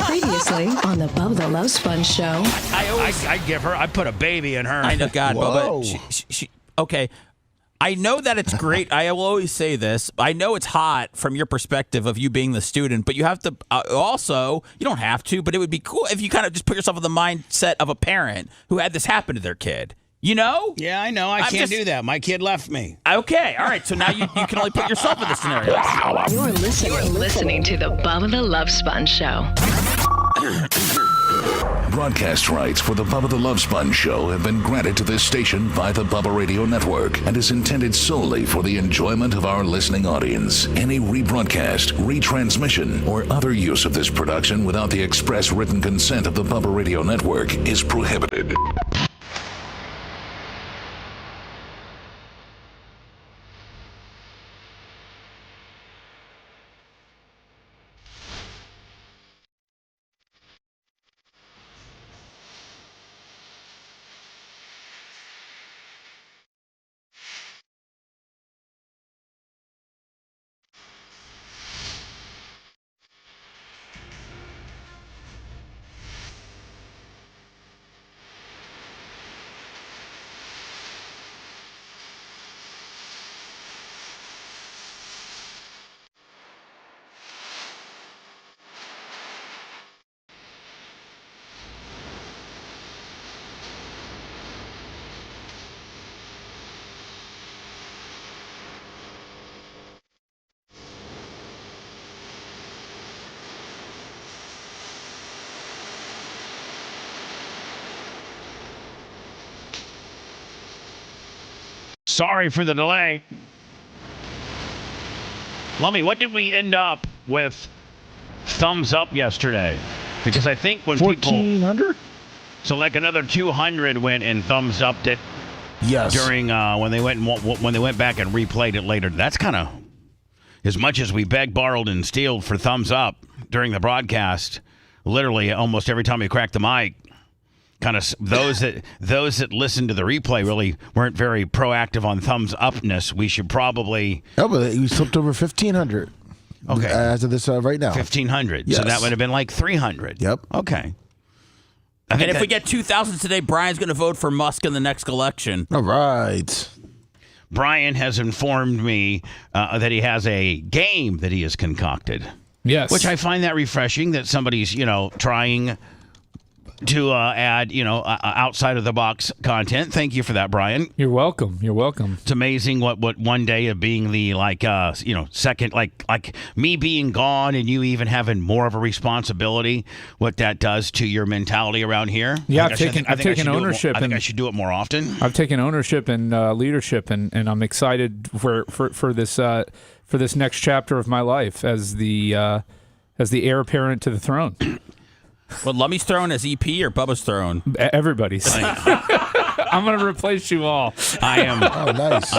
Previously on the Bubba the Love Sponge show. I put a baby in her. I know, God, Whoa. Bubba. She, okay. I know that it's great. I will always say this. I know it's hot from your perspective of you being the student, but you have to also, you don't have to, but it would be cool if you kind of just put yourself in the mindset of a parent who had this happen to their kid. You know? Yeah, I know. I can't do that. My kid left me. Okay. All right. So now you can only put yourself in this scenario. You're listening to the Bubba the Love Sponge show. Broadcast rights for the Bubba the Love Sponge show have been granted to this station by the Bubba Radio Network and is intended solely for the enjoyment of our listening audience. Any rebroadcast, retransmission, or other use of this production without the express written consent of the Bubba Radio Network is prohibited. Sorry for the delay. Lummy, what did we end up with thumbs up yesterday? Because I think when 1,400? so like another 200 went and thumbs upped it. Yes. During when they went back and replayed it later. That's kind of as much as we begged, borrowed, and stealed for thumbs up during the broadcast. Literally, almost every time we cracked the mic. Kind of those that listened to the replay really weren't very proactive on thumbs upness. We should probably. Oh, but we slipped over 1,500. Okay. As of this right now. 1,500. Yes. So that would have been like 300. Yep. Okay. And if we get 2,000 today, Brian's going to vote for Musk in the next election. All right. Brian has informed me that he has a game that he has concocted. Yes. Which I find that refreshing that somebody's, trying to add, outside of the box content. Thank you for that, Brian. You're welcome. You're welcome. It's amazing what one day of being the second, like me being gone and you even having more of a responsibility, what that does to your mentality around here. Yeah, I've taken ownership. I think I should do it more often. I've taken ownership and leadership, and I'm excited for this next chapter of my life as the heir apparent to the throne. Well, Lummy's throne as EP or Bubba's throne? Everybody's. I'm going to replace you all. I am. Oh, nice.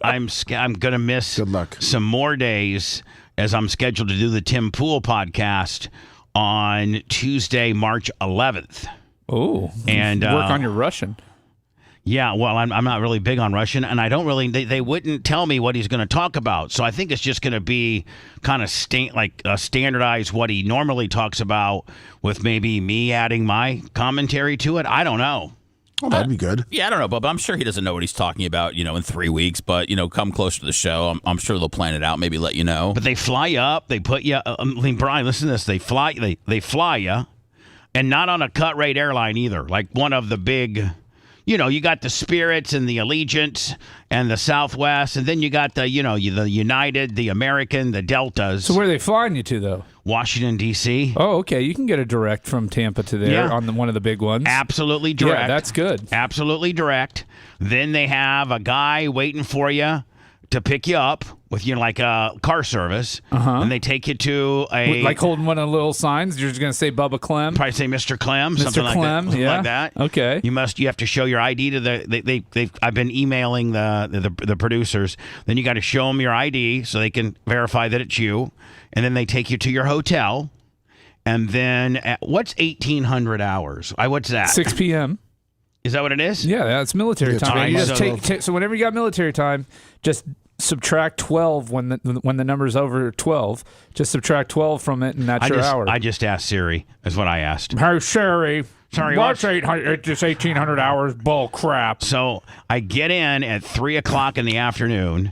I'm going to miss Good luck. some more days as I'm scheduled to do the Tim Pool podcast on Tuesday, March 11th. Oh, and work on your Russian. Yeah, well, I'm not really big on Russian, and I don't really. They wouldn't tell me what he's going to talk about, so I think it's just going to be kind of standardized what he normally talks about, with maybe me adding my commentary to it. I don't know. Oh, that'd be good. Yeah, I don't know, Bubba. I'm sure he doesn't know what he's talking about, in 3 weeks. But, come closer to the show. I'm sure they'll plan it out, maybe let you know. But they fly you up. They put you. Brian, listen to this. They fly you, and not on a cut rate airline either. Like one of the big. You got the Spirits and the Allegiant and the Southwest, and then you got the United, the American, the Deltas. So where are they flying you to, though? Washington, D.C. Oh, okay. You can get a direct from Tampa to there on one of the big ones. Absolutely direct. Yeah, that's good. Absolutely direct. Then they have a guy waiting for you to pick you up with like a car service, and they take you to a like holding one of the little signs. You're just gonna say Bubba Clem. Probably say Mr. Clem, Mr. something Clem, like that. yeah. Like that. Okay. You have to show your ID to the. I've been emailing the producers. Then you got to show them your ID so they can verify that it's you, and then they take you to your hotel, and then what's 1,800 hours? What's that? 6 p.m. Is that what it is? Yeah, that's military time. Right, You just so whenever you got military time, just subtract 12 when the number's over 12. Just subtract 12 from it, and that's your hour. I just asked Siri, is what I asked. Hey, Siri. Sorry, what's 800? It's 1,800 hours. Bull crap. So I get in at 3 o'clock in the afternoon.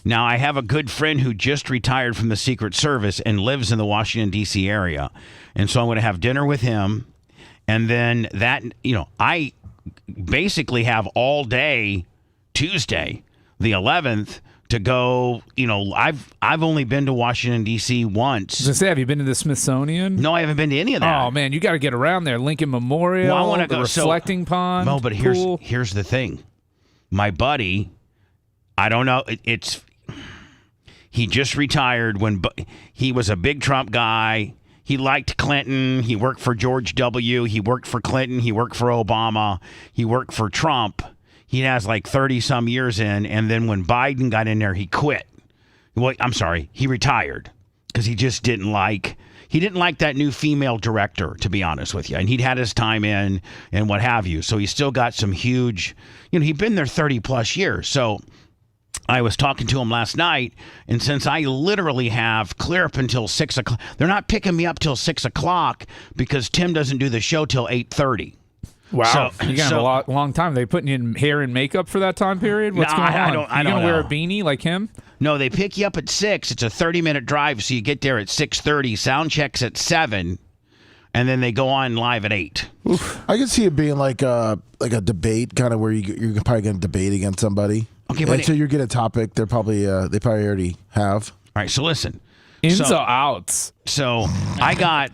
Now, I have a good friend who just retired from the Secret Service and lives in the Washington, D.C. area. And so I'm going to have dinner with him. And then I basically have all day Tuesday, the 11th, to go. I've only been to Washington, D.C. once. I was gonna say, have you been to the Smithsonian? No, I haven't been to any of that. Oh, man, you got to get around there. Lincoln Memorial, Well, I want to go. reflecting pond. No, but pool. here's the thing. My buddy, I don't know, he just retired he was a big Trump guy. He liked Clinton. He worked for George W. He worked for Clinton. He worked for Obama. He worked for Trump. He has like 30-some years in, and then when Biden got in there, he quit. Well, I'm sorry, he retired because he just didn't like that new female director, to be honest with you. And he'd had his time in and what have you. So he's still got some huge, he'd been there 30-plus years. So I was talking to him last night, and since I literally have clear up until 6 o'clock, they're not picking me up till 6 o'clock because Tim doesn't do the show till 8:30. Wow, you got a long time. They putting you in hair and makeup for that time period? What's going on? I don't you gonna wear know. a beanie like him? No, they pick you up at 6. It's a 30-minute drive, so you get there at 6:30. Sound checks at 7, and then they go on live at 8. Oof. I can see it being like a debate, kind of where you're probably going to debate against somebody. Okay, but until you get a topic, they probably already have. All right, so listen. Ins or outs? So I got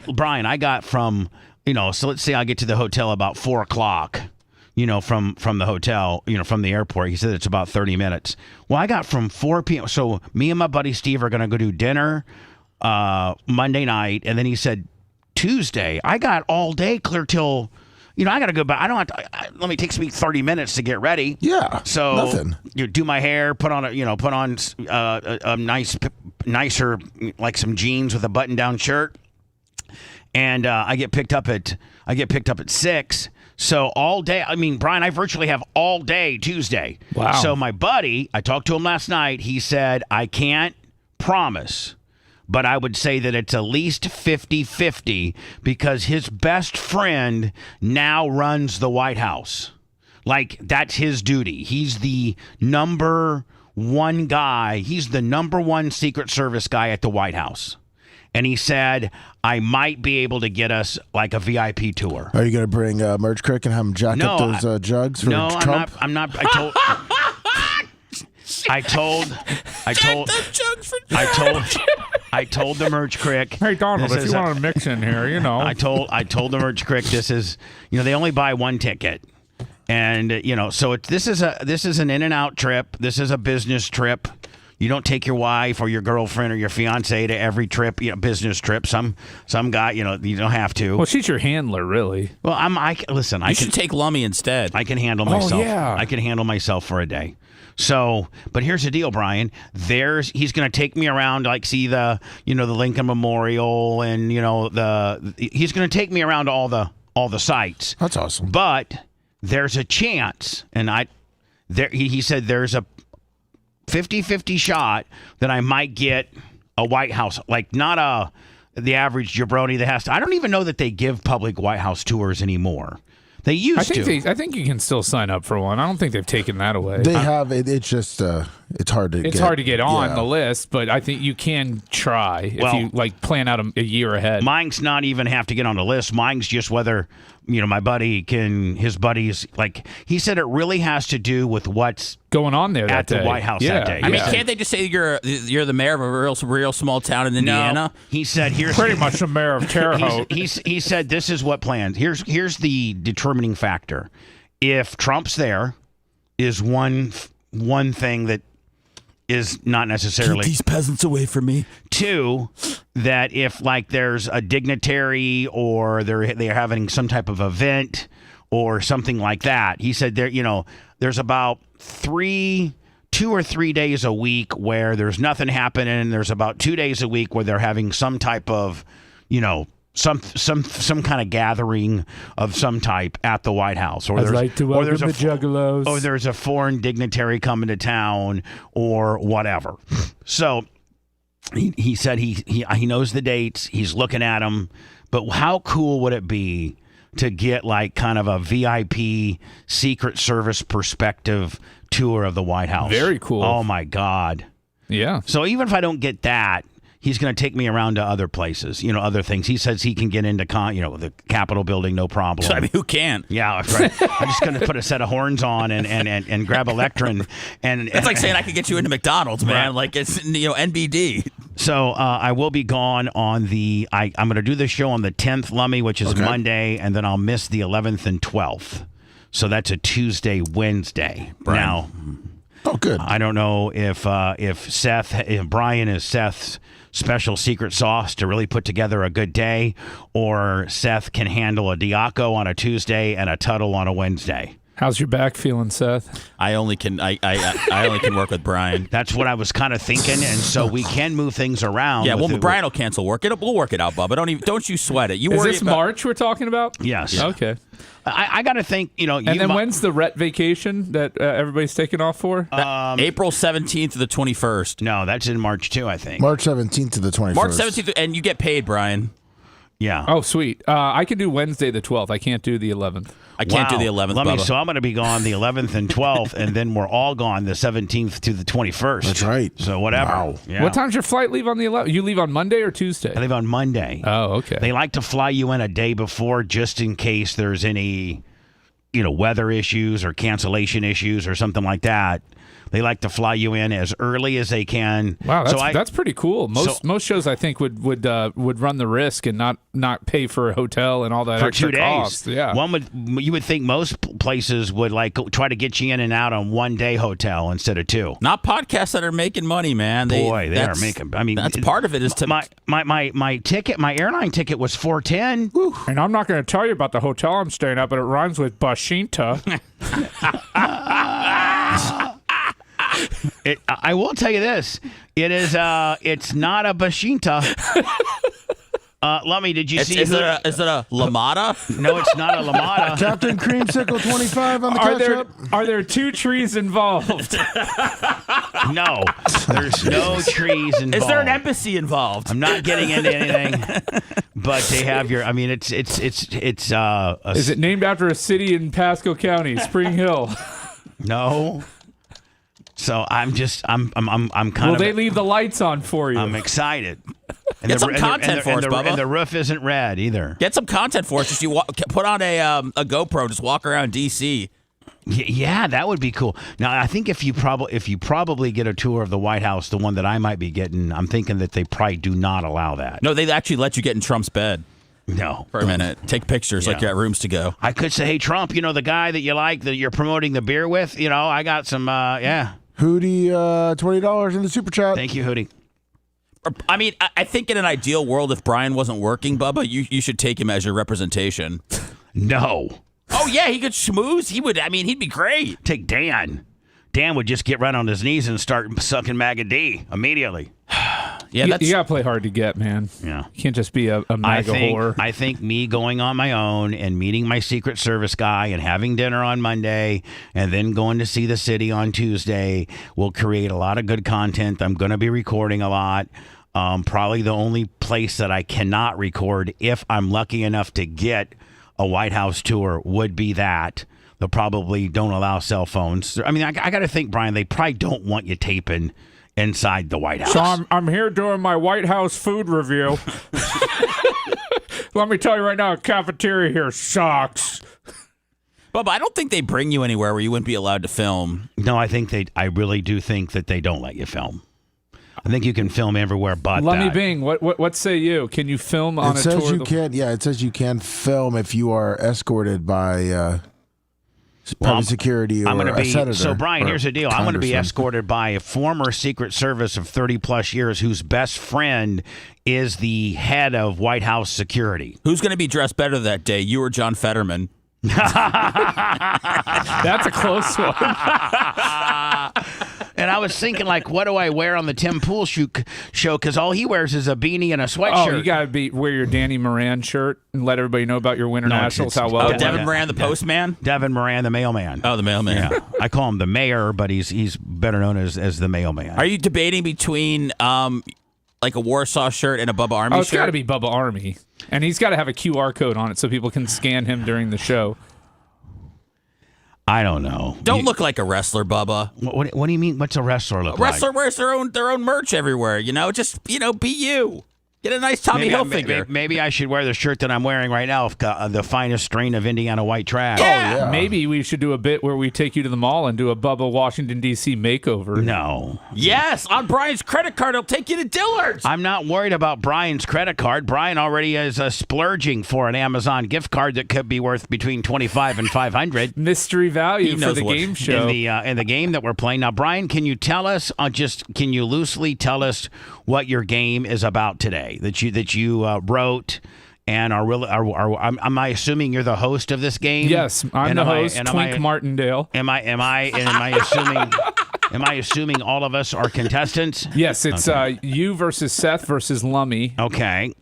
from, so let's say I get to the hotel about 4 o'clock, from the hotel, from the airport. He said it's about 30 minutes. Well, I got from 4 p.m. So me and my buddy Steve are going to go do dinner Monday night. And then he said Tuesday, I got all day clear till, I got to go back. I don't have to, takes me 30 minutes to get ready. Yeah. So nothing. You do my hair, put on a nicer, like some jeans with a button down shirt. And I get picked up at 6. So all day, Brian, I virtually have all day Tuesday. Wow. So my buddy, I talked to him last night. He said, I can't promise, but I would say that it's at least 50-50 because his best friend now runs the White House. Like, that's his duty. He's the number one guy. He's the number one Secret Service guy at the White House. And he said, I might be able to get us like a VIP tour. Are you going to bring Merch Crick and have him jack up those jugs for Trump? I'm not. I told the Merch Crick. Hey, Donald, if you want to mix in here, I told the Merch Crick this is, they only buy one ticket. And, so this is an in and out trip. This is a business trip. You don't take your wife or your girlfriend or your fiance to every trip, business trip. Some guy, you don't have to. Well, she's your handler, really. Well, listen. You should take Lummy instead. I can handle myself. Oh, yeah. I can handle myself for a day. So, but here's the deal, Brian. He's going to take me around, like see the Lincoln Memorial, and he's going to take me around all the sites. That's awesome. But there's a chance, and he said there's a 50-50 shot that I might get a White House, like not the average jabroni that has to. I don't even know that they give public White House tours anymore. They used to. I think you can still sign up for one. I don't think they've taken that away. They have it. It's just it's hard to. It's hard to get on the list, but I think you can try if you plan out a year ahead. Mine's not even have to get on the list. Mine's just whether my buddy his buddies, like he said, it really has to do with what's going on there at the White House that day. I mean, can't they just say you're the mayor of a real small town in Indiana? No, he said here's pretty much the mayor of Terre Haute. He said this is what plans. Here's the determining factor. If Trump's there, is one thing that is not necessarily keep these peasants away from me. 2, that if there's a dignitary or they're having some type of event or something like that. He said there's about 2 or 3 days a week where there's nothing happening. There's about 2 days a week where they're having some type of, some kind of gathering of some type at the White House, or I'd there's like to welcome the Juggalos, or there's a foreign dignitary coming to town, or whatever. So he said he knows the dates. He's looking at them, but how cool would it be to get like kind of a VIP Secret Service perspective tour of the White House? Very cool. Oh my God. Yeah. So even if I don't get that, he's going to take me around to other places, other things. He says he can get into, the Capitol building, no problem. So, I mean, who can't? Yeah, right. I'm just going to put a set of horns on and grab a lectern. It's like saying I could get you into McDonald's, man. Right. Like it's NBD. So I will be gone on I'm going to do the show on the 10th, Lummy, which is Monday, and then I'll miss the 11th and 12th. So that's a Tuesday, Wednesday. Brian. Now, Oh, good. I don't know if Brian is Seth's special secret sauce to really put together a good day, or Seth can handle a Diaco on a Tuesday and a Tuttle on a Wednesday. How's your back feeling, Seth? I only can work with Brian. That's what I was kind of thinking, and so we can move things around. Yeah, Brian will cancel work. We'll work it out, Bubba. Don't you sweat it. Is this March we're talking about? Yes. Yeah. Okay. I got to think, And then when's the Rhett vacation that everybody's taking off for? April 17th to the 21st. No, that's in March too, I think. March 17th to the 21st. March 17th, and you get paid, Brian. Yeah. Oh, sweet. I can do Wednesday the 12th. I can't do the 11th. I can't do the 11th, Bubba. So I'm going to be gone the 11th and 12th, and then we're all gone the 17th to the 21st. That's right. So whatever. Wow. Yeah. What time's your flight leave on the 11th? You leave on Monday or Tuesday? I leave on Monday. Oh, okay. They like to fly you in a day before just in case there's any, weather issues or cancellation issues or something like that. They like to fly you in as early as they can. Wow, that's pretty cool. Most shows I think would run the risk and not pay for a hotel and all that for extra 2 days. cost. Yeah, you would think most places would try to get you in and out on 1 day hotel instead of 2. Not podcasts that are making money, man. They are making. I mean, that's part of it. Is to my ticket, my airline ticket was $410. And I'm not going to tell you about the hotel I'm staying at, but it rhymes with Bashinta. I will tell you this: it's not a Bashinta. Lummy, did you see? Is it a Lamada? No, it's not a Lamada. Captain Creamsicle 25 on the ketchup. Are there 2 trees involved? No, there's no trees involved. Is there an embassy involved? I'm not getting into anything, but they have your. I mean, it's. Is it named after a city in Pasco County, Spring Hill? No. So I'm kind of. Will they leave the lights on for you? I'm excited. And Get some content for us, Bubba. And the roof isn't red either. Get some content for us. Just put on a GoPro. Just walk around DC. Yeah, that would be cool. Now, I think if you probably get a tour of the White House, the one that I might be getting, I'm thinking that they probably do not allow that. No, they actually let you get in Trump's bed. No. For a minute. Take pictures like you're at rooms to go. I could say, hey, Trump, the guy that you like, that you're promoting the beer with, I got some, yeah. Hootie, $20 in the super chat. Thank you, Hootie. I mean, I think in an ideal world, if Brian wasn't working, Bubba, you should take him as your representation. No. Oh, yeah, he could schmooze. He'd be great. Take Dan. Dan would just get right on his knees and start sucking MAGA D immediately. Yeah, you gotta play hard to get, man. Yeah, you can't just be a MAGA whore. I think me going on my own and meeting my Secret Service guy and having dinner on Monday and then going to see the city on Tuesday will create a lot of good content. I'm going to be recording a lot. Probably the only place that I cannot record, if I'm lucky enough to get a White House tour, would be that. They probably don't allow cell phones. I mean, I got to think, Brian, they probably don't want you taping inside the White House. So I'm here doing my White House food review. Let me tell you right now, the cafeteria here sucks. Bubba, I don't think they bring you anywhere where you wouldn't be allowed to film. No, I really do think that they don't let you film. I think you can film everywhere but Lummy that. Bing, what say you? Can you film on a tour? It says you can. Yeah, it says you can film if you are escorted by private security or a senator. So, Brian, here's the deal. I'm going to be escorted by a former Secret Service of 30-plus years whose best friend is the head of White House security. Who's going to be dressed better that day, you or John Fetterman? That's a close one. And I was thinking, like, what do I wear on the Tim Pool show? Because all he wears is a beanie and a sweatshirt. Oh, you got to wear your Danny Moran shirt and let everybody know about your Winter Nationals, how well it went. Devin Moran, the postman? Devin Moran, the mailman. Oh, the mailman. Yeah. I call him the mayor, but he's better known as the mailman. Are you debating between like a Warsaw shirt and a Bubba Army shirt? It's got to be Bubba Army. And he's got to have a QR code on it so people can scan him during the show. I don't know. Don't look like a wrestler, Bubba. What do you mean? What's a wrestler look A wrestler like? wears their own merch everywhere. Just be you. Get a nice Tommy Hilfiger. Maybe I should wear the shirt that I'm wearing right now, the finest strain of Indiana white trash. Yeah. Maybe we should do a bit where we take you to the mall and do a Bubba Washington, D.C. makeover. No. Yes, on Brian's credit card, he'll take you to Dillard's. I'm not worried about Brian's credit card. Brian already is splurging for an Amazon gift card that could be worth between $25 and $500. Mystery value for the game show. In the game that we're playing. Now, Brian, can you tell us, can you loosely tell us what your game is about today that you wrote and are really am I assuming you're the host of this game? Yes, I'm the host, Twink Martindale. Am I assuming all of us are contestants? Yes, it's you versus Seth versus Lummy. Okay.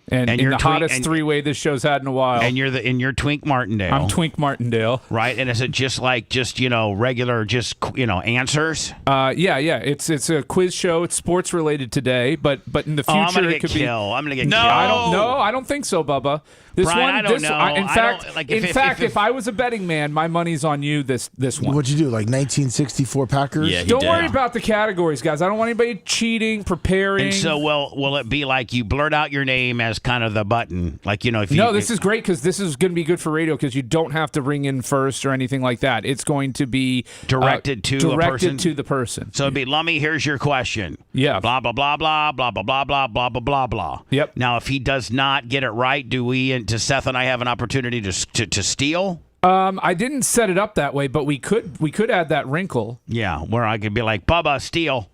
And in the hottest three-way this show's had in a while. And you're Twink Martindale. I'm Twink Martindale. Right, and is it just regular answers? Yeah. It's a quiz show. It's sports related today, but in the future I'm gonna it get could killed. be. I'm gonna get no, killed. I don't think so, Bubba. This Brian, one, I don't know. In fact, if I was a betting man, my money's on you. This one. What'd you do? Like 1964 Packers? Yeah, don't worry about the categories, guys. I don't want anybody cheating, preparing. And so, will it be like you blurt out your name as kind of the button, like if you? No, this is great because this is going to be good for radio because you don't have to ring in first or anything like that. It's going to be directed to the person. So it'd be, Lummy, here's your question. Yeah. Blah blah blah blah blah blah blah blah blah blah blah blah. Yep. Now, if he does not get it right, do Seth and I have an opportunity to steal? I didn't set it up that way, but we could add that wrinkle. Yeah, where I could be like, Bubba, steal.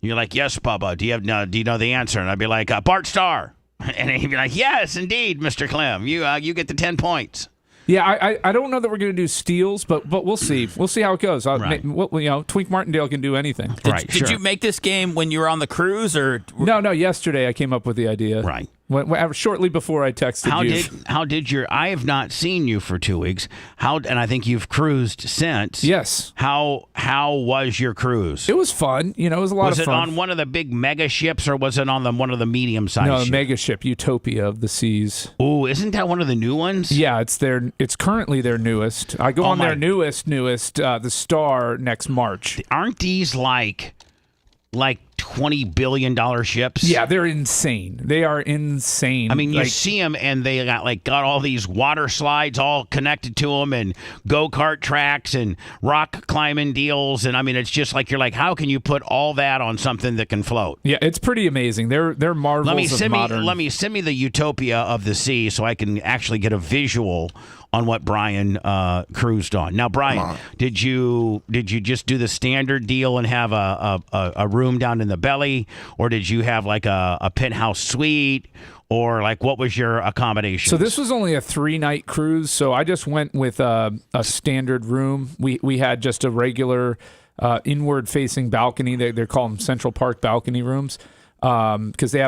And you're like, yes, Bubba. Do you know the answer? And I'd be like, Bart Starr. And he'd be like, yes, indeed, Mr. Clem. You get the 10 points. Yeah, I don't know that we're going to do steals, but we'll see. We'll see how it goes. Right. Twink Martindale can do anything. Did you make this game when you were on the cruise or? No. Yesterday I came up with the idea. Right. Shortly before I texted you. I have not seen you for 2 weeks. And I think you've cruised since. Yes. How was your cruise? It was fun. It was a lot of fun. Was it on one of the big mega ships or was it on one of the medium sized ships? No, mega ship, Utopia of the Seas. Ooh, isn't that one of the new ones? Yeah, it's currently their newest. I go on their newest, the Star next March. Aren't these like $20 billion ships? Yeah, they're insane. They are insane. I mean, you see them, and they got all these water slides all connected to them, and go-kart tracks, and rock climbing deals, and I mean, it's just like you're like, how can you put all that on something that can float? Yeah, it's pretty amazing. They're marvels of modern. Let me send me the Utopia of the Sea so I can actually get a visual on what Brian cruised on. Now, Brian, did you just do the standard deal and have a room down in the belly, or did you have like a penthouse suite, or like what was your accommodation? So this was only a 3-night cruise, so I just went with a standard room. We had just a regular inward-facing balcony. They're called them Central Park balcony rooms. Because they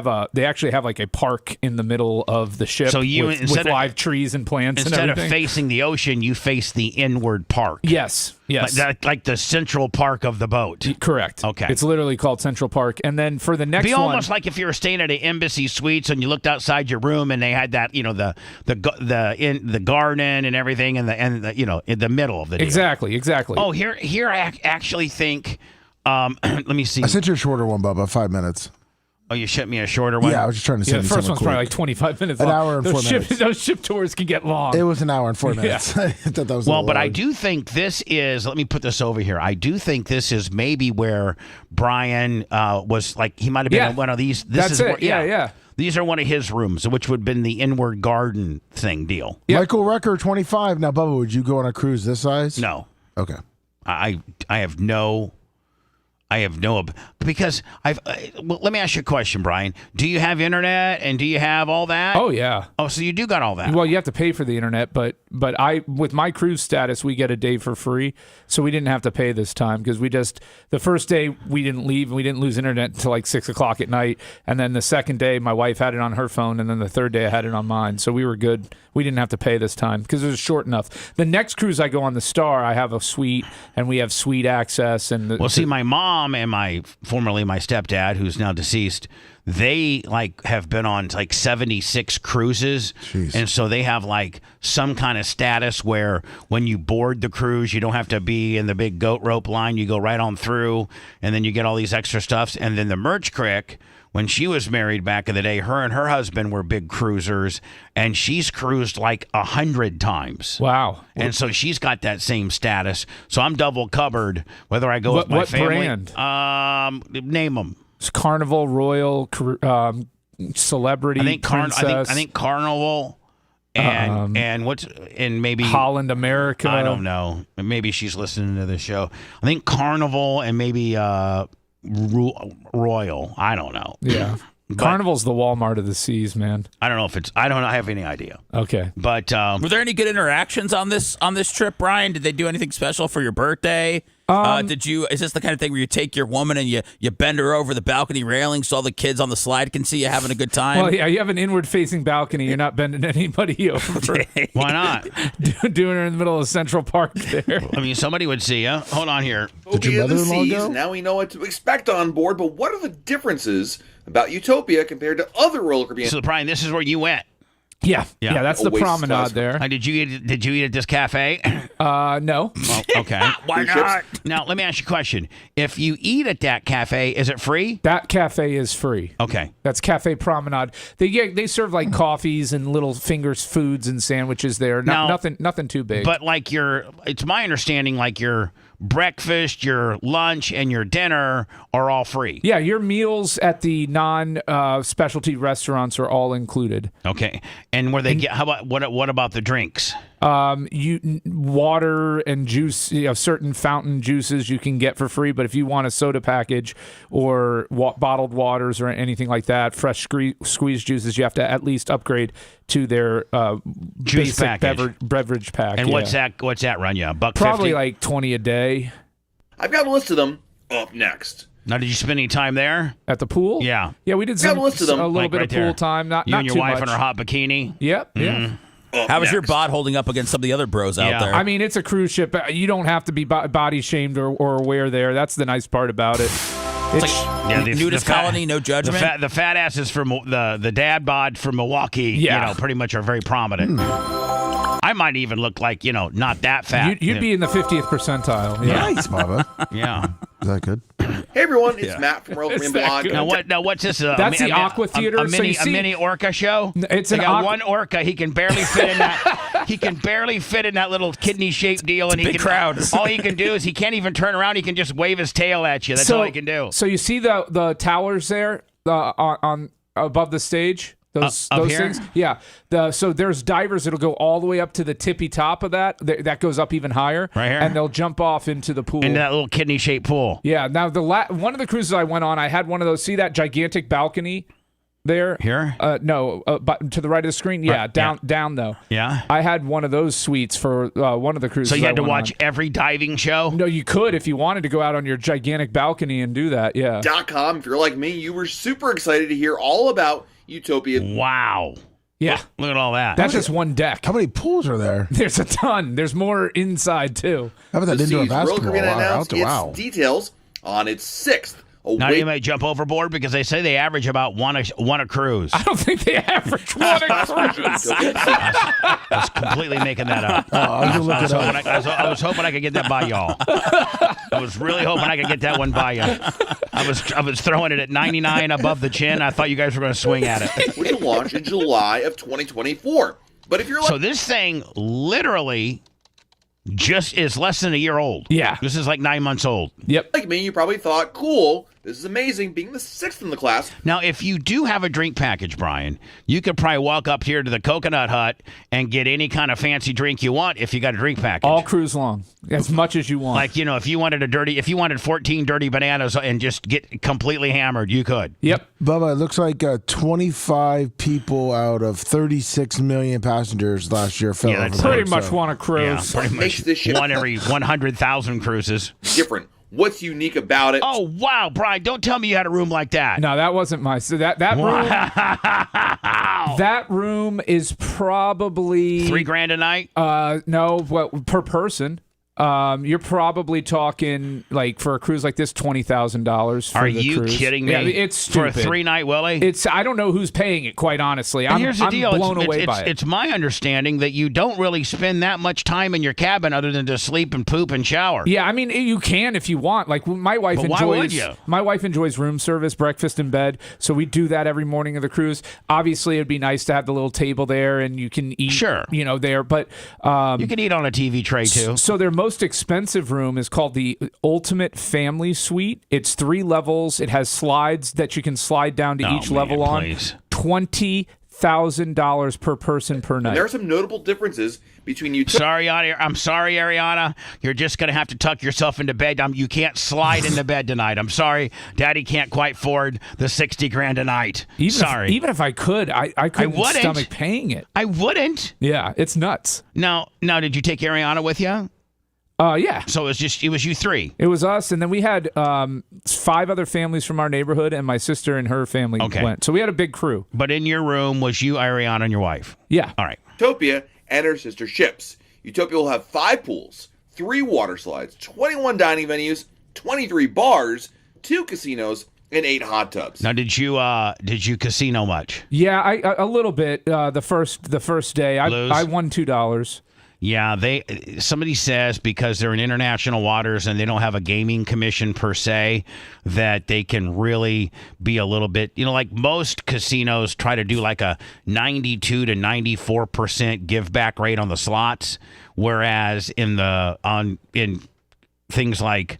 actually have like a park in the middle of the ship with live trees and plants and everything. Instead of facing the ocean, you face the inward park. Yes. Like the central park of the boat. Correct. Okay. It's literally called Central Park. And then for the next one... It'd be almost like if you were staying at an Embassy Suites and you looked outside your room and they had that, the garden and everything in the middle of the deal. Exactly. Oh, here I actually think... let me see. I sent you a shorter one, Bubba, 5 minutes. Oh, you sent me a shorter one? Yeah, I was just trying to send you the first one's quick. probably like 25 minutes long. An hour and 4 minutes. Those ship tours can get long. It was an hour and 4 minutes. Yeah. I thought that was but I do think this is, let me put this over here. I do think this is maybe where Brian was like, he might have been in one of these. That's it. Yeah. These are one of his rooms, which would have been the inward garden thing deal. Yep. Michael Recker, 25. Now, Bubba, would you go on a cruise this size? No. Okay. I have no I have no, because well, let me ask you a question, Brian. Do you have internet and do you have all that? Oh yeah. Oh, so you do got all that. Well, you have to pay for the internet, but I, with my cruise status, we get a day for free, so we didn't have to pay this time because the first day we didn't leave and we didn't lose internet until like 6:00 at night, and then the second day my wife had it on her phone, and then the third day I had it on mine, so we were good. We didn't have to pay this time because it was short enough. The next cruise I go on, the Star, I have a suite and we have suite access. And well, see, my mom and formerly my stepdad, who's now deceased, they have been on 76 cruises. Jeez. And so they have some kind of status where when you board the cruise, you don't have to be in the big goat rope line. You go right on through, and then you get all these extra stuffs. And then the Merch Crick, when she was married back in the day, her and her husband were big cruisers, and she's cruised 100 times. Wow. And so she's got that same status. So I'm double covered whether I go with my family. What brand? Name them. It's Carnival, Royal, Celebrity, Princess. I think Carnival and maybe Holland America. I don't know. Maybe she's listening to the show. I think Carnival and maybe Royal. I don't know. Yeah. Carnival's the Walmart of the seas, man. I don't know if it's. I don't have any idea. Okay. But were there any good interactions on this trip, Brian? Did they do anything special for your birthday? Is this the kind of thing where you take your woman and you bend her over the balcony railing so all the kids on the slide can see you having a good time? Well, yeah, you have an inward-facing balcony. You're not bending anybody over. Why not? Doing her in the middle of Central Park there. I mean, somebody would see you. Hold on here. Did your mother-in-law go? Now we know what to expect on board, but what are the differences about Utopia compared to other Royal Caribbean? So, Brian, this is where you went. Yeah. That's the Oasis promenade Classic. there. Did you eat at this cafe? No. Well, okay. Why not? Now, let me ask you a question. If you eat at that cafe, is it free? That cafe is free. Okay. That's Cafe Promenade. They serve coffees and little fingers foods and sandwiches there. Nothing too big. But it's my understanding your breakfast, your lunch, and your dinner are all free. Yeah, your meals at the non-specialty restaurants are all included. Okay. And how about what about the drinks? Water and juice, certain fountain juices you can get for free, but if you want a soda package or bottled waters or anything like that, fresh squeezed juices, you have to at least upgrade to their Juice basic package. beverage pack. And what's that run you? $1.50? Probably $20 a day. I've got a list of them up next. Now, did you spend any time there? At the pool? Yeah. Yeah, we did Got a list of them. a little bit right of pool there. time. Not You and your too wife much. in her hot bikini? Yep, yeah. How was your bod holding up against some of the other bros out there? I mean, it's a cruise ship. You don't have to be body shamed or aware there. That's the nice part about it. It's nudist colony, no judgment. The fat asses from the dad bod from Milwaukee, pretty much are very prominent. I might even look not that fat. You'd be in the 50th percentile. Yeah. Nice, Bubba. Yeah. Is that good? Hey everyone, it's Matt from Royal Caribbean Blog. Now what's this? That's the Aqua Theater. A mini orca show. It's they got one orca. He can barely fit in that. He can barely fit in that little kidney-shaped deal, and big crowd. All he can do is he can't even turn around. He can just wave his tail at you. That's all he can do. So you see the towers there on above the stage. Those here? things, yeah. So there's divers that'll go all the way up to the tippy top of that. That goes up even higher, right here, and they'll jump off into the pool, into that little kidney-shaped pool. Yeah. Now one of the cruises I went on, I had one of those. See that gigantic balcony there? Here? No, but to the right of the screen. Yeah, right, down though. Yeah. I had one of those suites for one of the cruises. So you had to I went watch on. every diving show? No, you could if you wanted to go out on your gigantic balcony and do that. Yeah. .com. If you're like me, you were super excited to hear all about Utopia. Wow. Yeah. Look at all that. That's just one deck. How many pools are there? There's a ton. There's more inside too. How about that indoor Royal basketball? Caribbean announced its Wow. details on its 6th. Now you may jump overboard because they say they average about one a cruise. I don't think they average one a cruise. I was completely making that up. I'll look it up. I was hoping I could get that by y'all. I was really hoping I could get that one by you. I was throwing it at 99 above the chin. I thought you guys were going to swing at it. Which will launch in July of 2024. But if you're like, So this thing literally just is less than a year old. Yeah. This is 9 months old. Yep. like me, you probably thought, cool, This is amazing, being the 6th in the class. Now, if you do have a drink package, Brian, you could probably walk up here to the Coconut Hut and get any kind of fancy drink you want if you got a drink package. All cruise long, as much as you want. Like, if you wanted 14 dirty bananas and just get completely hammered, you could. Yep. Bubba, it looks like 25 people out of 36 million passengers last year fell that's overboard. Pretty much so- want a cruise. Pretty Makes much this ship one every 100,000 cruises. different. What's unique about it? Oh, wow, Brian, don't tell me you had a room like that. No, that wasn't my. So that room. That room is probably $3,000 a night? No, per person. You're probably talking like for a cruise like this, $20,000. Are you kidding me? Yeah, it's for stupid. a 3-night Willie? I don't know who's paying it. Quite honestly, And I'm here's the deal. blown away by it. It's my understanding that you don't really spend that much time in your cabin other than to sleep and poop and shower. Yeah, I mean you can if you want. Like my wife But enjoys. why would you? My wife enjoys room service, breakfast in bed. So we do that every morning of the cruise. Obviously, it'd be nice to have the little table there and you can eat. Sure. There, but You can eat on a TV tray too. So their most expensive room is called the Ultimate Family Suite. It's 3 levels. It has slides that you can slide down to each level on. Please. $20,000 per person per night. There are some notable differences between you. I'm sorry, Ariana. You're just going to have to tuck yourself into bed. You can't slide into bed tonight. I'm sorry. Daddy can't quite afford the $60,000 a night. Even if I could, I couldn't wouldn't. stomach paying it. I wouldn't. Yeah, it's nuts. Now, did you take Ariana with you? Yeah. So it was you 3. It was us, and then we had 5 other families from our neighborhood, and my sister and her family went. So we had a big crew. But in your room was you, Ariana, and your wife. Yeah. All right. Utopia and her sister ships. Utopia will have 5 pools, 3 water slides, 21 dining venues, 23 bars, 2 casinos, and 8 hot tubs. Now, did you casino much? Yeah, a little bit. The first day, Lose? I won $2. Yeah, somebody says because they're in international waters and they don't have a gaming commission per se, that they can really be a little bit, like most casinos try to do like a 92 to 94% give back rate on the slots, whereas in things like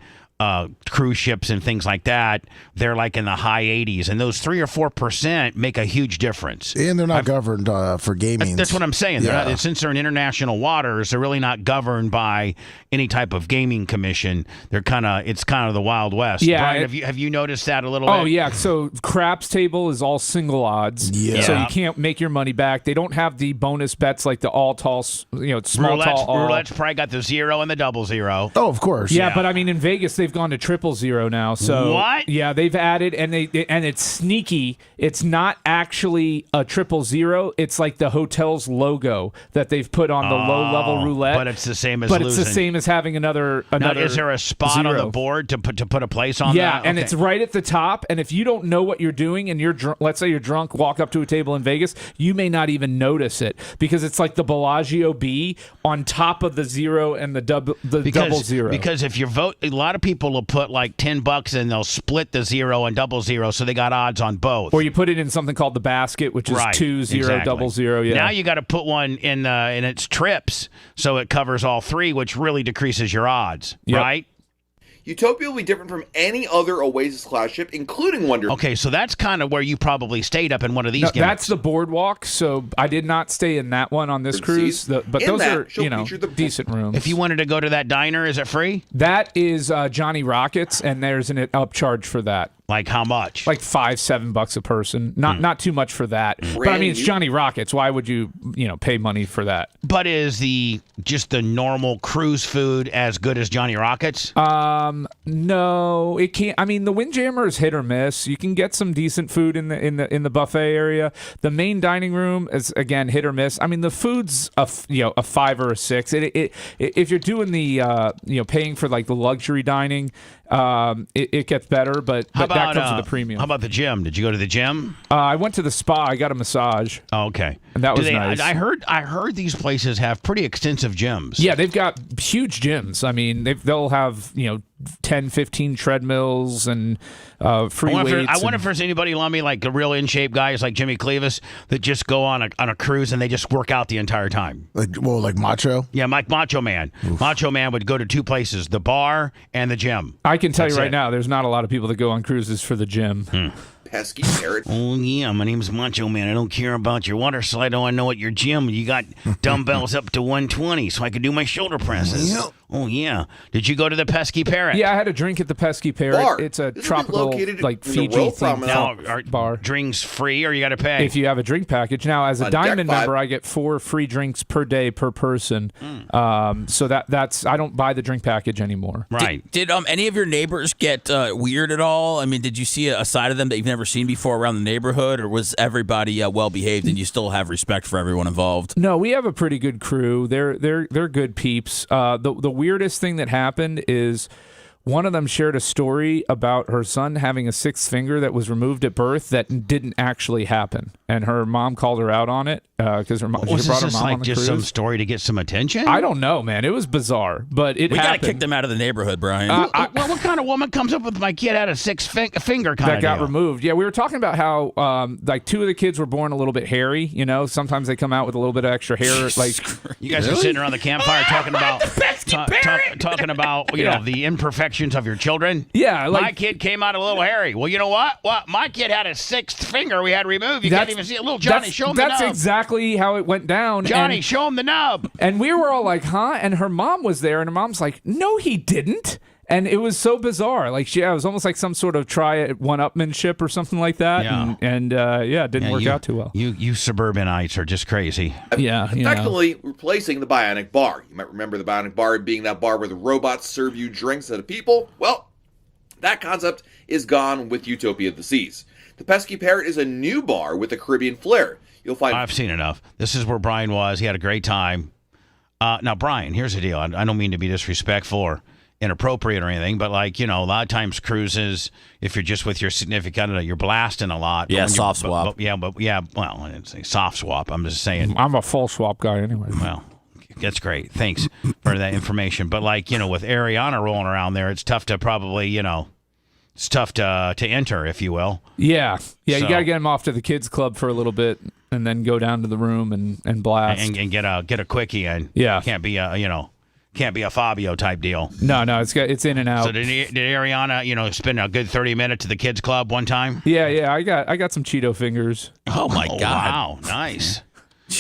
cruise ships and things like that, they're like in the high 80s, and those 3 or 4% make a huge difference. And they're not governed for gaming. That's what I'm saying. Yeah. Since they're in international waters, they're really not governed by any type of gaming commission. It's kind of the Wild West. Yeah, Brian, have you noticed that a little bit? Oh yeah. So craps table is all single odds. Yeah. So you can't make your money back. They don't have the bonus bets like the all tall, small tall. Roulette's probably got the 0 and the 00. Oh, of course. Yeah, but I mean in Vegas they've gone to 000 now. So What? Yeah, they've added and it's sneaky. It's not actually a 000. It's like the hotel's logo that they've put on the low level roulette. But it's the same as But losing. it's the same as having another. Now, is there a spot on the 0. board to put a place on Yeah, that? and Okay. it's right at the top. And if you don't know what you're doing and you're let's say you're drunk, walk up to a table in Vegas, you may not even notice it because it's like the Bellagio B on top of the 0 and the double 0. Because if you vote, a lot of people will put like $10 and they'll split the 0 and 00, so they got odds on both. Or you put it in something called the basket, which is Right, 2 0 exactly. 00. Yeah. Now you got to put one in its trips, so it covers all 3, which really decreases your odds, Yep. right? Utopia will be different from any other Oasis class ship, including Wonder. Okay, so that's kind of where you probably stayed up in one of these. No, gimmicks. that's the boardwalk. So I did not stay in that one on this cruise. But In those that, are she'll feature the- decent rooms. If you wanted to go to that diner, is it free? That is Johnny Rockets, and there's an upcharge for that. Like how much? Like $5-7 a person. Not too much for that. But I Brand mean, it's new. Johnny Rockets. Why would you pay money for that? But is just the normal cruise food as good as Johnny Rockets? No, it can't. I mean, the Windjammer is hit or miss. You can get some decent food in the buffet area. The main dining room is again hit or miss. I mean, the food's a 5 or a 6. If you're doing the paying for like the luxury dining, it gets better. But that comes with a premium. How about the gym? Did you go to the gym? I went to the spa. I got a massage. Oh, okay. and that was nice. I heard these places have pretty extensive gyms. Yeah, they've got huge gyms. I mean, they'll have 10, 15 treadmills and free weights. I wonder if there's anybody along me, like a real in shape guys like Jimmy Cleavis, that just go on a cruise and they just work out the entire time. Like Macho. Yeah, Macho Man. Oof. Macho Man would go to two places: the bar and the gym. I can tell you right now, there's not a lot of people that go on cruises for the gym. Pesky parrot. Oh, yeah, my name's Macho Man. I don't care about your water slide. I know at your gym you got dumbbells up to 120 so I can do my shoulder presses. Yep. Oh, yeah. Did you go to the Pesky Parrot? Yeah, I had a drink at the Pesky Parrot. Bar. It's a This tropical, like Fiji themed Now, are bar. drinks free or you got to pay? If you have a drink package. Now, as a On Diamond deck 5. member, I get 4 free drinks per day per person. So that's I don't buy the drink package anymore. Right. Did any of your neighbors get weird at all? I mean, did you see a side of them that you've never seen before around the neighborhood, or was everybody well behaved and you still have respect for everyone involved? No, we have a pretty good crew. They're good peeps. The weirdest thing that happened is one of them shared a story about her son having a 6th finger that was removed at birth that didn't actually happen, and her mom called her out on it because her mom Was she brought this her mom like on the just cruise. some story to get some attention? I don't know, man. It was bizarre, but it We got to happened. kick them out of the neighborhood, Brian. Well, what kind of woman comes up with my kid had a 6th finger kind that of got deal? removed. Yeah, we were talking about how like 2 of the kids were born a little bit hairy. Sometimes they come out with a little bit of extra hair. Like You guys are sitting around the campfire talking about talking about the imperfections of your children. Yeah, like my kid came out a little hairy. Well, you know what? My kid had a 6th finger we had removed. You can't even see it. Little Johnny, show him the nub. That's exactly how it went down. Johnny, show him the nub. And we were all like, huh? And her mom was there, and her mom's like, no, he didn't. And it was so bizarre. Like, it was almost like some sort of one-upmanship or something like that. Yeah. And it didn't work out too well. You suburbanites are just crazy. Yeah. Effectively replacing the Bionic Bar. You might remember the Bionic Bar being that bar where the robots serve you drinks instead of people. Well, that concept is gone with Utopia of the Seas. The Pesky Parrot is a new bar with a Caribbean flair. You'll find I've seen enough. This is where Brian was. He had a great time. Now, Brian, here's the deal. I don't mean to be disrespectful or inappropriate or anything, but a lot of times cruises, if you're just with your significant other, you're blasting a lot. Yeah, soft swap. Well, I didn't say soft swap. I'm just saying. I'm a full swap guy anyway. Well, that's great. Thanks for that information. But with Ariana rolling around there, it's tough to probably, it's tough to enter, if you will. Yeah. Yeah, So- you got to get him off to the kids club for a little bit and then go down to the room and blast. And get a quickie in. Yeah. Can't be a Fabio type deal. No, it's in and out. So did Ariana, spend a good 30 minutes at the kids club one time? Yeah, I got some Cheeto fingers. Oh, my God. Wow, nice.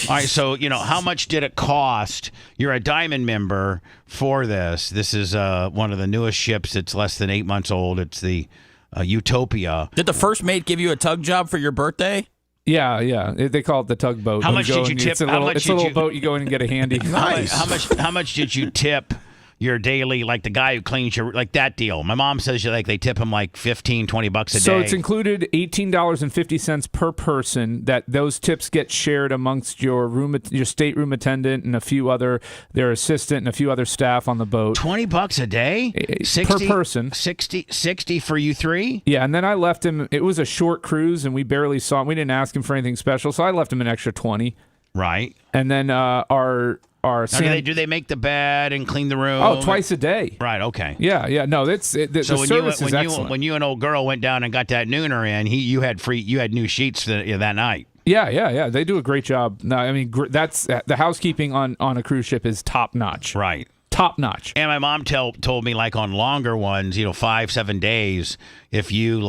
All right, so how much did it cost? You're a Diamond member for this. This is one of the newest ships. It's less than 8 months old. It's the Utopia. Did the first mate give you a tug job for your birthday? Yeah. They call it the tugboat. How much did you tip? It's a little boat you go in and get a handy. Nice. How much did you tip your daily, like the guy who cleans your, like that deal? My mom says they tip him like $15, $20 a day. So it's included $18.50 per person. That those tips get shared amongst your stateroom attendant and their assistant and a few other staff on the boat. $20 a day? Per person. 60 for you three? Yeah, and then I left him. It was a short cruise, and we barely saw him. We didn't ask him for anything special, so I left him an extra 20. Right. And then our Now, do they make the bed and clean the room? Oh, twice a day. Right. Okay. Yeah. No, the service is excellent. When you and old girl went down and got that nooner in, you had new sheets that night. Yeah. They do a great job. No, I mean that's the housekeeping on a cruise ship is top notch. Right. Top notch. And my mom told me on longer ones, 5-7 days, if you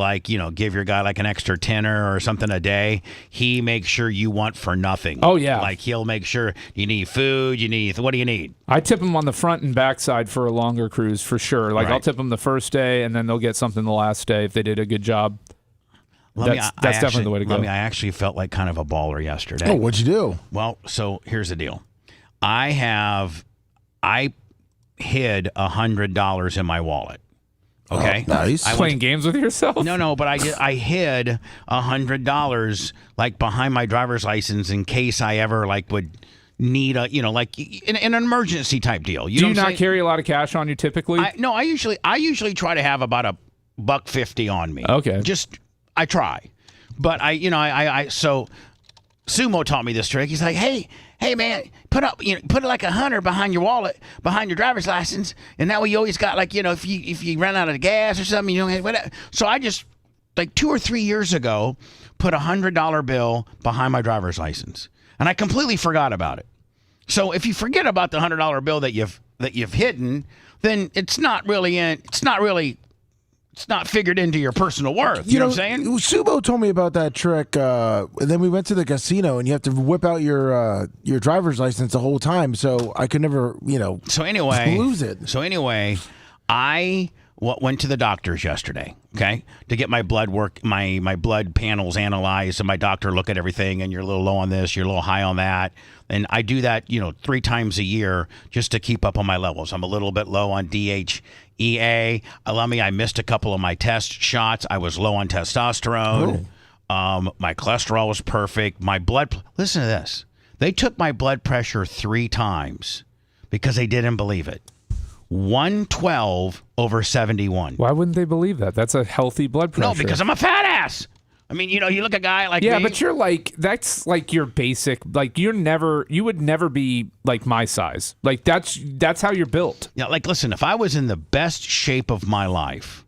give your guy an extra tenner or something a day, he makes sure you want for nothing. Oh yeah. He'll make sure you need food, what do you need? I tip them on the front and back side for a longer cruise for sure. Right. I'll tip them the first day and then they'll get something the last day if they did a good job. That's definitely the way to go. I actually felt like kind of a baller yesterday. Oh, what'd you do? Well, so here's the deal. I hid $100 in my wallet. Okay, nice. Playing games with yourself? No, but I hid $100 behind my driver's license in case I ever would need a in an emergency type deal. Do you not carry a lot of cash on you typically? I usually try to have about $150 on me. Okay, I try, but Sumo taught me this trick. He's like, hey man, put like 100 behind your wallet, behind your driver's license, and that way you always got like, if you run out of gas or something, you don't have whatever. So I just like 2 or 3 years ago put $100 bill behind my driver's license, and I completely forgot about it. So if you forget about the $100 bill that you've hidden, then it's not figured into your personal worth. You know what I'm saying? Subo told me about that trick, and then we went to the casino, and you have to whip out your driver's license the whole time, so I could never, lose it. So anyway, I went to the doctor's yesterday, okay, to get my blood work, my blood panels analyzed, and my doctor look at everything, and you're a little low on this, you're a little high on that. And I do that, 3 times a year just to keep up on my levels. I'm a little bit low on DHEA. I missed a couple of my test shots. I was low on testosterone. My cholesterol was perfect. Listen to this. They took my blood pressure 3 times because they didn't believe it. 112/71. Why wouldn't they believe that? That's a healthy blood pressure. No, because I'm a fat ass. I mean, you look at a guy like me. Yeah, but you're like, that's like your basic, like you would never be like my size. Like that's how you're built. Yeah, like listen, if I was in the best shape of my life,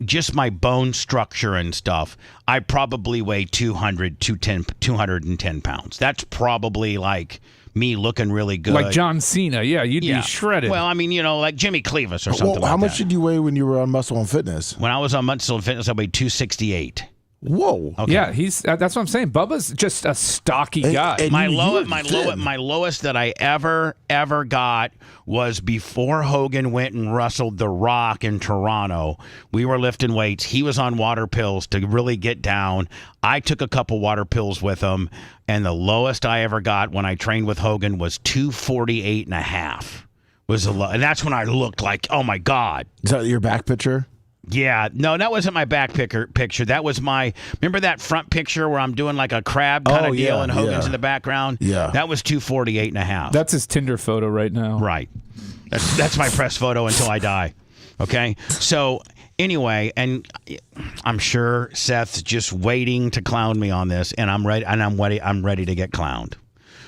just my bone structure and stuff, I probably weigh 210 pounds. That's probably like me looking really good. Like John Cena, yeah, you'd be shredded. Well, I mean, like Jimmy Cleavis or something like how much that. did you weigh when you were on Muscle and Fitness? When I was on Muscle and Fitness, I weighed 268. Whoa. Okay. Yeah, that's what I'm saying. Bubba's just a stocky guy. And my my lowest that I ever got was before Hogan went and wrestled The Rock in Toronto. We were lifting weights. He was on water pills to really get down. I took a couple water pills with him, and the lowest I ever got when I trained with Hogan was 248.5. And that's when I looked like, oh my God. Is that your back picture? Yeah, no, that wasn't my back picture. That was remember that front picture where I'm doing like a crab kind of deal and Hogan's in the background? Yeah. That was 248.5. That's his Tinder photo right now. Right. That's my press photo until I die. Okay? So anyway, and I'm sure Seth's just waiting to clown me on this, and I'm ready to get clowned.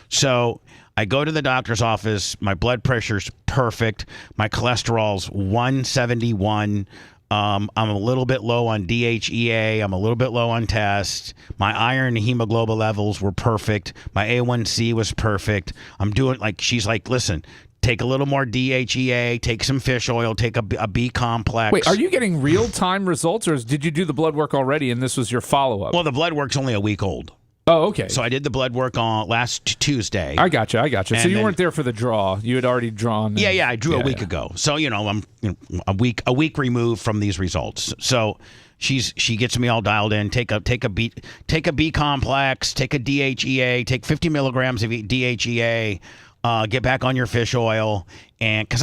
So I go to the doctor's office, my blood pressure's perfect, my cholesterol's 171. I'm a little bit low on DHEA. I'm a little bit low on test. My iron and hemoglobin levels were perfect. My A1C was perfect. I'm doing she's like, listen, take a little more DHEA, take some fish oil, take a B complex. Wait, are you getting real-time results, or did you do the blood work already and this was your follow-up? Well, the blood work's only a week old. Oh, okay. So I did the blood work on last Tuesday. I got you. So you then, weren't there for the draw. You had already drawn. Yeah, I drew a week ago. So I'm a week removed from these results. So she gets me all dialed in. Take a B complex, take a DHEA, take 50 milligrams of DHEA. Get back on your fish oil, and because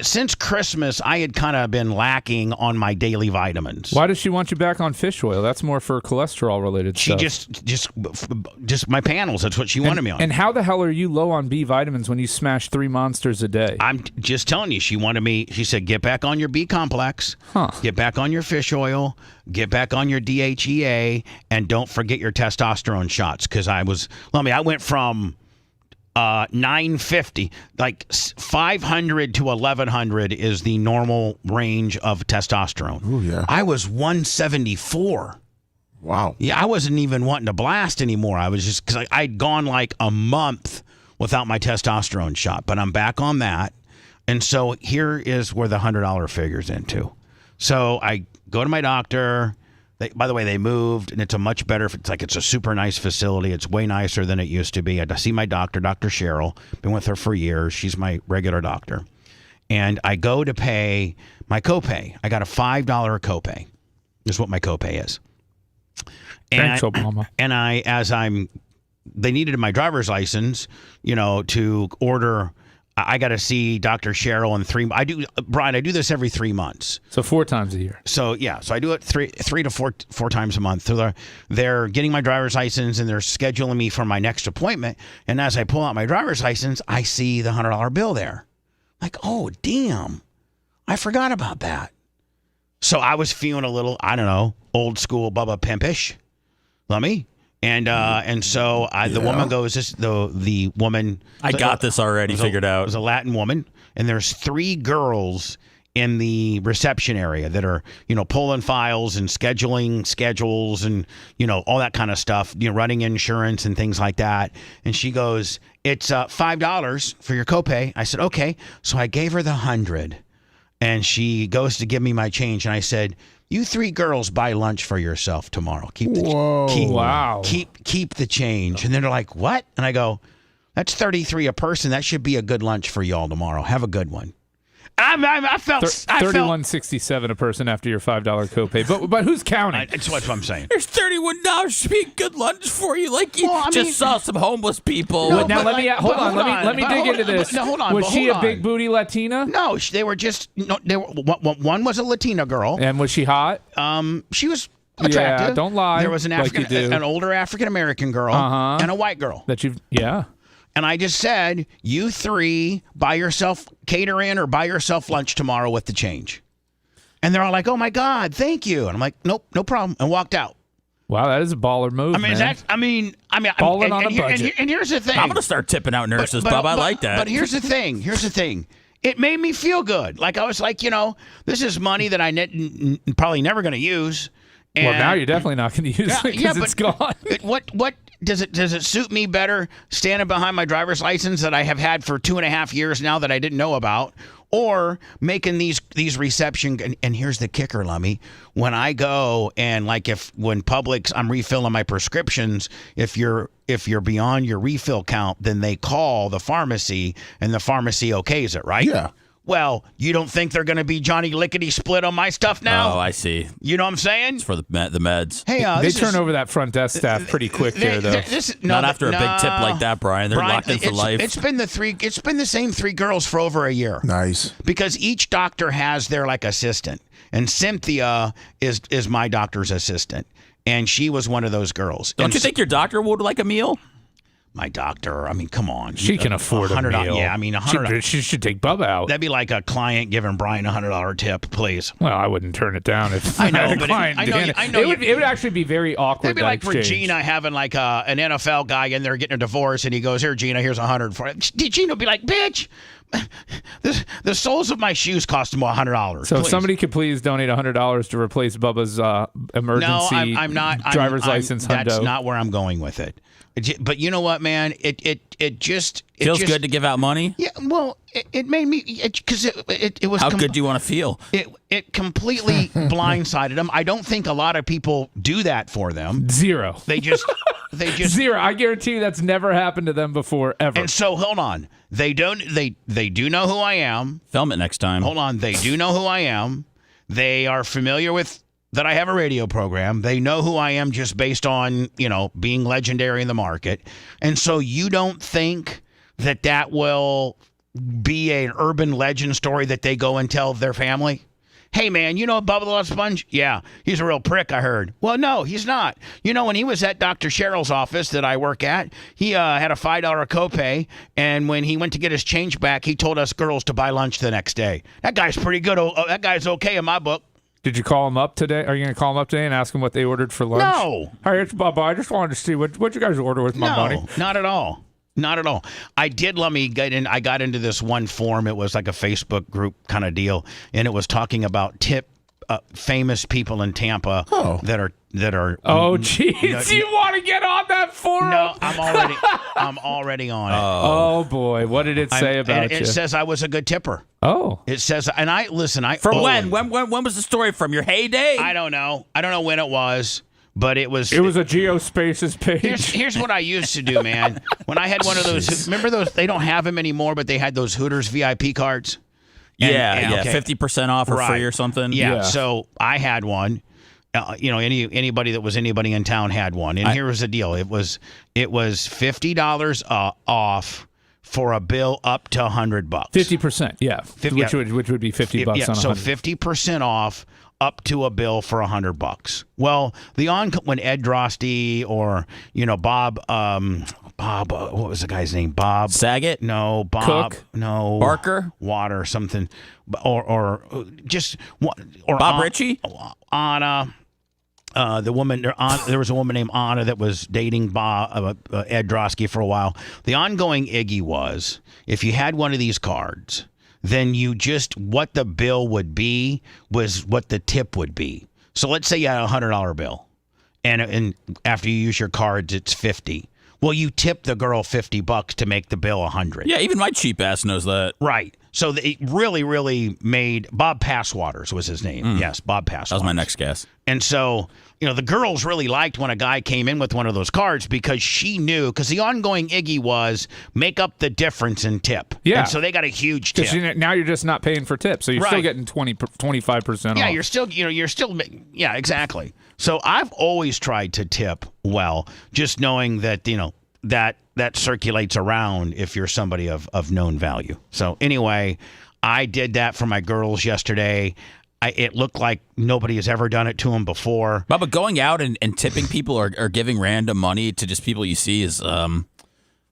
since Christmas I had kind of been lacking on my daily vitamins. Why does she want you back on fish oil? That's more for cholesterol related stuff. She just my panels. That's what she wanted me on. And how the hell are you low on B vitamins when you smash 3 monsters a day? I'm just telling you. She wanted me. She said, get back on your B complex. Get back on your fish oil. Get back on your DHEA, and don't forget your testosterone shots. Because I went from 950, like 500 to 1100 is the normal range of testosterone. Ooh, yeah. I was 174. Wow. Yeah, I wasn't even wanting to blast anymore. I was just, because I'd gone like a month without my testosterone shot, but I'm back on that. And so here is where the $100 figures into. So I go to my doctor. By the way, they moved, and it's a much better. It's a super nice facility. It's way nicer than it used to be. I see my doctor, Dr. Cheryl. Been with her for years. She's my regular doctor. And I go to pay my copay. I got a $5 copay. Is what my copay is. Thanks, Obama. And they needed my driver's license, to order. I got to see Dr. Cheryl in 3. Brian, I do this every 3 months. So 4 times a year. So yeah, so I do it three to four times a month. So they're getting my driver's license and they're scheduling me for my next appointment. And as I pull out my driver's license, I see the $100 bill there. Like, oh damn, I forgot about that. So I was feeling a little, I don't know, old school Bubba pimpish. Let me And so the woman goes, the woman. I got this already figured out. It was a Latin woman, and there's 3 girls in the reception area that are, pulling files and scheduling schedules and, all that kind of stuff, running insurance and things like that. And she goes, it's $5 for your copay. I said, okay. So I gave her the 100, and she goes to give me my change. And I said, you 3 girls buy lunch for yourself tomorrow. Keep the keep the change. And then they're like, what? And I go, that's $33 a person. That should be a good lunch for y'all tomorrow. Have a good one. I felt $31.67 a person after your $5 copay. But who's counting? That's what I'm saying. There's $31 to be a good lunch for you. Like you saw some homeless people. No, now let me dig into this. Hold on. Was she a big booty Latina? No, they were just. No, they were. One was a Latina girl. And was she hot? She was attractive. Yeah, don't lie. There was an older African American girl and a white girl. And I just said, you 3 buy yourself cater in or buy yourself lunch tomorrow with the change. And they're all like, oh, my God, thank you. And I'm like, nope, no problem. And walked out. Wow, that is a baller move, balling on a budget. And here's the thing. I'm going to start tipping out nurses, Bub. I like that. But here's the thing. It made me feel good. Like, I was like, this is money that I probably never going to use. And well, now you're definitely not going to use it because it's gone. What does it suit me better standing behind my driver's license that I have had for 2.5 years now that I didn't know about, or making these reception? And here's the kicker, Lummy. When I go and when Publix, I'm refilling my prescriptions. If you're beyond your refill count, then they call the pharmacy, and the pharmacy okays it, right? Yeah. Well, you don't think they're going to be Johnny Lickety Split on my stuff now? Oh, I see. You know what I'm saying? It's for the meds. Hey, they turn over that front desk staff pretty quick though. Not after a big tip like that, Brian. They're locked in for life. It's been the same 3 girls for over a year. Nice. Because each doctor has their assistant, and Cynthia is my doctor's assistant, and she was one of those girls. Don't you think your doctor would like a meal? My doctor, come on. She can afford a meal. Yeah, $100. She should take Bubba out. That'd be like a client giving Brian $100 tip, please. Well, I wouldn't turn it down if I know, I had a but client. It would actually be very awkward. It'd be like for Gina having an NFL guy in there getting a divorce, and he goes, "Here, Gina, here's $100 for it." Gina would be like, "Bitch, the soles of my shoes cost more $100." So if somebody could please donate $100 to replace Bubba's emergency driver's license hundo. That's not where I'm going with it. But you know what, man? It just feels good to give out money. Yeah, well, it made me because it was. How good do you want to feel? It completely blindsided them. I don't think a lot of people do that for them. Zero. They just zero. I guarantee you that's never happened to them before ever. And so hold on, they do know who I am. Film it next time. Hold on, they do know who I am. They are familiar with that I have a radio program. They know who I am just based on, being legendary in the market. And so you don't think that will be an urban legend story that they go and tell their family? Hey, man, Bubba the Love Sponge? Yeah, he's a real prick, I heard. Well, no, he's not. When he was at Dr. Cheryl's office that I work at, he had a $5 copay, and when he went to get his change back, he told us girls to buy lunch the next day. That guy's pretty good. That guy's okay in my book. Did you call him up today? Are you going to call him up today and ask him what they ordered for lunch? No. Hey, it's Bubba. I just wanted to see what you guys order with my money. No, not at all. Not at all. I did let me get in. I got into this one forum. It was like a Facebook group kind of deal, and it was talking about famous people in Tampa that are. Oh, jeez! You want to get on that forum? No, I'm already on it. Oh boy, what did it say about you? It says I was a good tipper. Oh, it says, and I listen. When was the story from? Your heyday? I don't know. I don't know when it was. But it was a Geospaces page. Here's what I used to do, man. When I had one of those, remember those? They don't have them anymore, but they had those Hooters VIP cards. Okay. 50% off or free or something. Yeah. So I had one. Anybody that was anybody in town had one. And here was the deal. It was $50 off for a bill up to $100. 50%, yeah. Which would be $50 on 100. So 50% off up to a bill for $100. Well, when Ed Drosty or Bob, what was the guy's name? Bob Saget? No, Bob. Cook? No, Barker? Water something, or Bob Ritchie? Anna. The woman, there was a woman named Anna that was dating Ed Drosky for a while. The ongoing Iggy was, if you had one of these cards, then what the bill would be was what the tip would be. So let's say you had a $100 bill, and after you use your cards, it's $50. Well, you tip the girl $50 to make the bill $100. Yeah, even my cheap ass knows that. Right. So it really, really made Bob Passwaters was his name. Yes, Bob Passwaters. That was my next guess. And so, the girls really liked when a guy came in with one of those cards because she knew, because the ongoing Iggy was make up the difference in tip. Yeah. And so they got a huge tip. Now you're just not paying for tips, so you're still getting 25% off. Yeah, you're still, yeah, exactly. So I've always tried to tip well, just knowing that, that circulates around if you're somebody of known value. So anyway, I did that for my girls yesterday. It looked like nobody has ever done it to them before. But going out and tipping people or giving random money to just people you see is,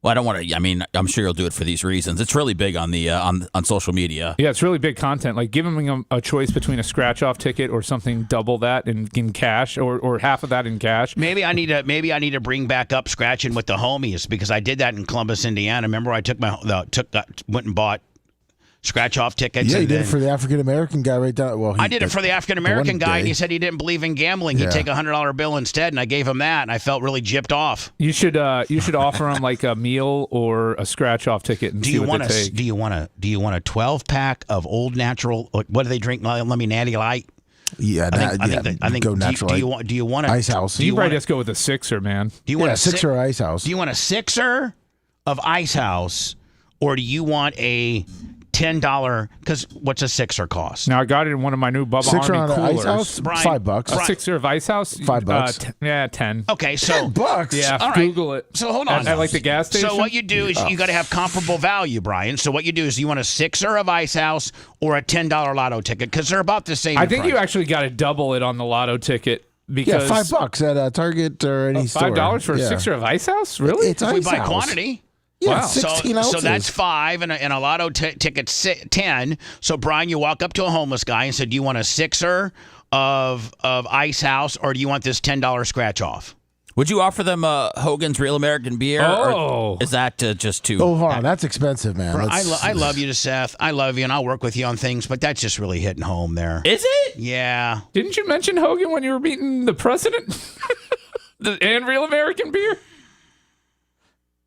I don't want to. I mean, I'm sure you'll do it for these reasons. It's really big on the on social media. Yeah, it's really big content. Like giving them a choice between a scratch-off ticket or something double that in cash, or half of that in cash. Maybe I need to bring back up scratching with the homies, because I did that in Columbus, Indiana. Remember, I went and bought scratch-off tickets. Yeah, you did it for the African-American guy right down. Well, I did it for the African-American guy, and he said he didn't believe in gambling. He'd take a $100 bill instead, and I gave him that, and I felt really gypped off. You should offer him like a meal or a scratch-off ticket and see what they take. Do you want a 12-pack of Old Natural? What do they drink? Let me Natty Light. Yeah, I think go natural. Do you want a Ice House? You probably just go with a sixer, man. Do you want a sixer Ice House? Do you want a sixer of Ice House, or do you want a $10? Because what's a sixer cost? Now I got it in one of my new Bubba Sixer Army on coolers. Ice House, Brian, $5. A sixer of Ice House, $5. Yeah, 10. Okay, so $10. Yeah, all right. Google it. So hold on. At like the gas station. So what you do is you got to have comparable value, Brian. So what you do is you want a sixer of Ice House or a $10 lotto ticket, because they're about the same. I think price. you actually got to double it on the lotto ticket. Because $5 at Target or any store. $5 for a sixer of Ice House? Really? It's If we Ice buy House. quantity. Yeah, Wow. 16 ounces. So that's $5, and a lotto ticket's 10. So Brian, you walk up to a homeless guy and said, "Do you want a sixer of Ice House, or do you want this $10 scratch off?" Would you offer them Hogan's Real American Beer? Oh. Or is that just too? Oh, hold on. That's expensive, man. Bro, I love you to Seth. I love you, and I'll work with you on things, but that's just really hitting home there. Is it? Yeah. Didn't you mention Hogan when you were meeting the president? And Real American Beer?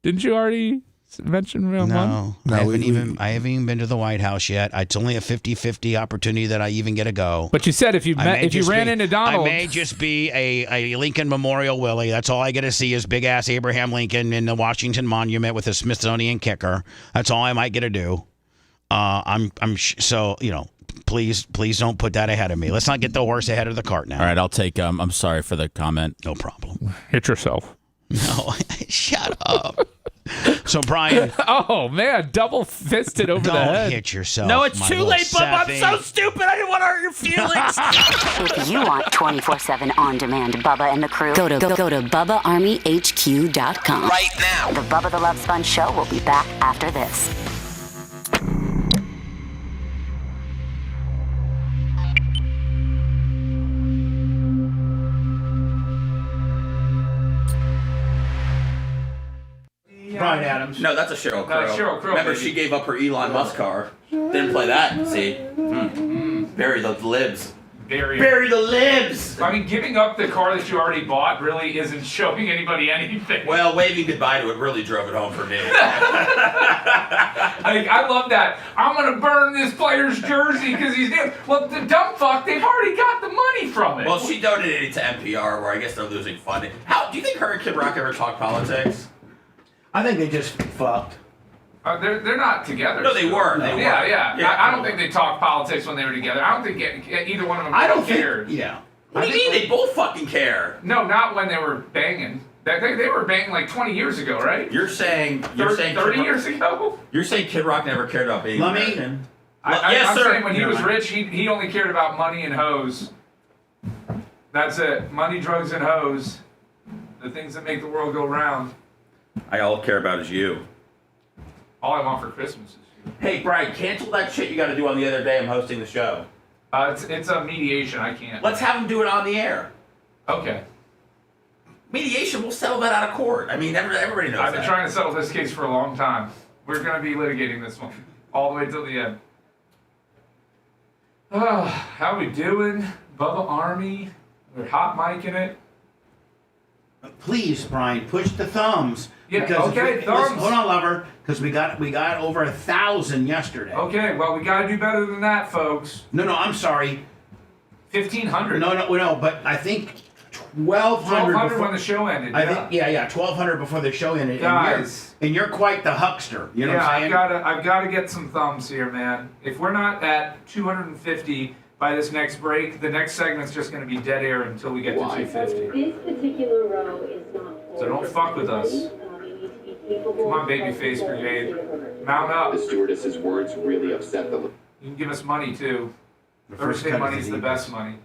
Didn't you already mention Real No, No, I haven't even been to the White House yet. It's only a 50-50 opportunity that I even get to go. But you said if you ran into Donald, I may just be a Lincoln Memorial Willie. That's all I get to see is big ass Abraham Lincoln in the Washington Monument with a Smithsonian kicker. That's all I might get to do. So please don't put that ahead of me. Let's not get the horse ahead of the cart now. All right, I'll take. I'm sorry for the comment. No problem. hit yourself. No, shut up. So Brian, Oh man, double fisted over the don't head. hit yourself. No, it's my too little late, Bubba. I'm Seffy. so stupid. I didn't want to hurt your feelings. If you want 24/7 on-demand Bubba and the crew, go to BubbaArmyHQ.com. Right now. The Bubba the Love Sponge Show will be back after this. Brian Adams. No, that's a Sheryl Crow. Sheryl Crow, Remember, baby. she gave up her Elon Musk car. Didn't play that. See? Bury the libs. Bury the libs! I mean, giving up the car that you already bought really isn't showing anybody anything. Well, waving goodbye to it really drove it home for me. I love that. I'm gonna burn this player's jersey because he's new. Well, the dumb fuck, they've already got the money from it. Well, she donated it to NPR, where I guess they're losing funding. How do you think her and Kid Rock ever talk politics? I think they just fucked. They're not together. No, they were. No. They were. Yeah. Yeah. I don't think they talked politics when they were together. I don't think either one of them I don't cared. think. Yeah. What do you mean? They both fucking care. No, not when they were banging. They were banging like 20 years ago, right? You're saying 30 years ago? You're saying Kid Rock never cared about being Let me- American? I'm sir. saying when he was rich, he only cared about money and hoes. That's it. Money, drugs, and hoes. The things that make the world go round. All I care about is you. All I want for Christmas is you. Hey, Brian, cancel that shit you got to do on the other day. I'm hosting the show. It's a mediation. I can't. Let's have him do it on the air. Okay. Mediation, we'll settle that out of court. I mean, everybody knows I've been that. trying to settle this case for a long time. We're going to be litigating this one all the way till the end. How we doing? Bubba Army. We're hot micing it. Please, Brian, push the thumbs. Yeah, because okay, thumbs. Listen, hold on, lover, because we got over 1,000 yesterday. Okay, well, we got to do better than that, folks. No, I'm sorry. 1,500. No, but I think 1,200 1,200 when the show ended. I think 1,200 before the show ended. Guys. And you're quite the huckster. You know what I'm saying? I've got to get some thumbs here, man. If we're not at 250 by this next break, the next segment's just going to be dead air until we get to 250. This particular row is not So don't fuck with us. Come on, babyface brigade. Mount up. The stewardess's words really upset the. You can give us money, too. The first Thursday cut money's is the deepest. best money.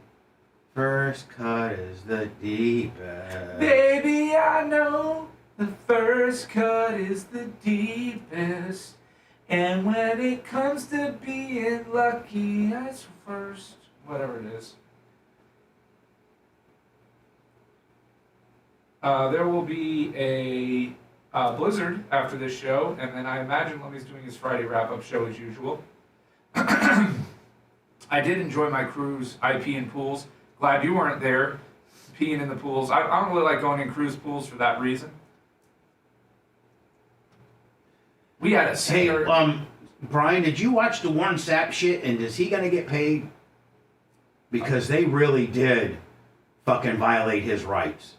First cut is the deepest. Baby, I know the first cut is the deepest. And when it comes to being lucky, that's first. Whatever it is. There will be a blizzard after this show, and then I imagine Lummy's doing his Friday wrap-up show as usual. I did enjoy my cruise. I pee in pools. Glad you weren't there, peeing in the pools. I don't really like going in cruise pools for that reason. We had a singer. Hey, Brian, did you watch the Warren Sapp shit? And is he gonna get paid? Because they really did fucking violate his rights.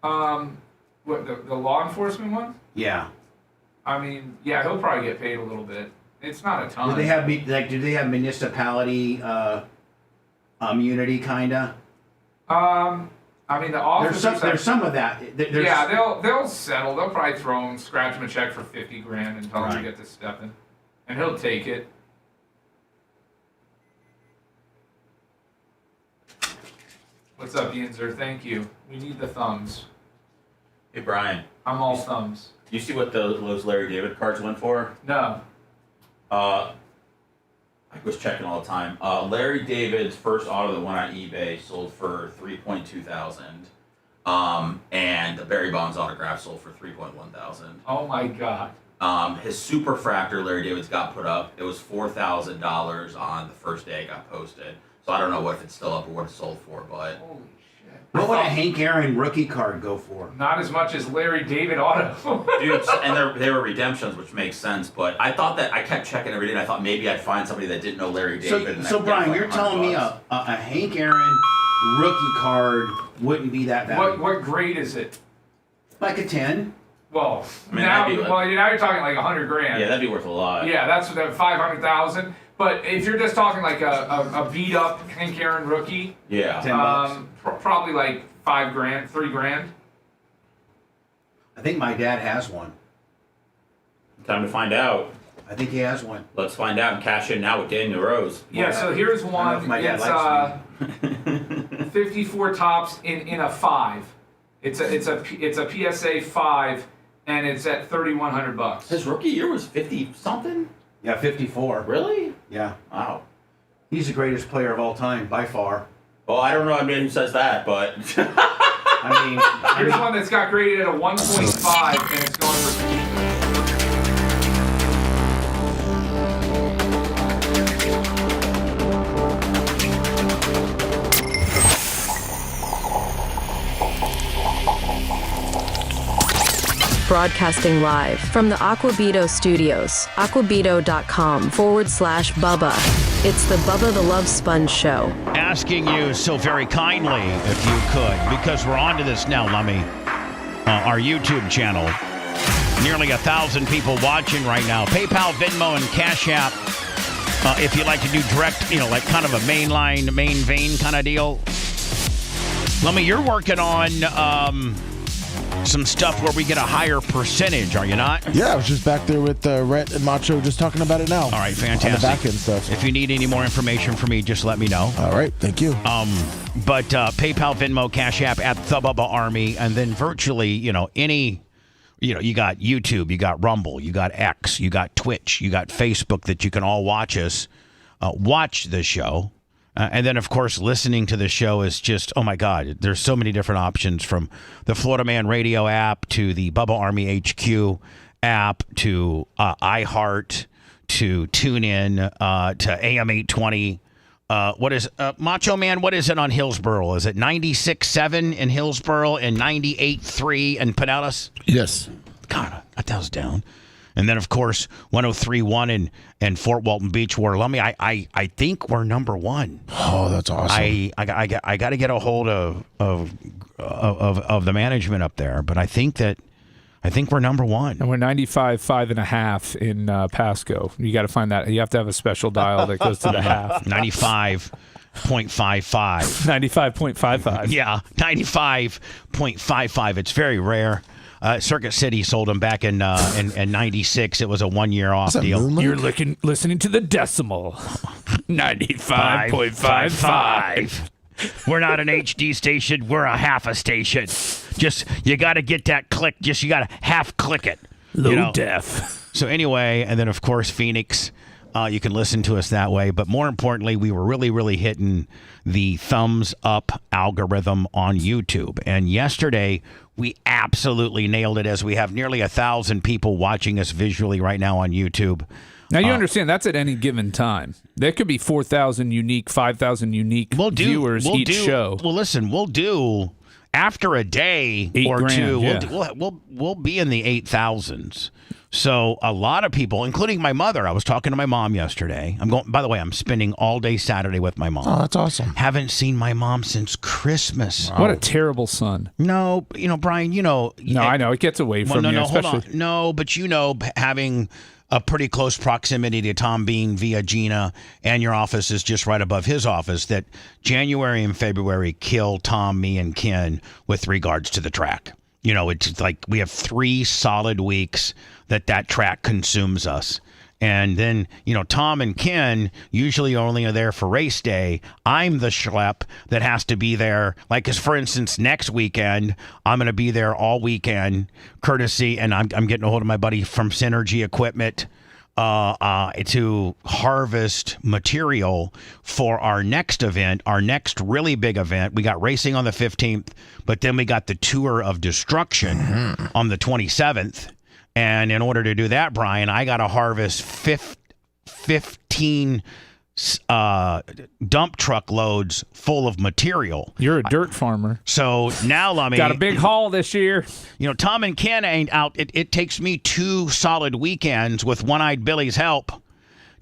What the law enforcement one? Yeah. I mean, yeah, he'll probably get paid a little bit. It's not a ton. Do they have municipality immunity kinda? I mean, the officers. There's some of that. They'll settle. They'll probably throw him, scratch him a check for $50,000 and tell him to get to stepping, and he'll take it. What's up, Yinzer? Thank you. We need the thumbs. Hey, Brian. I'm all thumbs. You see what those Larry David cards went for? No. I was checking all the time. Larry David's first auto that went on eBay sold for $3,200. And the Barry Bonds autograph sold for $3,100. Oh my God. His superfractor Larry David's got put up. It was $4,000 on the first day it got posted. So I don't know if it's still up or what it sold for, but Holy shit. What would a Hank Aaron rookie card go for? Not as much as Larry David auto. dudes, and they were redemptions, which makes sense. But I thought that I kept checking every day, and I thought maybe I'd find somebody that didn't know Larry David. So Brian, you're telling me a Hank Aaron rookie card wouldn't be that valuable? What grade is it? Like a 10. Well, I mean, now that'd be now you're talking like $100,000. Yeah, that'd be worth a lot. Yeah, that's what 500,000. But if you're just talking like a beat up Hank Aaron rookie, Yeah. $10. Probably like $5,000, $3,000. I think my dad has one. Time to find out. I think he has one. Let's find out and cash in now with Daniel Rose. Yeah, so here's I don't know one. if my dad It's likes 54 tops in a 5. It's a PSA 5, and it's at $3,100. His rookie year was 50 something. Yeah, 54. Really? Yeah. Wow. He's the greatest player of all time, by far. Well, I don't know. I mean, who says that? But Here's one that's got graded at a 1.5, and it's going for Broadcasting live from the Aquabito studios, aquabito.com/Bubba. It's the Bubba the Love Sponge Show. Asking you so very kindly, if you could, because we're on to this now, Lummy, our YouTube channel. Nearly 1,000 people watching right now. PayPal, Venmo, and Cash App. If you'd like to do direct, like kind of a main vein kind of deal. Lummy, you're working on some stuff where we get a higher percentage, are you not? Yeah, I was just back there with Rhett and Macho just talking about it now. All right, fantastic. On the back end stuff. If you need any more information from me, just let me know. All right, thank you. But PayPal, Venmo, Cash App at the Bubba Army, and then virtually, any, you got YouTube, you got Rumble, you got X, you got Twitch, you got Facebook that you can all watch us, watch the show. And then, of course, listening to the show is just, oh, my God, there's so many different options, from the Florida Man Radio app to the Bubba Army HQ app to iHeart to TuneIn to AM 820. What is Macho Man? What is it on Hillsboro? Is it 96.7 in Hillsboro and 98.3 in Pinellas? Yes. God, that was down. And then, of course, 103.1 in Fort Walton Beach, where Lummi, I think we're number one. Oh, that's awesome. I got to get a hold of the management up there, but I think we're number one. And we're 95.5 in Pasco. You got to find that. You have to have a special dial that goes to the half. 95.55. 95.55. Yeah, 95.55. It's very rare. Circuit City sold them back in 96. It was a 1 year off deal. You're listening to the decimal. 95.55. We're not an HD station. We're a half a station. Just, you got to get that click. You got to half click it. Low def. So anyway, and then, of course, Phoenix. You can listen to us that way. But more importantly, we were really, really hitting the thumbs up algorithm on YouTube. And yesterday, we absolutely nailed it, as we have nearly 1,000 people watching us visually right now on YouTube. Now, you understand, that's at any given time. There could be 4,000 unique, 5,000 unique viewers each show. Well, listen, we'll do, after a day or two, we'll be in the 8,000s. So a lot of people, including my mother, I was talking to my mom yesterday. By the way, I'm spending all day Saturday with my mom. Oh, that's awesome. Haven't seen my mom since Christmas. Wow. What a terrible son. No, Brian, No, I know. It gets away from you. Hold on. No, but having a pretty close proximity to Tom Bean via Gina, and your office is just right above his office, that January and February kill Tom, me, and Ken with regards to the track. It's like we have 3 solid weeks that track consumes us. And then, Tom and Ken usually only are there for race day. I'm the schlep that has to be there. Like, as for instance, next weekend, I'm going to be there all weekend, courtesy, and I'm getting a hold of my buddy from Synergy Equipment to harvest material for our next event, our next really big event. We got racing on the 15th, but then we got the Tour of Destruction on the 27th. And in order to do that, Brian, I got to harvest 15 dump truck loads full of material. You're a dirt farmer. So now, Lummi, got a big haul this year. Tom and Ken ain't out. It takes me 2 solid weekends with One-Eyed Billy's help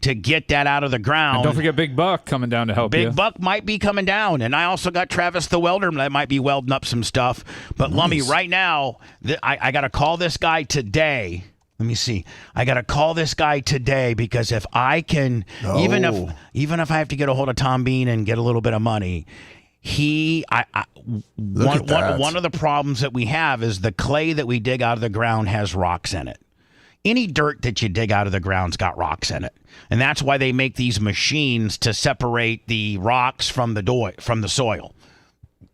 to get that out of the ground. And don't forget Big Buck coming down to help you. Big Buck might be coming down. And I also got Travis the welder that might be welding up some stuff. But nice. Lummi, right now, I got to call this guy today. Let me see. I got to call this guy today, because if I can, even if I have to get a hold of Tom Bean and get a little bit of money, one of the problems that we have is the clay that we dig out of the ground has rocks in it. Any dirt that you dig out of the ground's got rocks in it. And that's why they make these machines to separate the rocks from the soil.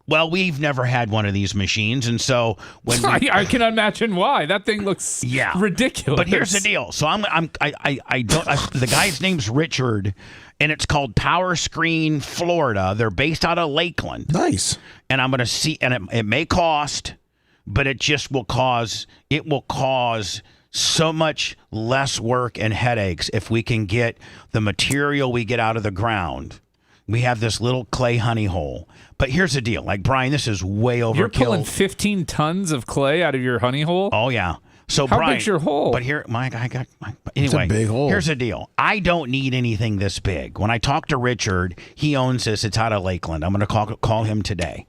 Well, we've never had one of these machines, and so when I can imagine why. That thing looks ridiculous. But here's the deal. So the guy's name's Richard, and it's called Power Screen Florida. They're based out of Lakeland. Nice. And I'm going to see, and it may cost, but it just will cause so much less work and headaches if we can get the material we get out of the ground. We have this little clay honey hole. But here's the deal. Like, Brian, this is way overkill. You're pulling 15 tons of clay out of your honey hole? Oh, yeah. So, how Brian, big's your hole? But here, anyway, it's a big hole. Here's the deal. I don't need anything this big. When I talk to Richard, he owns this. It's out of Lakeland. I'm going to call him today.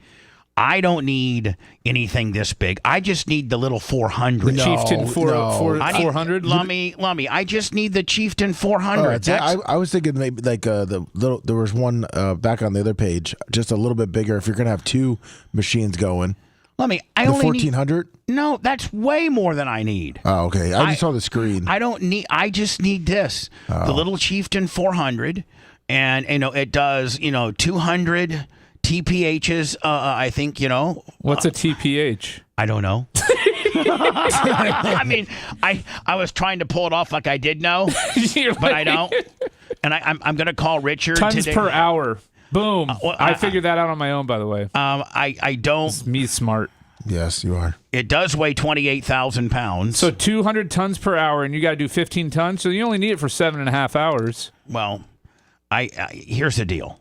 I don't need anything this big. I just need the little 400. The Chieftain 400? Lummi, I just need the Chieftain 400. I was thinking maybe like there was one back on the other page, just a little bit bigger if you're going to have 2 machines going. Lummi, I only 1400? No, that's way more than I need. Oh, okay. I just saw the screen. I just need this. The little Chieftain 400, and it does 200 TPHs, I think, What's a TPH? I don't know. I mean, I was trying to pull it off like I did know, but I don't. And I'm going to call Richard Tons today. per hour. Boom. I figured that out on my own, by the way. I don't. It's me smart. Yes, you are. It does weigh 28,000 pounds. So 200 tons per hour, and you got to do 15 tons. So you only need it for 7.5 hours. Well, here's the deal.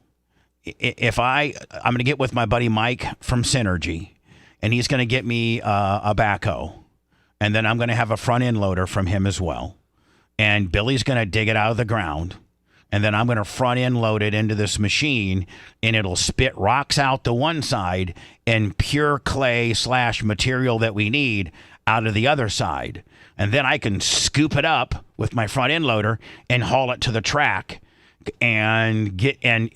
If I'm going to get with my buddy Mike from Synergy, and he's going to get me a backhoe, and then I'm going to have a front end loader from him as well. And Billy's going to dig it out of the ground, and then I'm going to front end load it into this machine, and it'll spit rocks out to one side and pure clay / material that we need out of the other side. And then I can scoop it up with my front end loader and haul it to the track and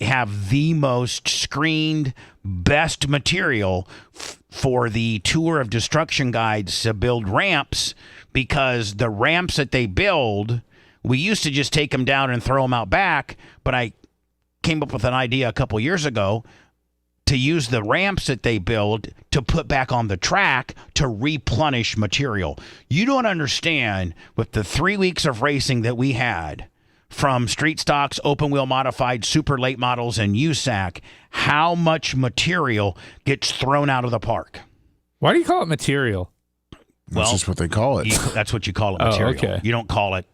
have the most screened, best material for the tour of destruction guides to build ramps, because the ramps that they build, we used to just take them down and throw them out back, but I came up with an idea a couple years ago to use the ramps that they build to put back on the track to replenish material. You don't understand, with the 3 weeks of racing that we had, from street stocks, open wheel modified, super late models, and USAC, how much material gets thrown out of the park. Why do you call it material? That's just what they call it. That's what you call it, material. Okay. You don't call it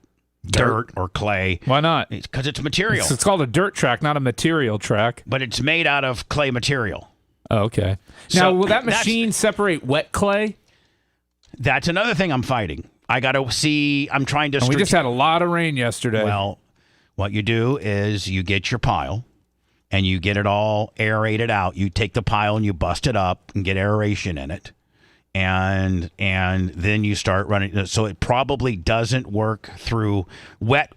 dirt or clay. Why not? Because it's material. It's called a dirt track, not a material track. But it's made out of clay material. Oh, okay. Now, will that machine separate wet clay? That's another thing I'm fighting. I got to see. I'm trying to. And we just had a lot of rain yesterday. Well, what you do is you get your pile and you get it all aerated out. You take the pile and you bust it up and get aeration in it. And then you start running. So it probably doesn't work through wet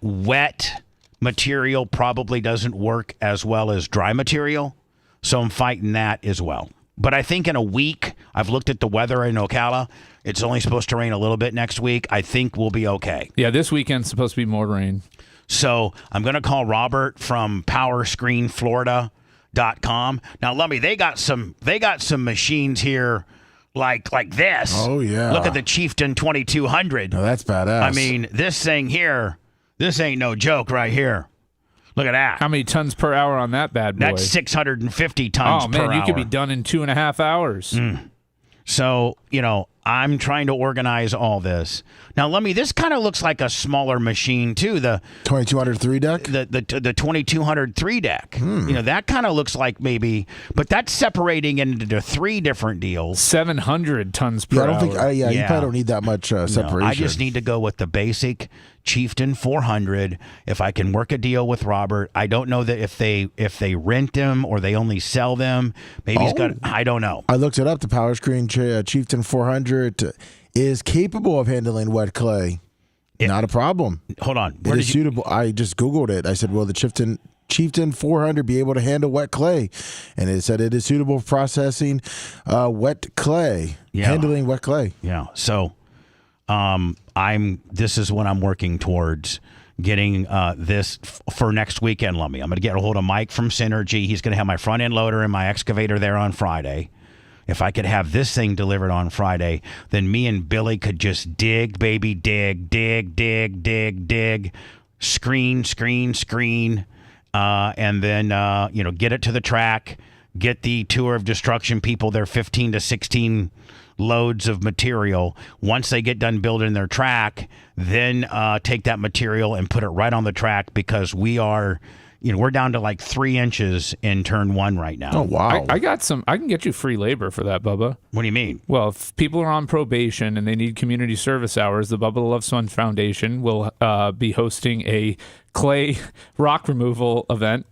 material, probably doesn't work as well as dry material. So I'm fighting that as well. But I think in a week, I've looked at the weather in Ocala. It's only supposed to rain a little bit next week. I think we'll be okay. Yeah, this weekend's supposed to be more rain. So I'm going to call Robert from PowerscreenFlorida.com. Now, Lummy, they got some machines here like this. Oh, yeah. Look at the Chieftain 2200. Oh, that's badass. I mean, this thing here, this ain't no joke right here. Look at that. How many tons per hour on that bad boy? That's 650 tons per hour. Oh, man, you could be done in 2.5 hours. So, I'm trying to organize all this. Now, Lummy, this kind of looks like a smaller machine, too. The 2200 3 deck? The 2200 3 deck. That kind of looks like maybe, but that's separating into 3 different deals. 700 tons per hour. You probably don't need that much separation. No, I just need to go with the basic Chieftain 400. If I can work a deal with Robert, I don't know that if they rent them or they only sell them. Maybe he's got. I don't know. I looked it up. The Power Screen Chieftain 400 is capable of handling wet clay. Not a problem. Hold on. It is suitable. I just Googled it. I said, "Will the Chieftain 400 be able to handle wet clay?" And it said it is suitable for processing wet clay, handling wet clay. Yeah. So. This is what I'm working towards getting this for next weekend, Lummy. I'm going to get a hold of Mike from Synergy. He's going to have my front end loader and my excavator there on Friday. If I could have this thing delivered on Friday, then me and Billy could just dig, baby, dig, screen, and then get it to the track, get the tour of destruction people their 15 to 16 loads of material. Once they get done building their track, then take that material and put it right on the track, because we're down to like 3 inches in turn 1 right now. Oh, wow. I can get you free labor for that, Bubba. What do you mean? Well, if people are on probation and they need community service hours, the Bubba the Love Sponge Foundation will be hosting a clay rock removal event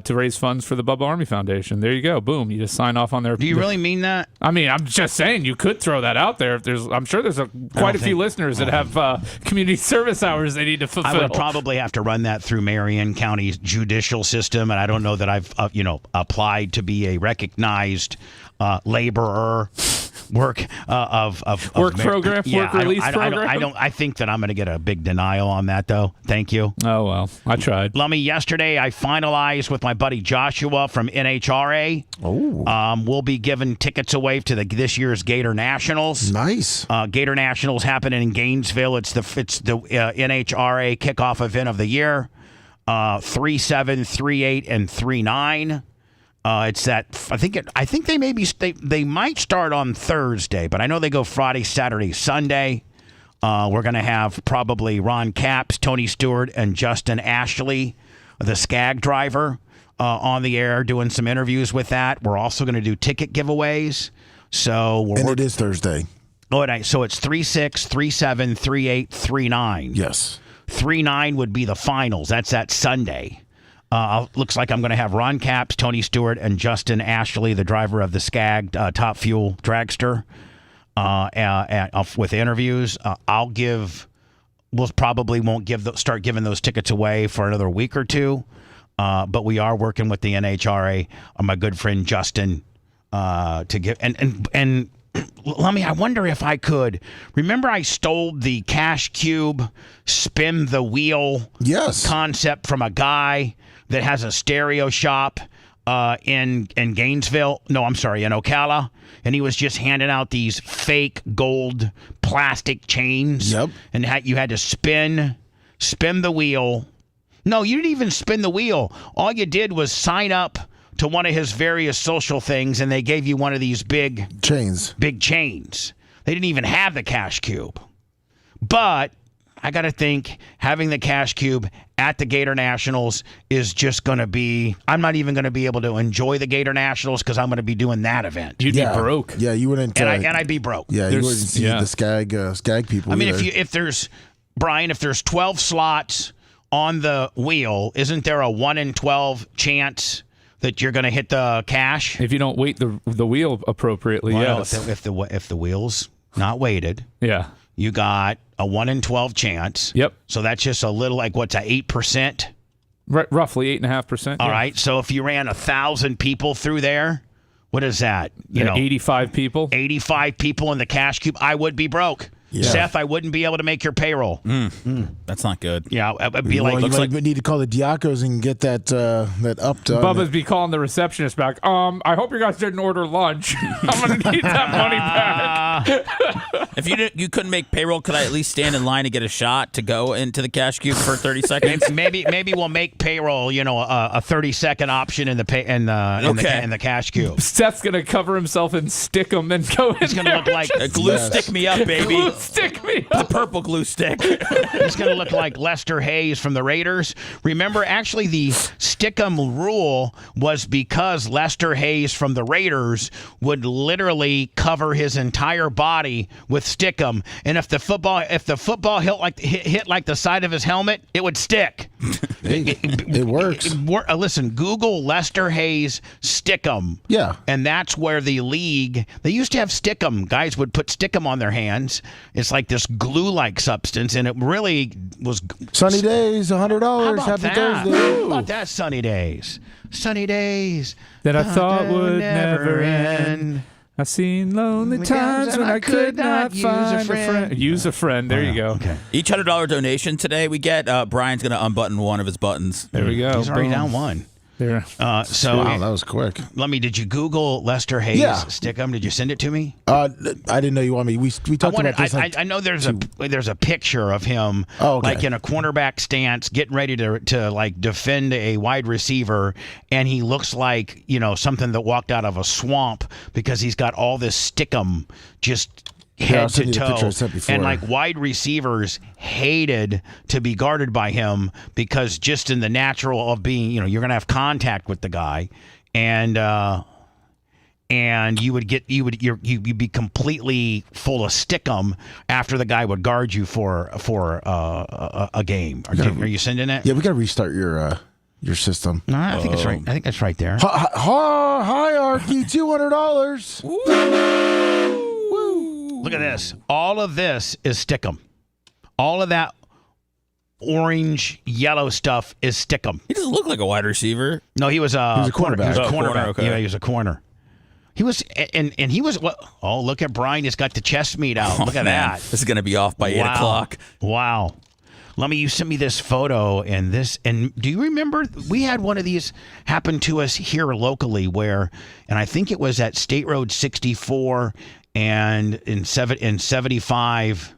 to raise funds for the Bubba Army Foundation. There you go. Boom. You just sign off on their... Do you really mean that? I mean, I'm just saying you could throw that out there. I'm sure there's quite a few listeners that have community service hours they need to fulfill. I would probably have to run that through Marion County's judicial system, and I don't know that I've applied to be a recognized laborer. Work program. I think that I'm going to get a big denial on that, though. Thank you. Oh well, I tried. Lummy, yesterday I finalized with my buddy Joshua from NHRA. Oh, we'll be giving tickets away to this year's Gator Nationals. Nice. Gator Nationals happening in Gainesville. It's the NHRA kickoff event of the year. 3/7, 3/8, and 3/9. It's that I think they might start on Thursday, but I know they go Friday, Saturday, Sunday. We're going to have probably Ron Capps, Tony Stewart, and Justin Ashley, the Skag driver, on the air doing some interviews with that. We're also going to do ticket giveaways. So it is Thursday. Oh, so it's 3-6, 3-7, 3-8, 3-9. Yes. 3-9 would be the finals. That's that Sunday. Looks like I'm going to have Ron Capps, Tony Stewart, and Justin Ashley, the driver of the Skag Top Fuel dragster, with interviews. We'll probably won't start giving those tickets away for another week or two, but we are working with the NHRA, my good friend Justin, to give and. I wonder if I could. Remember, I stole the Cash Cube spin the wheel concept from a guy that has a stereo shop in Gainesville. No, I'm sorry, in Ocala. And he was just handing out these fake gold plastic chains. Yep. And you had to spin the wheel. No, you didn't even spin the wheel. All you did was sign up to one of his various social things, and they gave you one of these big chains. They didn't even have the Cash Cube. But I got to think having the Cash Cube at the Gator Nationals is just going to be, I'm not even going to be able to enjoy the Gator Nationals because I'm going to be doing that event. You'd be broke. Yeah, you wouldn't. And I'd be broke. Yeah, you wouldn't see the Skag people. I mean, either. if there's 12 slots on the wheel, isn't there a 1 in 12 chance that you're going to hit the cash? If you don't weight the wheel appropriately, yes. If the wheel's not weighted, you got a 1 in 12 chance. Yep. So that's just a little, like, what's that, 8%? Roughly 8.5%. All right. So if you ran 1,000 people through there, what is that? 85 people. 85 people in the Cash Cube. I would be broke. Yeah. Seth, I wouldn't be able to make your payroll. That's not good. Yeah, it'd be like. You might need to call the Diacos and get that up to. Bubba's be calling the receptionist back. I hope you guys didn't order lunch. I'm gonna need that money back. If you couldn't make payroll, could I at least stand in line to get a shot to go into the Cash Cube for 30 seconds? maybe we'll make payroll. A 30-second option in the the Cash Cube. Seth's gonna cover himself in stickum and go. It's gonna look like glue stick me up, baby. Stick me up. The purple glue stick. It's going to look like Lester Hayes from the Raiders. Remember, actually, the Stickum rule was because Lester Hayes from the Raiders would literally cover his entire body with Stickum, and if the football hit like the side of his helmet, it would stick. It works. Listen, Google Lester Hayes Stickum. Yeah. And that's where the league, they used to have Stickum. Guys would put Stickum on their hands. It's like this glue-like substance, and it really was... Sunny days, $100. Happy Thursday. How about that, Sunny days? Sunny days that I thought would never end. I've seen lonely times when I could not find a friend. Use a friend. There you go. Okay. Each $100 donation today we get, Brian's going to unbutton one of his buttons. There we go. He's already down one. There. Wow, that was quick. Did you Google Lester Hayes Stickum? Did you send it to me? I didn't know you wanted me. We talked about this. I know there's a picture of him like in a cornerback stance, getting ready to like defend a wide receiver, and he looks like something that walked out of a swamp because he's got all this Stickum just head to toe, and like wide receivers hated to be guarded by him because just in the natural of being, you're gonna have contact with the guy, and you'd be completely full of Stickum after the guy would guard you for a game. Are you sending it? Yeah, we gotta restart your system. No, I think it's right. I think that's right there. Hierarchy, $200. Look at this. All of this is Stickum. All of that orange, yellow stuff is Stickum. He doesn't look like a wide receiver. No, he was a cornerback. He was a cornerback. Okay. Yeah, he was a corner. He was, and he was. Oh, look at Brian. He's got the chest meat out. Look at that. This is going to be off by 8 o'clock. Wow. You sent me this photo and this. And do you remember we had one of these happen to us here locally and I think it was at State Road 64 and in 75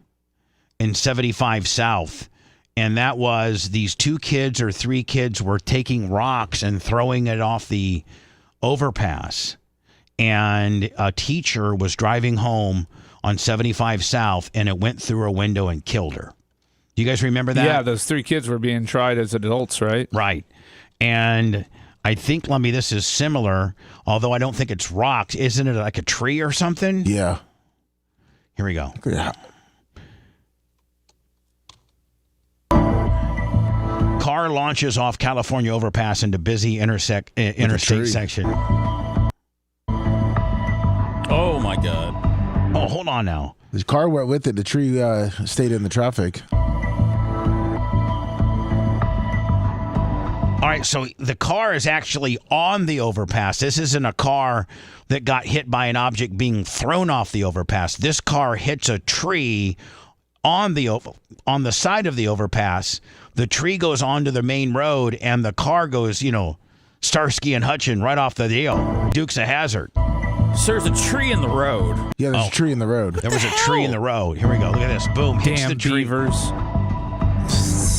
South. And that was these 2 kids or 3 kids were taking rocks and throwing it off the overpass, and a teacher was driving home on 75 South, and it went through her window and killed her. Do you guys remember that? Yeah, those 3 kids were being tried as adults, right? Right. And I think, Lummy, this is similar, although I don't think it's rocked. Isn't it like a tree or something? Yeah. Here we go. Yeah. Car launches off California overpass into busy interstate section. Oh, my God. Oh, hold on now. His car went with it. The tree stayed in the traffic. All right, so the car is actually on the overpass. This isn't a car that got hit by an object being thrown off the overpass. This car hits a tree on the side of the overpass. The tree goes onto the main road, and the car goes, Starsky and Hutchin right off the deal. Dukes of Hazzard. So there's a tree in the road. Yeah, there's a tree in the road. There was a tree in the road. Here we go. Look at this. Boom. Hits Damn the tree. beavers.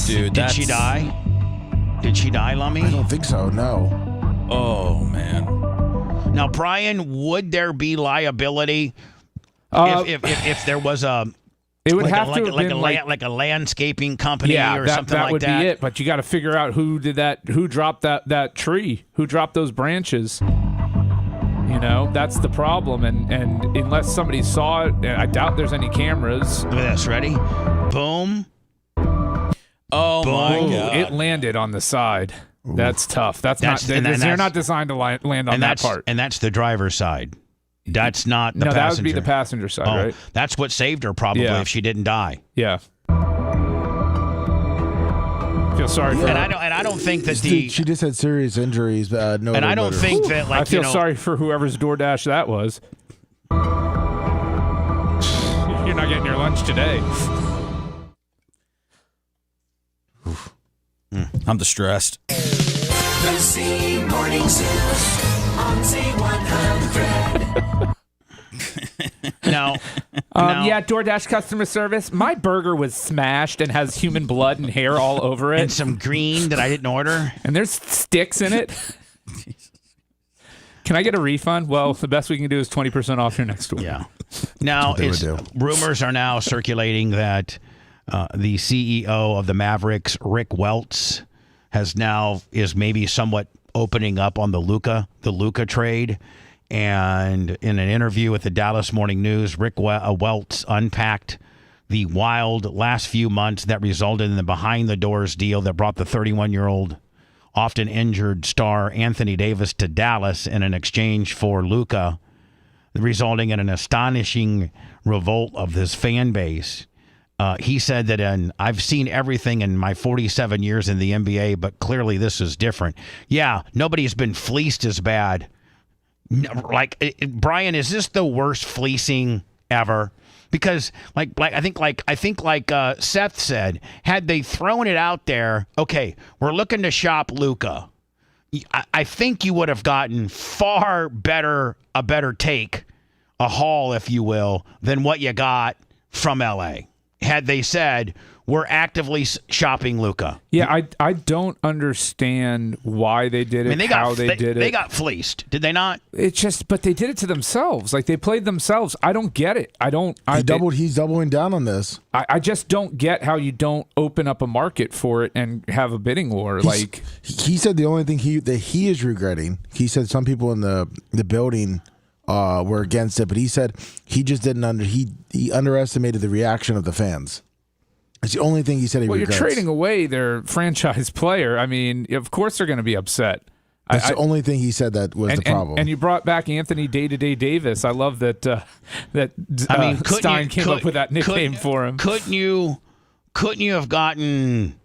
Dude, Did she die? Did she die, Lummy? I don't think so, no. Oh, man. Now, Brian, would there be liability if there was a... It would like have a, to like, have like, been a, like a landscaping company or that, something that like would that. be it. But you got to figure out who did that, who dropped that tree, who dropped those branches. That's the problem. And unless somebody saw it, I doubt there's any cameras. Look at this. Ready? Boom. Oh, my God. It landed on the side. Ooh. That's tough. They're not designed to land on that part. And that's the driver's side. That's not the passenger. No, that would be the passenger side, right? That's what saved her probably if she didn't die. Yeah. Feel sorry for her. And I don't think that she just had serious injuries. No. And I don't think that I feel sorry for whoever's DoorDash that was. You're not getting your lunch today. I'm distressed. The Z Morning Zoo on Z100. No. Yeah, DoorDash customer service. My burger was smashed and has human blood and hair all over it. And some green that I didn't order. And there's sticks in it. Can I get a refund? Well, the best we can do is 20% off your next order. Yeah. Now, rumors are now circulating that the CEO of the Mavericks, Rick Welts, is maybe somewhat opening up on the Luka trade. And in an interview with the Dallas Morning News, Rick Welts unpacked the wild last few months that resulted in the behind-the-doors deal that brought the 31-year-old, often injured star Anthony Davis to Dallas in an exchange for Luka, resulting in an astonishing revolt of his fan base. He said that I've seen everything in my 47 years in the NBA, but clearly this is different. Yeah, nobody's been fleeced as bad. Brian, is this the worst fleecing ever? Because I think Seth said, had they thrown it out there, okay, we're looking to shop Luka. I think you would have gotten far better, a better take, a haul, if you will, than what you got from LA. Had they said, we're actively shopping Luka. Yeah, I don't understand why they did it, how they did it. They got fleeced, did they not? But they did it to themselves. Like, they played themselves. I don't get it. He's doubling down on this. I just don't get how you don't open up a market for it and have a bidding war. He said the only thing that he is regretting, he said some people in the building were against it, but he said he just didn't he underestimated the reaction of the fans. It's the only thing he said he regrets. You're trading away their franchise player. I mean, of course they're going to be upset. That's the only thing he said that was the problem. And you brought back Anthony Day-to-Day Davis. I love that Stein came up with that nickname for him. Couldn't you have gotten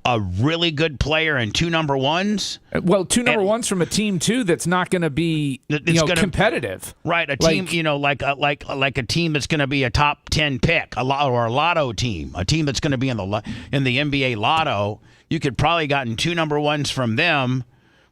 a really good player and two number ones? Well, two number ones from a team too that's not going to be competitive, right? A team, like a team that's going to be a top 10 pick, or a lotto team, a team that's going to be in the NBA lotto. You could probably gotten two number ones from them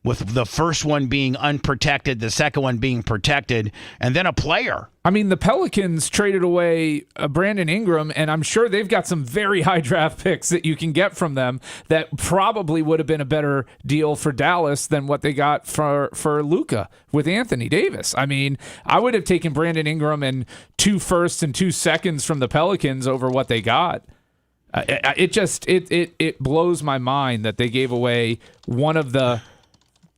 with the first one being unprotected, the second one being protected, and then a player. I mean, the Pelicans traded away Brandon Ingram, and I'm sure they've got some very high draft picks that you can get from them that probably would have been a better deal for Dallas than what they got for Luka with Anthony Davis. I mean, I would have taken Brandon Ingram and 2 firsts and 2 seconds from the Pelicans over what they got. It blows my mind that they gave away one of the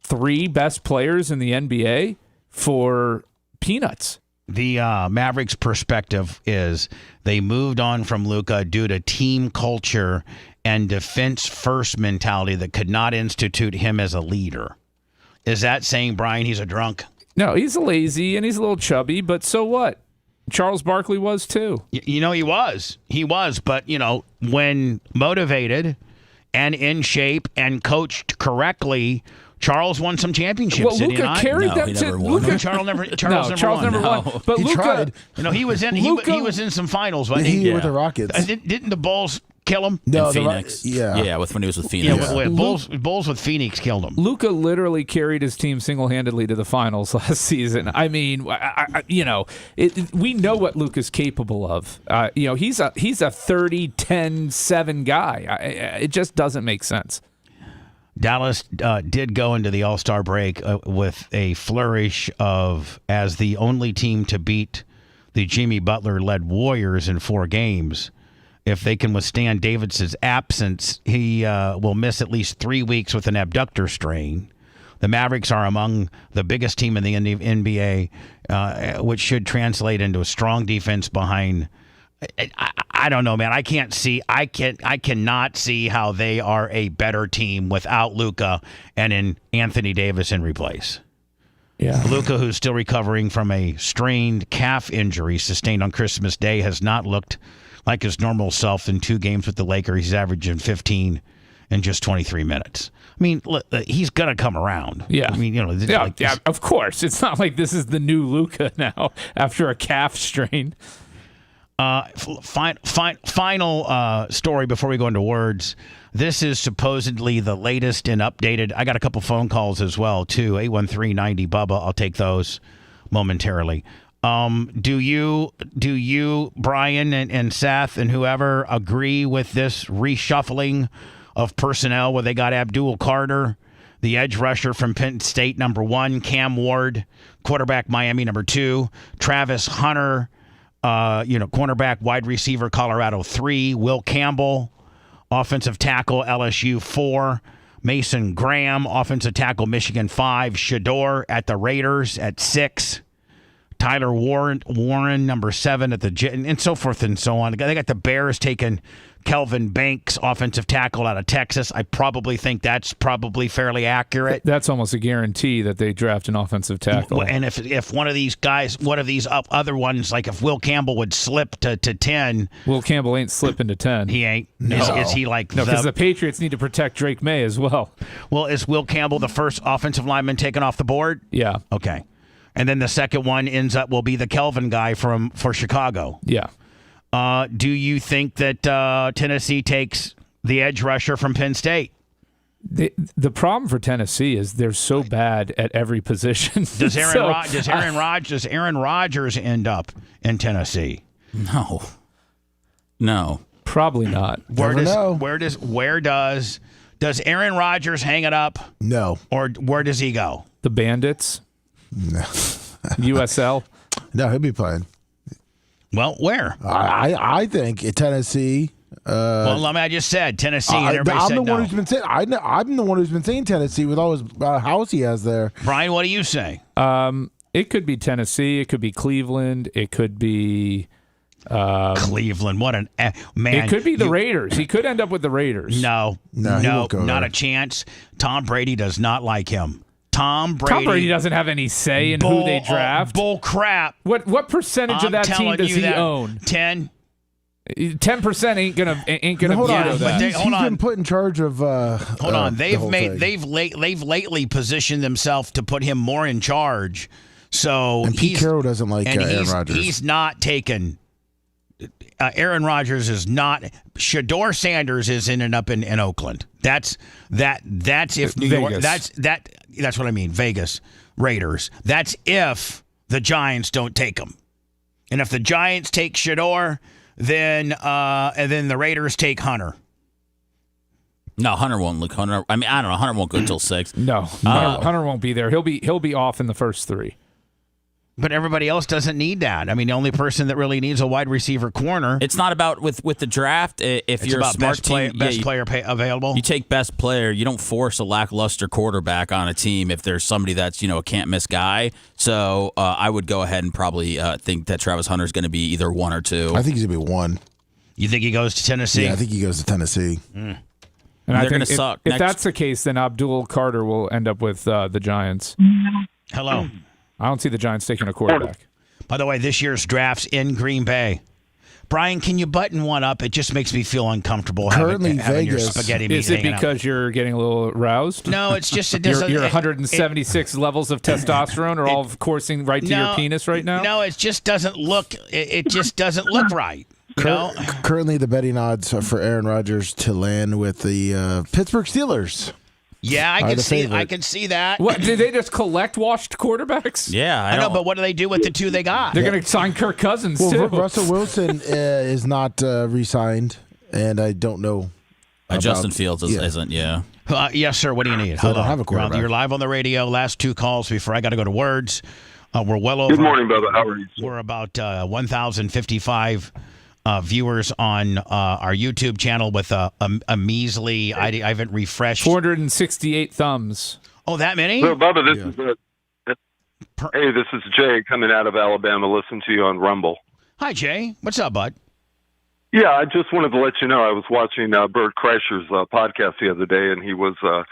3 best players in the NBA for peanuts. The Mavericks' perspective is they moved on from Luka due to team culture and defense-first mentality that could not institute him as a leader. Is that saying, Brian, he's a drunk? No, he's lazy and he's a little chubby, but so what? Charles Barkley was too. He was. He was, but, when motivated and in shape and coached correctly, Charles won some championships. Well, Luka carried them to Luka. Charles never won. But he Luka tried. He was in. He was in some finals. Wasn't he? With the Rockets. Didn't the Bulls kill him? No, Phoenix. When he was with Phoenix. Bulls with Phoenix killed him. Luka literally carried his team single-handedly to the finals last season. I mean, we know what Luka's capable of. He's a 30, 10, 7 guy. It just doesn't make sense. Dallas did go into the All-Star break with a flourish as the only team to beat the Jimmy Butler-led Warriors in 4 games. If they can withstand Davis's absence, he will miss at least 3 weeks with an abductor strain. The Mavericks are among the biggest team in the NBA, which should translate into a strong defense behind. I don't know, man. I cannot see how they are a better team without Luka and in Anthony Davis in replace. Yeah. Luka, who's still recovering from a strained calf injury sustained on Christmas Day, has not looked like his normal self in 2 games with the Lakers. He's averaging 15 in just 23 minutes. I mean, he's going to come around. Yeah. I mean, of course. It's not like this is the new Luka now after a calf strain. Final story before we go into words. This is supposedly the latest and updated. I got a couple phone calls as well, too. 813-90 Bubba. I'll take those momentarily. Do you, Brian and Seth and whoever, agree with this reshuffling of personnel where they got Abdul Carter, the edge rusher from Penn State, number 1, Cam Ward, quarterback Miami, number 2, Travis Hunter, cornerback, wide receiver, Colorado 3, Will Campbell, offensive tackle, LSU 4, Mason Graham, offensive tackle, Michigan 5, Shador at the Raiders at 6, Tyler Warren, number 7 at the and so forth and so on. They got the Bears taking Kelvin Banks, offensive tackle out of Texas. I probably think that's probably fairly accurate. That's almost a guarantee that they draft an offensive tackle. And if one of these guys, one of these other ones, like if Will Campbell would slip to 10. Will Campbell ain't slipping to 10. He ain't. No. Is he like no, because the Patriots need to protect Drake May as well. Well, is Will Campbell the first offensive lineman taken off the board? Yeah. Okay. And then the second one will be the Kelvin guy for Chicago. Yeah. Do you think that Tennessee takes the edge rusher from Penn State? The problem for Tennessee is they're so bad at every position. Does Aaron Rodgers end up in Tennessee? No. Probably not. Where does Aaron Rodgers hang it up? No. Or where does he go? The Bandits? No. USL? No, he'll be playing. Well, where? I think Tennessee. I just said Tennessee, and everybody I'm said the one no. who's been saying. I'm the one who's been saying Tennessee with all his house he has there. Brian, what do you say? It could be Tennessee. It could be Cleveland. It could be Cleveland. What an man! It could be the Raiders. He could end up with the Raiders. No, not a chance. Tom Brady does not like him. Tom Brady doesn't have any say in who they draft. Bull crap. What percentage of that team does he own? 10. 10% ain't gonna. Hold on, that. He's been put in charge of. Hold on, they've lately positioned themselves to put him more in charge. So and Pete Carroll doesn't like Aaron Rodgers. He's not taken. Aaron Rodgers is not. Shador Sanders is in and up in Oakland. That's if New York. Vegas. That's what I mean. Vegas Raiders. That's if the Giants don't take him, and if the Giants take Shador, then the Raiders take Hunter. No, Hunter won't look. Hunter. I mean, I don't know. Hunter won't go till 6. No, Hunter won't be there. He'll be off in the first 3. But everybody else doesn't need that. I mean, the only person that really needs a wide receiver corner. It's not about with the draft. If It's you're about a smart best player available. You take best player. You don't force a lackluster quarterback on a team if there's somebody that's a can't miss guy. So I would go ahead and probably think that Travis Hunter's going to be either 1 or 2. I think he's going to be 1. You think he goes to Tennessee? Yeah, I think he goes to Tennessee. And they're going to suck. If that's the case, then Abdul Carter will end up with the Giants. Hello. I don't see the Giants taking a quarterback. By the way, this year's draft's in Green Bay. Brian, can you button one up? It just makes me feel uncomfortable having your spaghetti meat Is it hanging because out. you're getting a little aroused? No, it's just it doesn't. Your 176 levels of testosterone are all coursing right to your penis right now? No, it just doesn't look. It just doesn't look right. Currently, the betting odds are for Aaron Rodgers to land with the Pittsburgh Steelers. Yeah, I can see that. What did they just collect washed quarterbacks? Yeah, I know, but what do they do with the 2 they got? They're going to sign Kirk Cousins too. Russell Wilson is not re-signed, and I don't know. Justin Fields isn't. Yeah. Yes, sir. What do you need? So I don't have a quarterback. You're live on the radio. Last 2 calls before I got to go to words. We're well over. Good morning, Bubba. How are you? We're about 1,055 viewers on our YouTube channel with a measly. I haven't refreshed. 468 thumbs. Oh, that many? So, Bubba, this is Jay coming out of Alabama. Listen to you on Rumble. Hi, Jay. What's up, bud? Yeah, I just wanted to let you know I was watching Bert Kreischer's podcast the other day, and he was, I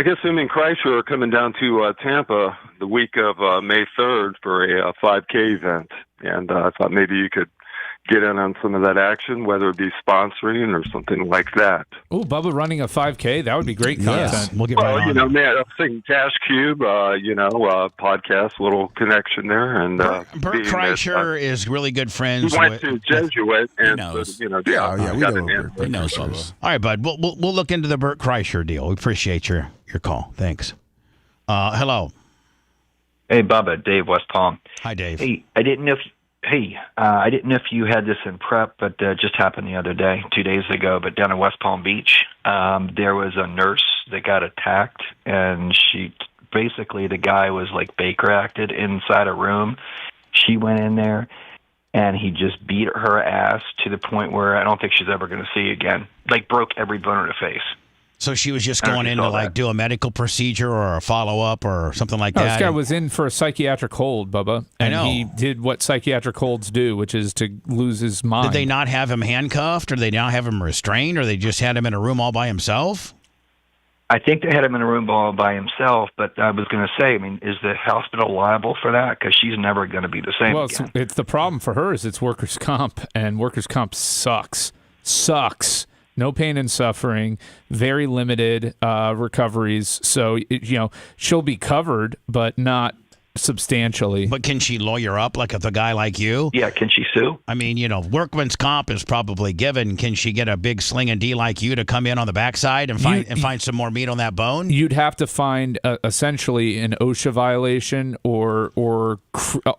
guess him and Kreischer are coming down to Tampa the week of May 3rd for a 5K event, and I thought maybe you could get in on some of that action, whether it be sponsoring or something like that. Oh, Bubba running a 5K, that would be great content. Yes. We'll get well, right on. Man, I'm thinking Cash Cube, podcast, little connection there. And Bert Kreischer is really good friends. He went to Jesuit, and we know Bert. He knows Bubba. All right, bud. We'll look into the Bert Kreischer deal. We appreciate your call. Thanks. Hello. Hey, Bubba, Dave, West Palm. Hi, Dave. Hey, I didn't know if you had this in prep, but just happened the other day, 2 days ago, but down in West Palm Beach, there was a nurse that got attacked, and the guy was like Baker acted inside a room. She went in there, and he just beat her ass to the point where I don't think she's ever going to see again. Like, broke every bone in her face. So she was just going in to do a medical procedure or a follow-up or something like that? This guy was in for a psychiatric hold, Bubba. And he did what psychiatric holds do, which is to lose his mind. Did they not have him handcuffed, or did they not have him restrained, or they just had him in a room all by himself? I think they had him in a room all by himself, but I was going to say, is the hospital liable for that? Because she's never going to be the same again. It's the problem for her is it's workers' comp, and workers' comp sucks. No pain and suffering, very limited recoveries. So, she'll be covered, but not substantially. But can she lawyer up like a guy like you? Yeah, can she sue? I mean, workman's comp is probably given. Can she get a big sling and D like you to come in on the backside and find some more meat on that bone? You'd have to find essentially an OSHA violation or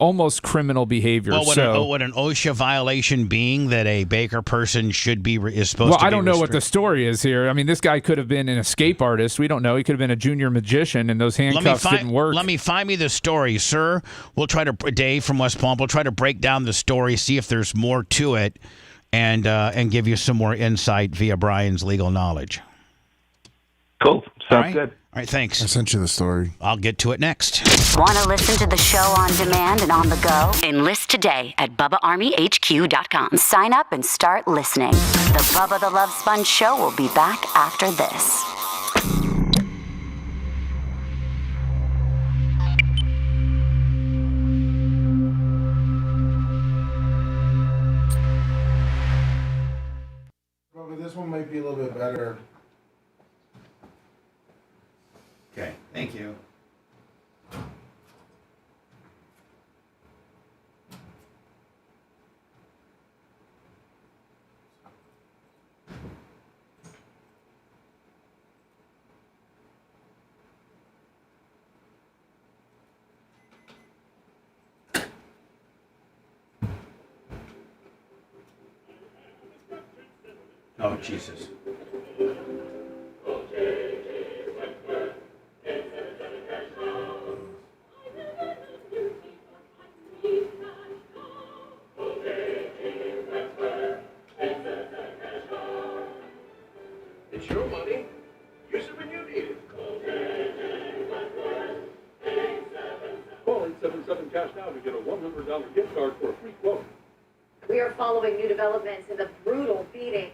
almost criminal behavior. Well, would an OSHA violation being that a Baker person is supposed to be Well, I don't know what the story is here. I mean, this guy could have been an escape artist. We don't know. He could have been a junior magician, and those handcuffs didn't work. Let me find me the story, sir. We'll try to, Dave from West Palm, we'll try to break down the story, see if there's more to it, and give you some more insight via Brian's legal knowledge. Cool. Sounds good. All right, thanks. I sent you the story. I'll get to it next. Want to listen to the show on demand and on the go? Enlist today at BubbaArmyHQ.com. Sign up and start listening. The Bubba the Love Sponge Show will be back after this. This one might be a little bit better. Okay, thank you. Oh, Jesus. It's your money. Use it when you need it. Call 877 cash now to get a $100 gift card for a free quote. We are following new developments in the brutal beating.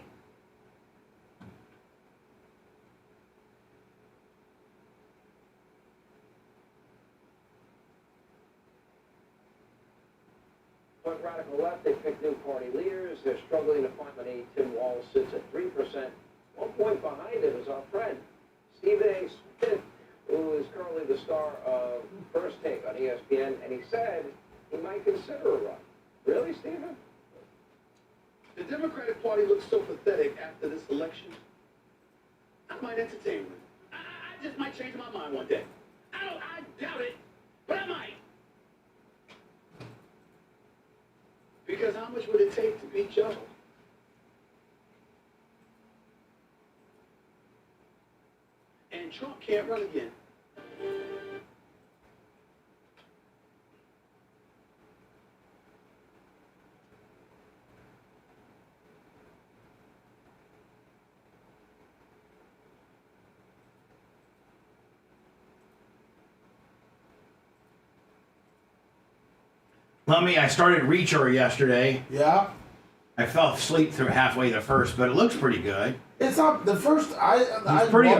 On radical left, they pick new party leaders. They're struggling to find money. Tim Walz sits at 3%. 1 point behind him is our friend, Stephen A. Smith, who is currently the star of First Take on ESPN, and he said he might consider a run. Really, Stephen? The Democratic Party looks so pathetic after this election. I might entertain it. I just might change my mind one day. I doubt it, but I might. Because how much would it take to beat Joe? And Trump can't run again. Lummy, I started Reacher yesterday. Yeah. I fell asleep through halfway the first, but it looks pretty good. It's not the first.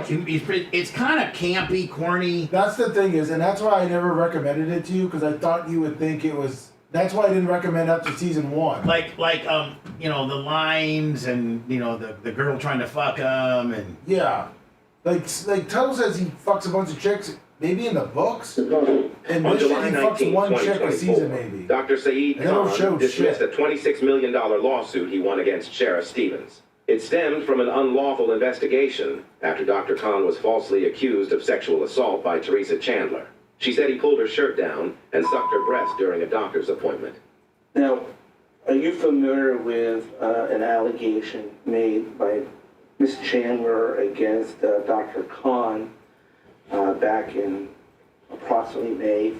He's pretty. It's kind of campy, corny. That's the thing is, and that's why I never recommended it to you because I thought you would think it was. That's why I didn't recommend up to season 1. Like the lines and the girl trying to fuck him and yeah, like Tuttle says he fucks a bunch of chicks. Maybe in the books. And On this shit, July he 19, fucks one chick a season, 2024, maybe. Dr. Saeed And they don't show Khan dismissed shit. a $26 million lawsuit he won against Sheriff Stevens. It stemmed from an unlawful investigation after Dr. Khan was falsely accused of sexual assault by Teresa Chandler. She said he pulled her shirt down and sucked her breast during a doctor's appointment. Now, are you familiar with an allegation made by Ms. Chandler against Dr. Khan back in approximately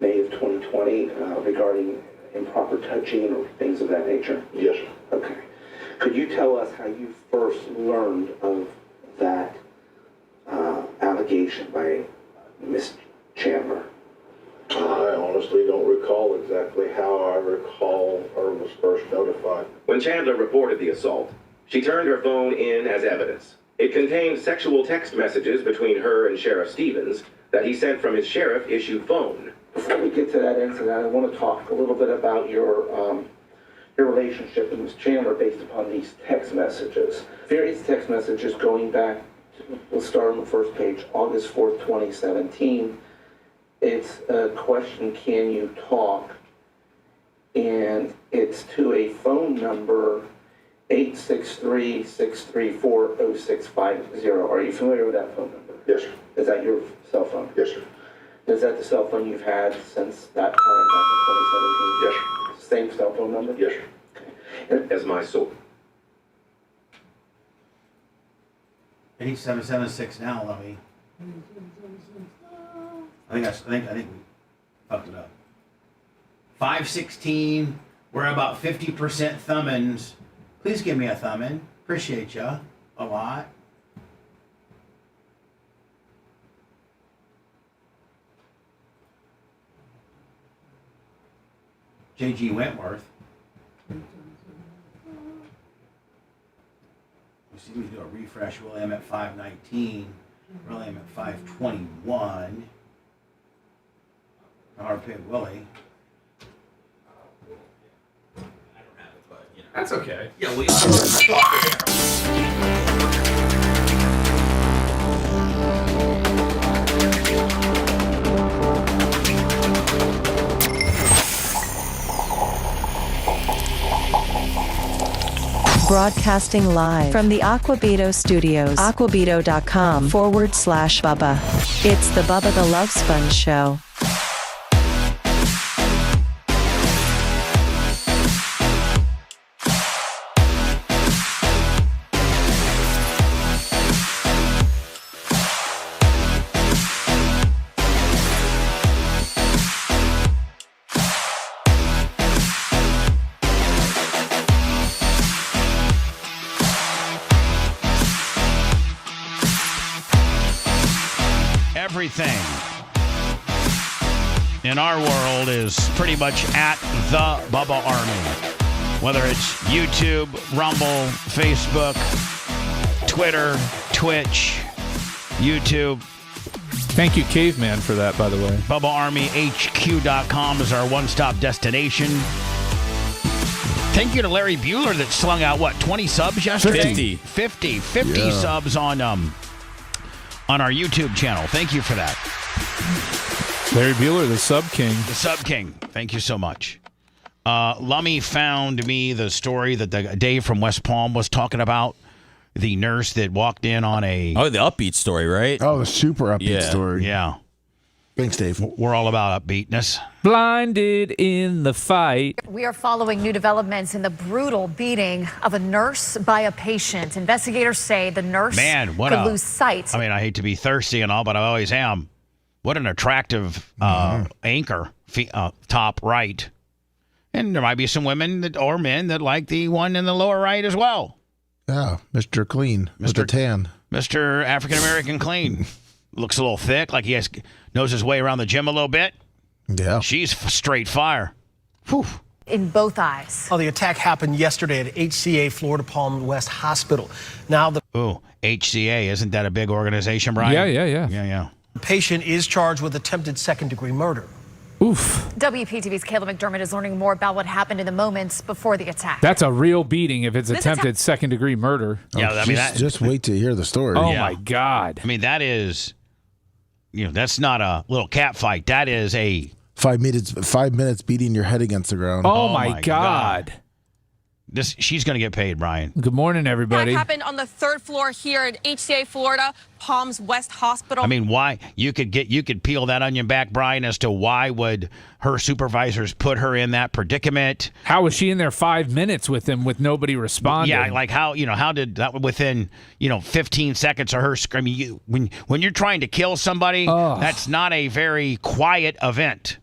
May of 2020 regarding improper touching or things of that nature? Yes, sir. Okay. Could you tell us how you first learned of that allegation by Ms. Chandler? I honestly don't recall exactly how I recall or was first notified. When Chandler reported the assault, she turned her phone in as evidence. It contained sexual text messages between her and Sheriff Stevens that he sent from his sheriff-issued phone. Before we get to that incident, I want to talk a little bit about your relationship with Ms. Chandler based upon these text messages. Various text messages going back, we'll start on the first page, August 4th, 2017. It's a question, can you talk? And it's to a phone number 863-634-0650. Are you familiar with that phone number? Yes, sir. Is that your cell phone? Yes, sir. Is that the cell phone you've had since that time back in 2017? Yes, sir. Same cell phone number? Yes, sir. Okay. As my source. 8776 now, Lummy. I think we fucked it up. 516. We're about 50% thumbins. Please give me a thumb-in. Appreciate ya a lot. J.G. Wentworth. We see we do a refresh. William at 519. William at 521. Hard Pig Willie. That's okay. Yeah, we. Broadcasting live from the Aquabito Studios. Aquabito.com/Bubba. It's the Bubba the Love Sponge Show. everything in our world is pretty much at the Bubba Army. Whether it's YouTube, Rumble, Facebook, Twitter, Twitch, YouTube. Thank you, Caveman, for that, by the way. BubbaArmyHQ.com is our one-stop destination. Thank you to Larry Bueller that slung out, 20 subs yesterday? 50 subs on our YouTube channel. Thank you for that. Larry Bueller, the Sub King. The Sub King. Thank you so much. Lummy found me the story that Dave from West Palm was talking about. The nurse that walked in on a... Oh, the upbeat story, right? Oh, the super upbeat story. Yeah. Thanks, Dave. We're all about upbeatness. Blinded in the fight. We are following new developments in the brutal beating of a nurse by a patient. Investigators say the nurse could lose sight. I mean, I hate to be thirsty and all, but I always am. What an attractive anchor, top right. And there might be some women or men that like the one in the lower right as well. Yeah, Mr. Clean, Mr. Tan. Mr. African-American Clean. Looks a little thick, like he knows his way around the gym a little bit. Yeah. She's straight fire. Whew. In both eyes. Oh, the attack happened yesterday at HCA Florida Palm West Hospital. Now Ooh, HCA, isn't that a big organization, Brian? Yeah. The patient is charged with attempted second-degree murder. Oof. WPTV's Kayla McDermott is learning more about what happened in the moments before the attack. That's a real beating if it's attempted second-degree murder. Yeah, I mean, just wait to hear the story. Oh, my God. I mean, that is, that's not a little cat fight. That is a... 5 minutes beating your head against the ground. Oh, my God. She's going to get paid, Brian. Good morning, everybody. That happened on the third floor here at HCA Florida Palms West Hospital. I mean, why you could peel that onion back, Brian, as to why would her supervisors put her in that predicament? How was she in there 5 minutes with him with nobody responding? Yeah, like how did that within 15 seconds of her screaming? When you're trying to kill somebody, that's not a very quiet event,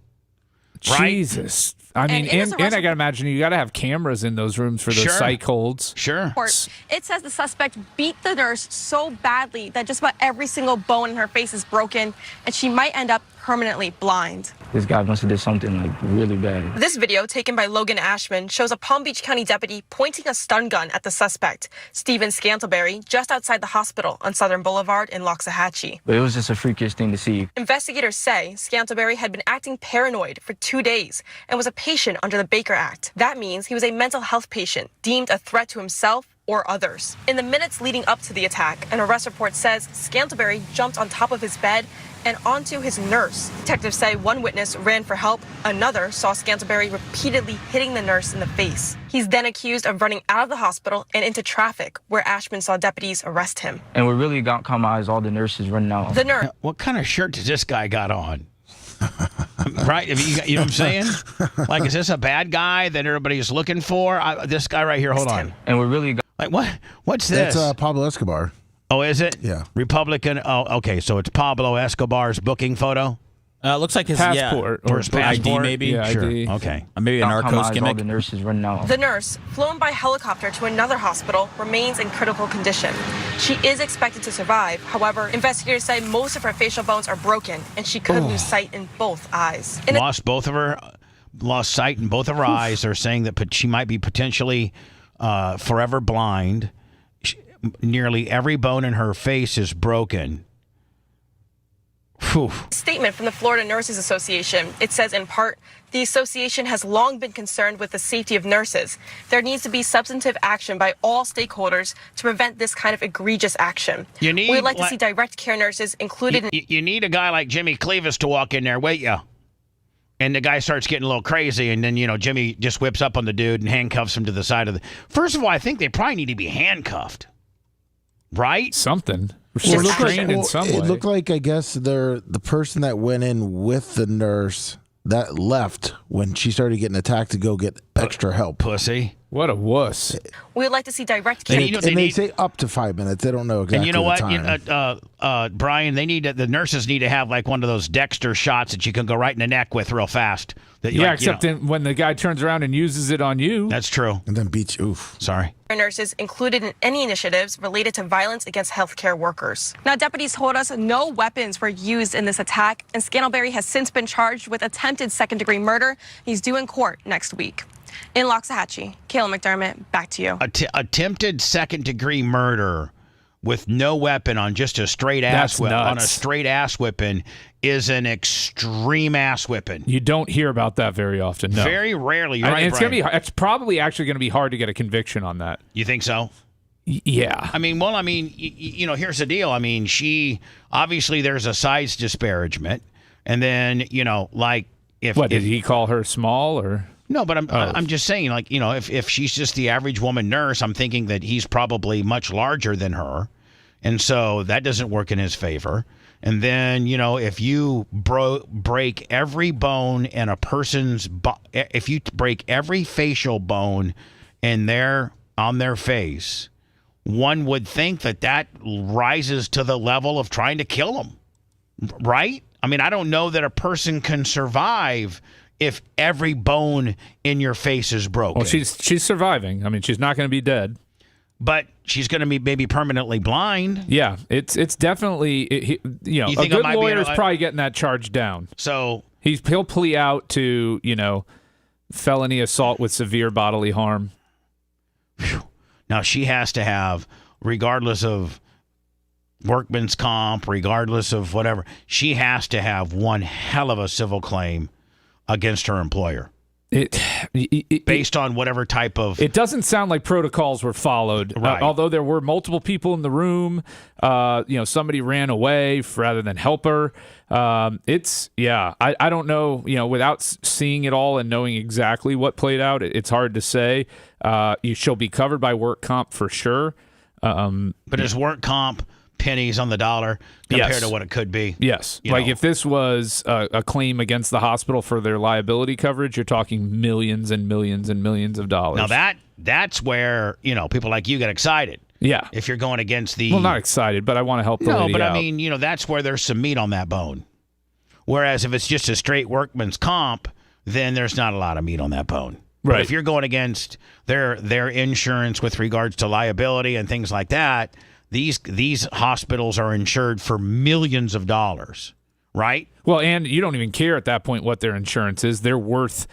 right? Jesus. I mean, and I got to imagine you got to have cameras in those rooms for those psych holds. Sure. It says the suspect beat the nurse so badly that just about every single bone in her face is broken, and she might end up permanently blind. This guy must have did something really bad. This video, taken by Logan Ashman, shows a Palm Beach County deputy pointing a stun gun at the suspect, Stephen Scantleberry, just outside the hospital on Southern Boulevard in Loxahatchee. But it was just a freakish thing to see. Investigators say Scantleberry had been acting paranoid for 2 days and was a patient under the Baker Act. That means he was a mental health patient deemed a threat to himself or others. In the minutes leading up to the attack, an arrest report says Scantleberry jumped on top of his bed and onto his nurse. Detectives say one witness ran for help, another saw Scantleberry repeatedly hitting the nurse in the face. He's then accused of running out of the hospital and into traffic, where Ashman saw deputies arrest him. And what really got caught my eyes, all the nurses running out. The nurse. What kind of shirt does this guy got on? Right? You know what I'm saying? Like, is this a bad guy that everybody's looking for? This guy right here, hold on. And what really like what's this? That's Pablo Escobar. Oh, is it? Yeah. Republican. Oh, okay. So it's Pablo Escobar's booking photo? Looks like his passport or his passport. ID, maybe. Yeah, sure. ID. Okay. Maybe a narcos gimmick. All the nurses running out. The nurse, flown by helicopter to another hospital, remains in critical condition. She is expected to survive. However, investigators say most of her facial bones are broken, and she could lose sight in both eyes. Lost sight in both of her eyes. They're saying that she might be potentially forever blind. Nearly every bone in her face is broken. Whew. Statement from the Florida Nurses Association. It says, in part, the association has long been concerned with the safety of nurses. There needs to be substantive action by all stakeholders to prevent this kind of egregious action. We'd like to see direct care nurses included. You need a guy like Jimmy Cleavis to walk in there, wait ya. And the guy starts getting a little crazy, and then, Jimmy just whips up on the dude and handcuffs him to the side of the... First of all, I think they probably need to be handcuffed. Right? Something. Well, it looked like, I guess, the person that went in with the nurse that left when she started getting attacked to go get extra help. Pussy. What a wuss. We would like to see direct And they say up to 5 minutes. They don't know exactly. And you know what, the time. Brian? The nurses need to have like one of those Dexter shots that you can go right in the neck with real fast. Except when the guy turns around and uses it on you. That's true. And then beats you. Oof. Sorry. Nurses included in any initiatives related to violence against healthcare workers. Now, deputies told us no weapons were used in this attack, and Scantlebury has since been charged with attempted second-degree murder. He's due in court next week. In Loxahatchee, Kayla McDermott, back to you. Attempted second-degree murder with no weapon on just a straight ass whipping is an extreme ass whipping. You don't hear about that very often. No. Very rarely. You're right, it's probably actually going to be hard to get a conviction on that. You think so? Yeah. Here's the deal. She obviously there's a size disparagement, and then did he call her small or? No, but I'm just saying, if she's just the average woman nurse, I'm thinking that he's probably much larger than her, and so that doesn't work in his favor. And then, if you break every bone in a person's if you break every facial bone on their face, one would think that rises to the level of trying to kill them, right? I don't know that a person can survive if every bone in your face is broken. Well, she's surviving. She's not going to be dead. But she's going to be maybe permanently blind. Yeah, it's definitely, a good lawyer is probably getting that charge down. So he'll plea out to, felony assault with severe bodily harm. Now she has to have, regardless of workman's comp, regardless of whatever, she has to have one hell of a civil claim against her employer. Based on whatever type of... It doesn't sound like protocols were followed. Right. Although there were multiple people in the room, somebody ran away rather than help her. I don't know, without seeing it all and knowing exactly what played out, it's hard to say. She'll be covered by work comp for sure. But is work comp pennies on the dollar compared to what it could be? Yes. If this was a claim against the hospital for their liability coverage, you're talking millions and millions and millions of dollars. Now that's where, people like you get excited. Yeah. If you're going against the... Well, not excited, but I want to help the lady out. That's where there's some meat on that bone. Whereas if it's just a straight workman's comp, then there's not a lot of meat on that bone. Right. But if you're going against their insurance with regards to liability and things like that, these hospitals are insured for millions of dollars, right? Well, and you don't even care at that point what their insurance is. They're worth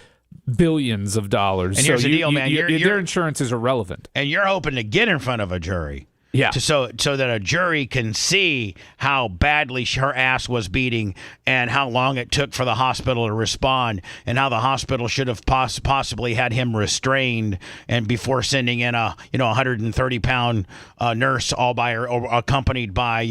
billions of dollars. And here's the deal, man. Their insurance is irrelevant. And you're hoping to get in front of a jury. Yeah. So that a jury can see how badly her ass was beating and how long it took for the hospital to respond and how the hospital should have possibly had him restrained and before sending in a 130-pound nurse all by her or accompanied by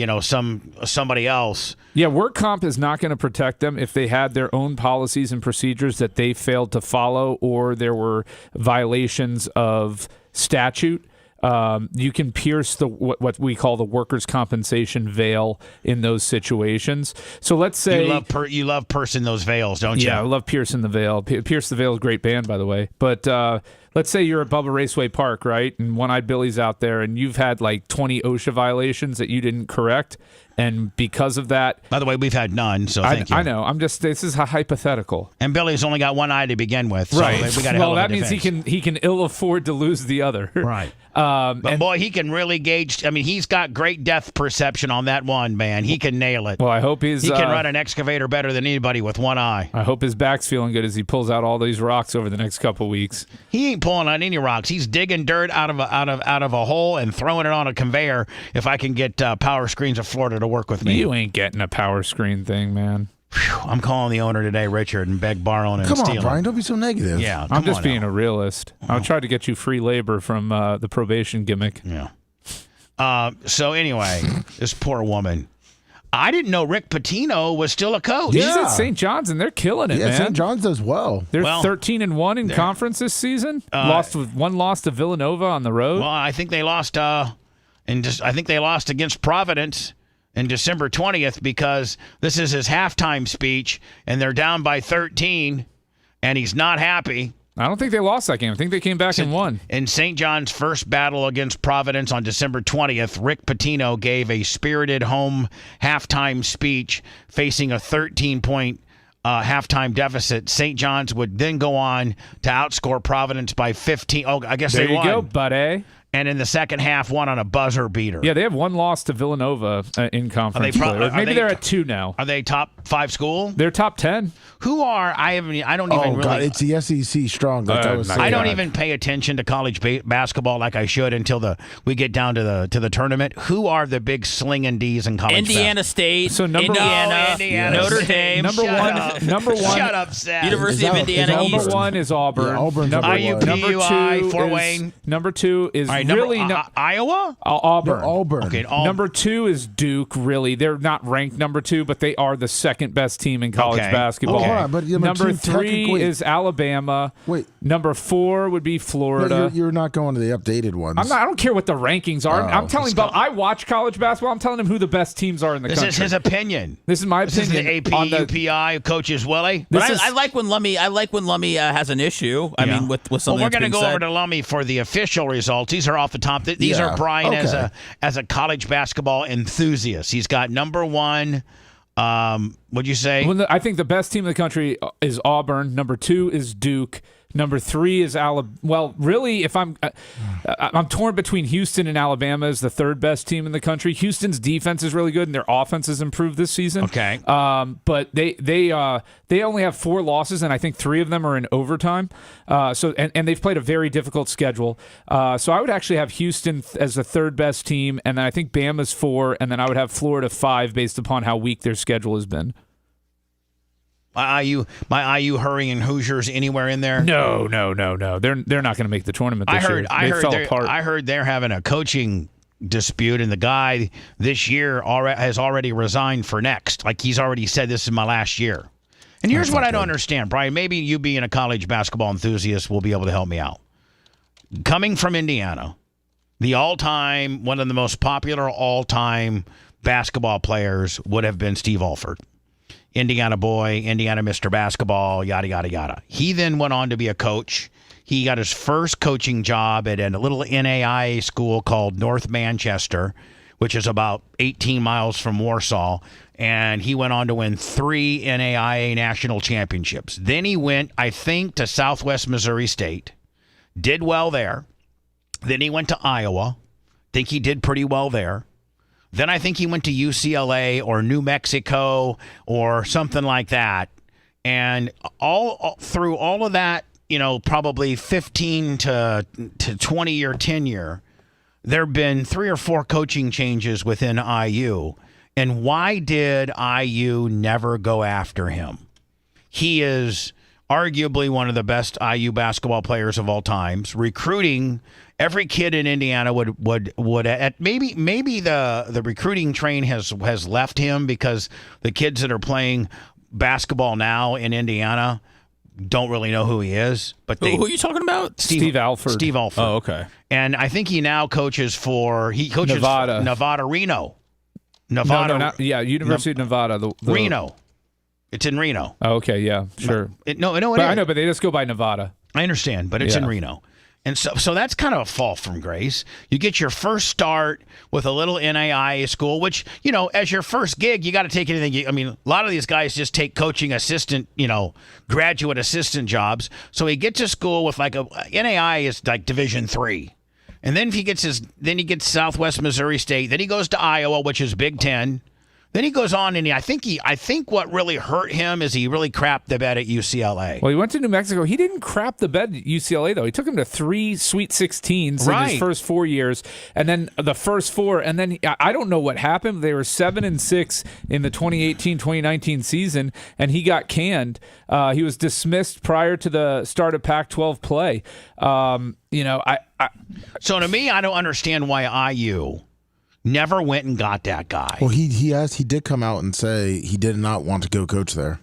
somebody else. Yeah, work comp is not going to protect them if they had their own policies and procedures that they failed to follow or there were violations of statute. You can pierce what we call the workers' compensation veil in those situations. So let's say you love piercing those veils, don't you? Yeah, I love piercing the veil. Pierce the Veil is a great band, by the way. But let's say you're at Bubba Raceway Park, right? And One-Eyed Billy's out there, and you've had like 20 OSHA violations that you didn't correct. And because of that... By the way, we've had none, so thank you. I know. This is hypothetical. And Billy's only got one eye to begin with, so right. we got a hell of a that means he can ill afford to lose the other. Right. But boy, he can really gauge... he's got great depth perception on that one, man. He can nail it. Well, I hope he can run an excavator better than anybody with one eye. I hope his back's feeling good as he pulls out all these rocks over the next couple weeks. He ain't pulling out any rocks. He's digging dirt out of a hole and throwing it on a conveyor if I can get Power Screens of Florida to work with me. You ain't getting a power screen thing, man. Whew, I'm calling the owner today, Richard, and beg, borrowing, and stealing. Come on, Brian. Don't be so negative. Yeah, I'm just being a realist. I'll try to get you free labor from the probation gimmick. Yeah. So anyway, this poor woman. I didn't know Rick Pitino was still a coach. He's at St. John's, and they're killing it, man. St. John's does well. They're 13-1 in conference this season. One loss to Villanova on the road. Well, I think they lost. I think they lost against Providence in December 20th because this is his halftime speech, and they're down by 13, and he's not happy. I don't think they lost that game. I think they came back and won. In St. John's first battle against Providence on December 20th, Rick Pitino gave a spirited home halftime speech facing a 13-point halftime deficit. St. John's would then go on to outscore Providence by 15. Oh, I guess there they won. There you go, buddy. And in the second half, won on a buzzer beater. Yeah, they have one loss to Villanova in conference play. Maybe they're at 2 now. Are they top 5 school? They're top 10. Who are? I don't even really. God, it's the SEC strong. Like I don't even pay attention to college basketball like I should until we get down to the tournament. Who are the big slinging D's in college? Indiana State. So Indiana, Notre Dame. Number one. Shut up, Seth. University of Indiana East. Number 1 is Auburn. Yeah, Auburn's number 2 Fort Wayne. Number 2 is Iowa. Auburn. No, Auburn. Okay. Number 2 is Duke. Really, they're not ranked number 2, but they are the second best team in college basketball. Okay. But number 3 is Alabama. Wait. Number 4 would be Florida. No, you're not going to the updated ones. I don't care what the rankings are. I'm telling Bob. I watch college basketball. I'm telling him who the best teams are in the country. This is his opinion. This is my opinion. This is the AP, UPI coaches Willie. But I like when Lummy has an issue. I mean, with something. Well, we're going to go over to Lummy for the official results. These are off the top. These are Brian as a college basketball enthusiast. He's got number 1. What'd you say? Well, I think the best team in the country is Auburn. Number 2 is Duke. Number 3 is Alabama. Well, really, if I'm torn between Houston and Alabama as the third best team in the country. Houston's defense is really good, and their offense has improved this season. Okay. But they only have 4 losses, and I think 3 of them are in overtime. And they've played a very difficult schedule. So I would actually have Houston as the third best team, and then I think Bama's 4, and then I would have Florida 5 based upon how weak their schedule has been. My IU Hurricane Hoosiers anywhere in there? No. They're not going to make the tournament this year. They fell apart. I heard they're having a coaching dispute, and the guy this year has already resigned for next. Like he's already said, this is my last year. And here's what I don't understand, Brian. Maybe you being a college basketball enthusiast will be able to help me out. Coming from Indiana, one of the most popular all-time basketball players would have been Steve Alford. Indiana boy, Indiana Mr. Basketball, yada, yada, yada. He then went on to be a coach. He got his first coaching job at a little NAIA school called North Manchester, which is about 18 miles from Warsaw. And he went on to win 3 NAIA national championships. Then he went, I think, to Southwest Missouri State. Did well there. Then he went to Iowa. Think he did pretty well there. Then I think he went to UCLA or New Mexico or something like that. And all through all of that, probably 15 to 20-year tenure, there have been 3 or 4 coaching changes within IU. And why did IU never go after him? He is arguably one of the best IU basketball players of all times. Recruiting, every kid in Indiana would maybe the recruiting train has left him because the kids that are playing basketball now in Indiana don't really know who he is. But who are you talking about? Steve Alford. Steve Alford. Oh, okay. And I think he now coaches Nevada. Nevada, Reno. University of Nevada. Reno. It's in Reno. Oh, okay, yeah, sure. I know, but they just go by Nevada. I understand, but it's in Reno. And so that's kind of a fall from grace. You get your first start with a little NAIA school, which, as your first gig, you got to take anything. A lot of these guys just take coaching assistant, graduate assistant jobs. So he gets to school with NAIA is like Division III. And then he gets Southwest Missouri State. Then he goes to Iowa, which is Big Ten. Then he goes on, and I think what really hurt him is he really crapped the bed at UCLA. Well, he went to New Mexico. He didn't crap the bed at UCLA, though. He took him to 3 Sweet 16s in his first 4 years, and then the first 4. And then I don't know what happened. They were 7-6 in the 2018-2019 season, and he got canned. He was dismissed prior to the start of Pac-12 play. So to me, I don't understand why IU never went and got that guy. Well, he did come out and say he did not want to go coach there.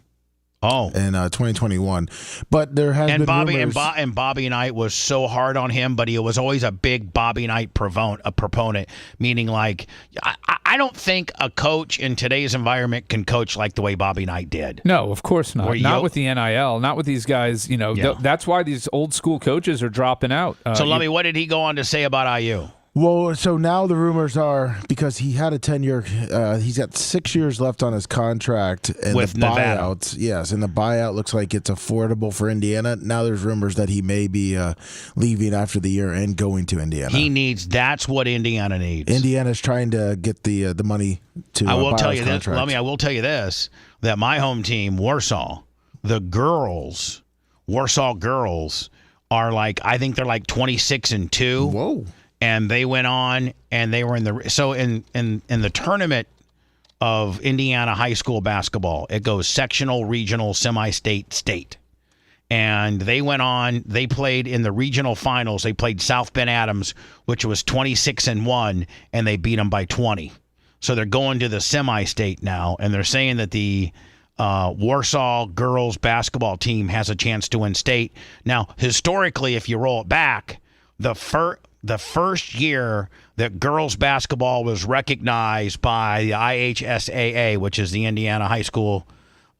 in 2021. But there has been rumors. And Bobby Knight was so hard on him, but he was always a big Bobby Knight proponent, meaning like I don't think a coach in today's environment can coach like the way Bobby Knight did. No, of course not. Not with the NIL, not with these guys. That's why these old school coaches are dropping out. So, Lummy, what did he go on to say about IU? Well, so now the rumors are because he had a 10-year, he's got 6 years left on his contract. And with the Nevada. buyouts, yes, and the buyout looks like it's affordable for Indiana. Now there's rumors that he may be leaving after the year and going to Indiana. That's what Indiana needs. Indiana's trying to get the money to I will buy tell his you this, contract. Lummy, I will tell you this, that my home team, Warsaw, the girls, Warsaw girls are like, I think they're like 26-2. Whoa. And they went on, and they were in the tournament of Indiana high school basketball. It goes sectional, regional, semi-state, state. And they went on. They played in the regional finals. They played South Bend Adams, which was 26-1, and they beat them by 20. So they're going to the semi-state now, and they're saying that the Warsaw girls basketball team has a chance to win state. Now, historically, if you roll it back, the first year that girls basketball was recognized by the IHSAA, which is the Indiana High School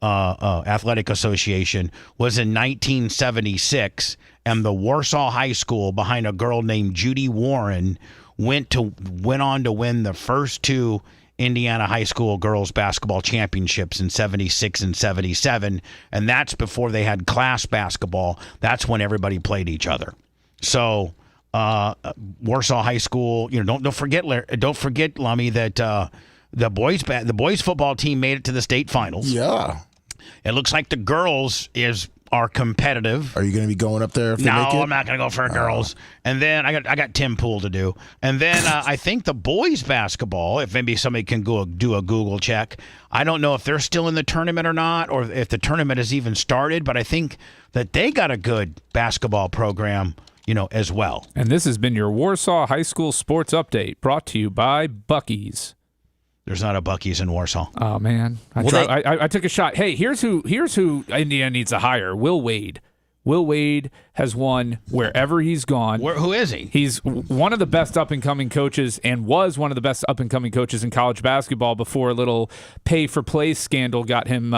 Athletic Association, was in 1976, and the Warsaw High School, behind a girl named Judy Warren, went on to win the first two Indiana high school girls basketball championships in 76 and 77, and that's before they had class basketball. That's when everybody played each other. So Warsaw High School, don't forget, Lummy, that the boys football team made it to the state finals. Yeah, it looks like the girls are competitive. Are you going to be going up there? If they make it? I'm not going to go for girls. And then I got Tim Pool to do. And then I think the boys basketball, if maybe somebody can go do a Google check. I don't know if they're still in the tournament or not, or if the tournament has even started. But I think that they got a good basketball program, as well. And this has been your Warsaw High School Sports Update, brought to you by Buc-ee's. There's not a Buc-ee's in Warsaw. Oh man, I took a shot. Hey, here's who Indiana needs to hire: Will Wade. Will Wade has won wherever he's gone. Who is he? He's one of the best up-and-coming coaches, and was one of the best up-and-coming coaches in college basketball before a little pay-for-play scandal got him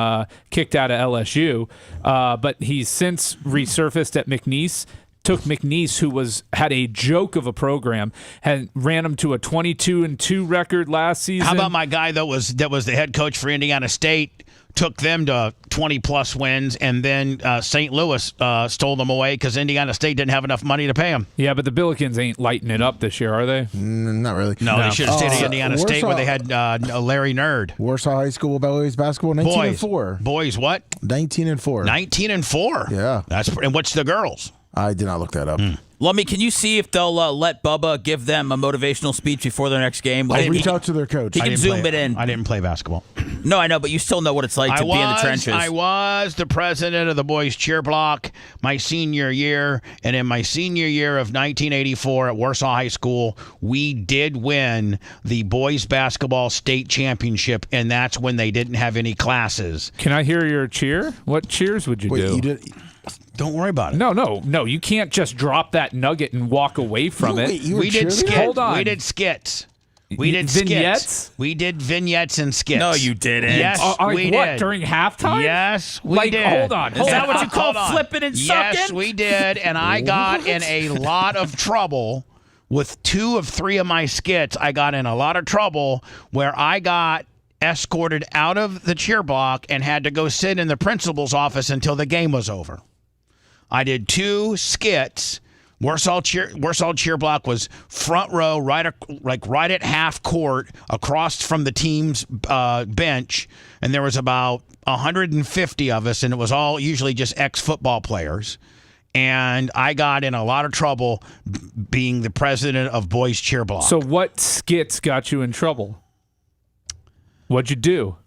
kicked out of LSU. But he's since resurfaced at McNeese. Took McNeese, who had a joke of a program, and ran him to a 22-2 record last season. How about my guy that was the head coach for Indiana State? Took them to 20-plus wins, and then St. Louis stole them away because Indiana State didn't have enough money to pay them. Yeah, but the Billikens ain't lighting it up this year, are they? Not really. No, they should have stayed at Indiana State where they had Larry Nerd. Warsaw High School boys basketball, 19-4. Boys, what? 19-4. 19-4. Yeah. And what's the girls? I did not look that up. Lummy, can you see if they'll let Bubba give them a motivational speech before their next game? I'll reach out to their coach. He can zoom it in. I didn't play basketball. No, I know, but you still know what it's like to be in the trenches. I was the president of the boys cheer block my senior year, and in my senior year of 1984 at Warsaw High School, we did win the boys basketball state championship, and that's when they didn't have any classes. Can I hear your cheer? What cheers would you do? You did. Don't worry about it. No. You can't just drop that nugget and walk away from it. Wait, we did skits. Hold on. We did skits. Vignettes? Skits. We did vignettes and skits. No, you didn't. Yes, we what, did. during halftime? Yes, we did. Hold on. Is that what you call flipping and sucking? Yes, we did. And I got in a lot of trouble with 2 of 3 of my skits. I got in a lot of trouble where I got escorted out of the cheer block and had to go sit in the principal's office until the game was over. I did 2 skits. Warsaw cheer block was front row, right at half court, across from the team's bench, and there was about 150 of us, and it was all usually just ex-football players. And I got in a lot of trouble being the president of boys cheer block. So what skits got you in trouble? What'd you do?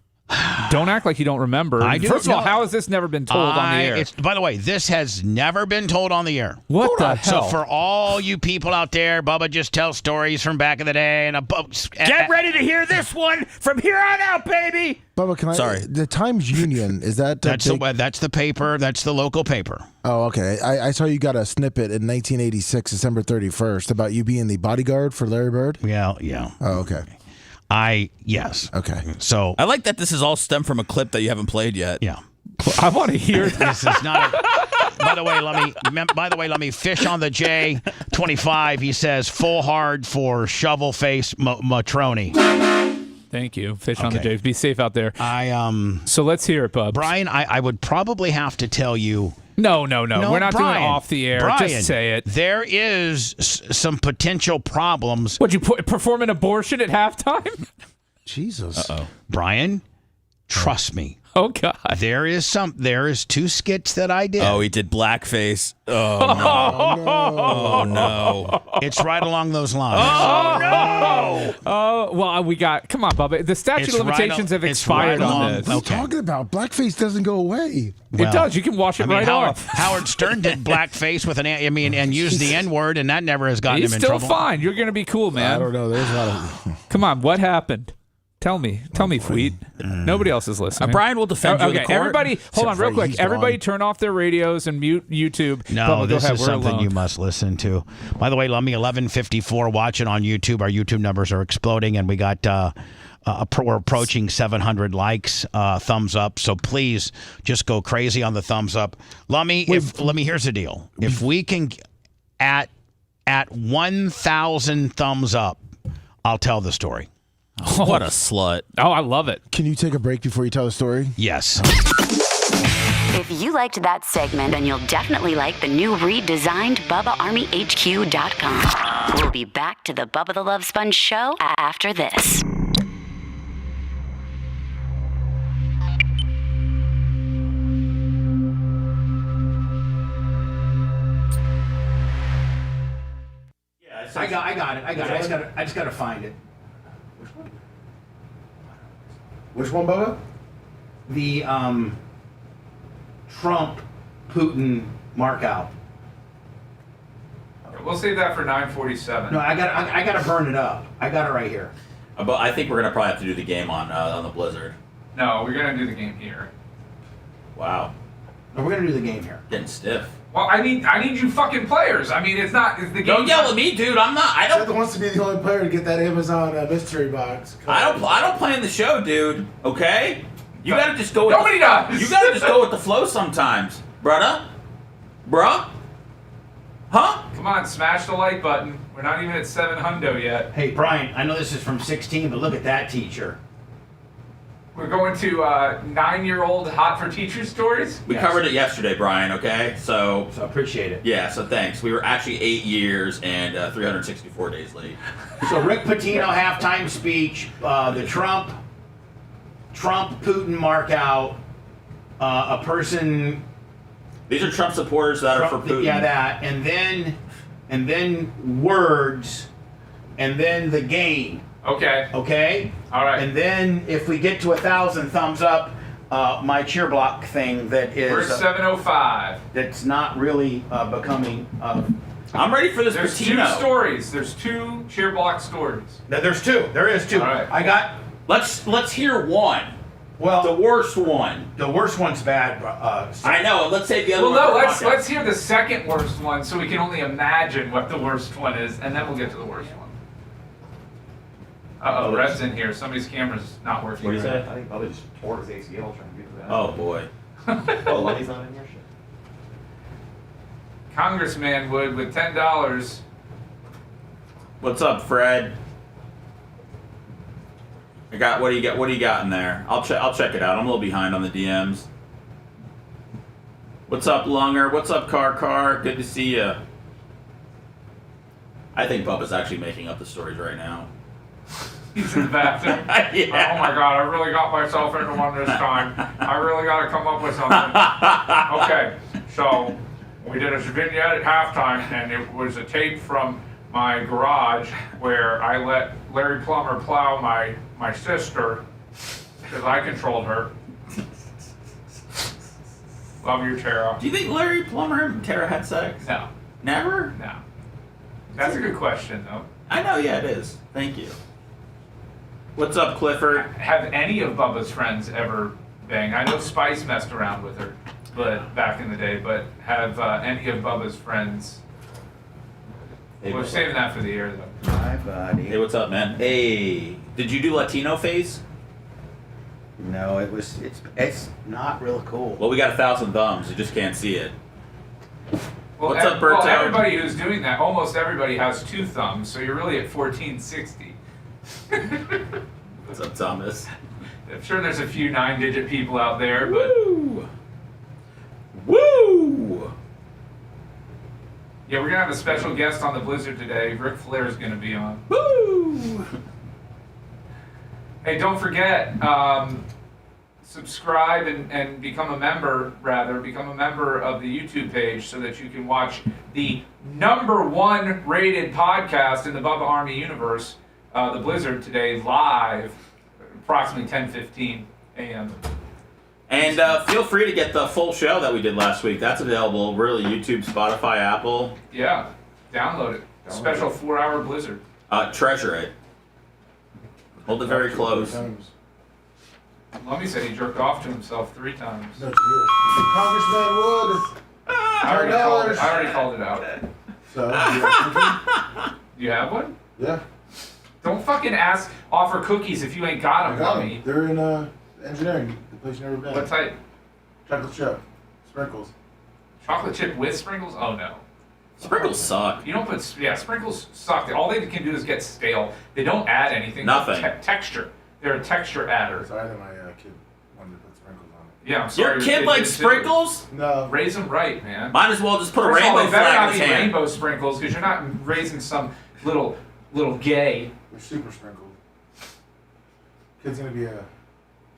Don't act like you don't remember. I do. First of all, how has this never been told on the air? By the way, this has never been told on the air. What the hell? So for all you people out there, Bubba just tells stories from back in the day. And get ready to hear this one from here on out, baby. Bubba, can I? Sorry. The Times Union, is that that's the paper. That's the local paper. Oh, okay. I saw you got a snippet in 1986, December 31st, about you being the bodyguard for Larry Bird. Yeah. Oh, okay. Yes. Okay. So I like that this is all stemmed from a clip that you haven't played yet. Yeah. I want to hear this. Is not. By the way, let me fish on the J25. He says full hard for shovel face Matroni. Thank you. Fish on the J. Be safe out there. So let's hear it, Bub. Brian, I would probably have to tell you. No. We're not Brian, doing it off the air. Brian, Just say it. There is some potential problems. Would you perform an abortion at halftime? Jesus. Uh-oh. Brian, trust me. Oh God. There is 2 skits that I did. Oh, he did blackface. Oh no. Oh no. It's right along those lines. Oh no. Oh well, come on, Bubba. The statute of limitations have expired on this. What are you talking about? Blackface doesn't go away. It does. You can wash it right off. Howard Stern did blackface with and used the N-word, and that never has gotten him in trouble. He's still fine. You're going to be cool, man. I don't know. There's a lot of. Come on, what happened? Tell me, Fleet. Nobody else is listening. Brian will defend you in the court. Everybody, hold on real quick. Everybody turn off their radios and mute YouTube. No, Bubba, this go ahead. is We're something alone. you must listen to. By the way, let me 11:54 watching on YouTube. Our YouTube numbers are exploding, and we got we're approaching 700 likes, thumbs up. So please just go crazy on the thumbs up. Here's the deal. If we can at 1,000 thumbs up, I'll tell the story. Oh, what a slut. Oh, I love it. Can you take a break before you tell the story? Yes. If you liked that segment, then you'll definitely like the new redesigned BubbaArmyHQ.com. We'll be back to the Bubba the Love Sponge show after this. I got it. I just got to find it. Which one, Bubba? The Trump Putin markout. We'll save that for 9:47. No, I got to burn it up. I got it right here. But I think we're gonna probably have to do the game on the Blizzard. No, we're gonna do the game here. Wow. No, we're gonna do the game here. Getting stiff. Well, I need you fucking players. I mean, it's the game. Don't yell at me, dude. I don't. Seth wants to be the only player to get that Amazon mystery box. I don't play in the show, dude. Okay. You gotta just go. Nobody does. You gotta just go with the flow sometimes, bruh. Huh? Come on, smash the like button. We're not even at 700 yet. Hey, Brian, I know this is from 16, but look at that teacher. We're going to 9-year-old hot for teachers stories. We covered it yesterday, Brian. Okay, so appreciate it. Yeah, so thanks. We were actually 8 years and 364 days late. So Rick Pitino halftime speech, the Trump Putin markout, a person. These are Trump supporters that are for Putin. Yeah, that, and then words, and then the game. Okay. Okay. All right. And then if we get to 1,000 thumbs up, my cheer block thing that is. We're at 705. That's not really becoming. I'm ready for this. There's Pitino. 2 stories. There's 2 cheer block stories. There's 2. There is 2. All right. I got. Let's hear one. Well, the worst one. The worst one's bad. I know. Let's say the other one. Well, no. Let's hear the second worst one, so we can only imagine what the worst one is, and then we'll get to the worst one. Uh-oh, Red's in here. Somebody's camera's not working. What do you say? I think probably just tore his ACL trying to get to that. Oh, boy. Oh, Lenny's not in here? Shit. Congressman would with $10. What's up, Fred? What do you got in there? I'll check it out. I'm a little behind on the DMs. What's up, Lunger? What's up, Car? Good to see you. I think Bubba's actually making up the stories right now. He's in the bathroom. Yeah. Oh my God, I really got myself into one this time. I really got to come up with something. Okay, so we did a vignette at halftime, and it was a tape from my garage where I let Larry Plummer plow my sister Because I controlled her. Love your Tara. Do you think Larry Plummer and Tara had sex? No. Never? No. That's a good question, though. I know, yeah, it is. Thank you. What's up, Clifford? Have any of Bubba's friends ever banged? I know Spice messed around with her, but back in the day. But have any of Bubba's friends? We're saving that for the air, though. Hi, buddy. Hey, what's up, man? Hey, did you do Latino face? No, it's not real cool. Well, we got 1,000 thumbs. You just can't see it. Well, what's up, Berto? Well, everybody who's doing that, almost everybody has 2 thumbs, so you're really at 1460. What's up, Thomas? I'm sure there's a few 9-digit people out there, but. Woo! Yeah, we're gonna have a special guest on the Blizzard today. Ric Flair's gonna be on. Woo! Hey, don't forget, subscribe and become a member, become a member of the YouTube page so that you can watch the #1 rated podcast in the Bubba Army universe, the Blizzard today, live, approximately 10:15 a.m. And feel free to get the full show that we did last week. That's available, really, YouTube, Spotify, Apple. Yeah, download it. Special 4-hour Blizzard. Treasure it. Hold it very close. Lummy said he jerked off to himself 3 times. No, Congressman Wood. I already called it out. So, do you have one? Yeah. Don't fucking offer cookies if you ain't got them, Lummy. They're in engineering, the place you never been. What type? Chocolate chip. Sprinkles. Chocolate chip with sprinkles? Oh no. Sprinkles suck. You don't put, sprinkles suck. All they can do is get stale. They don't add anything. Nothing. Texture. They're a texture adder. Sorry that my kid wanted to put sprinkles on it. Yeah, I'm sorry. Your kid likes sprinkles? No. Raise them right, man. Might as well just put First a rainbow of all, they better flag not in his be hand. rainbow sprinkles because you're not raising some little gay. They're super sprinkled. Kid's gonna be a...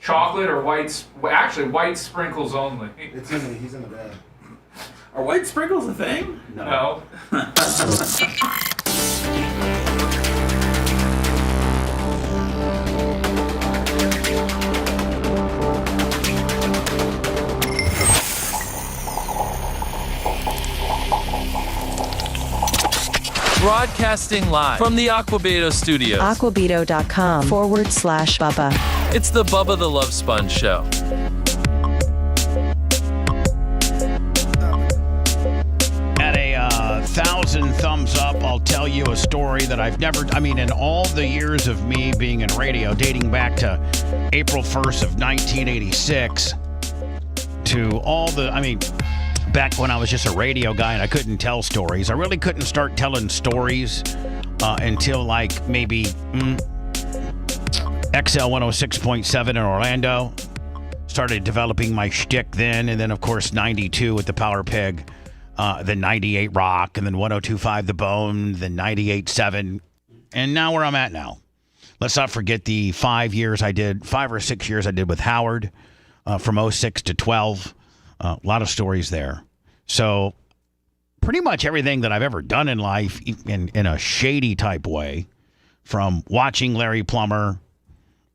Chocolate or white? Actually, white sprinkles only. It's in the, he's in the band. Are white sprinkles a thing? No. Broadcasting live from the Aquabedo studios. Aquabedo.com/Bubba. It's the Bubba the Love Sponge Show. At a 1,000 thumbs up, I'll tell you a story that I've never, in all the years of me being in radio, dating back to April 1st of 1986, to all the, back when I was just a radio guy and I couldn't tell stories. I really couldn't start telling stories until like maybe XL 106.7 in Orlando. Started developing my shtick then, and then of course 92 with the Power Pig, then 98 Rock, and then 102.5 The Bone, then 98.7, and now where I'm at now. Let's not forget the 5 or 6 years I did with Howard, from 06 to 12. A lot of stories there. So pretty much everything that I've ever done in life in a shady type way, from watching Larry Plummer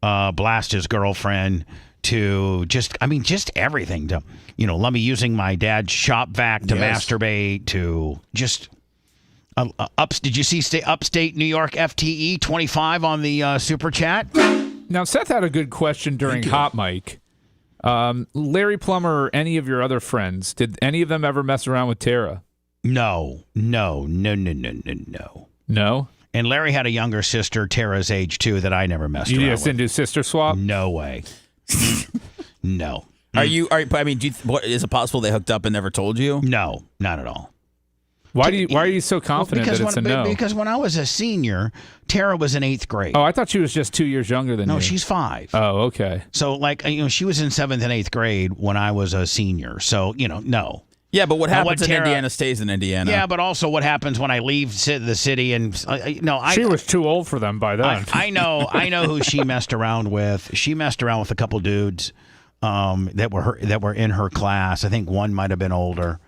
blast his girlfriend to just everything, to, let me using my dad's shop vac to masturbate, to just did you see upstate New York FTE 25 on the super chat? Now, Seth had a good question during Hot Mic. Larry Plummer or any of your other friends, did any of them ever mess around with Tara? No. No? And Larry had a younger sister, Tara's age too, that I never messed around with. You just didn't do sister swap? No way. No. Is it possible they hooked up and never told you? No, not at all. Why are you so confident that it's a no? Because when I was a senior, Tara was in 8th grade. Oh, I thought she was just 2 years younger than you. No, she's 5. Oh, okay. So, she was in 7th and 8th grade when I was a senior. So, no. Yeah, but what happens in Indiana stays in Indiana. Yeah, but also what happens when I leave the city and she was too old for them by then. I know who she messed around with. She messed around with a couple dudes that were in her class. I think one might have been older.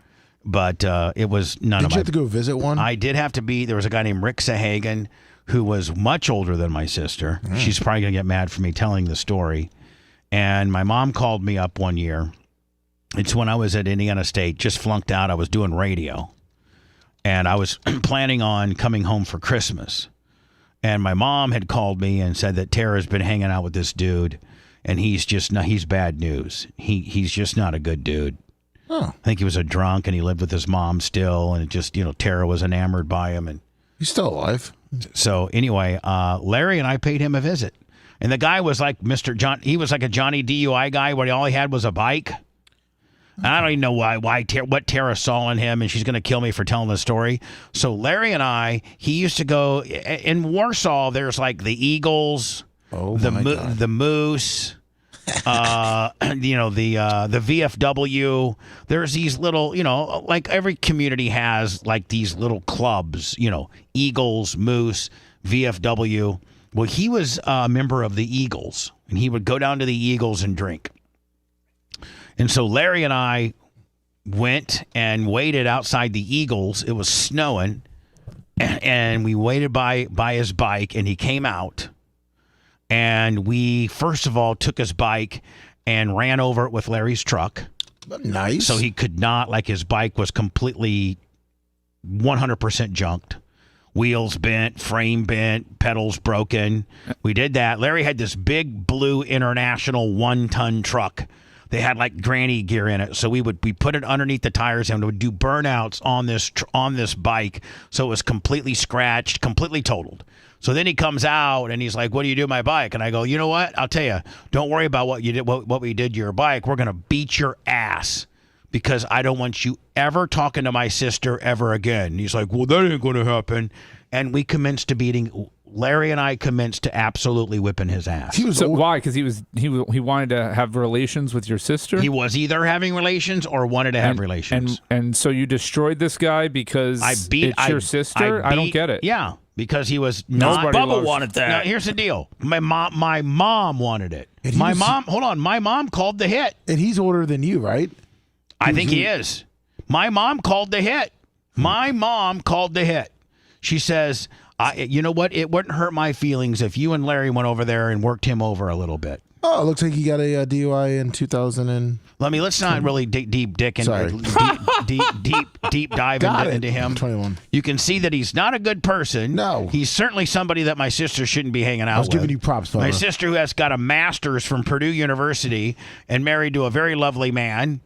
But it was none of my... Did you have to go visit one? I did have to be... There was a guy named Rick Sahagan who was much older than my sister. She's probably going to get mad for me telling the story. And my mom called me up one year. It's when I was at Indiana State, just flunked out. I was doing radio. And I was planning on coming home for Christmas. And my mom had called me and said that Tara's been hanging out with this dude. And he's bad news. He's just not a good dude. Oh. I think he was a drunk and he lived with his mom still. And it just, Tara was enamored by him. And he's still alive. So anyway, Larry and I paid him a visit. And the guy was like Mr. John. He was like a Johnny DUI guy where all he had was a bike. And I don't even know what Tara saw in him, and she's going to kill me for telling the story. So Larry and I, he used to go in Warsaw. There's like the Eagles, the Moose, the VFW. There's these little, like every community has like these little clubs. Eagles, Moose, VFW. Well, he was a member of the Eagles, and he would go down to the Eagles and drink. And so Larry and I went and waited outside the Eagles. It was snowing, and we waited by his bike, and he came out. And we, first of all, took his bike and ran over it with Larry's truck. Nice. So he could not, his bike was completely 100% junked. Wheels bent, frame bent, pedals broken. We did that. Larry had this big blue International 1-ton truck. They had like granny gear in it, so we put it underneath the tires and would do burnouts on this bike, so it was completely scratched, completely totaled. So then he comes out and he's like, "What do you do to my bike?" And I go, "You know what? I'll tell you. Don't worry about what you did, what we did to your bike. We're gonna beat your ass because I don't want you ever talking to my sister ever again." And he's like, "Well, that ain't gonna happen." And we commenced to beating. Larry and I commenced to absolutely whipping his ass. Why? Because he wanted to have relations with your sister? He was either having relations or wanted to have relations. And so you destroyed this guy because it's your sister? I don't get it. Yeah, because he was not. Bubba wanted that. Now, here's the deal. My mom wanted it. My mom called the hit. And he's older than you, right? I think he is. My mom called the hit. She says, you know what? It wouldn't hurt my feelings if you and Larry went over there and worked him over a little bit. Oh, it looks like he got a DUI in 2000 and... Let's not really deep dive into him. 21. You can see that he's not a good person. No. He's certainly somebody that my sister shouldn't be hanging out with. I was giving you props, Bubba. My sister, who has got a master's from Purdue University and married to a very lovely man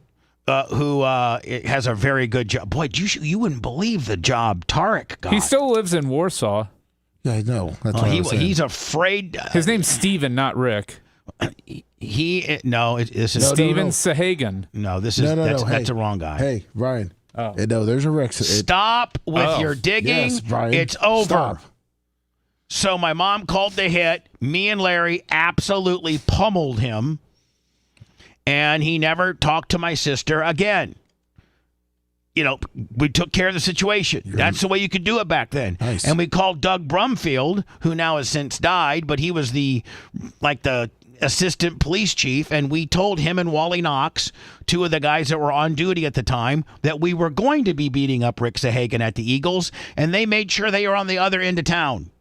who has a very good job. Boy, you wouldn't believe the job Tarek got. He still lives in Warsaw. Yeah, I know. That's what I was saying. He's afraid. His name's Steven, not Rick. This is Steven Sahagan. No, that's the wrong guy. Hey, Ryan. Oh. No, there's a Rick. Stop with your digging. Yes, Ryan. It's over. Stop. So my mom called the hit. Me and Larry absolutely pummeled him. And he never talked to my sister again. We took care of the situation. That's the way you could do it back then. Nice. And we called Doug Brumfield, who now has since died, but he was the assistant police chief, and we told him and Wally Knox, two of the guys that were on duty at the time, that we were going to be beating up Rick Sahagan at the Eagles, and they made sure they were on the other end of town.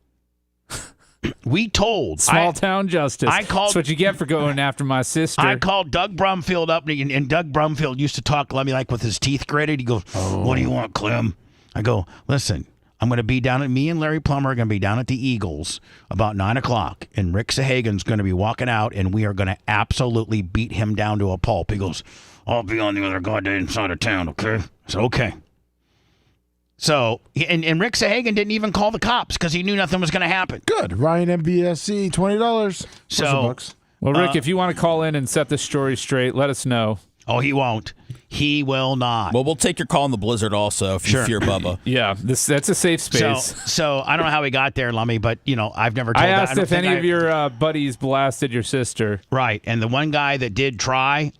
We told small town justice. That's what you get for going after my sister. I called Doug Brumfield up, and Doug Brumfield used to talk to me like with his teeth gritted. He goes, "What do you want, Clem?" I go, "Listen, I'm going to be down at me and Larry Plummer are going to be down at the Eagles about 9:00, and Rick Sahagan's going to be walking out, and we are going to absolutely beat him down to a pulp." He goes, "I'll be on the other goddamn side of town, okay?" I said, "Okay." So, and Rick Sahagan didn't even call the cops because he knew nothing was going to happen. Good. Ryan MBSC, $20. So, well, Rick, if you want to call in and set this story straight, let us know. Oh, he won't. He will not. Well, we'll take your call in the blizzard also if you fear Bubba. Yeah, that's a safe space. So I don't know how we got there, Lummy, but I've never told I asked if any of your buddies blasted your sister. Right, and the one guy that did try,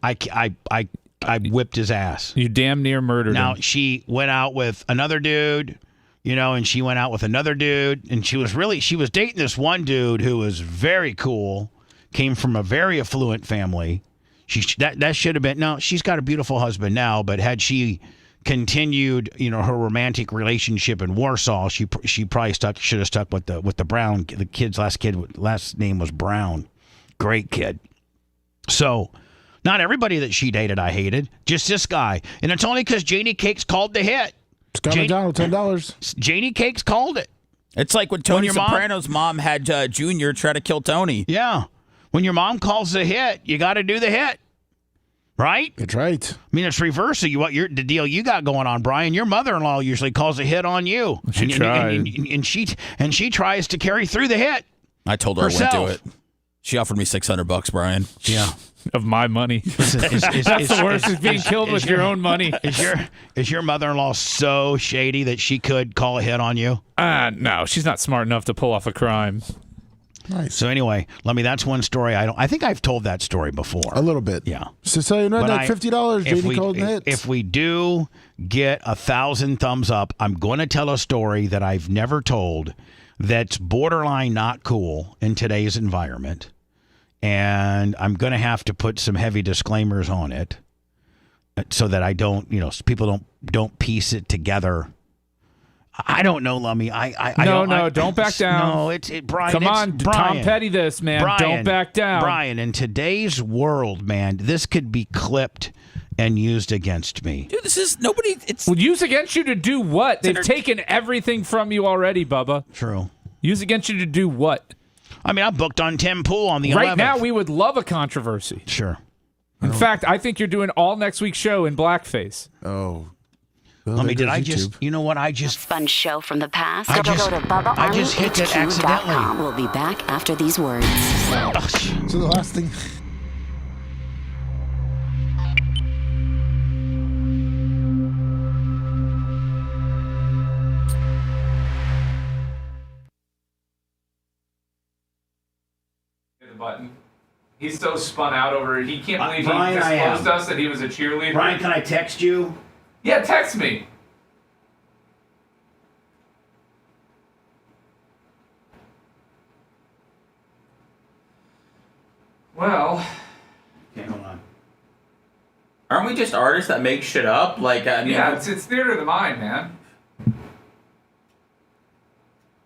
I whipped his ass. You damn near murdered him. Now, she went out with another dude, and she went out with another dude, and she was dating this one dude who was very cool, came from a very affluent family. That should have been, no, she's got a beautiful husband now, but had she continued, her romantic relationship in Warsaw, she probably should have stuck with the Brown. The kid's last name was Brown. Great kid. So, not everybody that she dated I hated, just this guy. And it's only because Janie Cakes called the hit. Scott McDonald, $10. Janie Cakes called it. It's like when Tony Soprano's mom had Junior try to kill Tony. Yeah. When your mom calls the hit, you got to do the hit. Right? That's right. I mean, it's reverse of the deal you got going on, Brian. Your mother-in-law usually calls a hit on you. She tried. And she tries to carry through the hit. I told her herself. I wouldn't do it. She offered me $600, Brian. Yeah. Of my money. That's the worst, is being killed with your own money. Is your mother-in-law so shady that she could call a hit on you? No, she's not smart enough to pull off a crime. Nice. So anyway, that's one story. I think I've told that story before. A little bit. Yeah. So you know, like $50. JD called and hit. If we do get 1,000 thumbs up, I'm going to tell a story that I've never told that's borderline not cool in today's environment. And I'm going to have to put some heavy disclaimers on it so that I don't, people don't piece it together. I don't know, Lummy. Don't back down. No, Brian. Come on, Brian, Tom Petty this, man. Brian, don't back down. Brian, in today's world, man, this could be clipped and used against me. Dude, this is nobody. It's use against you to do what? They've taken everything from you already, Bubba. True. Use against you to do what? I mean, I'm booked on Tim Pool on the 11th. Right now, we would love a controversy. Sure. In fact, I think you're doing all next week's show in blackface. Oh. Well, you know what? Sponge show from the past. I Go to just hit it accidentally. BubbaArmyHQ.com. We'll be back after these words. So the last thing. The button. He's so spun out over it. He can't believe Brian, he disclosed us that he was a cheerleader. Brian, can I text you? Yeah, text me. Well. Okay, hold on. Aren't we just artists that make shit up? It's theater of the mind, man.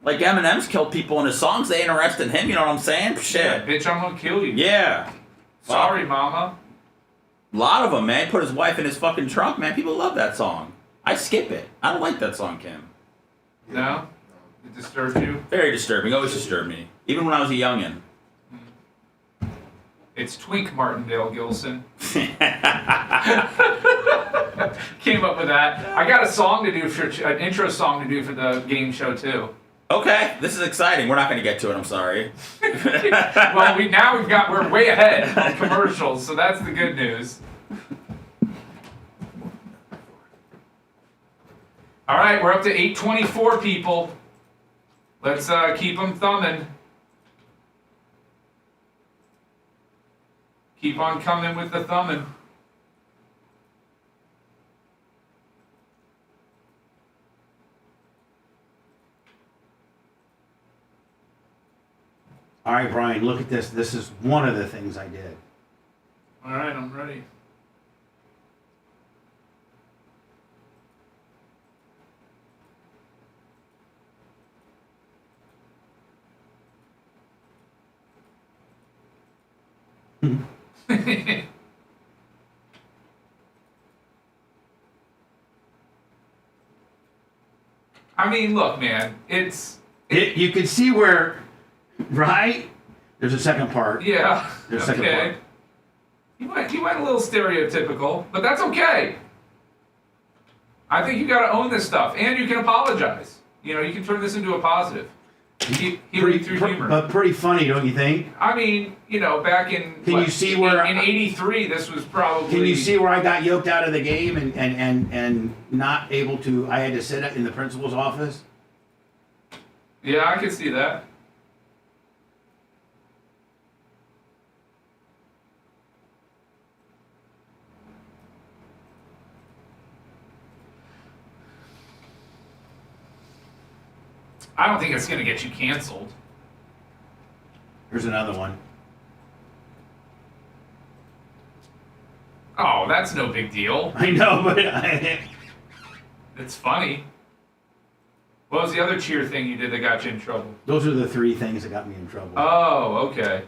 Like Eminem's killed people in his songs. They ain't arresting him. You know what I'm saying? Shit. Yeah, bitch, I'm gonna kill you. Yeah. Sorry, mama. A lot of them, man. Put his wife in his fucking trunk, man. People love that song. I skip it. I don't like that song, Kim. No? It disturbs you? Very disturbing. Always disturbed me. Even when I was a youngin'. It's Twink Martindale Gilson. Came up with that. I got a song to do an intro song to do for the game show too. Okay, this is exciting. We're not going to get to it. I'm sorry. Well, we're way ahead on commercials, so that's the good news. All right, we're up to 824 people. Let's keep them thumbing. Keep on coming with the thumbing. All right, Brian, look at this. This is one of the things I did. All right, I'm ready. I mean, look, man, you can see where, right? There's a second part. Yeah. There's a second part. You went a little stereotypical, but that's okay. I think you got to own this stuff, and you can apologize. You can turn this into a positive. Healing through humor. But pretty funny, don't you think? I mean, back in you see where in '83, this was probably. Can you see where I got yoked out of the game and not able to? I had to sit in the principal's office. Yeah, I can see that. I don't think it's going to get you canceled. Here's another one. Oh, that's no big deal. I know, but it's funny. What was the other cheer thing you did that got you in trouble? Those are the three things that got me in trouble. Oh, okay.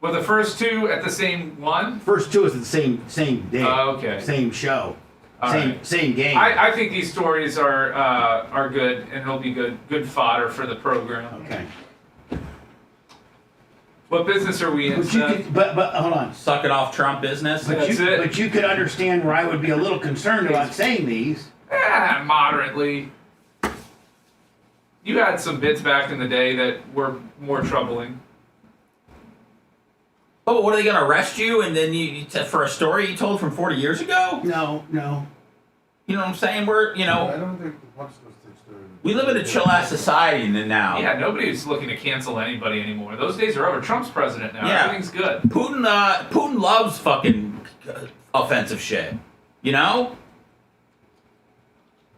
Well, the first two at the same one? First two is the same day. Okay. Same show. All right. Same game. I think these stories are good, and it'll be good fodder for the program. Okay. What business are we in? But hold on. Suck it off Trump business. But you could understand where I would be a little concerned about saying these. Moderately. You had some bits back in the day that were more troubling. Oh, what are they going to arrest you and then you for a story you told from 40 years ago? No. You know what I'm saying? I don't think the punch list we live in a chill ass society now. Yeah, nobody's looking to cancel anybody anymore. Those days are over. Trump's president now. Yeah. Everything's good. Putin loves fucking offensive shit. You know?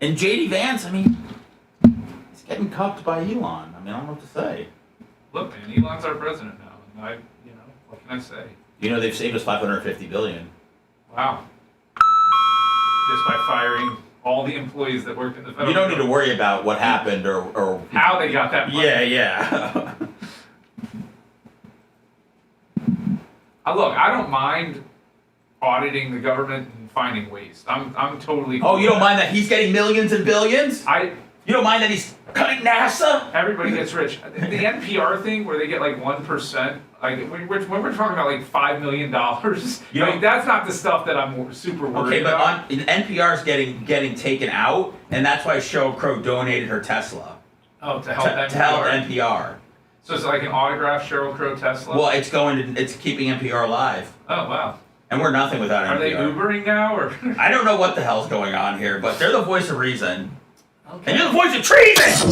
And JD Vance, I mean, he's getting cucked by Elon. I mean, I don't know what to say. Look, man, Elon's our president now. And what can I say? You know they've saved us $550 billion. Wow. Just by firing all the employees that work in the federal You don't need to worry about what happened or how they got that money. Yeah. Look, I don't mind auditing the government and finding waste. I'm totally. Oh, you don't mind that he's getting millions and billions? You don't mind that he's cutting NASA? Everybody gets rich. The NPR thing where they get like 1%. Like when we're talking about like $5 million, that's not the stuff that I'm super worried about. Okay, but NPR's getting taken out, and that's why Sheryl Crow donated her Tesla. Oh, to help NPR. To help NPR. So it's like an autographed Sheryl Crow Tesla. Well, it's keeping NPR alive. Oh wow. And we're nothing without NPR. Are they Ubering now, or? I don't know what the hell's going on here, but they're the voice of reason. Okay. And you're the voice of treason!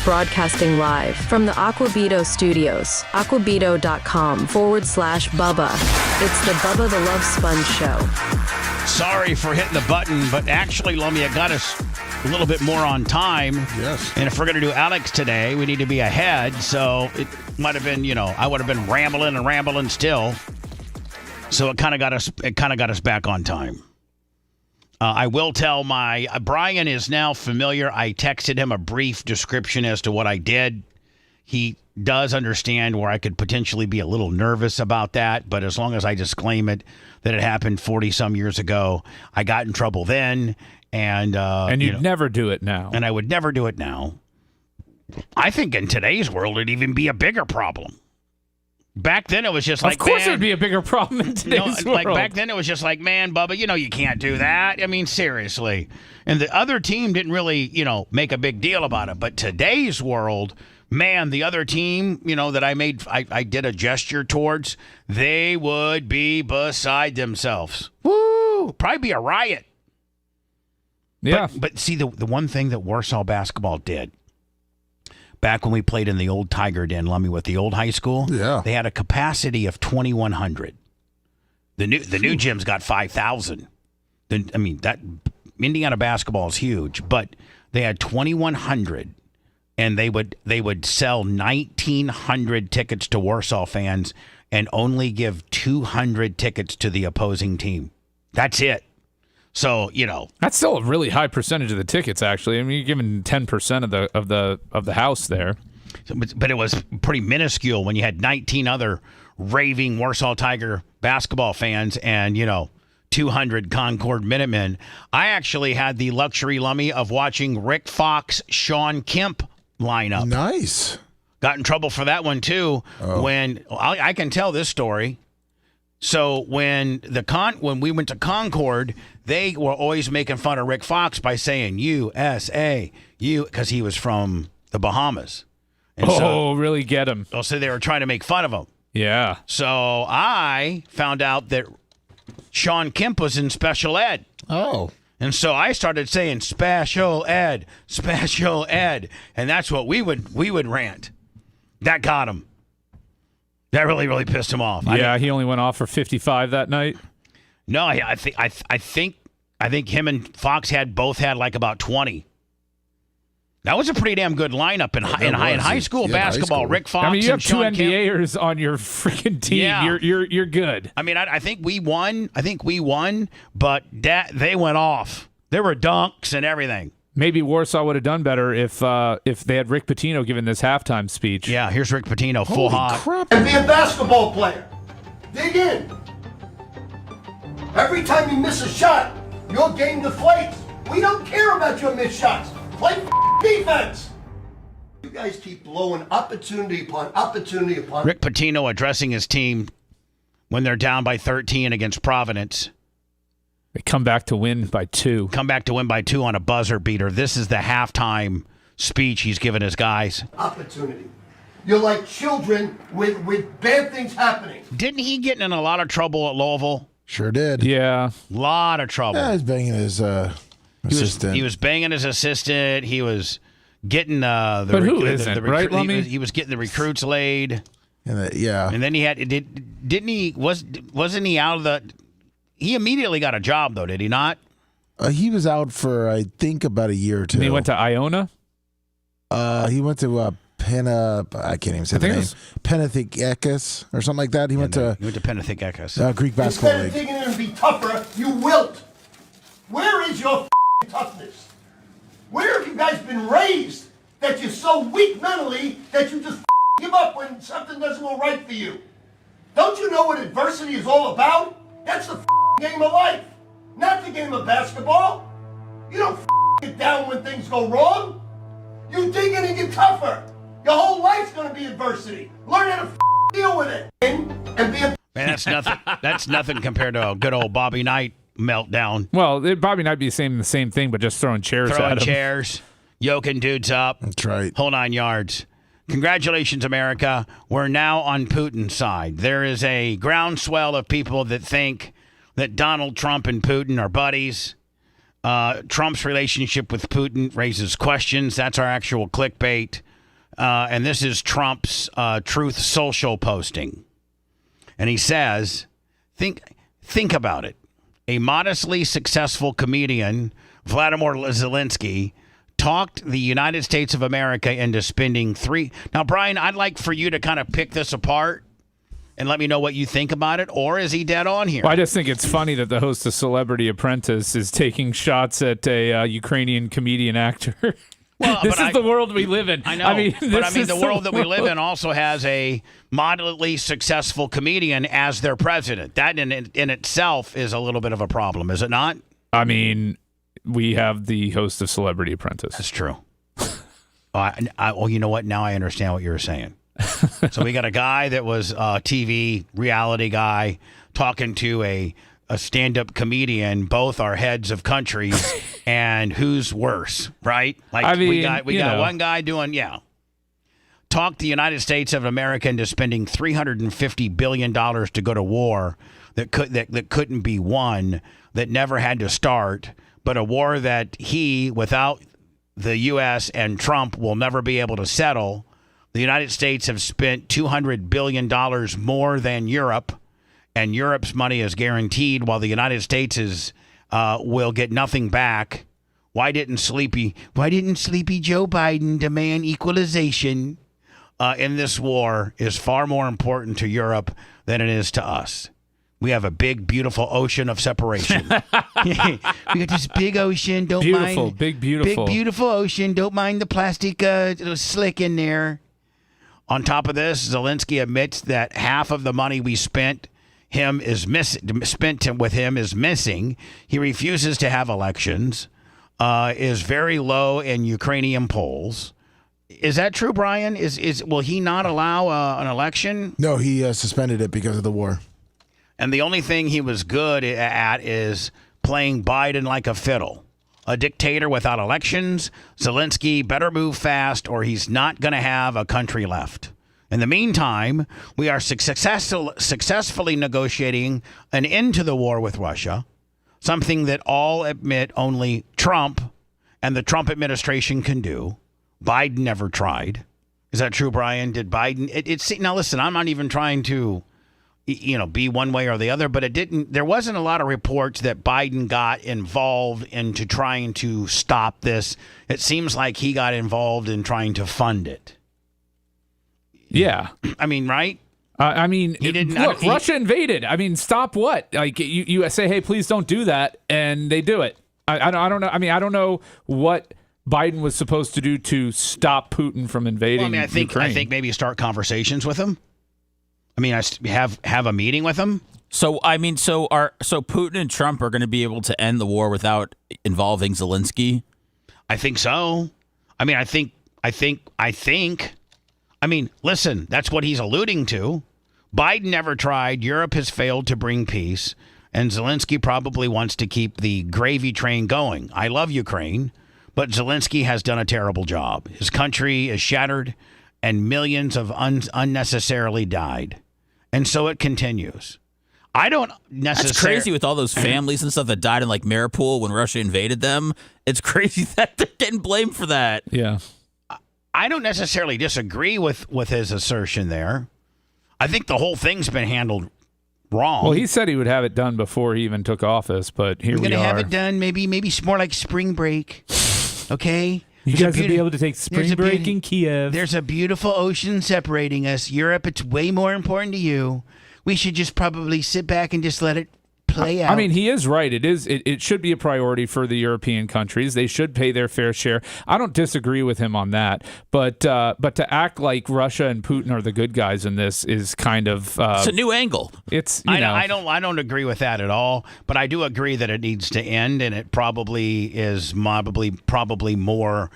Broadcasting live from the Aquabito studios, aquabito.com/Bubba. It's the Bubba the Love Sponge Show. Sorry for hitting the button, but actually, Lummy, I got us a little bit more on time. Yes. And if we're going to do Alex today, we need to be ahead. So it might have been, I would have been rambling still. So it kind of got us back on time. I will tell Brian is now familiar. I texted him a brief description as to what I did. He does understand where I could potentially be a little nervous about that, but as long as I disclaim it, that it happened 40-some years ago, I got in trouble then, and you'd never do it now. And I would never do it now. I think in today's world, it'd even be a bigger problem. Back then, it was just like, of course, it'd be a bigger problem in today's world. Like back then, it was just like, man, Bubba, you can't do that. I mean, seriously. And the other team didn't really, make a big deal about it. But today's world, man, the other team, that I did a gesture towards, they would be beside themselves. Woo! Probably be a riot. Yeah. But see, the one thing that Warsaw basketball did, back when we played in the old Tiger Den, Lummy, with the old high school, they had a capacity of 2,100. The new gym's got 5,000. That Indiana basketball is huge, but they had 2,100, and they would sell 1,900 tickets to Warsaw fans and only give 200 tickets to the opposing team. That's it. So, that's still a really high percentage of the tickets, actually. I mean, you're giving 10% of the house there. But it was pretty minuscule when you had 19 other raving Warsaw Tiger basketball fans and, 200 Concord Minutemen. I actually had the luxury, Lummy, of watching Rick Fox, Sean Kemp line up. Nice. Got in trouble for that one, too. When I can tell this story. So when we went to Concord, they were always making fun of Rick Fox by saying USA, because he was from the Bahamas. And really get him. So they were trying to make fun of him. Yeah. So I found out that Sean Kemp was in special ed. Oh. And so I started saying special ed, and that's what we would rant. That got him. That really, really pissed him off. Yeah, he only went off for 55 that night. No, I think him and Fox both had like about 20. That was a pretty damn good lineup in high school basketball. Rick Fox. I mean, you have and two Sean Kemp. NBAers on your freaking team. Yeah. You're good. I mean, I think we won. But they went off. There were dunks and everything. Maybe Warsaw would have done better if they had Rick Pitino giving this halftime speech. Yeah, here's Rick Pitino, full hot. And be a basketball player. Dig in. Every time you miss a shot, your game deflates. We don't care about your missed shots. Play defense. You guys keep blowing opportunity upon opportunity upon. Rick Pitino addressing his team when they're down by 13 against Providence. They come back to win by 2. Come back to win by 2 on a buzzer beater. This is the halftime speech he's given his guys. Opportunity. You're like children with bad things happening. Didn't he get in a lot of trouble at Louisville? Sure did. Yeah. A lot of trouble. Yeah, he's banging his assistant. He was banging his assistant. He was getting the But who isn't, right, Lummy? He was getting the recruits laid. And then he had wasn't he out of the? He immediately got a job though, did he not? He was out for I think about a year or 2. And he went to Iona. He went to I can't even say the name. Penithekis or something like that. He went to Penithekis. Greek basketball Instead of league. digging in and be tougher, you wilt. Where is your toughness? Where have you guys been raised that you're so weak mentally that you just give up when something doesn't go right for you? Don't you know what adversity is all about? That's the game of life, not the game of basketball. You don't get down when things go wrong. You dig in and get tougher. Your whole life's going to be adversity. Learn how to deal with it. And be a... Man, that's nothing. That's nothing compared to a good old Bobby Knight meltdown. Well, Bobby Knight be saying the same thing, but just throwing chairs at him. Chairs, yoking dudes up. That's right. Whole 9 yards. Congratulations, America. We're now on Putin's side. There is a groundswell of people that think that Donald Trump and Putin are buddies. Trump's relationship with Putin raises questions. That's our actual clickbait. And this is Trump's Truth Social posting. And he says, think about it. A modestly successful comedian, Vladimir Zelensky, talked the United States of America into spending Now, Brian, I'd like for you to kind of pick this apart and let me know what you think about it, or is he dead on here? Well, I just think it's funny that the host of Celebrity Apprentice is taking shots at a Ukrainian comedian actor. Well, this is the world we live in. I know, the world that we live in also has a moderately successful comedian as their president. That in itself is a little bit of a problem, is it not? I mean, we have the host of Celebrity Apprentice. That's true. Well, you know what? Now I understand what you were saying. So we got a guy that was a TV reality guy talking to a stand-up comedian. Both are heads of countries, and who's worse, right? Like I mean, we got one guy doing talked the United States of America into spending $350 billion to go to war that couldn't be won, that never had to start, but a war that he, without the U.S. and Trump, will never be able to settle. The United States have spent $200 billion more than Europe, and Europe's money is guaranteed, while the United States will get nothing back. Why didn't sleepy Joe Biden demand equalization in this war is far more important to Europe than it is to us. We have a big, beautiful ocean of separation. We got this big ocean. Big, beautiful ocean. Don't mind the plastic slick in there. On top of this, Zelensky admits that half of the money we spent with him is missing. He refuses to have elections. Is very low in Ukrainian polls. Is that true, Brian? Will he not allow an election? No, he suspended it because of the war. And the only thing he was good at is playing Biden like a fiddle. A dictator without elections. Zelensky better move fast or he's not going to have a country left. In the meantime, we are successfully negotiating an end to the war with Russia, something that all admit only Trump and the Trump administration can do. Biden never tried. Is that true, Brian? Did Biden? Now, listen, I'm not even trying to be one way or the other, but it didn't. There wasn't a lot of reports that Biden got involved into trying to stop this. It seems like he got involved in trying to fund it. Yeah. I mean, right? I mean, he didn't, look, Russia invaded. I mean, stop what? Like, you say, hey, please don't do that, and they do it. I don't know. I mean, I don't know what Biden was supposed to do to stop Putin from invading Ukraine. I think maybe start conversations with him. I mean, have a meeting with him. So Putin and Trump are going to be able to end the war without involving Zelensky? I think so. I mean, I mean, listen, that's what he's alluding to. Biden never tried. Europe has failed to bring peace. And Zelensky probably wants to keep the gravy train going. I love Ukraine, but Zelensky has done a terrible job. His country is shattered, and millions of unnecessarily died. And so it continues. I don't necessarily... That's crazy with all those families and stuff that died in like Mariupol when Russia invaded them. It's crazy that they're getting blamed for that. Yeah. I don't necessarily disagree with his assertion there. I think the whole thing's been handled wrong. Well, he said he would have it done before he even took office, but here we are. We're going to have it done maybe more like spring break. Okay? You guys will be able to take spring break in Kiev. There's a beautiful ocean separating us. Europe, it's way more important to you. We should just probably sit back and just let it play out. I mean, he is right. It should be a priority for the European countries. They should pay their fair share. I don't disagree with him on that. But to act like Russia and Putin are the good guys in this is kind of it's a new angle. I don't agree with that at all. But I do agree that it needs to end, and it probably is probably more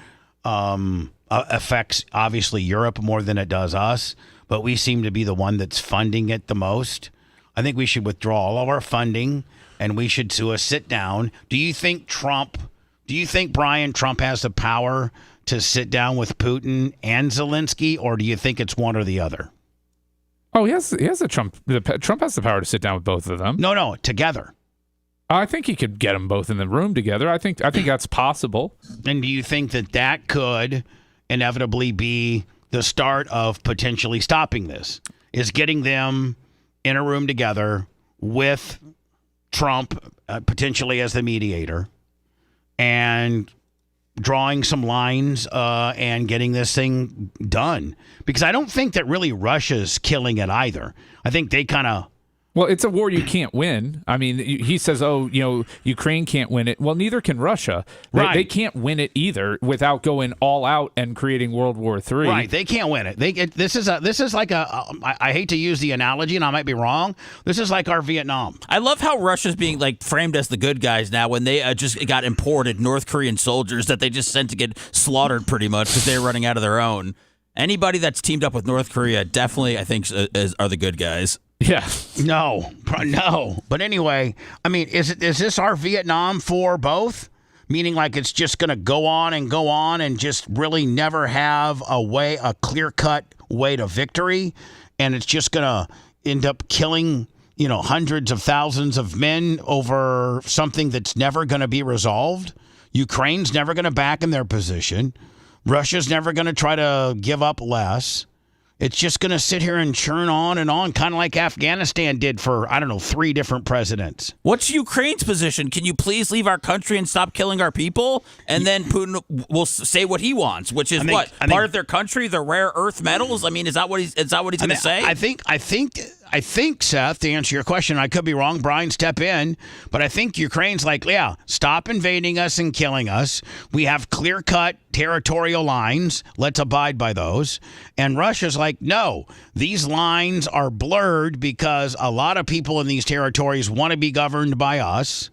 affects obviously Europe more than it does us. But we seem to be the one that's funding it the most. I think we should withdraw all of our funding, and we should do a sit down. Do you think Brian Trump has the power to sit down with Putin and Zelensky, or do you think it's one or the other? Oh, Trump has the power to sit down with both of them. No, together. I think he could get them both in the room together. I think that's possible. And do you think that could inevitably be the start of potentially stopping this? Is getting them in a room together with Trump potentially as the mediator and drawing some lines and getting this thing done? Because I don't think that really Russia's killing it either. I think they kind of... Well, it's a war you can't win. I mean, he says, Ukraine can't win it. Well, neither can Russia. Right. They can't win it either without going all out and creating World War III. Right. They can't win it. This is like I hate to use the analogy, and I might be wrong. This is like our Vietnam. I love how Russia's being like framed as the good guys now when they just got imported North Korean soldiers that they just sent to get slaughtered pretty much because they're running out of their own. Anybody that's teamed up with North Korea definitely, I think, are the good guys. Yeah. No. But anyway, I mean, is this our Vietnam for both? Meaning like it's just going to go on and just really never have a clear-cut way to victory, and it's just going to end up killing, hundreds of thousands of men over something that's never going to be resolved? Ukraine's never going to back in their position. Russia's never going to try to give up less. It's just going to sit here and churn on, kind of like Afghanistan did for, 3 different presidents. What's Ukraine's position? Can you please leave our country and stop killing our people? And then Putin will say what he wants, which is part of their country, the rare earth metals? I mean, is that what he's going to say? I think, Seth, to answer your question, I could be wrong. Brian, step in. But I think Ukraine's like, stop invading us and killing us. We have clear-cut territorial lines. Let's abide by those. And Russia's like, no, these lines are blurred because a lot of people in these territories want to be governed by us,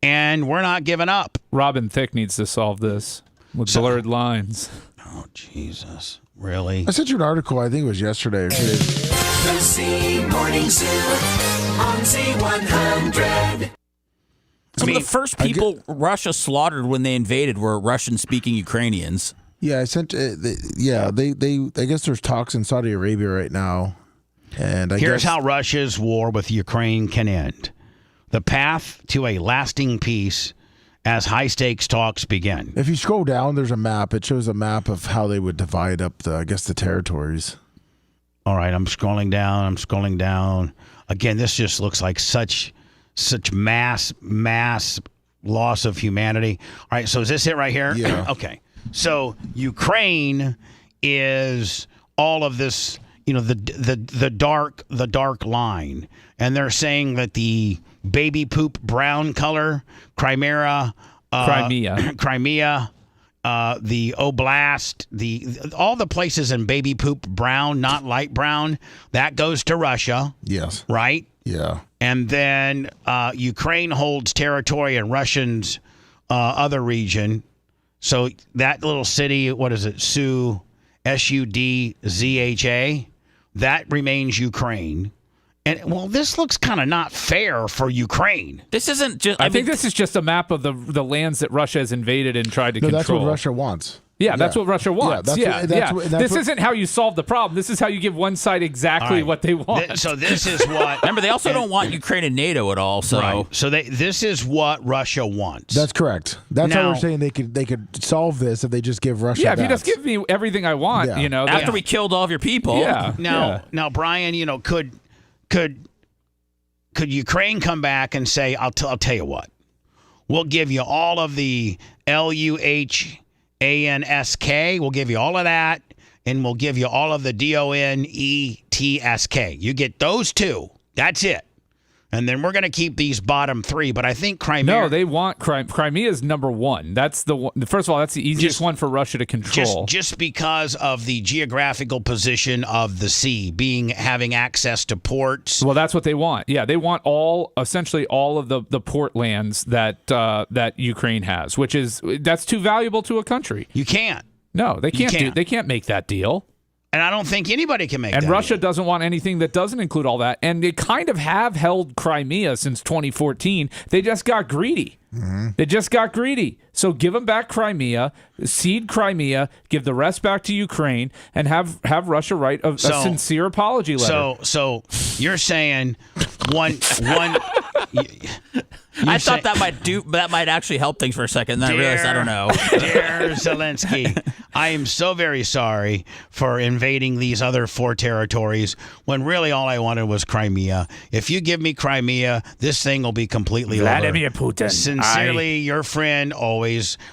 and we're not giving up. Robin Thicke needs to solve this with blurred lines. Oh, Jesus. Really? I sent you an article, I think it was yesterday or 2 days. The C Morning Zoo on Z100. Some of the first people Russia slaughtered when they invaded were Russian-speaking Ukrainians. Yeah, I sent. I guess there's talks in Saudi Arabia right now, and here's how Russia's war with Ukraine can end: the path to a lasting peace as high-stakes talks begin. If you scroll down, there's a map. It shows a map of how they would divide up the territories. All right, I'm scrolling down. Again, this just looks like such mass loss of humanity. All right, so is this it right here? Yeah. Okay. So Ukraine is all of this, the dark line, and they're saying that the baby poop brown color, Crimea, the Oblast, all the places in baby poop brown, not light brown, that goes to Russia. Yes. Right? Yeah. And then Ukraine holds territory in Russians' other region. So that little city, what is it? Sudzha, that remains Ukraine. And, well, this looks kind of not fair for Ukraine. This isn't just... I think this is just a map of the lands that Russia has invaded and tried to control. That's what Russia wants. Yeah, that's what Russia wants. This isn't how you solve the problem. This is how you give one side exactly what they want. So this is what... Remember, they also don't want Ukraine in NATO at all. So, right. So this is what Russia wants. That's correct. That's how we're saying they could solve this if they just give Russia. Yeah, if you just give me everything I want, after we killed all of your people. Yeah. Now, Brian, could Ukraine come back and say, I'll tell you what, we'll give you all of the LUHANSK, we'll give you all of that, and we'll give you all of the DONETSK. You get those two. That's it. And then we're going to keep these bottom three. But I think Crimea... No, they want Crimea is number one. That's the one. First of all, that's the easiest one for Russia to control. Just because of the geographical position of the sea, having access to ports. Well, that's what they want. Yeah, they want essentially all of the port lands that Ukraine has, that's too valuable to a country. You can't. No, they can't. They can't make that deal. And I don't think anybody can make that. And Russia deal. doesn't want anything that doesn't include all that. And they kind of have held Crimea since 2014. They just got greedy. Mm-hmm. They just got greedy. So give them back Crimea, cede Crimea, give the rest back to Ukraine, and have Russia write a sincere apology letter. So you're saying one. I thought that might actually help things for a second, and then I realized I don't know. Dear Zelensky, I am so very sorry for invading these other 4 territories when really all I wanted was Crimea. If you give me Crimea, this thing will be completely Vladimir over. Putin. Sincerely, your friend always.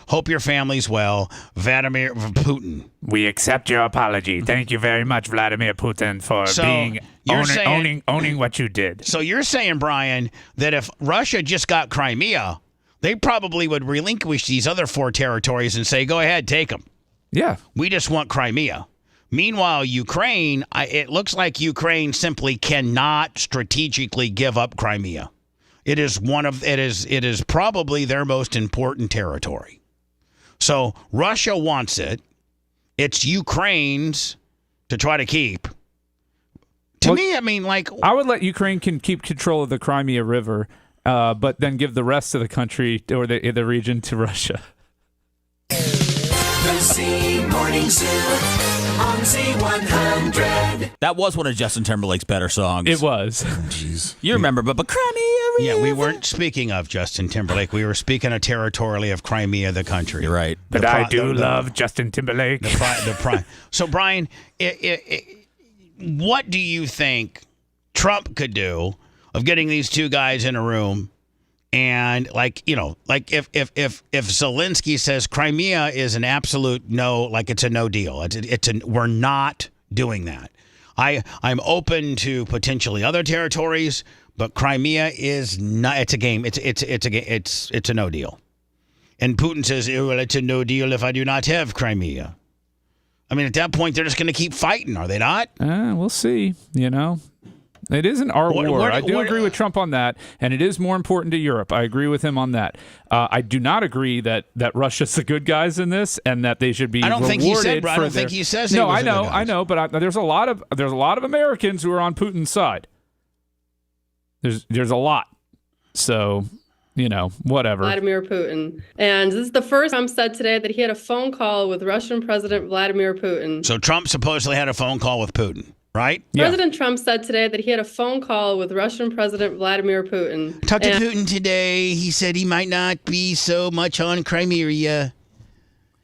Hope your family's well. Vladimir Putin. We accept your apology. Thank you very much, Vladimir Putin, for owning what you did. So you're saying, Brian, that if Russia just got Crimea, they probably would relinquish these other 4 territories and say, go ahead, take them. Yeah. We just want Crimea. Meanwhile, Ukraine, it looks like Ukraine simply cannot strategically give up Crimea. It is probably their most important territory. So Russia wants it. It's Ukraine's to try to keep. To me, I mean, I would let Ukraine keep control of the Crimea River, but then give the rest of the country or the region to Russia. The Z Morning Zoo on Z100. That was one of Justin Timberlake's better songs. It was. Jeez. You remember, but Crimea River. Yeah, we weren't speaking of Justin Timberlake. We were speaking of territorially of Crimea, the country. You're right. But I do love Justin Timberlake. So, Brian, what do you think Trump could do of getting these two guys in a room and if Zelensky says Crimea is an absolute no, it's a no deal. We're not doing that. I'm open to potentially other territories, but Crimea is not. It's a game. It's a no deal. And Putin says, well, it's a no deal if I do not have Crimea. I mean, at that point, they're just going to keep fighting, are they not? We'll see. It isn't our war. I do agree with Trump on that, and it is more important to Europe. I agree with him on that. I do not agree that Russia's the good guys in this, and that they should be rewarded. I don't think he says. No, I know, but there's a lot of Americans who are on Putin's side. There's a lot. So, whatever. Vladimir Putin. And this is the first Trump said today that he had a phone call with Russian President Vladimir Putin. So Trump supposedly had a phone call with Putin, right? President Trump said today that he had a phone call with Russian President Vladimir Putin. Talked to Putin today. He said he might not be so much on Crimea.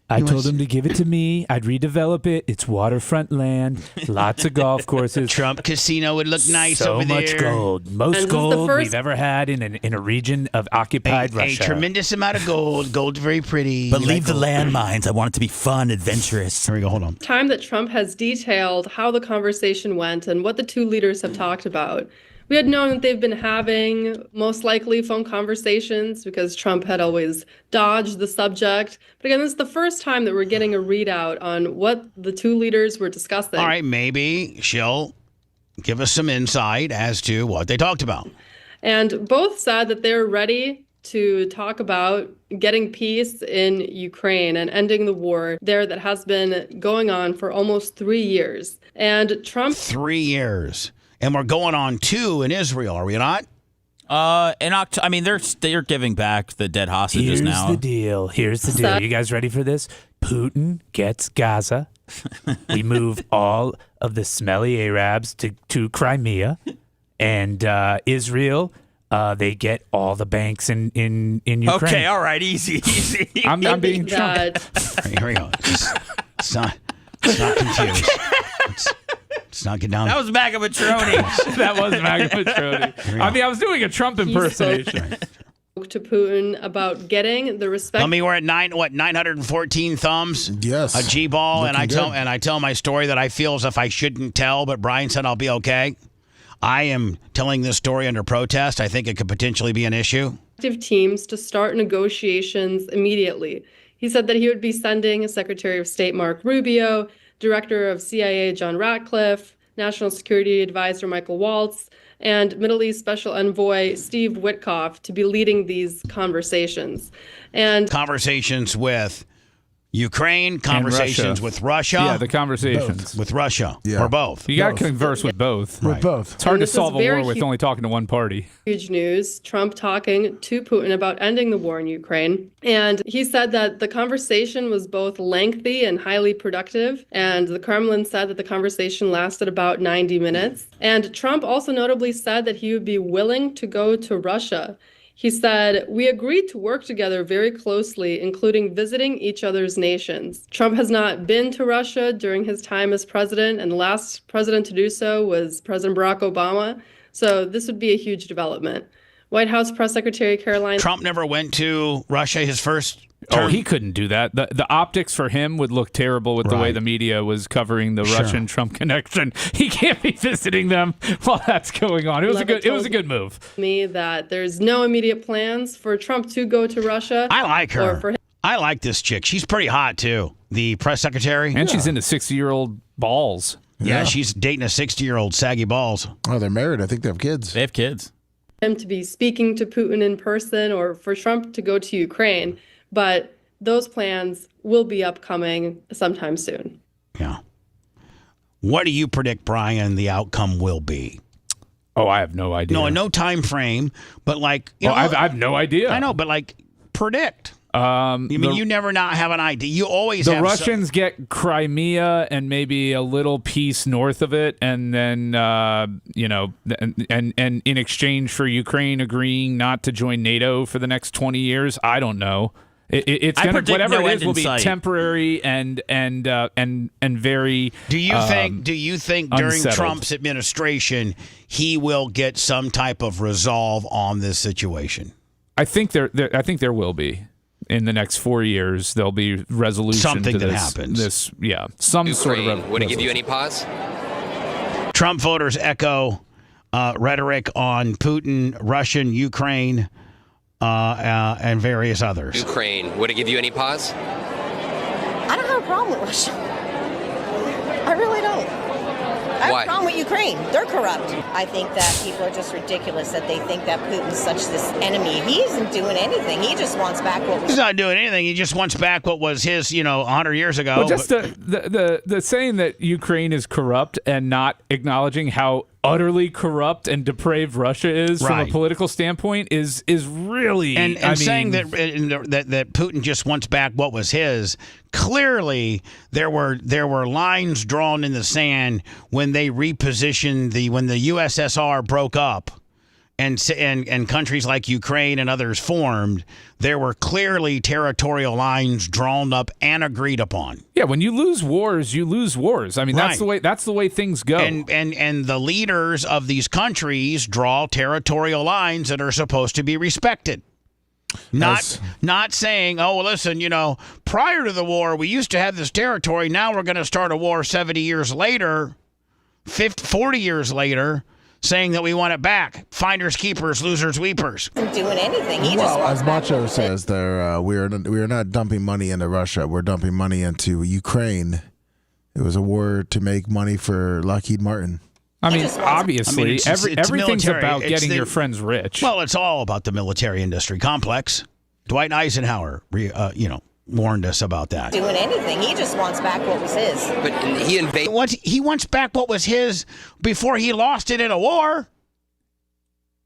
I told him to give it to me. I'd redevelop it. It's waterfront land, lots of golf courses. Trump Casino would look nice so over there. much gold. Most gold we've ever had in a region of occupied Russia. A tremendous amount of gold. Gold's very pretty. But leave the landmines. I want it to be fun, adventurous. Here we go. Hold on. Time that Trump has detailed how the conversation went and what the two leaders have talked about. We had known that they've been having most likely phone conversations because Trump had always dodged the subject. But again, this is the first time that we're getting a readout on what the two leaders were discussing. All right, maybe she'll give us some insight as to what they talked about. And both said that they're ready to talk about getting peace in Ukraine and ending the war there that has been going on for almost 3 years. And Trump... 3 years. And we're going on 2 in Israel, are we not? In October, I mean, they're giving back the dead hostages now. Here's the deal. You guys ready for this? Putin gets Gaza. We move all of the smelly Arabs to Crimea, and Israel. They get all the banks in Ukraine. Okay, all right, easy. I'm being Trump. Here we go. It's not confused. Let's not get down. That was Magapatroni. That was Magapatroni. I mean, I was doing a Trump impersonation. Spoke to Putin about getting the respect. I mean, we're at 914 thumbs. Yes. A G-ball, and Looking good. I tell my story that I feel as if I shouldn't tell, but Brian said I'll be okay. I am telling this story under protest. I think it could potentially be an issue. Teams to start negotiations immediately. He said that he would be sending Secretary of State Mark Rubio, Director of CIA John Ratcliffe, National Security Advisor Michael Waltz, and Middle East Special Envoy Steve Witkoff to be leading these conversations. And conversations with Ukraine, conversations with Russia. Yeah, the conversations. With Russia, Yeah. or both. You got to converse with both. With both. It's hard to this is solve a war very with only talking to one party. Huge news, Trump talking to Putin about ending the war in Ukraine. And he said that the conversation was both lengthy and highly productive. And the Kremlin said that the conversation lasted about 90 minutes. And Trump also notably said that he would be willing to go to Russia. He said, "We agreed to work together very closely, including visiting each other's nations." Trump has not been to Russia during his time as president, and the last president to do so was President Barack Obama. So this would be a huge development. White House Press Secretary Caroline... Trump never went to Russia his first term. Oh, he couldn't do that. The optics for him would look terrible with the way the media was covering the Russian-Trump connection. He can't be visiting them while that's going on. It was a good move. Me that there's no immediate plans for Trump to go to Russia. I like her. Or for him. I like this chick. She's pretty hot, too. The press secretary. And she's into 60-year-old balls. Yeah, she's dating a 60-year-old saggy balls. Oh, they're married. I think they have kids. They have kids. Him to be speaking to Putin in person or for Trump to go to Ukraine. But those plans will be upcoming sometime soon. Yeah. What do you predict, Brian, the outcome will be? Oh, I have no idea. No time frame, but like... I have no idea. I know, but like, predict. You never not have an idea. You always the have... The Russians get Crimea and maybe a little piece north of it, and then, and in exchange for Ukraine agreeing not to join NATO for the next 20 years, I don't know. It's gonna, whatever it is will be temporary and very. Do you think during unsettled. Trump's administration he will get some type of resolve on this situation? I think there will be. In the next 4 years, there'll be resolution Something to that this, happens. Some sort of Ukraine, would it give you any pause? Trump voters echo rhetoric on Putin, Russian, Ukraine, and various others. Ukraine, would it give you any pause? I don't have a problem with Russia. I really don't. I have Why? a problem with Ukraine. They're corrupt. I think that people are just ridiculous that they think that Putin's such this enemy. He isn't doing anything. He just wants back what was. He's not doing anything. He just wants back what was his, 100 years ago. Well, just the saying that Ukraine is corrupt and not acknowledging how utterly corrupt and depraved Russia is from a political standpoint is really and saying that Putin just wants back what was his. Clearly, there were lines drawn in the sand when they repositioned when the USSR broke up and countries like Ukraine and others formed, there were clearly territorial lines drawn up and agreed upon. Yeah, when you lose wars, you lose wars. I mean, Right. that's the way things go. And the leaders of these countries draw territorial lines that are supposed to be respected. Not saying, oh, listen, prior to the war, we used to have this territory. Now we're going to start a war 70 years later, 40 years later, saying that we want it back. Finders, keepers, losers, weepers. Isn't doing anything. He just Well, wants as back Macho what says, we are not dumping money into Russia. We're dumping money into Ukraine. It was a war to make money for Lockheed Martin. I mean, obviously, it's everything's military. about It's getting the- your friends rich. Well, it's all about the military industry complex. Dwight Eisenhower, warned us about that. doing anything. He just wants back what was his. But he invaded. He wants back what was his before he lost it in a war.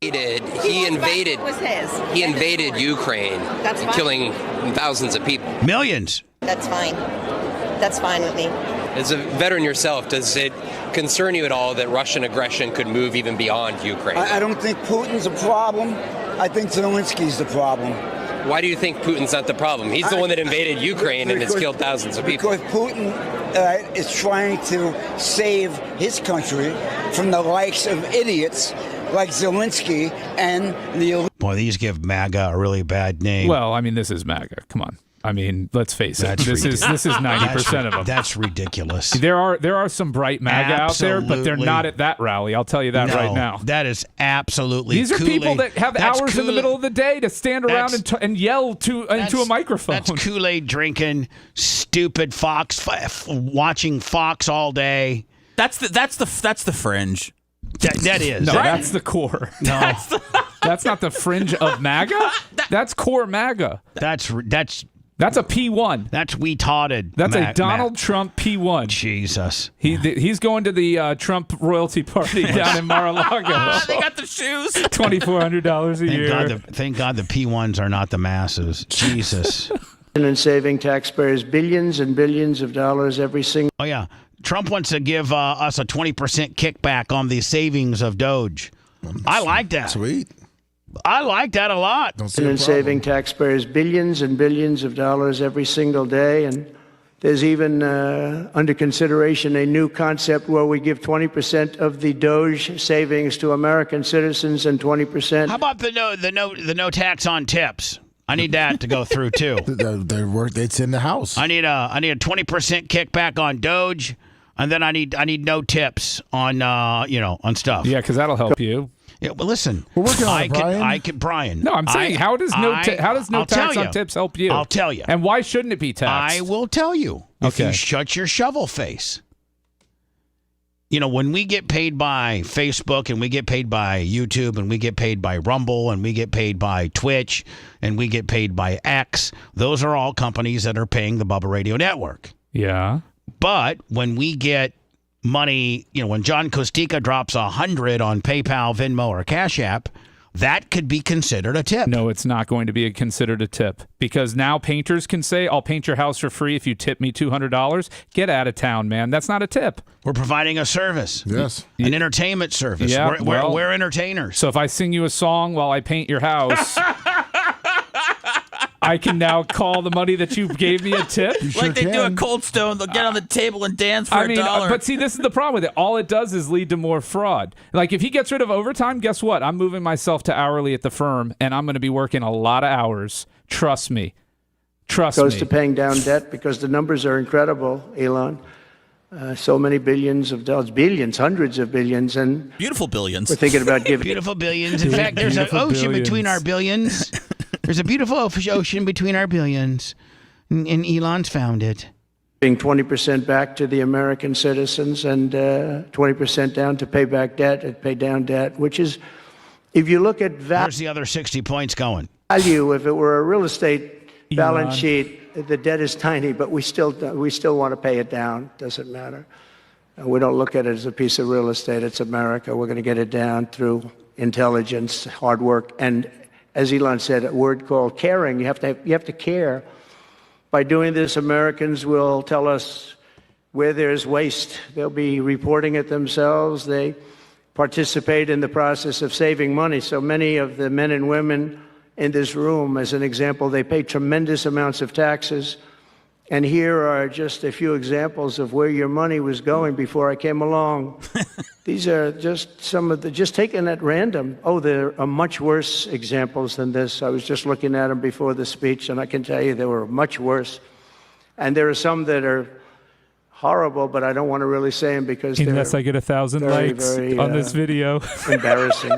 He invaded. What was his. He invaded Ukraine, That's fine. killing thousands of people. Millions. That's fine. That's fine with me. As a veteran yourself, does it concern you at all that Russian aggression could move even beyond Ukraine? I don't think Putin's a problem. I think Zelensky's the problem. Why do you think Putin's not the problem? He's the one that invaded Ukraine and has killed thousands of people. Because Putin is trying to save his country from the likes of idiots like Zelensky and the... Boy, these give MAGA a really bad name. Well, I mean, this is MAGA. Come on. I mean, let's face it. This is 90% of them. That's ridiculous. There are some bright MAGA out there, but they're Absolutely. not at that rally. I'll tell you that right now. That is absolutely. These are people Kool-Aid. that have That's hours in the middle of the day to stand around and yell into a microphone. That's Kool-Aid drinking, stupid watching Fox all day. That's the fringe. That is. No, that's the core. No. That's not the fringe of MAGA. That's core MAGA. That's a P1. That's retarded. That's a Donald Trump P1. Jesus. He's going to the Trump royalty party down in Mar-a-Lago. They got the shoes. $2,400 a year. Thank God the P1s are not the masses. Jesus. And saving taxpayers billions and billions of dollars every single. Oh yeah, Trump wants to give us a 20% kickback on the savings of Doge. I like that. Sweet. I like that a lot. And saving taxpayers billions and billions of dollars every single day. And there's even under consideration a new concept where we give 20% of the Doge savings to American citizens and 20%. How about the no tax on tips? I need that to go through too. It's in the House. I need a 20% kickback on Doge, and then I need no tips on on stuff. Yeah, because that'll help you. Yeah, well, listen. We're working on it, Brian. Brian. No, I'm saying, how does no tax on tips help you? I'll tell you. And why shouldn't it be taxed? I will tell you. If Okay. you shut your shovel face. When we get paid by Facebook and we get paid by YouTube and we get paid by Rumble and we get paid by Twitch and we get paid by X, those are all companies that are paying the Bubba Radio Network. Yeah. But when we get money, when John Costica drops 100 on PayPal, Venmo, or Cash App, that could be considered a tip. No, it's not going to be considered a tip because now painters can say, I'll paint your house for free if you tip me $200. Get out of town, man. That's not a tip. We're providing a service. Yes. An entertainment service. Yeah, we're entertainers. So if I sing you a song while I paint your house, I can now call the money that you gave me a tip. Like they do at Cold Stone, they'll get on the table and dance for $1. $1. But see, this is the problem with it. All it does is lead to more fraud. Like if he gets rid of overtime, guess what? I'm moving myself to hourly at the firm, and I'm going to be working a lot of hours. Trust me. Goes to paying down debt because the numbers are incredible, Elon. So many billions of dollars, billions, hundreds of billions, and beautiful billions. We're thinking about giving beautiful billions. In fact, there's an ocean between our billions. There's a beautiful ocean between our billions, and Elon's found it. Giving 20% back to the American citizens and 20% down to pay back debt and pay down debt, which is, if you look at Where's the other 60 points going? value, if it were a real estate balance sheet, the debt is tiny, but we still want to pay it down. Doesn't matter. We don't look at it as a piece of real estate. It's America. We're going to get it down through intelligence, hard work, and as Elon said, a word called caring. You have to care. By doing this, Americans will tell us where there's waste. They'll be reporting it themselves. They participate in the process of saving money. So many of the men and women in this room, as an example, they pay tremendous amounts of taxes. And here are just a few examples of where your money was going before I came along. These are just some of the, just taken at random. Oh, there are much worse examples than this. I was just looking at them before the speech, and I can tell you they were much worse. And there are some that are horrible, but I don't want to really say them because unless I get 1,000 likes on this video. Embarrassing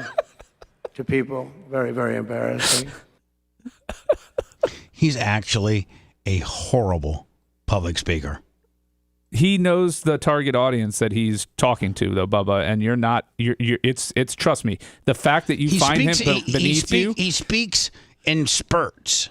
to people. Very, very embarrassing. He's actually a horrible public speaker. He knows the target audience that he's talking to, though, Bubba, and you're not. It's trust me. The fact that you find him beneath you. He speaks in spurts.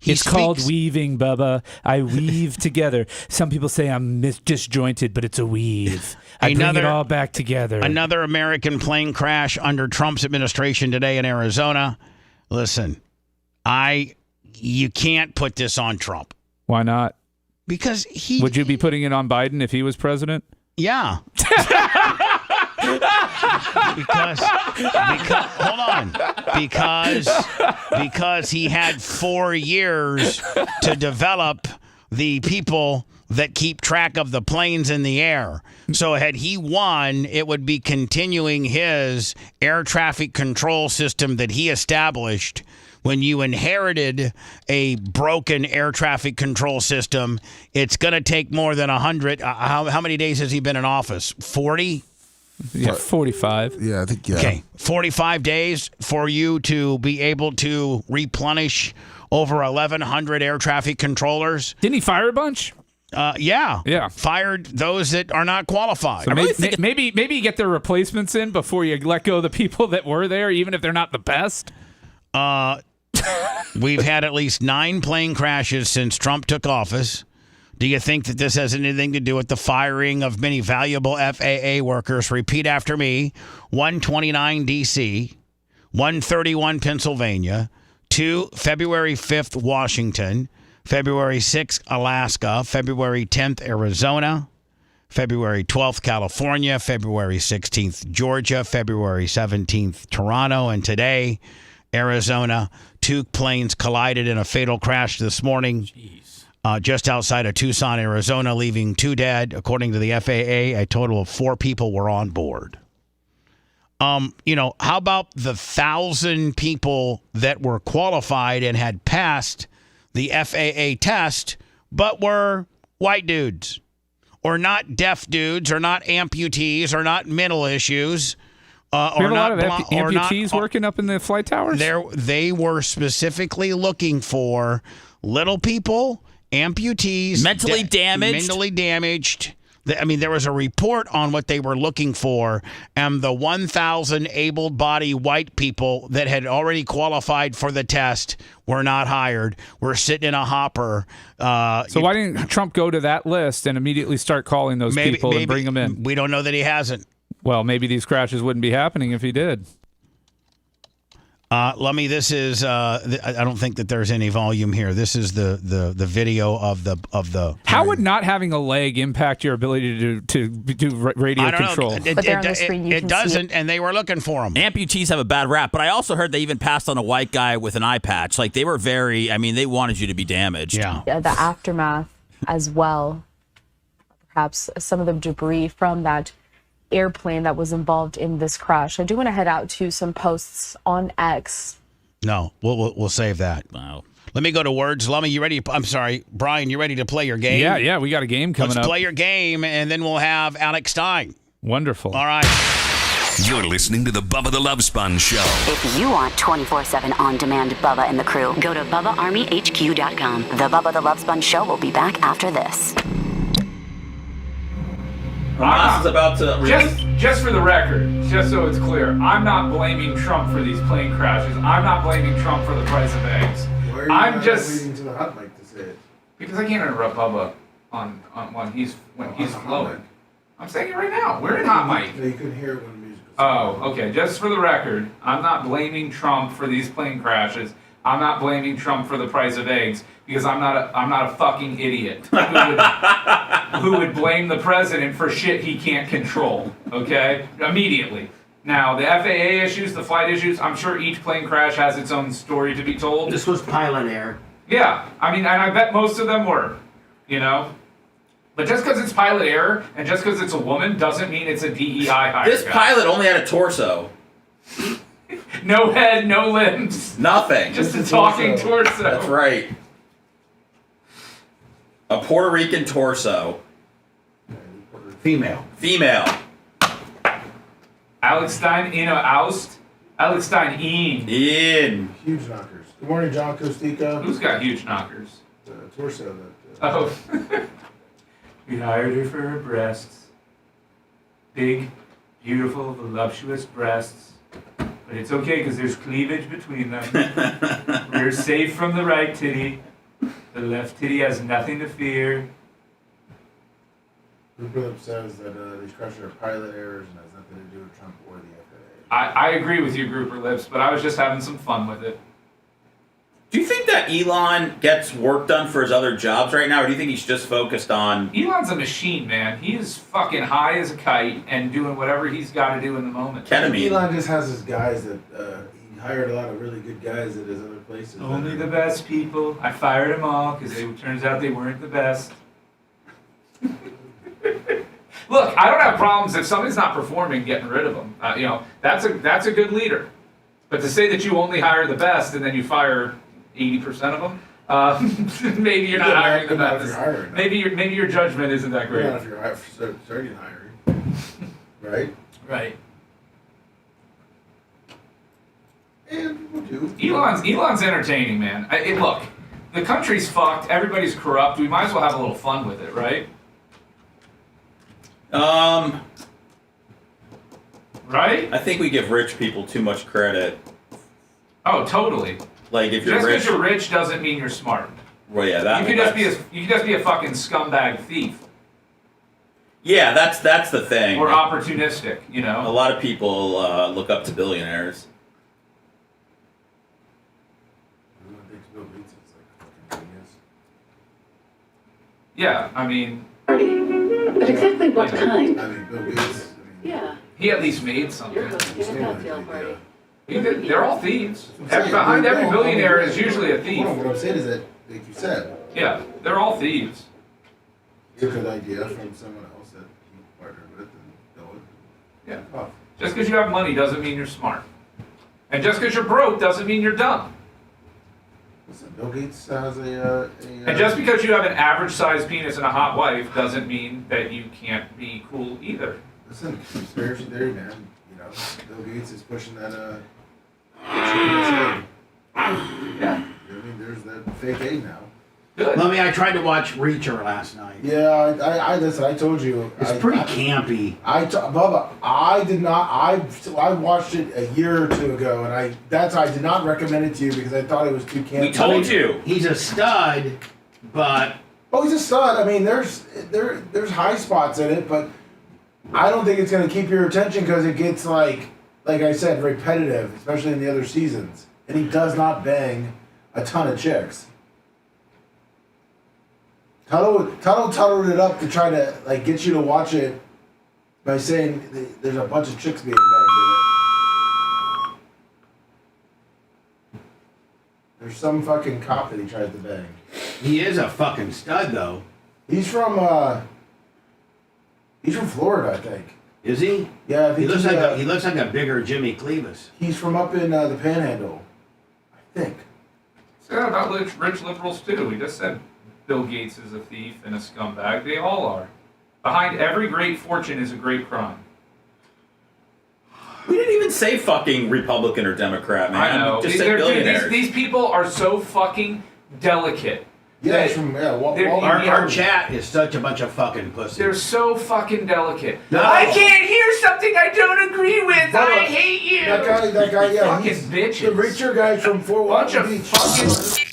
It's called weaving, Bubba. I weave together. Some people say I'm disjointed, but it's a weave. I bring it all back together. Another American plane crash under Trump's administration today in Arizona. Listen, you can't put this on Trump. Why not? Because he... Would you be putting it on Biden if he was president? Yeah. because hold on. Because he had 4 years to develop the people that keep track of the planes in the air. So had he won, it would be continuing his air traffic control system that he established. When you inherited a broken air traffic control system, it's going to take more than 100. How many days has he been in office? 40? Yeah, 45. Yeah, I think, yeah. Okay, 45 days for you to be able to replenish over 1,100 air traffic controllers. Didn't he fire a bunch? Yeah. Fired those that are not qualified. So maybe you get their replacements in before you let go of the people that were there, even if they're not the best. We've had at least 9 plane crashes since Trump took office. Do you think that this has anything to do with the firing of many valuable FAA workers? Repeat after me. 129 D.C., 131 Pennsylvania, February 5th, Washington, February 6th, Alaska, February 10th, Arizona, February 12th, California, February 16th, Georgia, February 17th, Toronto, and today, Arizona. 2 planes collided in a fatal crash this morning just outside of Tucson, Arizona, leaving 2 dead. According to the FAA, a total of 4 people were on board. How about the 1,000 people that were qualified and had passed the FAA test, but were white dudes, or not deaf dudes, or not amputees, or not mental issues? We have a lot of amputees working up in the flight towers? They were specifically looking for little people, amputees. Mentally damaged. I mean, there was a report on what they were looking for, and the 1,000 able-bodied white people that had already qualified for the test were not hired. We're sitting in a hopper. So why didn't Trump go to that list and immediately start calling those people and bring them in? We don't know that he hasn't. Well, maybe these crashes wouldn't be happening if he did. This is. I don't think that there's any volume here. This is the video of the. How would not having a leg impact your ability to do radio control? It doesn't, and they were looking for him. Amputees have a bad rap, but I also heard they even passed on a white guy with an eye patch. Like they were very. I mean, they wanted you to be damaged. Yeah. The aftermath as well. Perhaps some of the debris from that airplane that was involved in this crash. I do want to head out to some posts on X. No, we'll save that. Wow. Let me go to words. Lummy, you ready? I'm sorry, Brian, you ready to play your game? Yeah, we got a game coming up. Let's play your game, and then we'll have Alex Stein. Wonderful. All right. You're listening to the Bubba the Love Sponge Show. If you want 24/7 on-demand Bubba and the crew, go to BubbaArmyHQ.com. The Bubba the Love Sponge Show will be back after this. Hamas is about to just for the record, just so it's clear, I'm not blaming Trump for these plane crashes. I'm not blaming Trump for the price of eggs. Why are you waiting to the hot mic to say it? Because I can't interrupt Bubba on when he's flowing. I'm saying it right now. We're in hot mic. You couldn't hear it when the music was Oh, okay. Just for the record, I'm not blaming Trump for these plane crashes. I'm not blaming Trump for the price of eggs because I'm not a fucking idiot who would blame the president for shit he can't control. Okay, immediately. Now, the FAA issues, the flight issues, I'm sure each plane crash has its own story to be told. This was pilot error. Yeah, I mean, and I bet most of them were, you know? But just because it's pilot error and just because it's a woman doesn't mean it's a DEI hire. This pilot only had a torso. No head, no limbs. Nothing. Just a talking torso. That's right. A Puerto Rican torso. Female. Alex Stein in a oust. Alex Stein in. Huge knockers. Good morning, John Costica. Who's got huge knockers? The torso. Oh. We hired her for her breasts. Big, beautiful, voluptuous breasts. But it's okay because there's cleavage between them. We're safe from the right titty. The left titty has nothing to fear. Rupert says that these crashes are pilot errors and has nothing to do with Trump or the FAA. I agree with you, Grouper Lips, but I was just having some fun with it. Do you think that Elon gets work done for his other jobs right now, or do you think he's just focused on... Elon's a machine, man. He is fucking high as a kite and doing whatever he's got to do in the moment. Elon just has his guys that he hired a lot of really good guys at his other places. Only the best people. I fired them all because it turns out they weren't the best. Look, I don't have problems if somebody's not performing, getting rid of them. You know, that's a good leader. But to say that you only hire the best and then you fire 80% of them, maybe you're not hiring the best. Maybe your judgment isn't that great. Not if you're starting hiring, right? Right. And we'll do. Elon's entertaining, man. Look, the country's fucked. Everybody's corrupt. We might as well have a little fun with it, right? Right? I think we give rich people too much credit. Oh, totally. Like if you're just rich, because you're rich doesn't mean you're smart. Well, yeah, that. You could just be a fucking scumbag thief. Yeah, that's the thing. Or opportunistic, you know. A lot of people look up to billionaires. Yeah, I mean. But exactly what kind? I mean, Bill Gates. Yeah. He at least made something. You're hosting a cocktail party. They're all thieves. Behind every billionaire is usually a thief. What I'm saying is that, like you said, yeah, they're all thieves. It's a good idea from someone else that you partnered with and go with. Yeah. Oh. Just because you have money doesn't mean you're smart. And just because you're broke doesn't mean you're dumb. Listen, Bill Gates has a and just because you have an average-sized penis and a hot wife doesn't mean that you can't be cool either. Listen, conspiracy theory, man. You know, Bill Gates is pushing that yeah. I mean, there's that fake egg now. Good. I tried to watch Reacher last night. Yeah, I listen. I told you it's pretty campy. Bubba, I did not. I watched it a year or two ago, and I did not recommend it to you because I thought it was too campy. We told you he's a stud, but he's a stud. I mean, there's high spots in it, but I don't think it's going to keep your attention because it gets like I said, repetitive, especially in the other seasons. And he does not bang a ton of chicks. Tuttle it up to try to get you to watch it by saying there's a bunch of chicks being banged in it. There's some fucking cop that he tries to bang. He is a fucking stud, though. He's from Florida, I think. Is he? Yeah, I think he looks like a bigger Jimmy Cleavis. He's from up in the Panhandle, I think. Say that about rich liberals too. We just said Bill Gates is a thief and a scumbag. They all are. Behind every great fortune is a great crime. We didn't even say fucking Republican or Democrat, man. I know. We just said billionaires. These people are so fucking delicate. Yeah, it's from our chat is such a bunch of fucking pussies. They're so fucking delicate. No. I can't hear something I don't agree with. I hate you. That guy, yeah, fucking he's bitches. The richer guy from Fort Walton Beach. Fucking.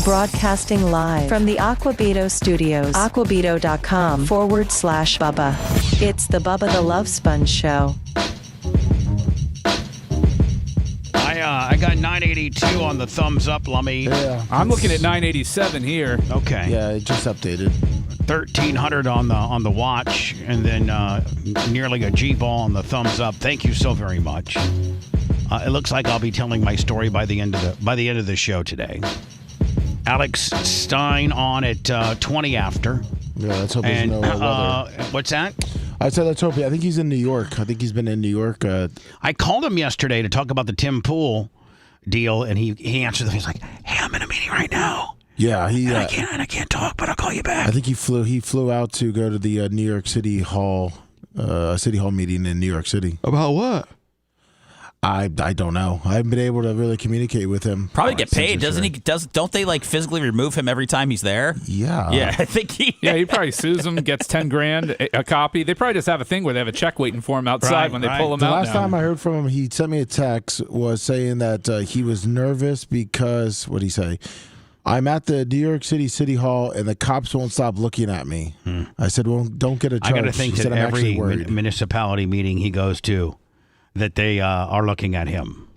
Broadcasting live from the Aquabito Studios. Aquabito.com/Bubba. It's the Bubba the Love Sponge Show. I got 982 on the thumbs up, Lummy. Yeah. I'm looking at 987 here. Okay. Yeah, it just updated. 1,300 on the watch, and then nearly a G-ball on the thumbs up. Thank you so very much. It looks like I'll be telling my story by the end of the show today. Alex Stein on at 20 after. Yeah, let's hope there's no weather. What's that? I said let's hope. I think he's in New York. I think he's been in New York. I called him yesterday to talk about the Tim Pool deal, and he answered. He's like, "Hey, I'm in a meeting right now." Yeah, I can't talk, but I'll call you back. I think he flew out to go to the New York City Hall meeting in New York City. About what? I don't know. I haven't been able to really communicate with him. Probably get paid, doesn't he? Don't they like physically remove him every time he's there? Yeah. Yeah, I think he. Yeah, he probably sues them, gets $10,000 a copy. They probably just have a thing where they have a check waiting for him outside when they pull him the out. Last time I heard from him, he sent me a text was saying that he was nervous because what did he say? I'm at the New York City Hall and the cops won't stop looking at me. I said, well, don't get a charge. I got to think that every municipality meeting he goes to, that they are looking at him.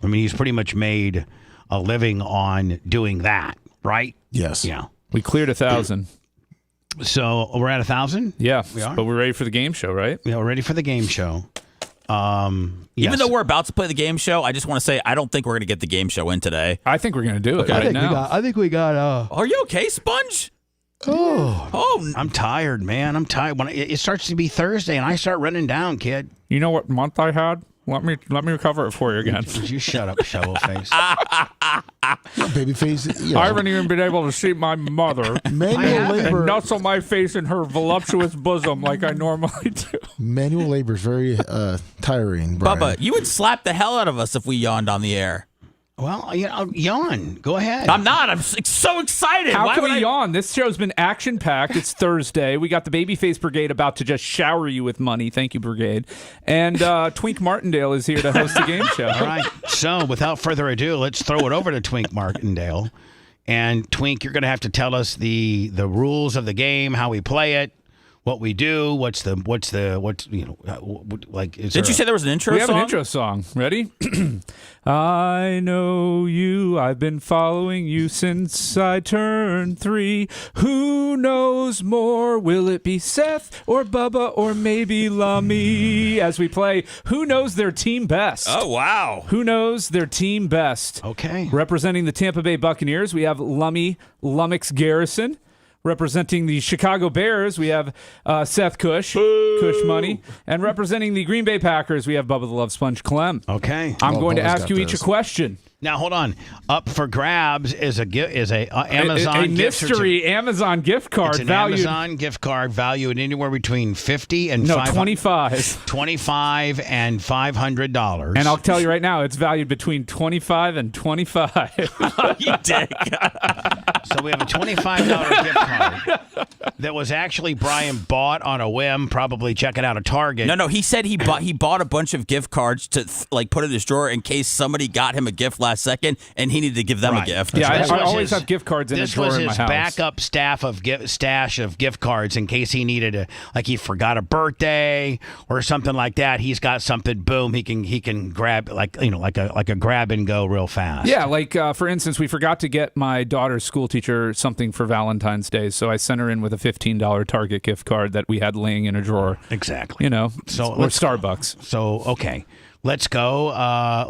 I mean, he's pretty much made a living on doing that, right? Yes. Yeah. We cleared 1,000. So we're at 1,000? Yeah. We are? But we're ready for the game show, right? Yeah, we're ready for the game show. Even though we're about to play the game show, I just want to say I don't think we're going to get the game show in today. I think we're going to do it now. I think we got. Are you okay, Sponge? Oh, I'm tired, man. I'm tired. When it starts to be Thursday and I start running down, kid. You know what month I had? Let me recover it for you again. You shut up, shovel face. Baby face. I haven't even been able to see my mother Manual labor. and nuzzle my face in her voluptuous bosom like I normally do. Manual labor is very tiring, Brian. Bubba, you would slap the hell out of us if we yawned on the air. Well, yawn. Go ahead. I'm not. I'm so excited. How Why can would we I yawn? This show's been action-packed. It's Thursday. We got the Babyface Brigade about to just shower you with money. Thank you, Brigade. And Twink Martindale is here to host the game show. All right. So, without further ado, let's throw it over to Twink Martindale. And Twink, you're going to have to tell us the rules of the game, how we play it, what we do, what's you know, like. Did you say there was an intro song? We have an intro song. Ready? I know you. I've been following you since I turned 3. Who knows more? Will it be Seth or Bubba or maybe Lummy? As we play, who knows their team best? Oh, wow. Who knows their team best? Okay. Representing the Tampa Bay Buccaneers, we have Lummox Garrison. Representing the Chicago Bears, we have Seth Cush Money. And representing the Green Bay Packers, we have Bubba the Love Sponge Clem. Okay. I'm going to ask you each a question. Now, hold on. Up for grabs is a Amazon a mystery Amazon gift card. It's an valued, Amazon gift card valued anywhere between $50 and $25. $25 and $500. And I'll tell you right now, it's valued between $25 and $25. You dick. So we have a $25 gift card that was actually Brian bought on a whim, probably checking out a Target. No, he said he bought a bunch of gift cards to put in his drawer in case somebody got him a gift last second and he needed to give them a gift. Yeah, I always have gift cards in the drawer in my house. This was his backup stash of gift cards in case he needed he forgot a birthday or something like that. He's got something. Boom, he can grab like a grab and go real fast. Yeah, for instance, we forgot to get my daughter's school teacher something for Valentine's Day, so I sent her in with a $15 Target gift card that we had laying in a drawer. Exactly. Or Starbucks. So okay. Let's go.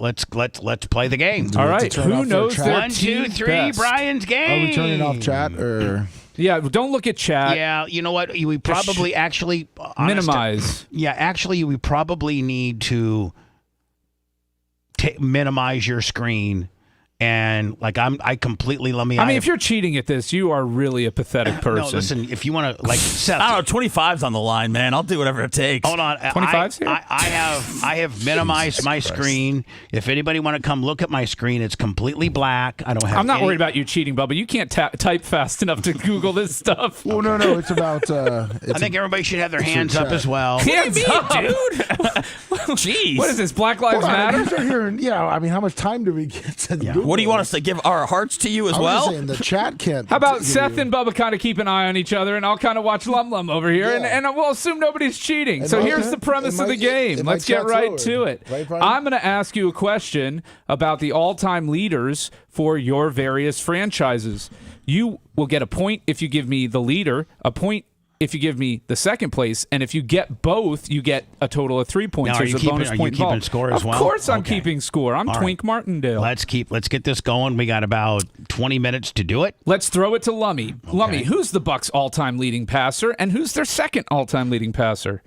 Let's play the game. All right. Who knows their 1, 2, 3. best? Brian's game. Are we turning off chat or? Yeah. Don't look at chat. Yeah. You know what? We probably actually minimize. Yeah. Actually, we probably need to minimize your screen. And I completely let me. I mean, if you're cheating at this, you are really a pathetic person. No, listen. If you want to, Seth, I don't know. 25's on the line, man. I'll do whatever it takes. Hold on. 25's here. I have minimized my screen. If anybody want to come look at my screen, it's completely black. I don't have. I'm not worried about you cheating, Bubba. You can't type fast enough to Google this stuff. Well, no. It's about. I think everybody should have their hands up as well. Hands up, dude. Jeez. What is this? Black Lives Matter? I mean, how much time do we get to Google What do you want us to give our hearts to you as I was well? just saying, the chat can't. How about Seth and Bubba kind of keep an eye on each other, and I'll kind of watch Lum Lum over here, and we'll assume nobody's cheating. So here's the premise of the game. Let's get right to it. I'm going to ask you a question about the all-time leaders for your various franchises. You will get a point if you give me the leader, a point if you give me the second place, and if you get both, you get a total of 3 points. Now, There's a bonus point keeping involved. score as well? Of course I'm Okay. keeping score. I'm All Twink right. Martindale. Let's get this going. We got about 20 minutes to do it. Let's throw it to Lummy. Lummy, who's the Bucks' all-time leading passer, and who's their second all-time leading passer?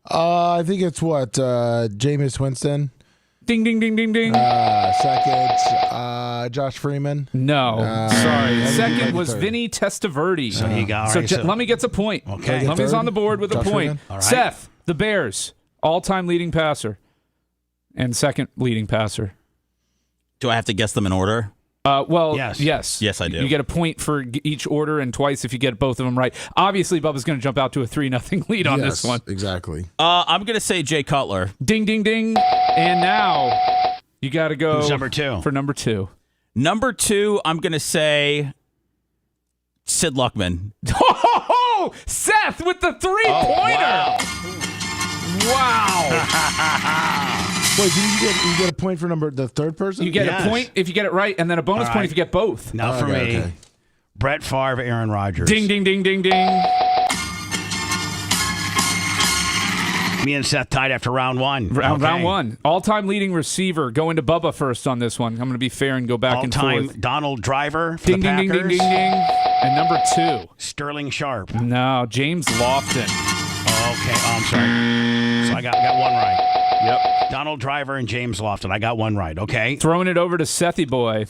I think it's Jameis Winston. Ding, ding, ding, ding, ding. Second, Josh Freeman. No, sorry. maybe Second was third. Vinny Testaverde. So he got- all right, so- Lummy gets a point. Okay. Lummy's Third? on the board with Josh a point. Freeman? All right. Seth, the Bears, all-time leading passer, and second leading passer. Do I have to guess them in order? Yes. Yes, I do. You get a point for each order and twice if you get both of them right. Obviously, Bubba's going to jump out to a 3-0 lead on this one. Exactly. I'm going to say Jay Cutler. Ding, ding, ding. And now you got to go Who's number two? for number 2. Number 2, I'm going to say Sid Luckman. Oh, Seth with the three-pointer. Wow. Wait, did you get a point for the third person? You get a point if you get it right, and then a bonus All point right. if you get both. Now for me, okay. Brett Favre, Aaron Rodgers. Ding, ding, ding, ding, ding. Me and Seth tied after round one. Round one. All-time leading receiver. Going to Bubba first on this one. I'm going to be fair and go back and All-time forth. Donald Driver for Ding, the ding, ding, Packers. ding, ding, ding. And number 2. Sterling Sharp. No, James Lofton. Okay, I'm sorry. So I got one right. Yep. Donald Driver and James Lofton. I got one right. Okay. Throwing it over to Sethy boy.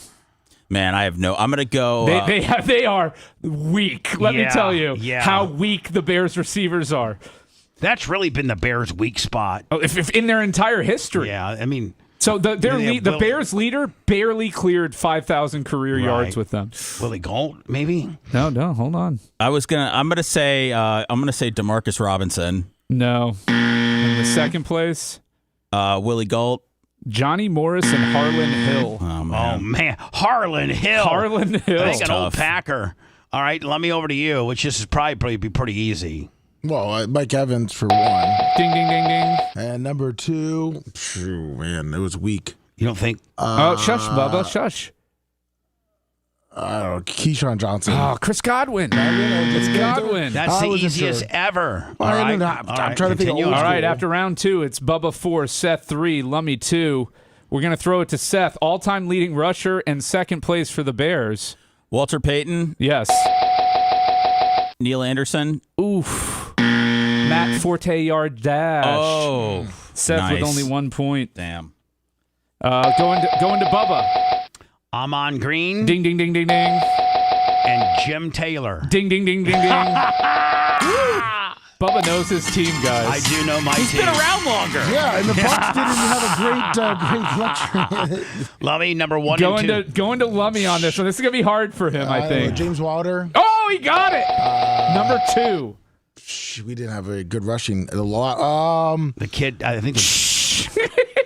Man, I'm going to go. They are weak. Let me Yeah, tell you yeah. how weak the Bears receivers are. That's really been the Bears' weak spot. Oh, if in their entire history. Yeah, I mean. So the Will- Bears leader barely cleared 5,000 career yards with them. Willie Gold, maybe? No, hold on. I'm gonna say DeMarcus Robinson. No. In the second place, Willie Galt. Johnny Morris and Harlan Hill. Oh Man. Harlan Hill. Harlan Hill. I think an old Tough. Packer. All right, let me over to you, which this is probably be pretty easy. Well, Mike Evans for one. Ding, ding, ding, ding. And number 2, man, it was weak. You don't think? Shush, Bubba, shush. I don't know, Keyshawn Johnson. Oh, Chris Godwin. It's Godwin. That's the wasn't easiest sure. ever. Well, All I right. mean, I'm trying to think of continue. old All right, school. after round 2, it's Bubba 4, Seth 3, Lummy 2. We're going to throw it to Seth, all-time leading rusher and second place for the Bears. Walter Payton. Yes. Neil Anderson. Oof. Matt Forte yard dash. Oh, Seth nice. with only 1 point. Damn. Going to Bubba. Amon Green Ding, ding, ding, ding, ding. and Jim Taylor. Ding, ding, ding, ding, ding. Bubba knows his team, guys. I do know my He's team. been around longer. Yeah, and the Bucs didn't have a great luxury. Lummy, number 1 Going and 2. to Lummy on this one. This is going to be hard for him, I think. James Wilder. Oh, he got it. Number 2. We didn't have a good rushing. A lot. The kid, I think.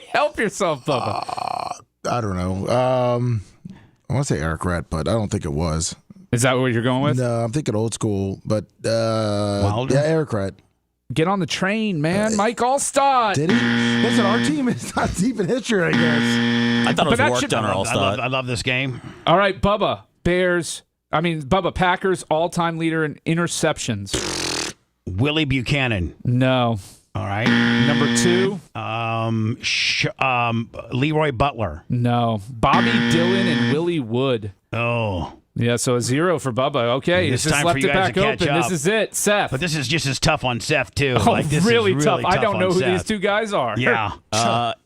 Help yourself, Bubba. I don't know. I want to say Eric Rhett, but I don't think it was. Is that what you're going with? No, I'm thinking old school, but Wilder? yeah, Eric Rhett. Get on the train, man. Mike Allstott. Did he? Listen, our team is not deep in history, I guess. I thought it But that was should- worked on our All-Star. I love this game. All right, Bubba. Bubba Packers all-time leader in interceptions. Willie Buchanan. No. All right. Number 2. Leroy Butler. No. Bobby Dillon and Willie Wood. Oh. Yeah, so a 0 for Bubba. Okay, It's this just time left for you it guys back to catch open. up. This is it, Seth. But this is just as tough on Seth, too. Oh, This really is tough. I don't on know who Seth. these two guys are. Yeah.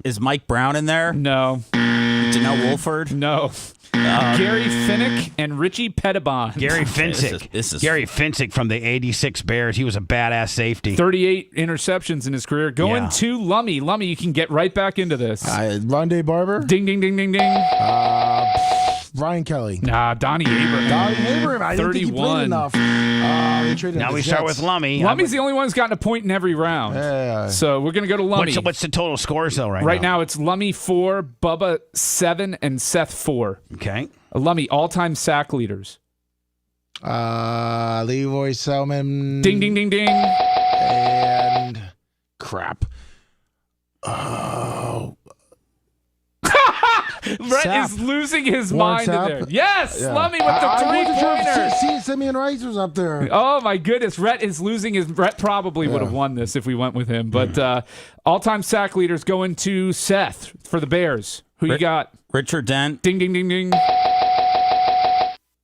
Is Mike Brown in there? No. Janelle Wolford? No. Gary Finnick and Richie Pettibon. Gary Finsick. Gary Finsick from the 86 Bears. He was a badass safety. 38 interceptions in his career. Going Yeah. to Lummy. Lummy, you can get right back into this. Rondé Barber. Ding, ding, ding, ding, ding. Ryan Kelly. Nah, Donnie Abraham. Donnie Abraham. I didn't think he played 31. enough. they traded Now the we start Jets. with Lummy. Lummy's the only one who's gotten a point in every round. Yeah. So we're going to go to Lummy. What's the total scores, though, Right now, it's Lummy 4, Bubba 7, and Seth 4. Okay. Lummy, all-time sack leaders. Leroy Selman. Ding, ding, ding, ding. And crap. Oh. Rhett is losing his mind in there. Yes, Yeah. Lummy with the three-pointer. See, Simeon Rice was up there. Oh, my goodness. Rhett is losing his... Rhett probably would have won this if we went with him. But all-time sack leaders going to Seth for the Bears. Who you got? Richard Dent. Ding, ding, ding, ding.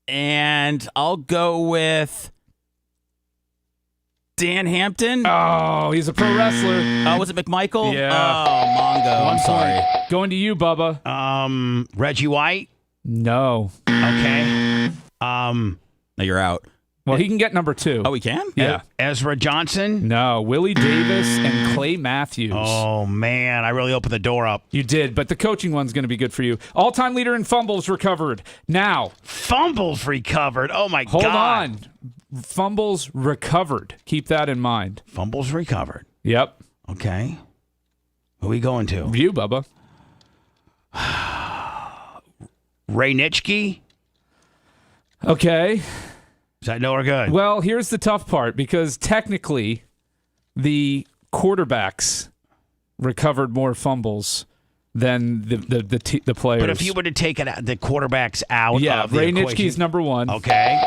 And I'll go with Dan Hampton. Oh, he's a pro wrestler. Oh, was it McMichael? Yeah. Oh, Mongo. I'm sorry. Going to you, Bubba. Reggie White? No. Okay. No, you're out. Well, he can get number 2. Oh, he can? Yeah. Ezra Johnson? No. Willie Davis and Clay Matthews. Oh, man. I really opened the door up. You did, but the coaching one's going to be good for you. All-time leader in fumbles recovered. Now. Fumbles recovered? Oh, my God. Hold on. Fumbles recovered. Keep that in mind. Fumbles recovered. Yep. Okay. Who are we going to? You, Bubba. Ray Nitschke? Okay. Is that no or good? Well, here's the tough part, because technically the quarterbacks recovered more fumbles than the players. But if you were to take the quarterbacks out of the Ray equation. Nitschke's number 1. Okay.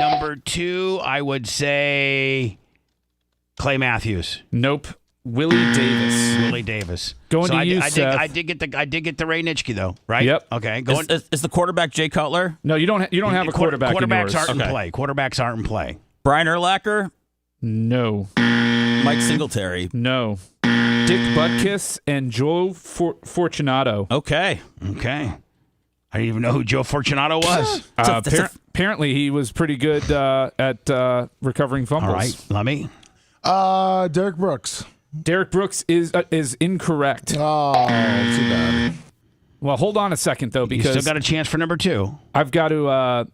Number 2, I would say Clay Matthews. Nope. Willie Davis. Willie Davis. Going to you, I Seth. did get the Ray Nitschke though, right? Yep. Okay. Is the quarterback Jay Cutler? No, you don't have a quarterback. Quarterbacks in yours. aren't in play. Quarterbacks aren't in play. Brian Urlacher? No. Mike Singletary? No. Dick Butkus and Joe Fortunato. Okay. I didn't even know who Joe Fortunato was. Apparently, he was pretty good at recovering fumbles. All right, let me. Derek Brooks. Derek Brooks is incorrect. Oh, too bad. Well, hold on a second though, because you still got a chance for number 2. I've got to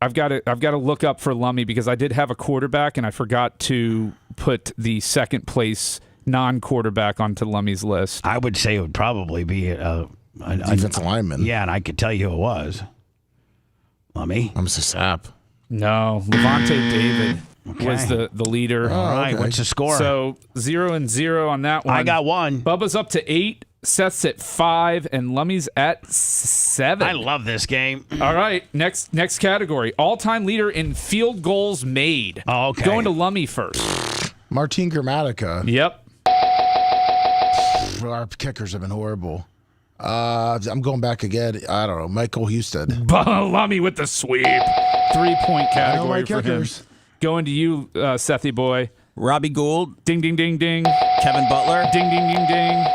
look up for Lummy, because I did have a quarterback and I forgot to put the second place non-quarterback onto Lummy's list. I would say it would probably be a defensive lineman. Yeah, and I could tell you who it was. Lummy. I'm Mr. Sapp. No, Levante David was the leader. All right, what's the score? So 0-0 on that one. I got 1. Bubba's up to 8. Seth's at 5, and Lummy's at 7. I love this game. All right, next category. All-time leader in field goals made. Oh, okay. Going to Lummy first. Martin Gramatica. Yep. Our kickers have been horrible. I'm going back again. I don't know. Michael Houston. Lummy with the sweep. 3-point category for him. Kickers. Going to you, Sethy boy. Robbie Gould. Ding, ding, ding, ding. Kevin Butler. Ding, ding, ding, ding.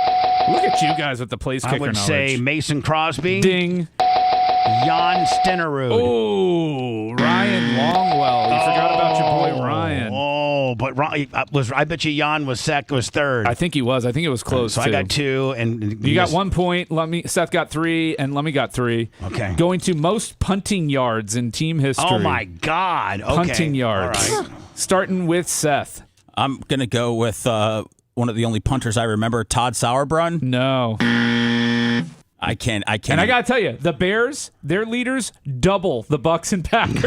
Look at you guys with the place kicker I would knowledge. say Mason Crosby. Ding. Jan Stenerud. Oh, Ryan Longwell. You forgot about your boy Ryan. Oh, but I bet you Jan was 3rd. I think he was. I think it was close. So too. I got 2, and you got 1 point. Seth got 3, and Lummy got 3. Okay. Going to most punting yards in team history. Oh my God! Okay. Punting yards. All right. Starting with Seth. I'm gonna go with one of the only punters I remember, Todd Sauerbrunn. No. I can't. And I gotta tell you, the Bears, their leaders double the Bucks and Packers.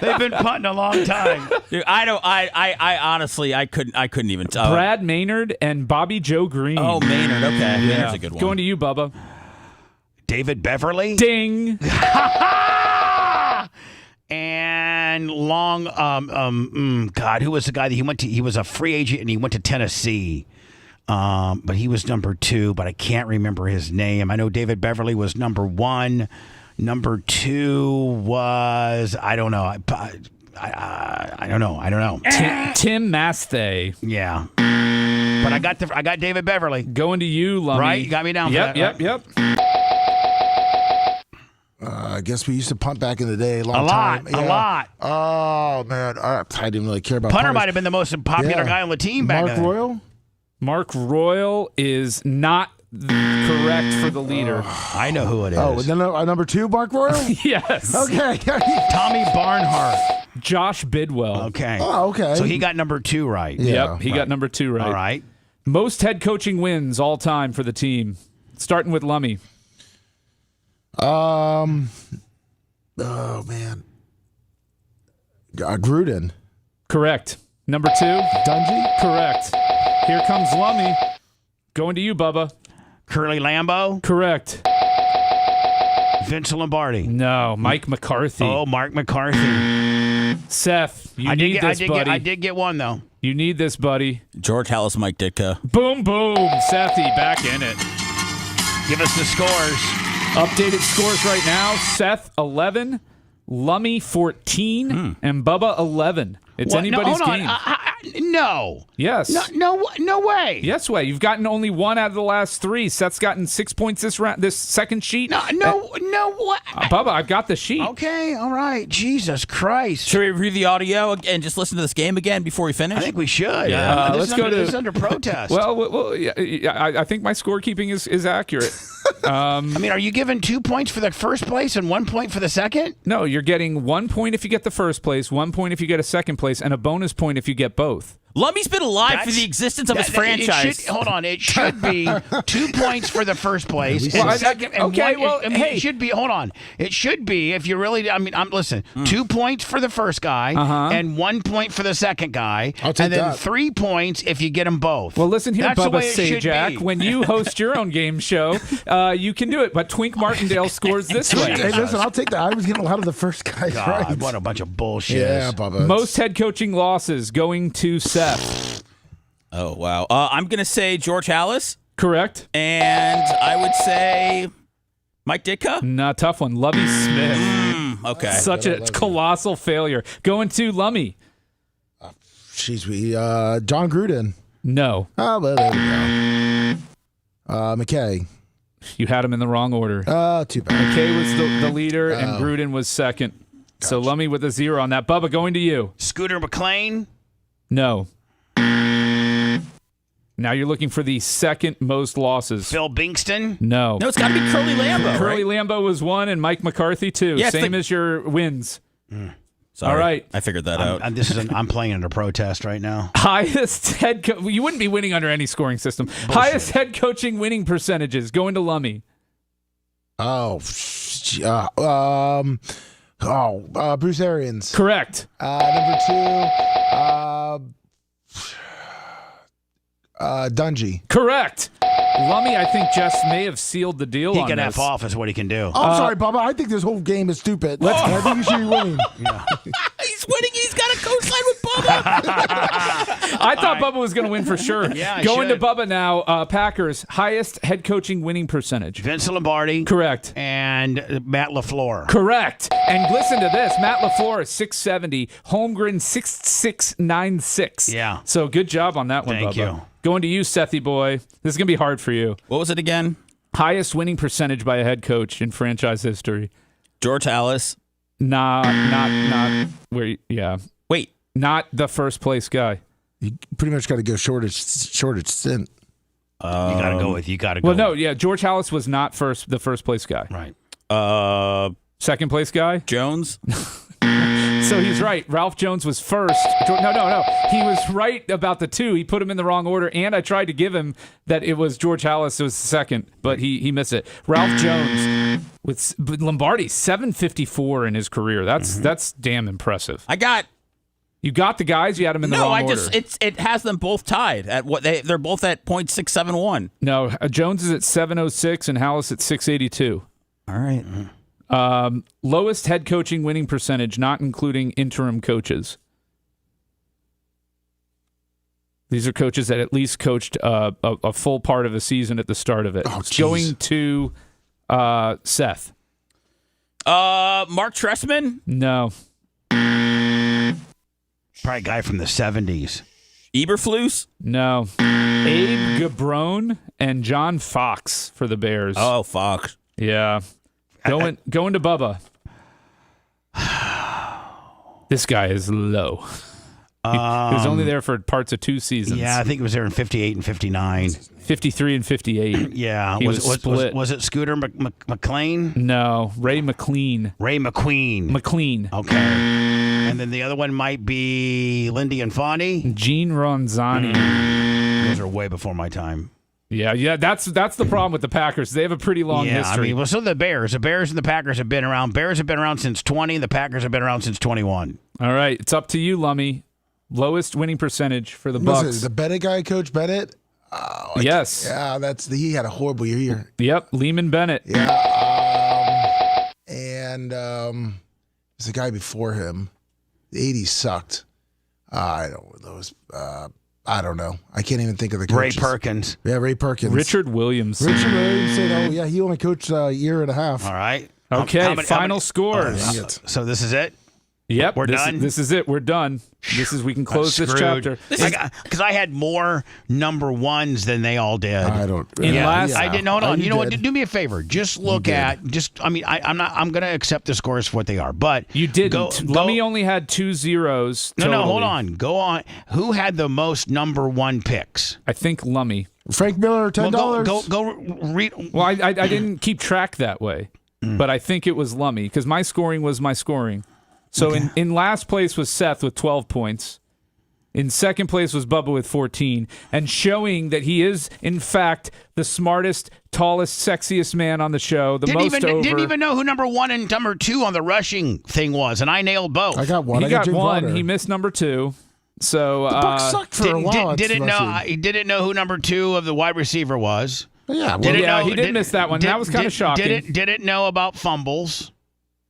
They've been punting a long time. Dude, I honestly, I couldn't even tell. Brad Maynard and Bobby Joe Green. Oh, Maynard. Okay, Maynard's a good one. Going to you, Bubba. David Beverly. Ding. And God, who was the guy that he went to? He was a free agent and he went to Tennessee. But he was number 2, but I can't remember his name. I know David Beverly was number 1. Number 2 was, I don't know. I don't know. Tim Masthay. Yeah. But I got David Beverly. Going to you, Lummy. Right? You got me down for that. Yep. I guess we used to punt back in the day. A lot. Oh, man. I didn't really care about Punter punters. might have been the most popular guy on the team back Mark then. Royal? Mark Royal is not correct for the leader. I know who it is. Oh, and then number 2, Mark Royal? Yes. Okay. Tommy Barnhart. Josh Bidwell. Okay. Oh, okay. So he got number 2 right. Yep, he got number 2 right. All right. Most head coaching wins all time for the team. Starting with Lummy. Oh, man. Gruden. Correct. Number 2. Dungy? Correct. Here comes Lummy. Going to you, Bubba. Curly Lambeau. Correct. Vince Lombardi. No, Mike McCarthy. Oh, Mark McCarthy. Seth, you need this, buddy. I did get one, though. You need this, buddy. George Hallis, Mike Ditka. Boom, boom. Sethy back in it. Give us the scores. Updated scores right now. Seth, 11. Lummy, 14. And Bubba, 11. It's What? anybody's no, hold game. On. No. Yes. No way. Yes way. You've gotten only 1 out of the last 3. Seth's gotten 6 points this round. This second sheet. No what? Bubba, I've got the sheet. Okay, all right. Jesus Christ. Should we review the audio and just listen to this game again before we finish? I think we should. Yeah. Let's go to. This is under protest. Well, yeah, I think my scorekeeping is accurate. I mean, are you giving 2 points for the first place and 1 point for the second? No, you're getting 1 point if you get the first place, 1 point if you get a second place, and a bonus point if you get both. Lummy's been alive for the existence of his franchise. Hold on. It should be 2 points for the first place. Well, second, it should be. Hold on. It should be if you really. I mean, listen. 2 points for the first guy and 1 point for the second guy, I'll take and then that. 3 points if you get them both. Well, listen here, That's the Bubba way it should Sajak. be. When you host your own game show, you can do it. But Twink Martindale scores this way. Hey, listen, I'll take that. I was getting a lot of the first guys God, right. what a bunch of bullshit. Yeah, Bubba. Most head coaching losses going to Seth. Oh, wow. I'm going to say George Hallis. Correct. And I would say Mike Ditka. Not tough one. Lovey Smith. Okay. Such a colossal failure. Going to Lummy. Jeez, John Gruden. No. Oh, well, there we go. McKay. You had him in the wrong order. Too bad. McKay was the leader, and Gruden was second. Gotcha. So Lummy with a 0 on that. Bubba, going to you. Scooter McLean. No. Now you're looking for the second most losses. Phil Bingston. No. No, it's got to be Curly Lambeau. Curly right? Lambeau was 1, and Mike McCarthy 2. Yeah, Same as your wins. Sorry, all right. I figured that out. I'm playing under protest right now. Highest head you wouldn't be winning under any scoring system. Bullshit. Highest head coaching winning percentages going to Lummy. Bruce Arians. Correct. Number 2, Dungy. Correct. Lummy, I think just may have sealed the deal He on can this. F off is what he can do. Oh, I'm sorry, Bubba. I think this whole game is stupid. I think you should be winning. He's winning. He's got a co-sign with Bubba. I thought Bubba was going to win for sure. Yeah, Going should. to Bubba now. Packers, highest head coaching winning percentage. Vince Lombardi. Correct. And Matt LaFleur. Correct. And listen to this. Matt LaFleur is 670. Holmgren 6696. Yeah. So good job on that one, Thank Bubba. you. Going to you, Sethy boy. This is going to be hard for you. What was it again? Highest winning percentage by a head coach in franchise history. George Hallis. Not where. Yeah. Wait. Not the first place guy. You pretty much got to go shortest stint. You got to go. Well, no, yeah. George Hallis was not the first place guy. Right. Second place guy? Jones. So he's right. Ralph Jones was first. No. He was right about the 2. He put him in the wrong order, and I tried to give him that it was George Hallis was second, but he missed it. Ralph Jones with Lombardi 754 in his career. That's damn impressive. You got the guys. You had them in the wrong order. It has them both tied at what they're both at .671. No, Jones is at 706 and Hallis at 682. All right. Lowest head coaching winning percentage, not including interim coaches. These are coaches that at least coached a full part of the season at the start of it. Going to Seth. Mark Trestman? No. Probably a guy from the 70s. Eberflus? No. Abe Gabrone and John Fox for the Bears. Oh, Fox. Yeah. Going to Bubba. This guy is low. He was only there for parts of 2 seasons. Yeah, I think it was there in 58 and 59. 53 and 58. Yeah. He was split. Was it Scooter McLean? No, Ray McLean. Ray McQueen. McLean. Okay. And then the other one might be Lindy and Fonnie. Gene Ronzani. Those are way before my time. Yeah, that's the problem with the Packers. They have a pretty long history. Well, so the Bears and the Packers have been around. Bears have been around since 20. The Packers have been around since 21. All right, it's up to you, Lummy. Lowest winning percentage for the Bucks. Was it the Bennett guy, Coach Bennett? Yes. Yeah, he had a horrible year. Yep, Lehman Bennett. Yeah. And there's a guy before him. The 80s sucked. I don't know. I can't even think of the coaches. Ray Perkins. Yeah, Ray Perkins. Richard Williams. Richard Williams said, he only coached a year and a half. All right. Okay, final scores. So this is it? Yep. We're done? This is it. We're done. We can close this chapter. Because I had more number ones than they all did. I don't. I didn't. Hold on. You know what? did. Do me a favor. Just look at. I'm going to accept the scores for what they are. But you didn't. Lummy only had 2 zeros. No, hold on. Go on. Who had the most number 1 picks? I think Lummy. Frank Miller, $10. Well, go read. Well, I didn't keep track that way, but I think it was Lummy because my scoring was my scoring. So in last place was Seth with 12 points. In second place was Bubba with 14. And showing that he is, in fact, the smartest, tallest, sexiest man on the show. Didn't even know who number 1 and number 2 on the rushing thing was, and I nailed both. I got one. He got one. He missed number 2. So the Bucs sucked for a while. He didn't know who number 2 of the wide receiver was. Yeah, he did miss that one. That was kind of shocking. Didn't know about fumbles.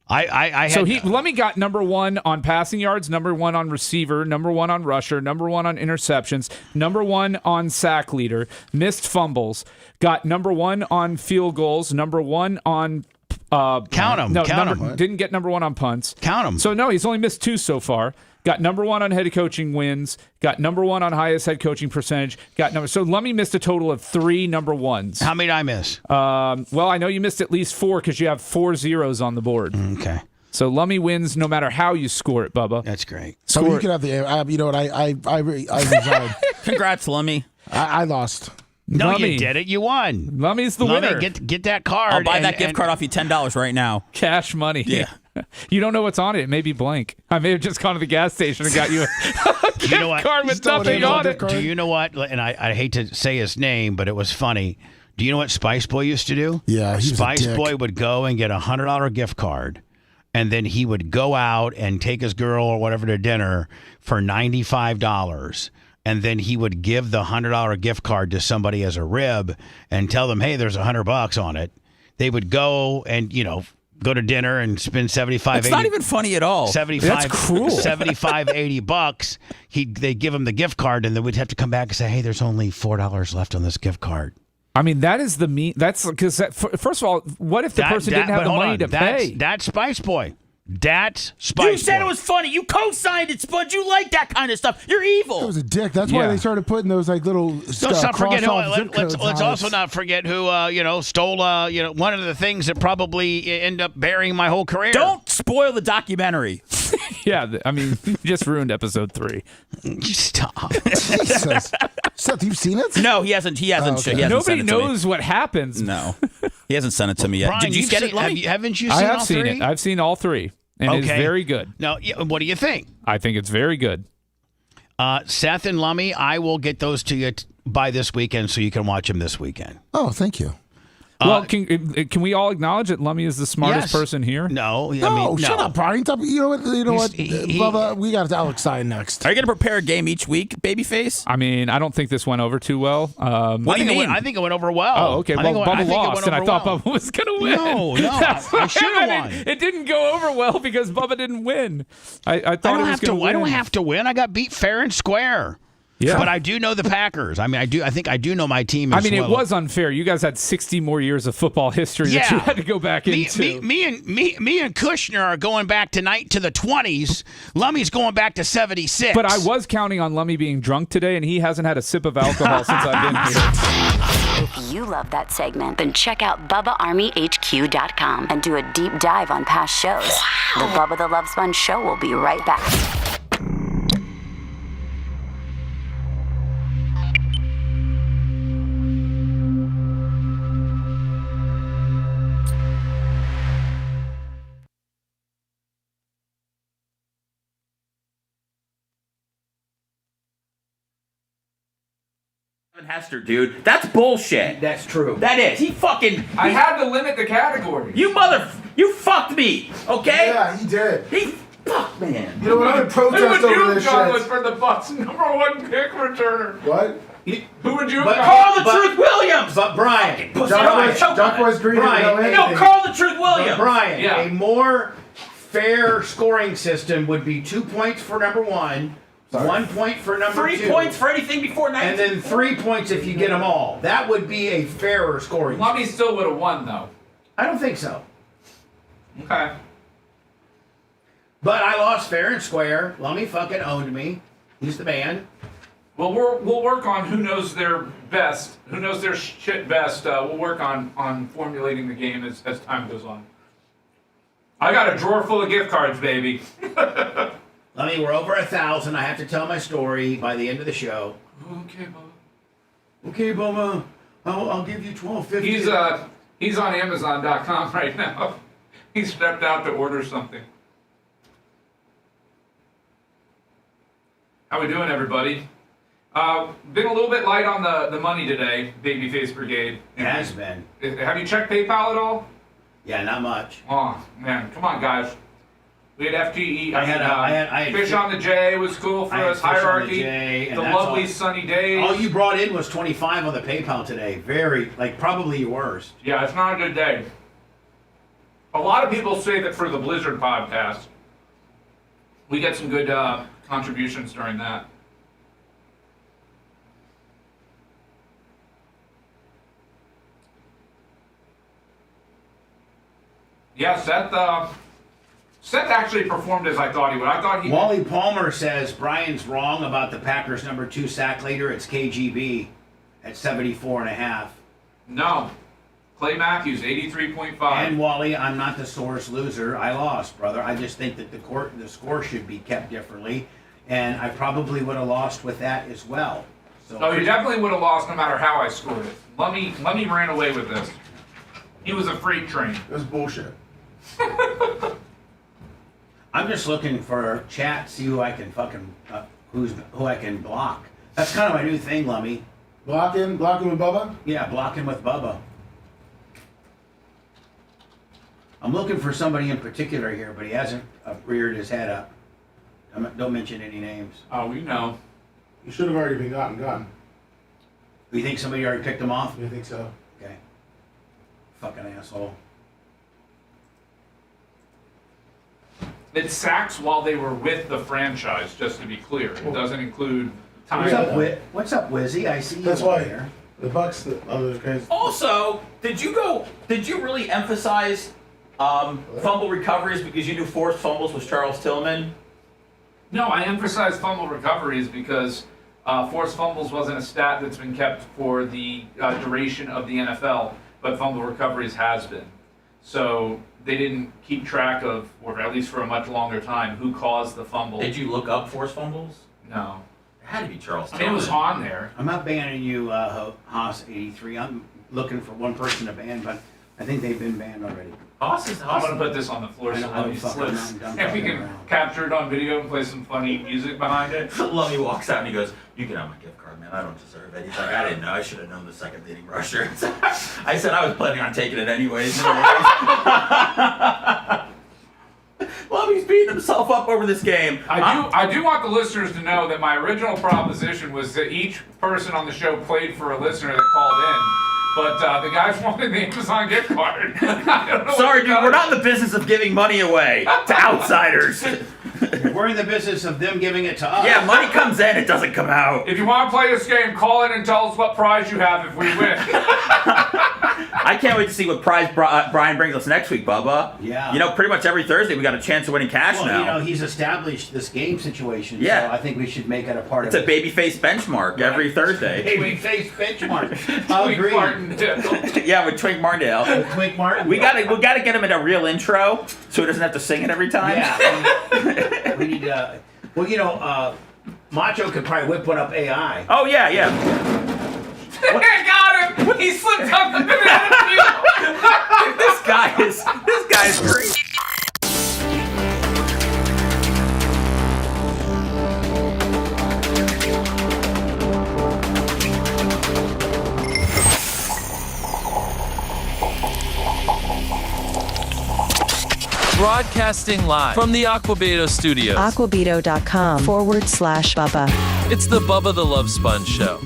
Lummy got number 1 on passing yards, number 1 on receiver, number 1 on rusher, number 1 on interceptions, number 1 on sack leader, missed fumbles, got number 1 on field goals, number 1 on count them. Didn't get number 1 on punts. Count them. So no, he's only missed 2 so far. Got number 1 on head coaching wins. Got number 1 on highest head coaching percentage. So Lummy missed a total of 3 number 1s. How many did I miss? Well, I know you missed at least 4 because you have 4 zeros on the board. Okay. So Lummy wins no matter how you score it, Bubba. That's great. So you can have the. You know what? I resigned. Congrats, Lummy. I lost. No, Lummy. you did it. You won. Lummy's the winner. Get that card. I'll buy that gift card off you $10 right now. Cash money. Yeah. You don't know what's on it. It may be blank. I may have just gone to the gas station and got you a gift card with nothing on it. Do you know what? And I hate to say his name, but it was funny. Do you know what Spice Boy used to do? Yeah, he was Spice a dick. Boy would go and get a $100 gift card, and then he would go out and take his girl or whatever to dinner for $95. And then he would give the $100 gift card to somebody as a rib and tell them, hey, there's $100 on it. They would go and, go to dinner and spend $75. It's not even funny at all. That's cruel. $75, $80. They give him the gift card, and then we'd have to come back and say, hey, there's only $4 left on this gift card. I mean, that is the mean. That's because, first of all, what if the person didn't have the money to pay? That's Spice Boy. That's Spice Boy. You said it was funny. You co-signed it, Sponge. You like that kind of stuff. You're evil. It was a dick. That's why they started putting those little. Let's not forget who. Let's also not forget who. Stole. One of the things that probably end up burying my whole career. Don't spoil the documentary. Yeah, I mean, you just ruined episode 3. Stop. Jesus. Seth, you've seen it? No, he hasn't. He hasn't. Okay. He hasn't Nobody sent it to me. knows what happens. No, he hasn't sent it to me yet. Brian, Did you get it? Lummy? Haven't you seen I have all seen 3? it. I've seen all 3, and it's very good. No, what do you think? I think it's very good. Seth and Lummy, I will get those to you by this weekend so you can watch them this weekend. Oh, thank you. Well, can we all acknowledge that Lummy is the smartest person here? No, shut up, Brian. You know what? Bubba, we got Alex Stein next. Are you going to prepare a game each week, babyface? I mean, I don't think this went over too well. What do you mean? I think it went over well. Oh, okay. Well, Bubba lost, and I thought Bubba was going to win. No, I should have won. It didn't go over well because Bubba didn't win. I thought I don't have to win. I got beat fair and square. Yeah. But I do know the Packers. I mean, I think I do know my team as well. I mean, it was unfair. You guys had 60 more years of football history that you had to go back into. Me and Kushner are going back to the 20s. Lummy's going back to 76. But I was counting on Lummy being drunk today, and he hasn't had a sip of alcohol since I've been here. If you love that segment, then check out BubbaArmyHQ.com and do a deep dive on past shows. The Bubba the Love Sponge Show will be right back. Hester, dude. That's bullshit. That's true. That is. I had to limit the category. You fucked me, okay? Yeah, he did. Fuck, man. You know what? I'm in protest over this shit. shit. For the Bucks #1 pick returner. What? Who would you have Call the Truth Williams. But Brian, Duck was green. Call the Truth Williams. But Brian, Yeah. a more fair scoring system would be 2 points for number 1, 1 point for number 2. 3 points for anything before 19. And then 3 points if you get them all. That would be a fairer scoring. Lummy still would have won, though. I don't think so. Okay. But I lost fair and square. Lummy fucking owned me. He's the man. Well, we'll work on who knows their best, who knows their shit best. We'll work on formulating the game as time goes on. I got a drawer full of gift cards, baby. Lummy, we're over 1,000. I have to tell my story by the end of the show. Okay, Bubba. Okay, Bubba. I'll give you $12.50. He's on Amazon.com right now. He stepped out to order something. How we doing, everybody? Been a little bit light on the money today, Babyface Brigade. It has been. Have you checked PayPal at all? Yeah, not much. Oh, man. Come on, guys. We had FTE. I had Fish on the J was cool for us. Hierarchy. The lovely sunny days. All you brought in was 25 on the PayPal today. Very, probably your worst. Yeah, it's not a good day. A lot of people say that for the Blizzard podcast, we get some good contributions during that. Yeah, Seth actually performed as I thought he would. I thought he. Wally Palmer says Brian's wrong about the Packers' #2 sack leader. It's KGB at 74.5. No. Clay Matthews, 83.5. And Wally, I'm not the source loser. I lost, brother. I just think that the score should be kept differently, and I probably would have lost with that as well. So Oh, you definitely would have lost no matter how I scored it. Lummy ran away with this. He was a freight train. That's bullshit. I'm just looking for chat, see who I can fucking who I can block. That's kind of my new thing, Lummy. Blocking with Bubba? Yeah, blocking with Bubba. I'm looking for somebody in particular here, but he hasn't reared his head up. Don't mention any names. Oh, we know. You should have already been gotten. You think somebody already picked him off? I think so. Okay. Fucking asshole. It's sacks while they were with the franchise, just to be clear. It doesn't include time. What's up, Wizzy? I see you That's over why there. the Bucks, the other guys. Also, did you really emphasize fumble recoveries because you knew forced fumbles was Charles Tillman? No, I emphasize fumble recoveries because forced fumbles wasn't a stat that's been kept for the duration of the NFL, but fumble recoveries has been. So they didn't keep track of, or at least for a much longer time, who caused the fumble. Did you look up forced fumbles? No. It had to be Charles I Tillman. mean, it was on there. I'm not banning you, Haas83. I'm looking for one person to ban, but I think they've been banned already. I'm going to put this on the floor so Lummy slips. And we can capture it on video and play some funny music behind it. Lummy walks out and he goes, "You can have my gift card, man. I don't deserve it." He's like, "I didn't know. I should have known the second leading rusher." I said I was planning on taking it anyways. Lummy's beating himself up over this game. I do want the listeners to know that my original proposition was that each person on the show played for a listener that called in. But the guys wanted the Amazon gift card. Sorry, dude, we're not in the business of giving money away to outsiders. We're in the business of them giving it to us. Yeah, money comes in, it doesn't come out. If you want to play this game, call in and tell us what prize you have if we win. I can't wait to see what prize Brian brings us next week, Bubba. Yeah. You know, pretty much every Thursday we got a chance of winning cash now. You know, he's established this game situation, Yeah. so I think we should make it a part It's of a babyface benchmark every Thursday. Babyface benchmark. Agreed. Yeah, with Twink Martindale. Twink Martin. We gotta get him in a real intro so he doesn't have to sing it every time. Yeah. We need to. Well, you know, Macho could probably whip one up AI. Oh yeah. I got him! He slipped up the banana peel! This guy is great. Broadcasting live from the Aquabedo Studios. Aquabedo.com/Bubba. It's the Bubba the Love Sponge Show.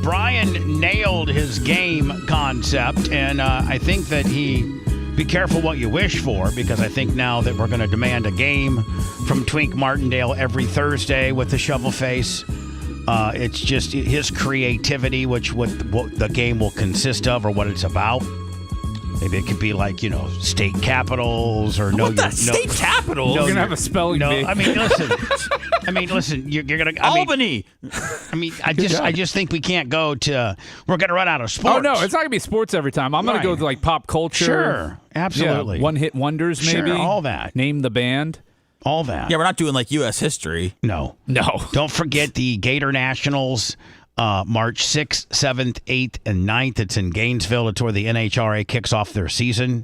Brian nailed his game concept, and I think that be careful what you wish for, because I think now that we're going to demand a game from Twink Martindale every Thursday with the shovel face. It's just his creativity, what the game will consist of or what it's about. Maybe it could be like, state capitals or state capitals? You're going to have a spelling bee. I mean, listen, you're going to... Albany! I just think we can't go to... We're going to run out of sports. Oh, no, it's not going to be sports every time. I'm going to go to, like, pop culture. Sure, absolutely. Yeah, one-hit wonders, maybe. Sure, all that. Name the band. All that. Yeah, we're not doing, like, U.S. history. No. Don't forget the Gator Nationals... March 6th, 7th, 8th, and 9th. It's in Gainesville. It's where the NHRA kicks off their season.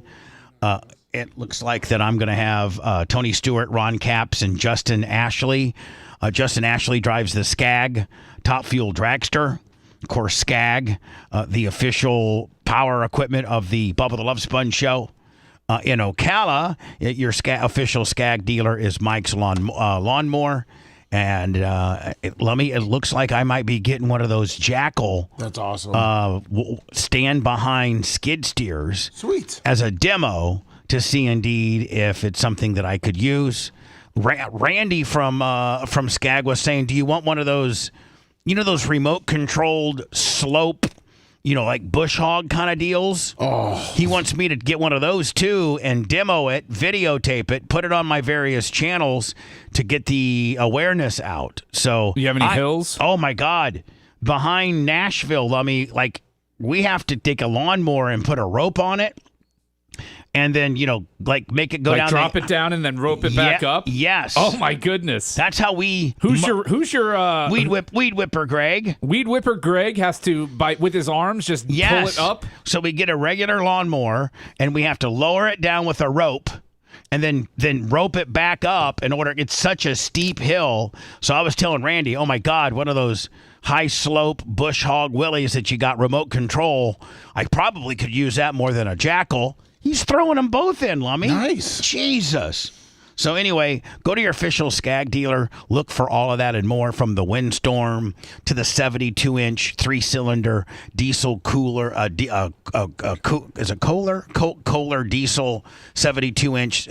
It looks like that I'm going to have Tony Stewart, Ron Capps, and Justin Ashley. Justin Ashley drives the Skag Top Fuel Dragster. Of course, Skag, the official power equipment of the Bubba the Love Sponge show. In Ocala, your official Skag dealer is Mike's Lawnmower. And it looks like I might be getting one of those Jackal. That's awesome. Stand behind skid steers. Sweet. As a demo to see indeed if it's something that I could use. Randy from Skag was saying, do you want one of those, those remote controlled slope, like bush hog kind of deals? Oh. He wants me to get one of those too and demo it, videotape it, put it on my various channels to get the awareness out. So, do you have any hills? Oh my God. Behind Nashville, we have to take a lawnmower and put a rope on it. And then, make it go down. Drop it down and then rope it back up? Yes. Oh, my goodness. That's how we... Who's your Weed Whipper Greg. Weed Whipper Greg has to, with his arms, just pull it up? So we get a regular lawnmower, and we have to lower it down with a rope, and then rope it back up in order... It's such a steep hill. So I was telling Randy, oh, my God, one of those... high-slope bush hog willies that you got remote control. I probably could use that more than a Jackal. He's throwing them both in, Lummy. Nice. Jesus. So anyway, go to your official Skag dealer. Look for all of that and more, from the Windstorm to the 72-inch 3-cylinder diesel cooler. Is it Kohler diesel 72-inch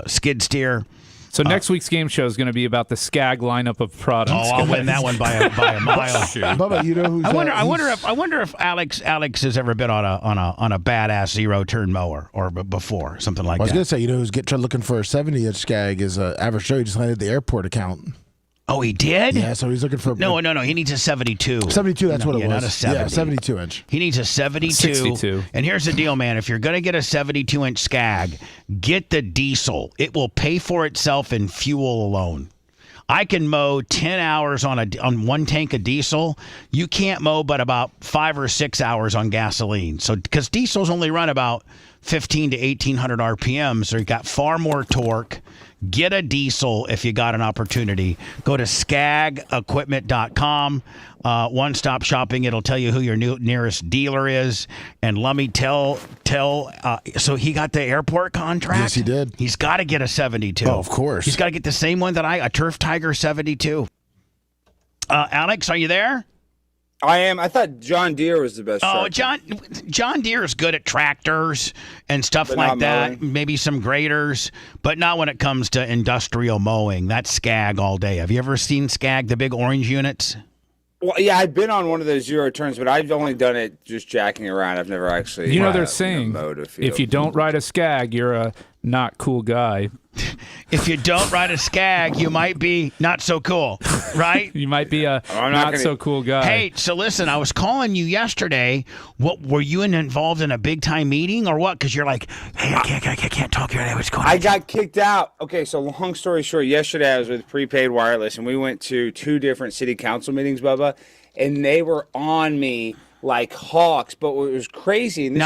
skid steer. So next week's game show is going to be about the Skag lineup of products. Oh, I'll win that one by a mile. Bubba, you know who's I wonder if Alex has ever been on a badass zero-turn mower or before, something like that. I was going to say, who's looking for a 70-inch Skag is average Joe. He just landed the airport account. Oh, he did? Yeah, so he's looking for... No, he needs a 72. 72, that's what it was. Not a 70. Yeah, 72-inch. He needs a 72. 62. And here's the deal, man. If you're going to get a 72-inch Skag, get the diesel. It will pay for itself in fuel alone. I can mow 10 hours on one tank of diesel. You can't mow but about 5 or 6 hours on gasoline. So, because diesels only run about 15 to 1,800 RPM, so you got far more torque. Get a diesel if you got an opportunity. Go to skagequipment.com. One-stop shopping. It'll tell you who your nearest dealer is. And let me tell. So he got the airport contract? Yes, he did. He's got to get a 72. Oh, of course. He's got to get the same one that a Turf Tiger 72. Alex, are you there? I am. I thought John Deere was the best. Oh, John Deere is good at tractors and stuff like that. Mowing. Maybe some graders, but not when it comes to industrial mowing. That's Skag all day. Have you ever seen Skag, the big orange units? Well, yeah, I've been on one of those zero turns, but I've only done it just jacking around. I've never actually. They're saying if you don't ride a Skag, you're a not cool guy. If you don't ride a Skag, you might be not so cool, right? You might be a not so cool guy. Hey, so listen, I was calling you yesterday. What were you involved in a big time meeting or what? Because you're like, hey, I can't talk here. What's going on? I got kicked out. Okay, so long story short, yesterday I was with Prepaid Wireless, and we went to 2 different city council meetings, Bubba, and they were on me like hawks. But what was crazy, and this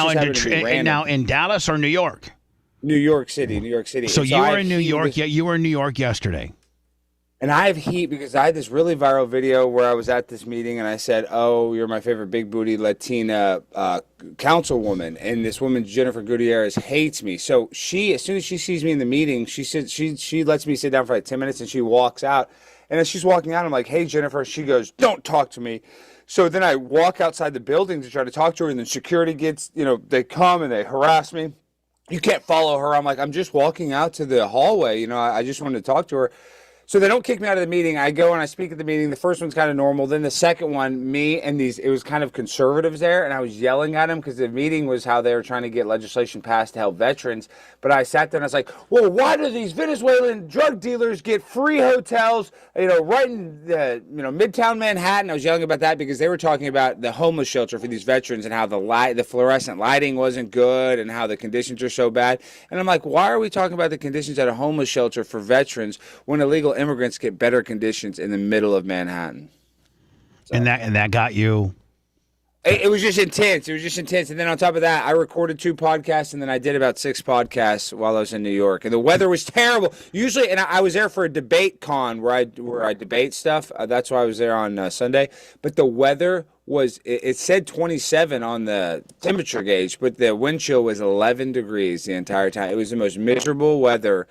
now in Dallas or New York? New York City. So you were in New York. You were in New York yesterday. And I have heat because I had this really viral video where I was at this meeting and I said, "Oh, you're my favorite big booty Latina councilwoman." And this woman, Jennifer Gutierrez, hates me. So she, as soon as she sees me in the meeting, she said she lets me sit down for like 10 minutes and she walks out. And as she's walking out, I'm like, "Hey, Jennifer." She goes, "Don't talk to me." So then I walk outside the building to try to talk to her, and then security gets, they come and they harass me. You can't follow her. I'm like, I'm just walking out to the hallway. I just wanted to talk to her. So they don't kick me out of the meeting. I go and I speak at the meeting. The first one's kind of normal. Then the second one, me and it was kind of conservatives there, and I was yelling at them because the meeting was how they were trying to get legislation passed to help veterans. But I sat there and I was like, well, why do these Venezuelan drug dealers get free hotels, right in Midtown Manhattan? I was yelling about that because they were talking about the homeless shelter for these veterans and how the fluorescent lighting wasn't good and how the conditions are so bad. And I'm like, why are we talking about the conditions at a homeless shelter for veterans when illegal immigrants get better conditions in the middle of Manhattan? So. And that got you. It was just intense. And then on top of that, I recorded 2 podcasts, and then I did about 6 podcasts while I was in New York. And the weather was terrible. Usually, and I was there for a debate con where I debate stuff. That's why I was there on Sunday. But the weather was, it said 27 on the temperature gauge, but the wind chill was 11 degrees the entire time. It was the most miserable weather.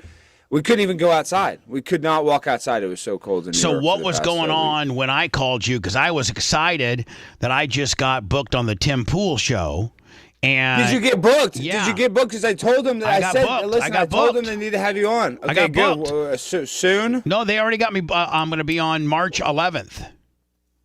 We couldn't even go outside. We could not walk outside. It was so cold in New York. So what was going on when I called you? Because I was excited that I just got booked on the Tim Pool show. And did you get booked? Yeah. Did you get booked? Because I told them that I told them they need to have you on. Okay, I got good. booked. Soon? No, they already got me. I'm going to be on March 11th.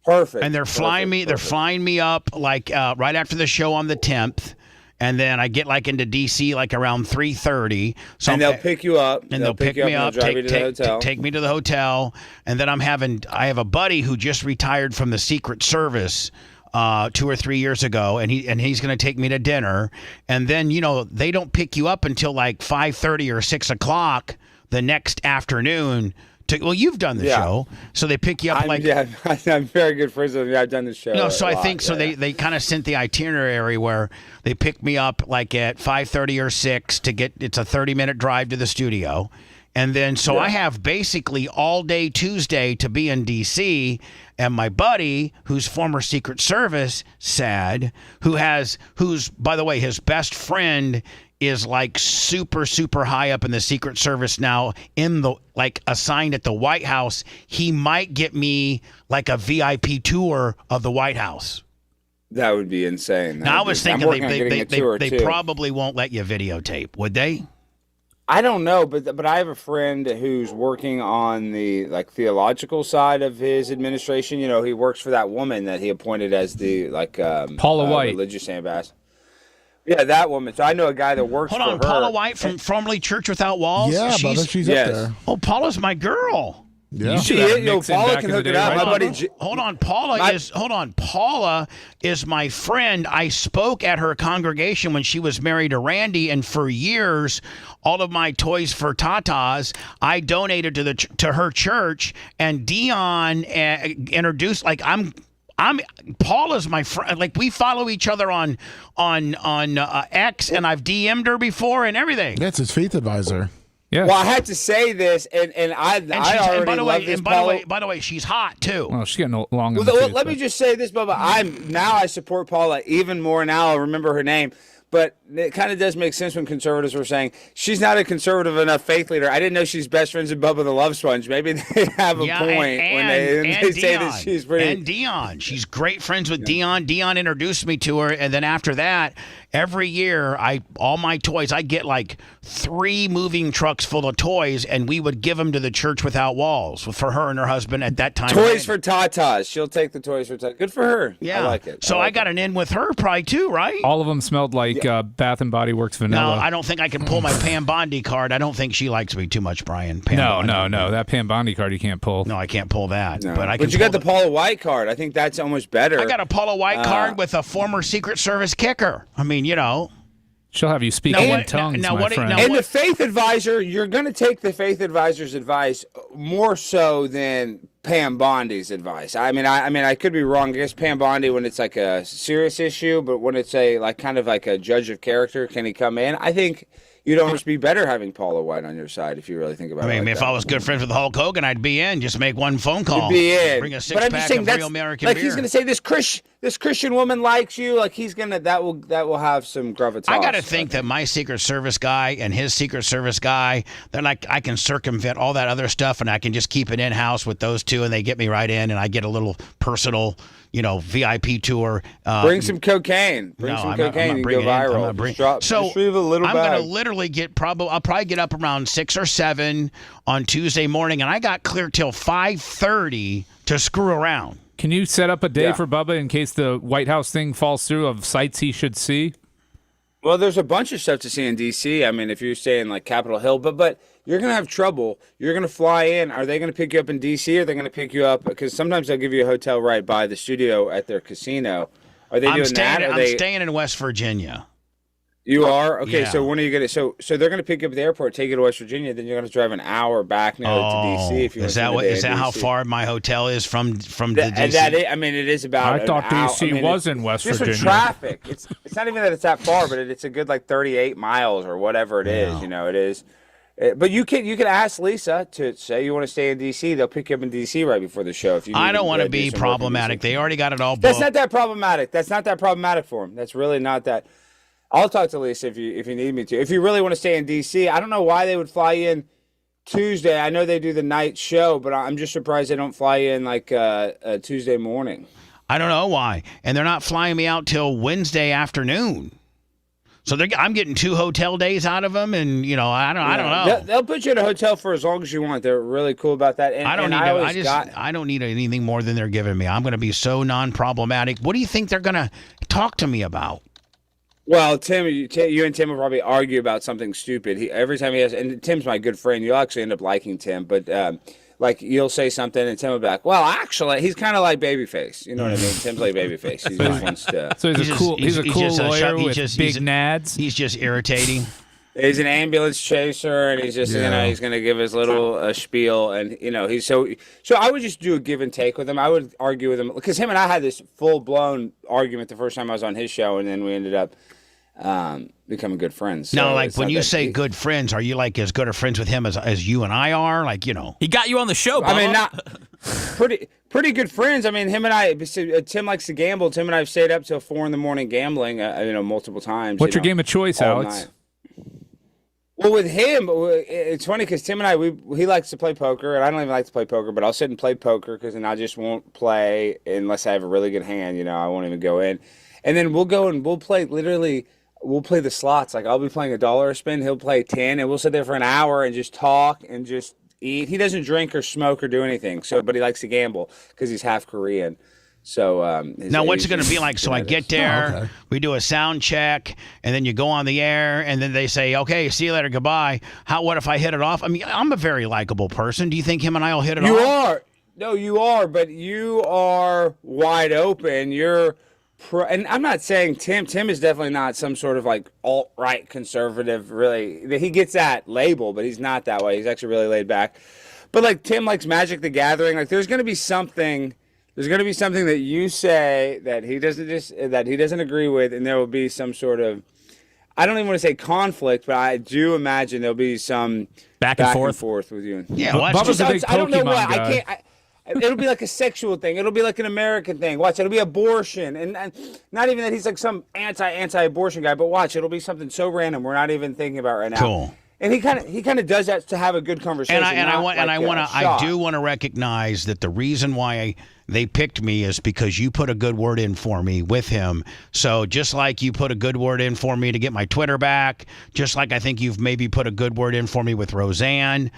Perfect. And they're flying me. They're flying me up like right after the show on the 10th. And then I get like into D.C. like around 3:30. So and they'll pick you up. And they'll pick me up, take me to the hotel. And then I have a buddy who just retired from the Secret Service 2 or 3 years ago, and he's going to take me to dinner. And then they don't pick you up until like 5:30 or 6 o'clock the next afternoon. You've done the show, so they pick you up I'm very good friends with you. I've done the show. No, so I think so. They kind of sent the itinerary where they pick me up like at 5:30 or 6 to get. It's a 30-minute drive to the studio, and then I have basically all day Tuesday to be in D.C. And my buddy, who's former Secret Service, who's by the way his best friend is like super, super high up in the Secret Service now, assigned at the White House. He might get me like a VIP tour of the White House. That would be insane. Now, I was thinking they probably won't let you videotape, would they? I don't know, but I have a friend who's working on the theological side of his administration. He works for that woman that he appointed as the Paula White, religious ambassador. Yeah, that woman. So I know a guy that works for her. Hold on, Paula White from formerly Church Without Walls? Yeah, she's up there. Oh, Paula's my girl. Yeah. Paula can hook it up. Hold on, Paula is my friend. I spoke at her congregation when she was married to Randy, and for years, all of my toys for Tatas, I donated to her church, and Dion introduced Paula's my friend. Like, we follow each other on X, and I've DM'd her before and everything. That's his faith advisor. Yeah. Well, I had to say this, and I already love this. By the way, she's hot too. Well, she's getting long. Let me just say this, Bubba. I support Paula even more now. I remember her name. But it kind of does make sense when conservatives were saying she's not a conservative enough faith leader. I didn't know she's best friends with Bubba the Love Sponge. Maybe they have a point when they say that she's pretty. And Dion. She's great friends with Dion. Dion introduced me to her. And then after that, every year, all my toys, I get like 3 moving trucks full of toys, and we would give them to the Church Without Walls for her and her husband at that time. Toys for Tatas. She'll take the toys for Tatas. Good for her. Yeah. I like it. So I got an in with her probably too, right? All of them smelled like Bath and Body Works vanilla. No, I don't think I can pull my Pam Bondi card. I don't think she likes me too much, Brian. No. That Pam Bondi card you can't pull. No, I can't pull that. No. But you got the Paula White card. I think that's almost better. I got a Paula White card with a former Secret Service kicker. I mean, She'll have you speaking in tongues, my friend. And the faith advisor, you're going to take the faith advisor's advice more so than Pam Bondi's advice. I mean, I could be wrong. I guess Pam Bondi when it's like a serious issue, but when it's a like kind of like a judge of character, can he come in? I think you'd almost be better having Paula White on your side if you really think about it. I mean, like if that. I was good friends with Hulk Hogan, I'd be in. Just make one phone call. You'd be in. Bring a But I'm just six-pack saying of that's real American like beer. he's going to say this Christian woman likes you. Like he's gonna that will have some gravitas. I got to think that my Secret Service guy and his Secret Service guy, they're like, I can circumvent all that other stuff and I can just keep it in-house with those two and they get me right in and I get a little personal, VIP tour. Bring some cocaine. Bring some cocaine. You go viral. Just leave a little I'm bag. going to literally I'll probably get up around 6 or 7 on Tuesday morning and I got clear till 5:30 to screw around. Can you set up a day for Bubba in case the White House thing falls through of sites he should see? Well, there's a bunch of stuff to see in D.C. I mean, if you're staying like Capitol Hill, but you're going to have trouble. You're going to fly in. Are they going to pick you up in D.C. or are they going to pick you up? Because sometimes they'll give you a hotel right by the studio at their casino. Are they doing that? I'm staying in West Virginia. You are? Okay, Yeah. so when are you going to – so they're going to pick you up at the airport, take you to West Virginia, then you're going to drive an hour back now to D.C. if you Is want to that how far my hotel is from the D.C.? It is about I thought an hour. D.C. was in West just Virginia. Just with traffic. It's not even that it's that far, but it's a good like 38 miles or whatever it is. It is. But you can ask Lisa to say you want to stay in D.C. They'll pick you up in D.C. right before the show. If you I don't want to be problematic. They already got it all booked. That's not that problematic. That's not that problematic for him. That's really not that. I'll talk to Lisa if you need me to. If you really want to stay in D.C., I don't know why they would fly you in Tuesday. I know they do the night show, but I'm just surprised they don't fly you in like a Tuesday morning. I don't know why. And they're not flying me out till Wednesday afternoon. So I'm getting 2 hotel days out of them, and I don't know. They'll put you in a hotel for as long as you want. They're really cool about that. And, I don't need anything more than they're giving me. I'm going to be so non-problematic. What do you think they're going to talk to me about? Well, Tim, you and Tim will probably argue about something stupid. Every time he has, and Tim's my good friend. You'll actually end up liking Tim, but like you'll say something, and Tim will be like, "Well, actually, he's kind of like Babyface." You know what I mean? Tim's like Babyface. He just wants to. So he's a cool lawyer with big nads. He's just irritating. He's an ambulance chaser, and he's just he's going to give his little spiel, and he's so. I would just do a give and take with him. I would argue with him because him and I had this full blown argument the first time I was on his show, and then we ended up becoming good friends. So now, like when you say good friends, are you like as good of friends with him as you and I are? Like he got you on the show. Bubba. I mean, not pretty good friends. I mean, him and I. Tim likes to gamble. Tim and I have stayed up till 4 a.m. gambling. Multiple times. What's your game of choice, Alex? Night. Well, with him, it's funny because Tim and I, he likes to play poker, and I don't even like to play poker, but I'll sit and play poker because then I just won't play unless I have a really good hand. I won't even go in. And then we'll go and we'll play we'll play the slots. Like I'll be playing $1 a spin, he'll play 10, and we'll sit there for an hour and just talk and just eat. He doesn't drink or smoke or do anything, but he likes to gamble because he's half Korean. So now, what's it going to be like? So I get there, we do a sound check, and then you go on the air, and then they say, "Okay, see you later, goodbye." What if I hit it off? I mean, I'm a very likable person. Do you think him and I will hit it off? You are. No, you are, but you are wide open. And I'm not saying Tim. Tim is definitely not some sort of like alt-right conservative. Really, he gets that label, but he's not that way. He's actually really laid back. But like Tim likes Magic the Gathering. Like there's going to be something. There's going to be something that you say that he doesn't agree with, and there will be some sort of, I don't even want to say conflict, but I do imagine there'll be some back and forth with you. Yeah, Bubba's a big Pokemon I don't know what. guy. It'll be like a sexual thing. It'll be like an American thing. Watch, it'll be abortion, and not even that he's like some anti-abortion guy, but watch, it'll be something so random we're not even thinking about right now. Cool. And he kind of does that to have a good conversation. I do want to recognize that the reason why they picked me is because you put a good word in for me with him. So just like you put a good word in for me to get my Twitter back, just like I think you've maybe put a good word in for me with Roseanne.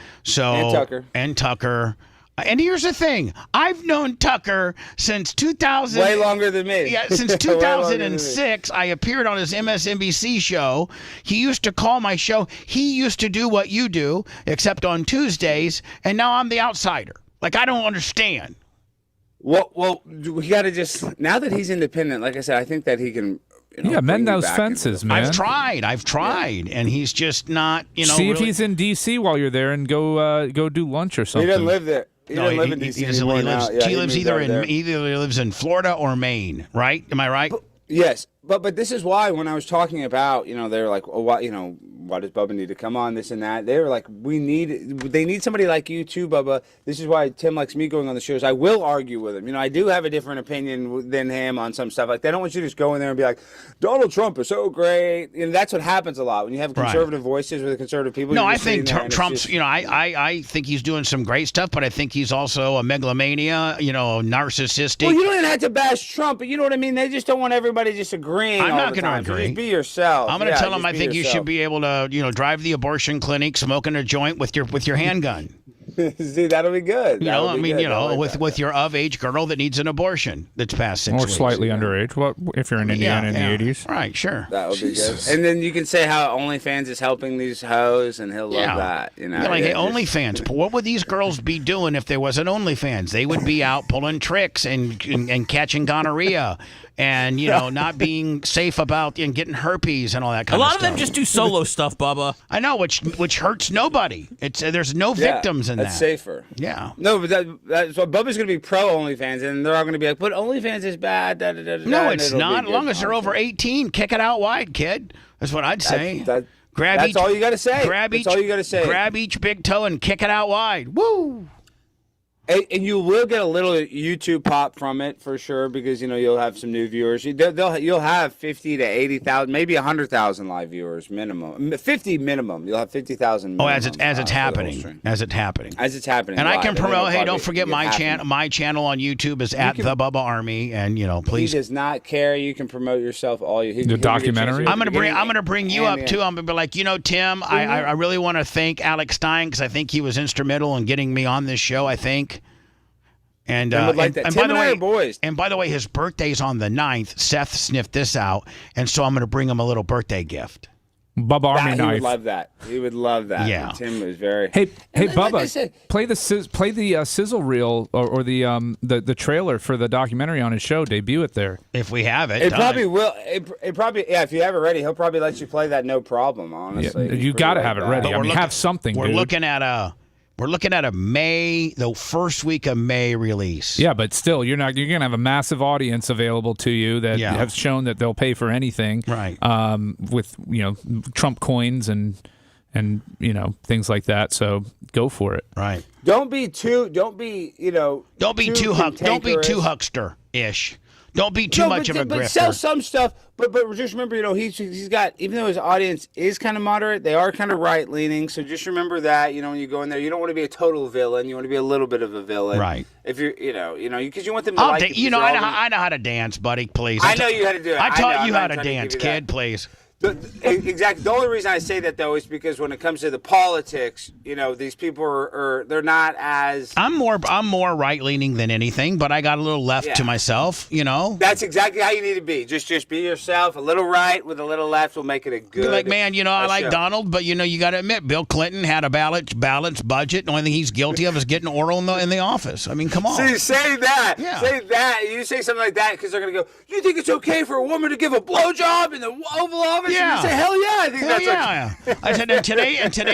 And Tucker. And here's the thing. I've known Tucker since 2000. Way longer than me. Yeah, since 2006. I appeared on his MSNBC show. He used to call my show. He used to do what you do, except on Tuesdays. And now I'm the outsider. Like, I don't understand. Well, we got to just, now that he's independent, like I said, I think that he can. Mend those fences, man. I've tried, and he's just not. See if he's in D.C. while you're there, and go do lunch or something. He doesn't live there. He doesn't live in DC anymore now. Yeah, he lives moved either over there. he lives in Florida or Maine, right? Am I right? Yes, but this is why when I was talking about, they were like, why does Bubba need to come on, this and that? They were like, they need somebody like you too, Bubba. This is why Tim likes me going on the shows. I will argue with him. I do have a different opinion than him on some stuff. Like, they don't want you to just go in there and be like, Donald Trump is so great. That's what happens a lot when you have conservative voices with conservative people. No, I think Trump's, I think he's doing some great stuff, but I think he's also a megalomania, narcissistic. Well, you don't even have to bash Trump, but you know what I mean? They just don't want everybody just agreeing. I'm all not the going time. to agree. Just be yourself. I'm going to tell him I think you should be able to, drive the abortion clinic, smoking a joint with your handgun. See, that'll be good. With your of-age girl that needs an abortion that's past 6 or weeks. slightly underage. Well, if you're in Indiana in the 80s. Right, sure. That would be good. And then you can say how OnlyFans is helping these hoes, and he'll love that. Hey, OnlyFans. What would these girls be doing if there was an OnlyFans? They would be out pulling tricks and catching gonorrhea. And, not being safe about and getting herpes and all that kind of stuff. A lot of them just do solo stuff, Bubba. I know, which hurts nobody. It's there's no victims in that. That's safer. Yeah. No, but so Bubba's going to be pro OnlyFans, and they're all going to be like, but OnlyFans is bad. No, it's not. As long as they're over 18, kick it out wide, kid. That's what I'd say. That's all you got to say. That's all you got to say. Grab each big toe and kick it out wide. Woo! And you will get a little YouTube pop from it for sure, because you'll have some new viewers. You'll have 50 to 80,000, maybe 100,000 live viewers minimum. 50 minimum. You'll have 50,000. Oh, as it's happening. As it's happening. And I can promote. Hey, don't forget my channel. My channel on YouTube is at the Bubba Army, and please. He does not care. You can promote yourself all you. The documentary. I'm gonna bring you up too. I'm gonna be like, Tim. I really want to thank Alex Stein, because I think he was instrumental in getting me on this show. I think. And by the way, his birthday's on the 9th. Seth sniffed this out, and so I'm going to bring him a little birthday gift. Bubba Army knife. He would love that. He would love that. Yeah. Tim was very. Hey, Bubba, like I said, play the sizzle reel or the trailer for the documentary on his show. Debut it there if we have it. It probably will. It probably if you have it ready, he'll probably let you play that no problem. Honestly, yeah, you got to have it ready. Have something. We're looking at the first week of May release. Yeah, but still, you're gonna have a massive audience available to you that have shown that they'll pay for anything. Right. With Trump coins and things like that. So go for it. Right. Don't be too huckster-ish. Don't be too much of a grifter. But sell some stuff. But just remember, he's got, even though his audience is kind of moderate, they are kind of right leaning. So just remember that, when you go in there, you don't want to be a total villain. You want to be a little bit of a villain. Right. If you're, because you want them to like you. I know how to dance, buddy. Please. I know you how to do it. I taught you how to dance, kid. Please. Exactly. The only reason I say that, though, is because when it comes to the politics, these people they're not as. I'm more right leaning than anything, but I got a little left to myself. That's exactly how you need to be. Just be yourself. A little right with a little left will make it a good. Be like, man, I like Donald, but you got to admit, Bill Clinton had a balanced budget. The only thing he's guilty of is getting oral in the office. I mean, come on. See, say that. Yeah. Say that. You say something like that because they're gonna go. You think it's okay for a woman to give a blowjob in the Oval Office? Yeah. You say, hell yeah, I think that's okay. I said,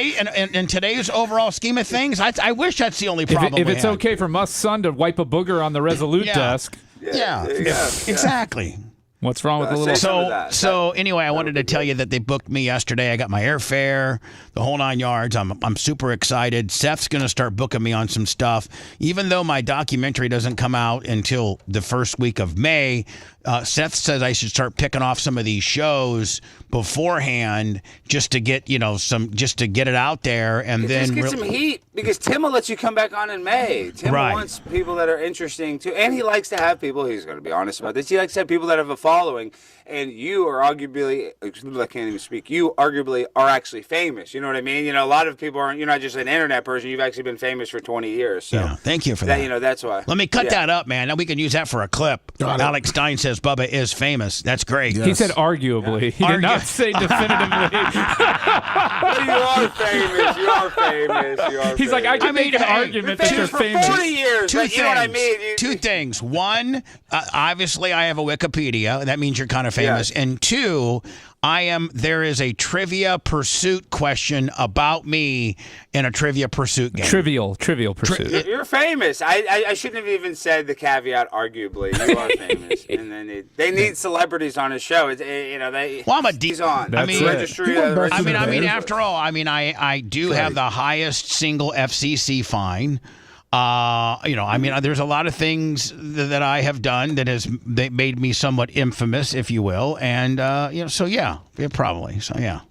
in today's overall scheme of things, I wish that's the only problem. If it's okay for Musk's son to wipe a booger on the Resolute desk. Yeah. Exactly. What's wrong with the little... So anyway, I wanted to tell you that they booked me yesterday. I got my airfare, the whole 9 yards. I'm super excited. Seth's going to start booking me on some stuff. Even though my documentary doesn't come out until the first week of May, Seth says I should start picking off some of these shows beforehand just to get just to get it out there, and then just get some heat, because Tim will let you come back on in May. Tim wants people that are interesting too, and he likes to have people. He's going to be honest about this. He likes to have people that have a following, and you are arguably, I can't even speak. You arguably are actually famous. You know what I mean? A lot of people aren't. You're not just an internet person. You've actually been famous for 20 years. So thank you for that. That's why. Let me cut that up, man. Now we can use that for a clip. Alex Stein says Bubba is famous. That's great. Yes. He said arguably. He did not say definitively. You are famous. You are famous. He's like, I can make an argument that you're famous. 40 years. You know what I mean? Two things. One, obviously I have a Wikipedia. That means you're kind of famous. And two, There is a Trivia Pursuit question about me in a Trivia Pursuit game. Trivial Pursuit. You're famous. I shouldn't have even said the caveat. Arguably, you are famous, and then they need celebrities on his show. Well, I'm a he's on. I mean, registry. After all, I do have the highest single FCC fine. There's a lot of things that I have done that made me somewhat infamous, if you will, and probably. So yeah.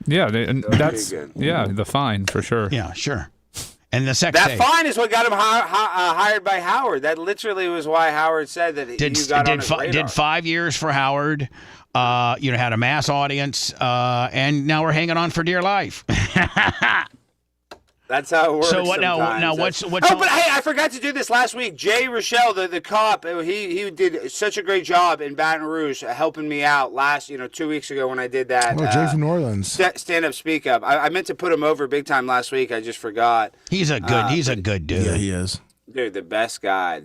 Yeah, that's the fine for sure. Yeah, sure. And the sex that fine is what got him hired by Howard. That literally was why Howard said that you got on his radar. Did 5 years for Howard. Had a mass audience, and now we're hanging on for dear life. That's how it works. So what sometimes. now? What's? Oh, but hey, I forgot to do this last week. Jay Rochelle, the cop, he did such a great job in Baton Rouge, helping me out 2 weeks ago when I did that. Oh, Jay from New Orleans. Stand up, speak up. I meant to put him over big time last week. I just forgot. He's a good dude. Yeah, he is. Dude, the best guy.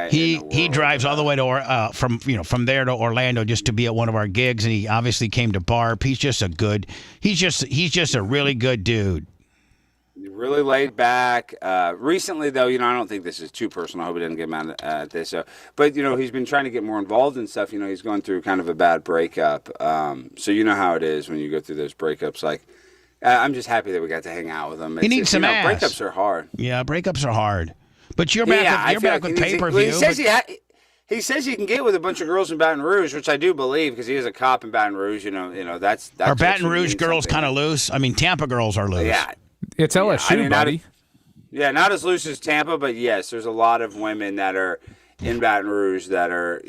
He drives all the way to from there to Orlando just to be at one of our gigs, and he obviously came to Barb. He's just a really good dude. Really laid back. Recently, though, I don't think this is too personal. I hope we didn't get him out at this. But he's been trying to get more involved in stuff. He's going through kind of a bad breakup. So you know how it is when you go through those breakups. Like, I'm just happy that we got to hang out with him. He needs some ass. Breakups are hard. Yeah, breakups are hard. But you're back with pay-per-view. He says he can get with a bunch of girls in Baton Rouge, which I do believe because he is a cop in Baton Rouge. That's Are Baton Rouge girls kind of loose? I mean, Tampa girls are loose. Yeah. It's LSU, buddy. Not as loose as Tampa, but yes, there's a lot of women that are in Baton Rouge that are,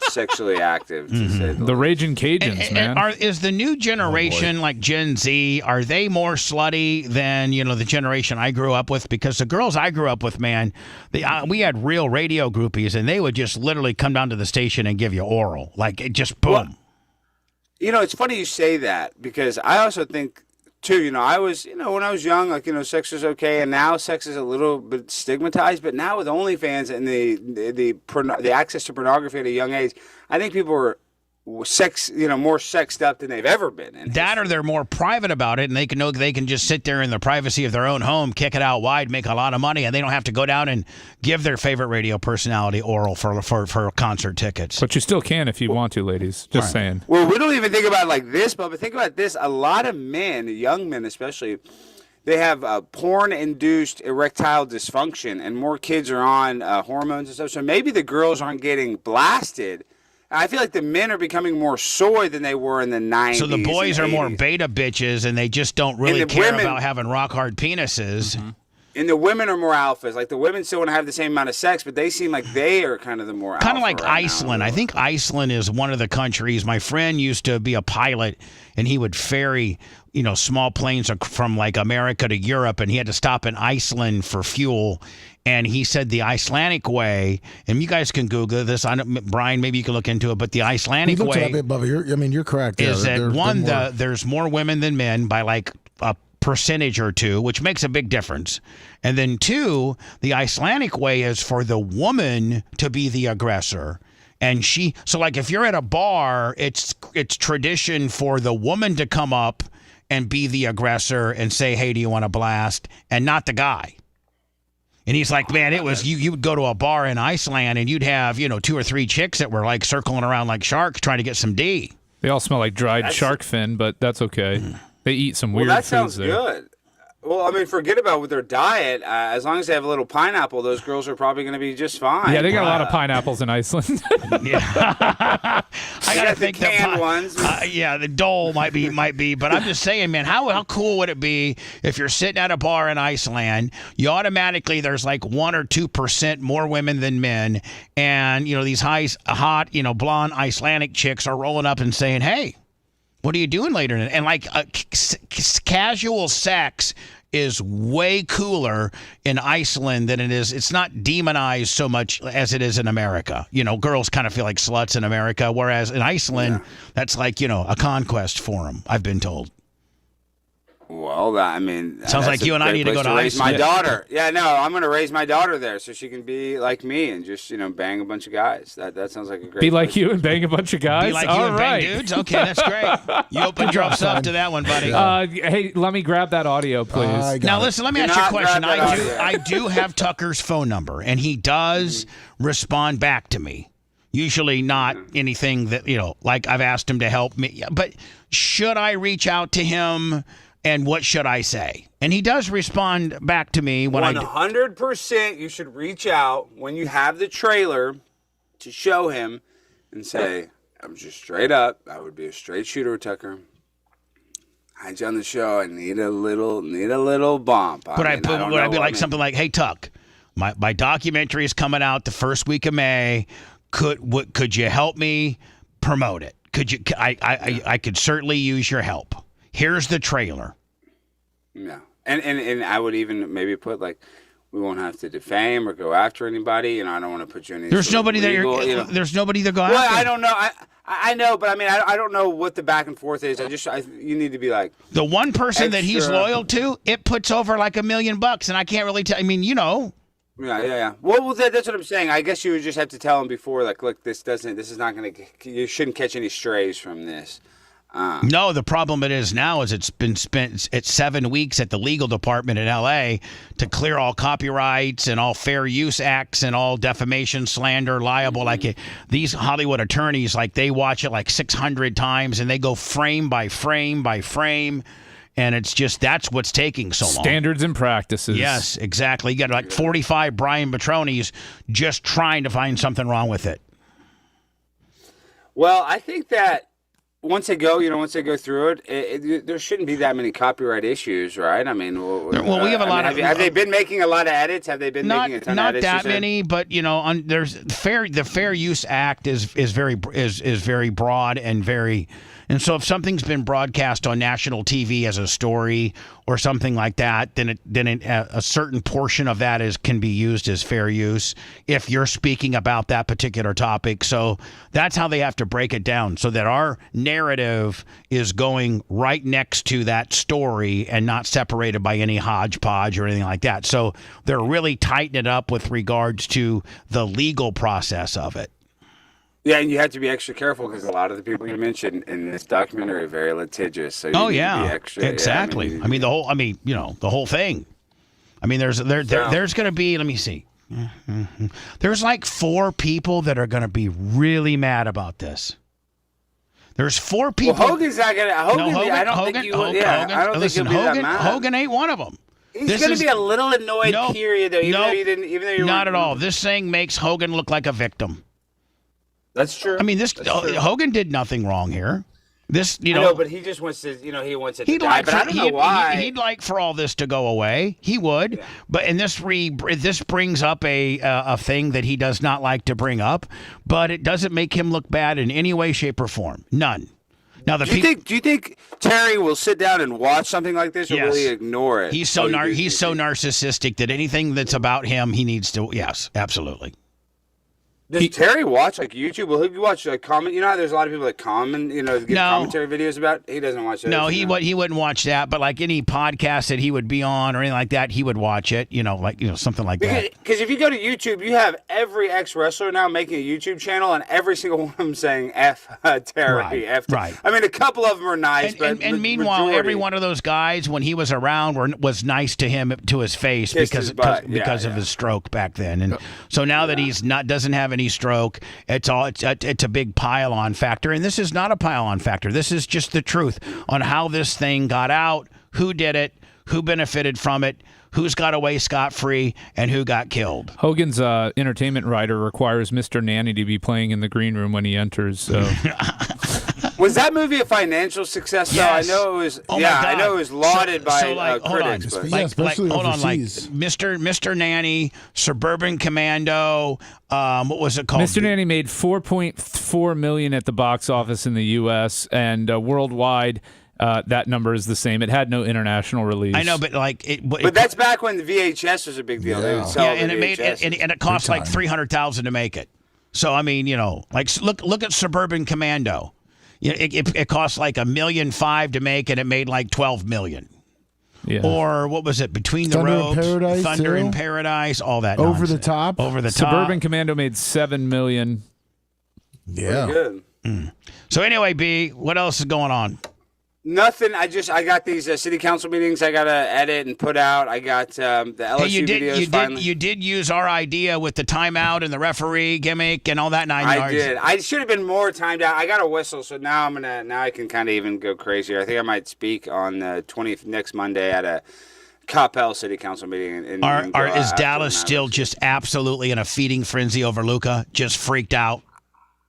sexually active. To say the Raging Cajuns, man. Is the new generation, like Gen Z, are they more slutty than, the generation I grew up with? Because the girls I grew up with, man, we had real radio groupies, and they would just literally come down to the station and give you oral. Like, it just boom. Well, it's funny you say that because I also think, too, I was, when I was young, sex was okay, and now sex is a little bit stigmatized. But now with OnlyFans and the access to pornography at a young age, I think people are more sexed up than they've ever been. That or they're more private about it, and they can just sit there in the privacy of their own home, kick it out wide, make a lot of money, and they don't have to go down and give their favorite radio personality oral for concert tickets. But you still can if you want to, ladies. Just saying. Well, we don't even think about it like this, but think about this. A lot of men, young men especially, they have porn-induced erectile dysfunction, and more kids are on hormones and stuff. So maybe the girls aren't getting blasted. I feel like the men are becoming more soy than they were in the 90s. So the boys are more beta bitches, and they just don't really care about having rock-hard penises. Mm-hmm. And the women are more alphas. Like, the women still want to have the same amount of sex, but they seem like they are kind of the more alpha. Kind of like Iceland. I think Iceland is one of the countries. My friend used to be a pilot, and he would ferry, small planes from, like, America to Europe, and he had to stop in Iceland for fuel. And he said the Icelandic way, and you guys can Google this. Brian, maybe you can look into it. But the Icelandic way, you're correct. Is that there's more women than men by like a percentage or two, which makes a big difference. And then two, the Icelandic way is for the woman to be the aggressor. And so like if you're at a bar, it's tradition for the woman to come up and be the aggressor and say, "Hey, do you want a blast?" and not the guy. And he's like, man, it was you would go to a bar in Iceland and you'd have, 2 or 3 chicks that were like circling around like sharks trying to get some D. They all smell like dried shark fin, but that's okay. They eat some weird foods there. That sounds good. Well, I mean, forget about with their diet. As long as they have a little pineapple, those girls are probably going to be just fine. Yeah, they got a lot of pineapples in Iceland. I got to think the canned ones. The Dole might be. But I'm just saying, man, how cool would it be if you're sitting at a bar in Iceland, you automatically there's like 1 or 2% more women than men, and these hot, blonde Icelandic chicks are rolling up and saying, "Hey, what are you doing later?" And like casual sex is way cooler in Iceland than it is. It's not demonized so much as it is in America. Girls kind of feel like sluts in America, whereas in Iceland, that's like, a conquest for them, I've been told. Well, Well, I mean, Sounds like you and I need to go to raise my Iceland. daughter. Yeah, no, I'm going to raise my daughter there so she can be like me and just bang a bunch of guys. That sounds like a great. Be like you and bang a bunch of guys. Be like All you and right. bang dudes? Okay, that's great. You opened yourself up to that one, buddy. Hey, let me grab that audio, please. Now, listen, let me ask you a question. I do have Tucker's phone number, and he does respond back to me. Usually not anything that, like I've asked him to help me. But should I reach out to him, and what should I say? And he does respond back to me when 100% you should reach out when you have the trailer to show him and say, I'm just straight up. I would be a straight shooter, Tucker. I had you on the show. I need a little bump. Would I be like something like, hey, Tuck, my documentary is coming out the first week of May. Could you help me promote it? Could you? I could certainly use your help. Here's the trailer. Yeah, and I would even maybe put like, we won't have to defame or go after anybody. I don't want to put you in any. There's nobody legal, There's nobody to go after. Well, I don't know. I know, but I mean, I don't know what the back and forth is. You need to be like the one person that he's extra- loyal to. It puts over like $1 million, and I can't really tell. I mean, Yeah. Well, that's what I'm saying. I guess you would just have to tell him before, like, look, this is not going to. You shouldn't catch any strays from this. No, the problem it is now is it's been spent 7 weeks at the legal department in L.A. to clear all copyrights and all fair use acts and all defamation, slander, liable. Like these Hollywood attorneys, like they watch it like 600 times and they go frame by frame by frame. And it's just that's what's taking so long. Standards and practices. Yes, exactly. You got like 45 Brian Petronis just trying to find something wrong with it. Well, I think that once they go through it, there shouldn't be that many copyright issues, right? I mean, we have a lot of. Have they been making a lot of edits? Have they been making a ton of edits? Not that many, but there's the Fair Use Act is very broad and very. And so if something's been broadcast on national TV as a story or something like that, then a certain portion of that can be used as fair use if you're speaking about that particular topic. So that's how they have to break it down so that our narrative is going right next to that story and not separated by any hodgepodge or anything like that. So they're really tightening it up with regards to the legal process of it. Yeah, and you have to be extra careful because a lot of the people you mentioned in this documentary are very litigious. So you need to be extra, exactly. Yeah, I mean, the whole thing. I mean, there's going to be. Let me see. There's like 4 people that are going to be really mad about this. There's 4 people. Well, Hogan's not going to. I don't think you. Yeah, I don't think you'll be that mad. Hogan ain't one of them. He's going to be a little annoyed. Period. Though, even though you not at all. This thing makes Hogan look like a victim. That's true. I mean, Hogan did nothing wrong here. This, I know, but he just wants to, he wants it to die. But I don't know why. He'd like for all this to go away. He would. Yeah. But this brings up a thing that he does not like to bring up. But it doesn't make him look bad in any way, shape, or form. None. Now, do you think Terry will sit down and watch something like this, or will he ignore it? He's so narcissistic that anything that's about him, he needs to. Yes, absolutely. Does Terry watch like YouTube? Will he watch like comment? You know how there's a lot of people that comment, give commentary videos about. He doesn't watch that. No, he wouldn't watch that. But like any podcast that he would be on or anything like that, he would watch it. Something like that. Because if you go to YouTube, you have every ex-wrestler now making a YouTube channel, and every single one of them saying "F Terry." Right. F. Right. I mean, a couple of them are nice, and meanwhile, majority, every one of those guys, when he was around, was nice to him to his face because of his stroke back then. And so now that he's doesn't have any stroke. It's a big pile-on factor, and this is not a pile-on factor. This is just the truth on how this thing got out, who did it, who benefited from it, who's got away scot-free, and who got killed. Hogan's entertainment writer requires Mr. Nanny to be playing in the green room when he enters. So. Was that movie a financial success? Yes. I know it was. Oh my God. I know it was lauded by critics. Especially overseas. Mr. Nanny, Suburban Commando. What was it called? Mr. Nanny made $4.4 million at the box office in the U.S. and worldwide. That number is the same. It had no international release. I know, but but that's back when the VHS was a big deal. They would sell and it cost like $300,000 to make it. So I mean, look at Suburban Commando. It cost like $1.5 million to make, and it made like $12 million. Yeah. Or what was it? Between the Thunder in Ropes, Paradise, Thunder in too? Paradise, all that Over the nonsense. Top. Over the Top. Suburban Commando made $7 million. Yeah. Good. So anyway, B, what else is going on? Nothing. I got these city council meetings I gotta edit and put out. I got the LSU videos finally. You did use our idea with the timeout and the referee gimmick and all that 9 yards. I did. I should have been more timed out. I got a whistle, so now I can kind of even go crazier. I think I might speak on the 20th next Monday at a Coppell City Council meeting. Is Dallas still just absolutely in a feeding frenzy over Luka? Just freaked out?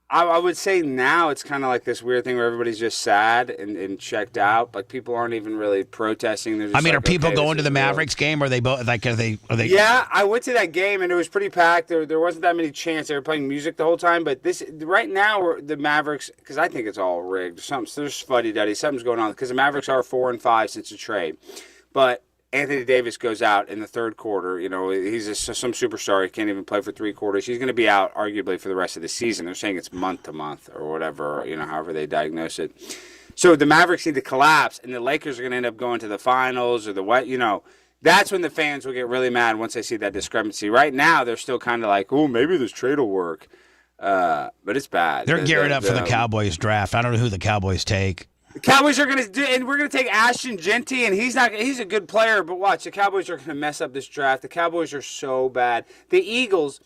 I would say now it's kind of like this weird thing where everybody's just sad and checked out. Like people aren't even really protesting. They're just are people okay, going to the Mavericks game? Or are they both like? Are they? Yeah, I went to that game and it was pretty packed. There wasn't that many chants. They were playing music the whole time. But right now the Mavericks, because I think it's all rigged. There's fuddy-duddy. Something's going on because the Mavericks are 4-5 since the trade, but Anthony Davis goes out in the third quarter. You know, he's some superstar. He can't even play for 3 quarters. He's going to be out arguably for the rest of the season. They're saying it's month to month or whatever, however they diagnose it. So the Mavericks need to collapse, and the Lakers are going to end up going to the finals or that's when the fans will get really mad once they see that discrepancy. Right now, they're still kind of like, oh, maybe this trade will work. But it's bad. They're gearing up for the Cowboys draft. I don't know who the Cowboys take. The Cowboys are going to do, and we're going to take Ashton Genty, and he's a good player, but watch, the Cowboys are going to mess up this draft. The Cowboys are so bad. The Eagles,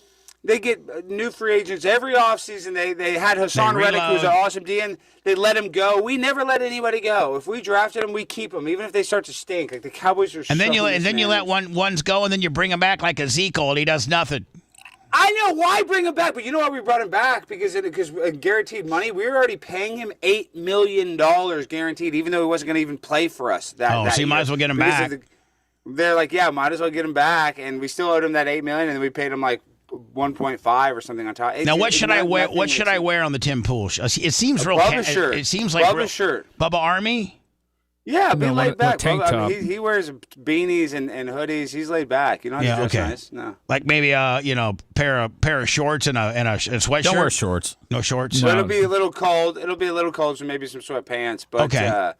they get new free agents every offseason. They had Hassan Reddick, who's an awesome DN. They let him go. We never let anybody go. If we drafted him, we keep him, even if they start to stink. Like the Cowboys are. And then you let ones go, and then you bring him back like Ezekiel, and he does nothing. I know why bring him back, but you know why we brought him back? Because guaranteed money. We were already paying him $8 million guaranteed, even though he wasn't going to even play for us. So you might as well get him back. They're like, yeah, might as well get him back, and we still owed him that $8 million, and then we paid him like 1.5 or something on top. Now, what should I wear? What should I wear on the Tim Pool? It seems real. Bubba shirt. It seems like Bubba shirt. Bubba Army. Yeah, be laid back. Tank top. I mean, he wears beanies and hoodies. He's laid back. You know, how to dress nice. No, like maybe pair of shorts and a sweatshirt. Don't wear shorts. No shorts. No. It'll be a little cold. So maybe some sweatpants. But okay.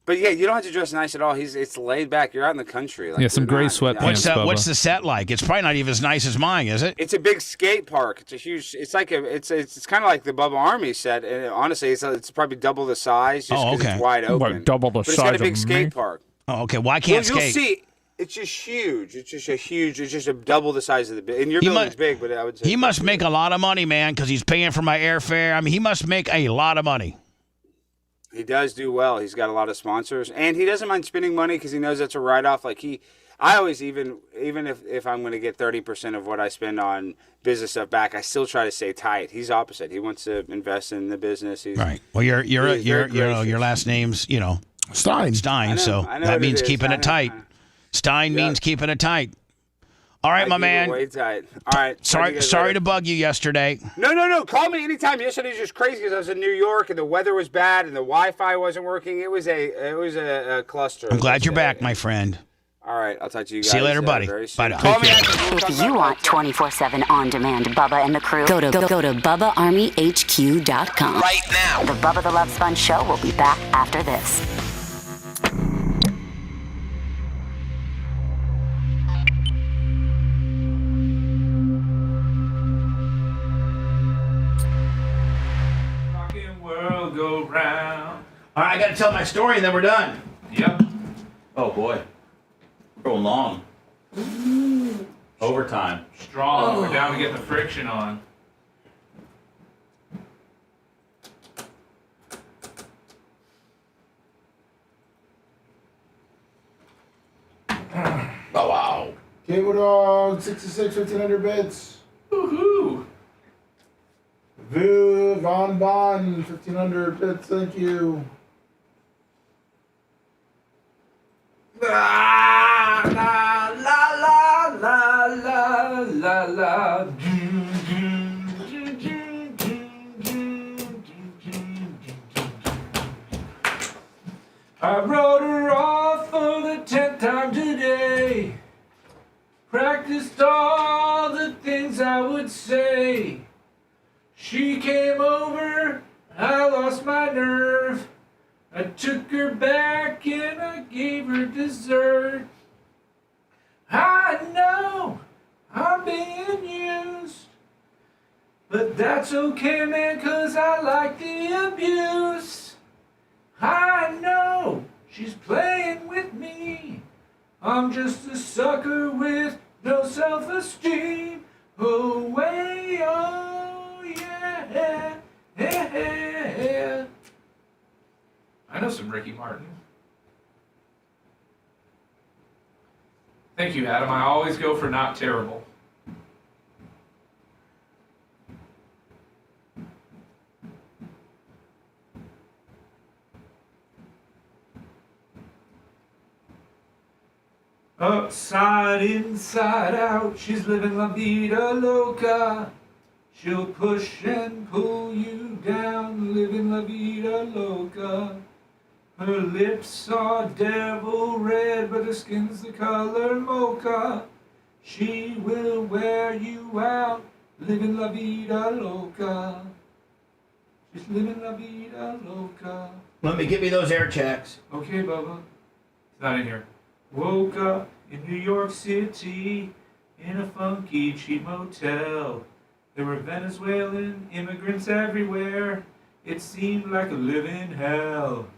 But yeah, you don't have to dress nice at all. It's laid back. You're out in the country. Like, some gray sweatpants. What's the set like? It's probably not even as nice as mine, is it? It's a big skate park. It's a huge. It's like it's kind of like the Bubba Army set. And honestly, it's probably double the size. Just 'cause it's wide open. What, double the size. But it's got a big skate park. Oh, okay. Why can't skate? You'll see. It's just huge. It's just a double the size of the building. And your building's big, but I would say he must make a lot of money, man, because he's paying for my airfare. I mean, he must make a lot of money. He does do well. He's got a lot of sponsors, and he doesn't mind spending money because he knows that's a write-off. Like I always even if I'm going to get 30% of what I spend on business stuff back, I still try to stay tight. He's opposite. He wants to invest in the business. He's, right. Well, your last name's Stein. So that means keeping it tight. Stein means keeping it tight. All right, my man. Way tight. All right. Sorry to bug you yesterday. No. Call me anytime. Yesterday was just crazy because I was in New York and the weather was bad and the Wi-Fi wasn't working. It was a cluster. I'm glad you're back, my friend. All right, I'll talk to you guys. See you later, buddy. Bye now. Call me if you want 24/7 on-demand Bubba and the crew, go to BubbaArmyHQ.com. Right now. The Bubba the Love Sponge show will be back after this. Go round. All right, I got to tell my story and then we're done. Yep. Oh boy, we're going long. Overtime. Strong. We're down to get the friction on. Oh wow. Cable Dog 66 1500 bits. Woohoo! Vu Von 1500 bits, thank you. La la la la la la la. I wrote her off for the 10th time today. Practiced all the things I would say. She came over, I lost my nerve. I took her back and I gave her dessert. I know I'm being used, but that's okay, man, 'cause I like the abuse. I know she's playing with me. I'm just a sucker with no self-esteem. Oh, way, oh, yeah, yeah. I know some Ricky Martin. Thank you, Adam. I always go for not terrible. Upside, inside out, she's living la vida loca. She'll push and pull you down, living la vida loca. Her lips are devil red, but her skin's the color mocha. She will wear you out, living la vida loca. She's living la vida loca. Let me give you those air checks. Okay, Bubba. It's not in here. Woke up in New York City in a funky cheap motel. There were Venezuelan immigrants everywhere. It seemed like a living hell.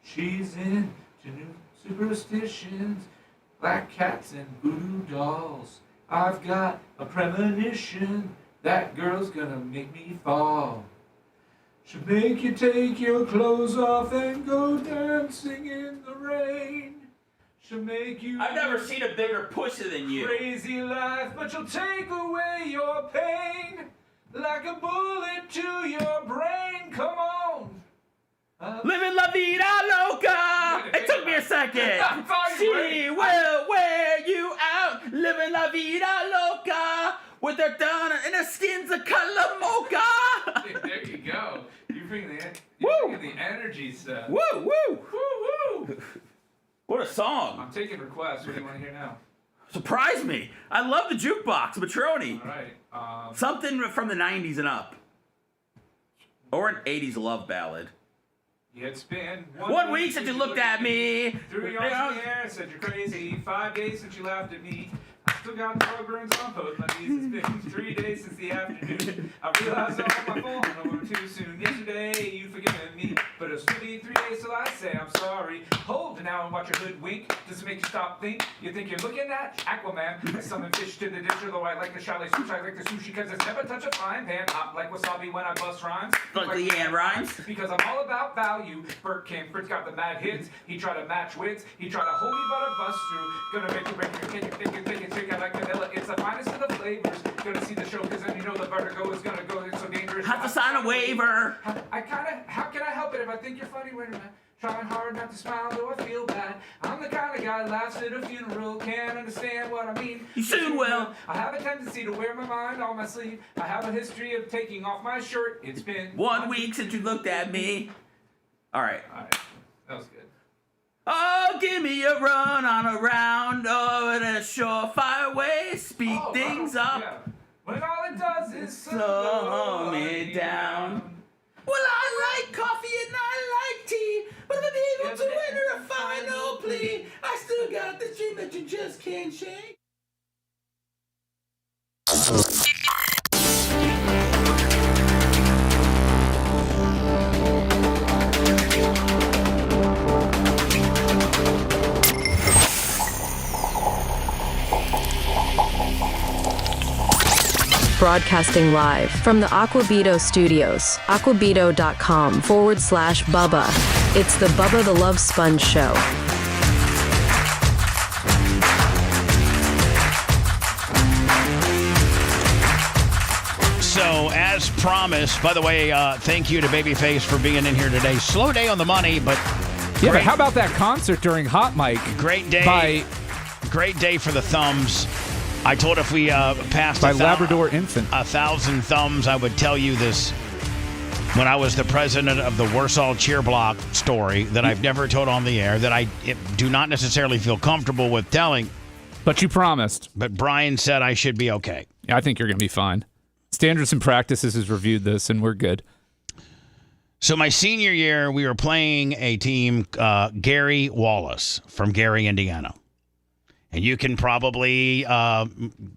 She's into new superstitions, black cats and voodoo dolls. I've got a premonition that girl's gonna make me fall. She'll make you take your clothes off and go dancing in the rain. She'll make you. I've never seen a bigger pussy than you. Crazy life, but she'll take away your pain like a bullet to your brain. Come on. Living la vida loca. It took me a second. She will wear you out. Living la vida loca. With her down and her skin's a color mocha. There you go. You bring the energy stuff. Woo, woo. Woo, woo. What a song. I'm taking requests. What do you want to hear now? Surprise me. I love the jukebox, Matroni. All right. Something from the 90s and up. Or an 80s love ballad. It's been 1 week since you looked at me. Threw your arms in the air, said you're crazy. 5 days since you laughed at me. I still got dog burns on both my knees. It's been 3 days since the afternoon. I realized I'm on my phone over too soon. Yesterday you forgiven me, but it'll still be 3 days till I say I'm sorry. Hold now and watch your hood wink. Does it make you stop think? You think you're looking at Aquaman? I summon fish to the dish, although I like the chalet sushi. I like the sushi because it's never touch a frying pan. Hot like wasabi when I bust rhymes. Like the Yan rhymes? Because I'm all about value. Burt Camford's got the mad hits. He tried to match wits. He tried to hold me but I bust through. Gonna make you break your cake, think it, I like vanilla. It's the finest of the flavors. Gonna see the show because then you know the vertigo is gonna go. It's so dangerous. Have to sign a waiver. How can I help it if I think you're funny? Wait a minute. Trying hard not to smile, though I feel bad. I'm the kind of guy that laughs at a funeral. Can't understand what I mean. You soon will. I have a tendency to wear my mind on my sleeve. I have a history of taking off my shirt. It's been 1 week since you looked at me. All right. That was good. Oh, give me a run on a round over the surefire way. Speak things up. Yeah. When all it does is slow me down. Well, I like coffee and I like tea, but to be able to enter a final plea, I still got the dream that you just can't shake. Broadcasting live from the Aquabito Studios, aquabito.com/Bubba. It's the Bubba the Love Sponge Show. So, as promised, by the way, thank you to Babyface for being in here today. Slow day on the money, but... Yeah, but how about that concert during Hot Mic? Great day. Great day for the thumbs. I told if we passed by Labrador Infant 1,000 thumbs, I would tell you this when I was the president of the Warsaw Cheer Block story that I've never told on the air, that I do not necessarily feel comfortable with telling. But you promised. But Brian said I should be okay. Yeah, I think you're going to be fine. Standards and Practices has reviewed this, and we're good. So my senior year, we were playing a team, Gary Wallace from Gary, Indiana. And you can probably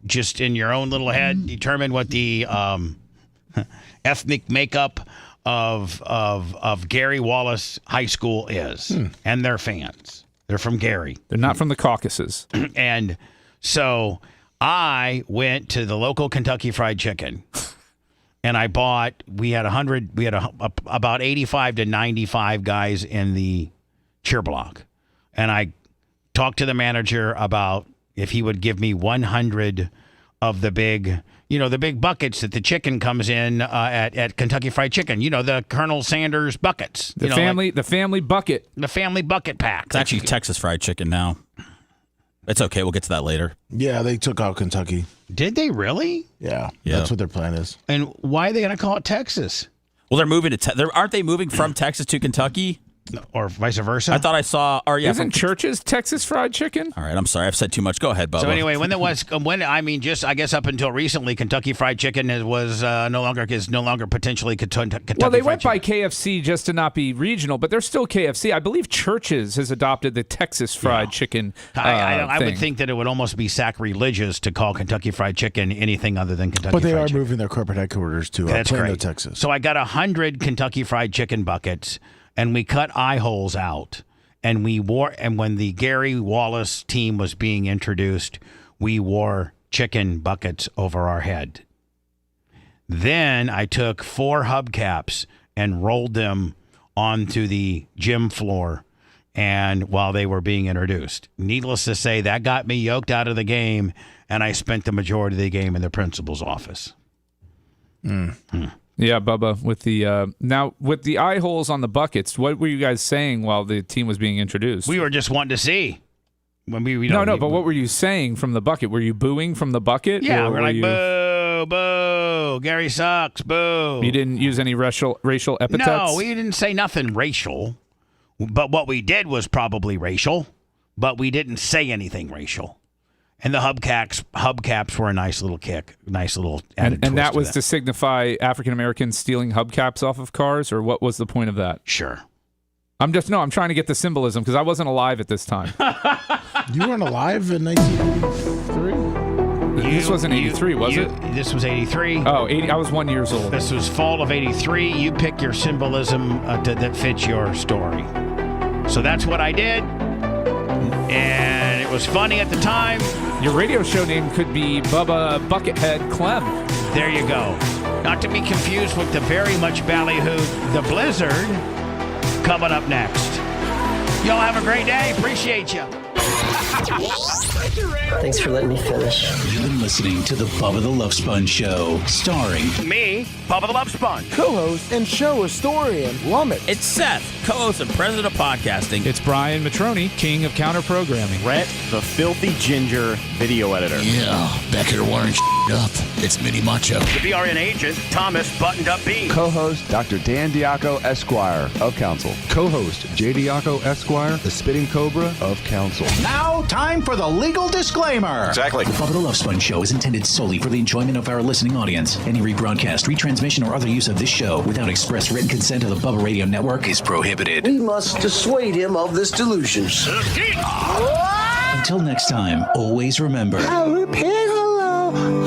just in your own little head determine what the ethnic makeup of Gary Wallace High School is. And their fans. They're from Gary. They're not from the Caucasus. And so I went to the local Kentucky Fried Chicken. And I bought, we had about 85 to 95 guys in the cheer block. And I talked to the manager about if he would give me 100 of the big, the big buckets that the chicken comes in at Kentucky Fried Chicken. The Colonel Sanders buckets. The family bucket. The family bucket pack. It's actually Texas Fried Chicken now. It's okay. We'll get to that later. Yeah, they took out Kentucky. Did they really? Yeah. That's what their plan is. And why are they going to call it Texas? Well, they're moving to aren't they moving from Texas to Kentucky? Or vice versa? I thought I saw. Or yeah, Isn't Church's Texas Fried Chicken? All right, I'm sorry. I've said too much. Go ahead, Bubba. So anyway, I guess up until recently, Kentucky Fried Chicken was no longer potentially Kentucky. Well, they Fried went by Chicken. KFC just to not be regional, but they're still KFC. I believe Church's has adopted the Texas Fried Chicken. I would thing. think that it would almost be sacrilegious to call Kentucky Fried Chicken anything other than Kentucky But they Fried are Chicken. moving their corporate headquarters to That's Plano, great. Texas. So I got 100 Kentucky Fried Chicken buckets, and we cut eye holes out, and when the Gary Wallace team was being introduced, we wore chicken buckets over our head. Then I took 4 hubcaps and rolled them onto the gym floor, and while they were being introduced. Needless to say, that got me yoked out of the game, and I spent the majority of the game in the principal's office. Yeah, Bubba, with the eye holes on the buckets, what were you guys saying while the team was being introduced? We were just wanting to see. But what were you saying from the bucket? Were you booing from the bucket? Yeah, or we're like, boo, boo, Gary sucks, boo. You didn't use any racial epithets? No, we didn't say nothing racial. But what we did was probably racial, but we didn't say anything racial. And the hubcaps were a nice little kick, nice little added twist. And that was to signify African Americans stealing hubcaps off of cars, or what was the point of that? Sure. I'm trying to get the symbolism because I wasn't alive at this time. You weren't alive in 1983? This wasn't 83, was it? This was 83. Oh, 80. I was 1 year old. This was fall of 83. You pick your symbolism that fits your story. So that's what I did. And it was funny at the time. Your radio show name could be Bubba Buckethead Clem. There you go. Not to be confused with the very much ballyhooed The Blizzard coming up next. Y'all have a great day. Appreciate you. Thanks for letting me finish. You've been listening to the Bubba the Love Sponge Show, starring me, Bubba the Love Sponge, co-host and show historian Lummit. It's Seth, co-host and president of podcasting. It's Brian Matroni, king of counter programming. Rhett, the filthy ginger video editor. Yeah, back here wiring up. It's Mini Macho. The BRN agent, Thomas Buttoned Up Bean. Co-host, Dr. Dan Diaco, Esquire of Council. Co-host, J. Diaco, Esquire, the Spitting Cobra of Council. Now, time for the legal disclaimer. Exactly. The Bubba the Love Sponge Show is intended solely for the enjoyment of our listening audience. Any rebroadcast, retransmission, or other use of this show without express written consent of the Bubba Radio Network is prohibited. We must dissuade him of this delusion. Until next time, always remember. I'll repeat hello.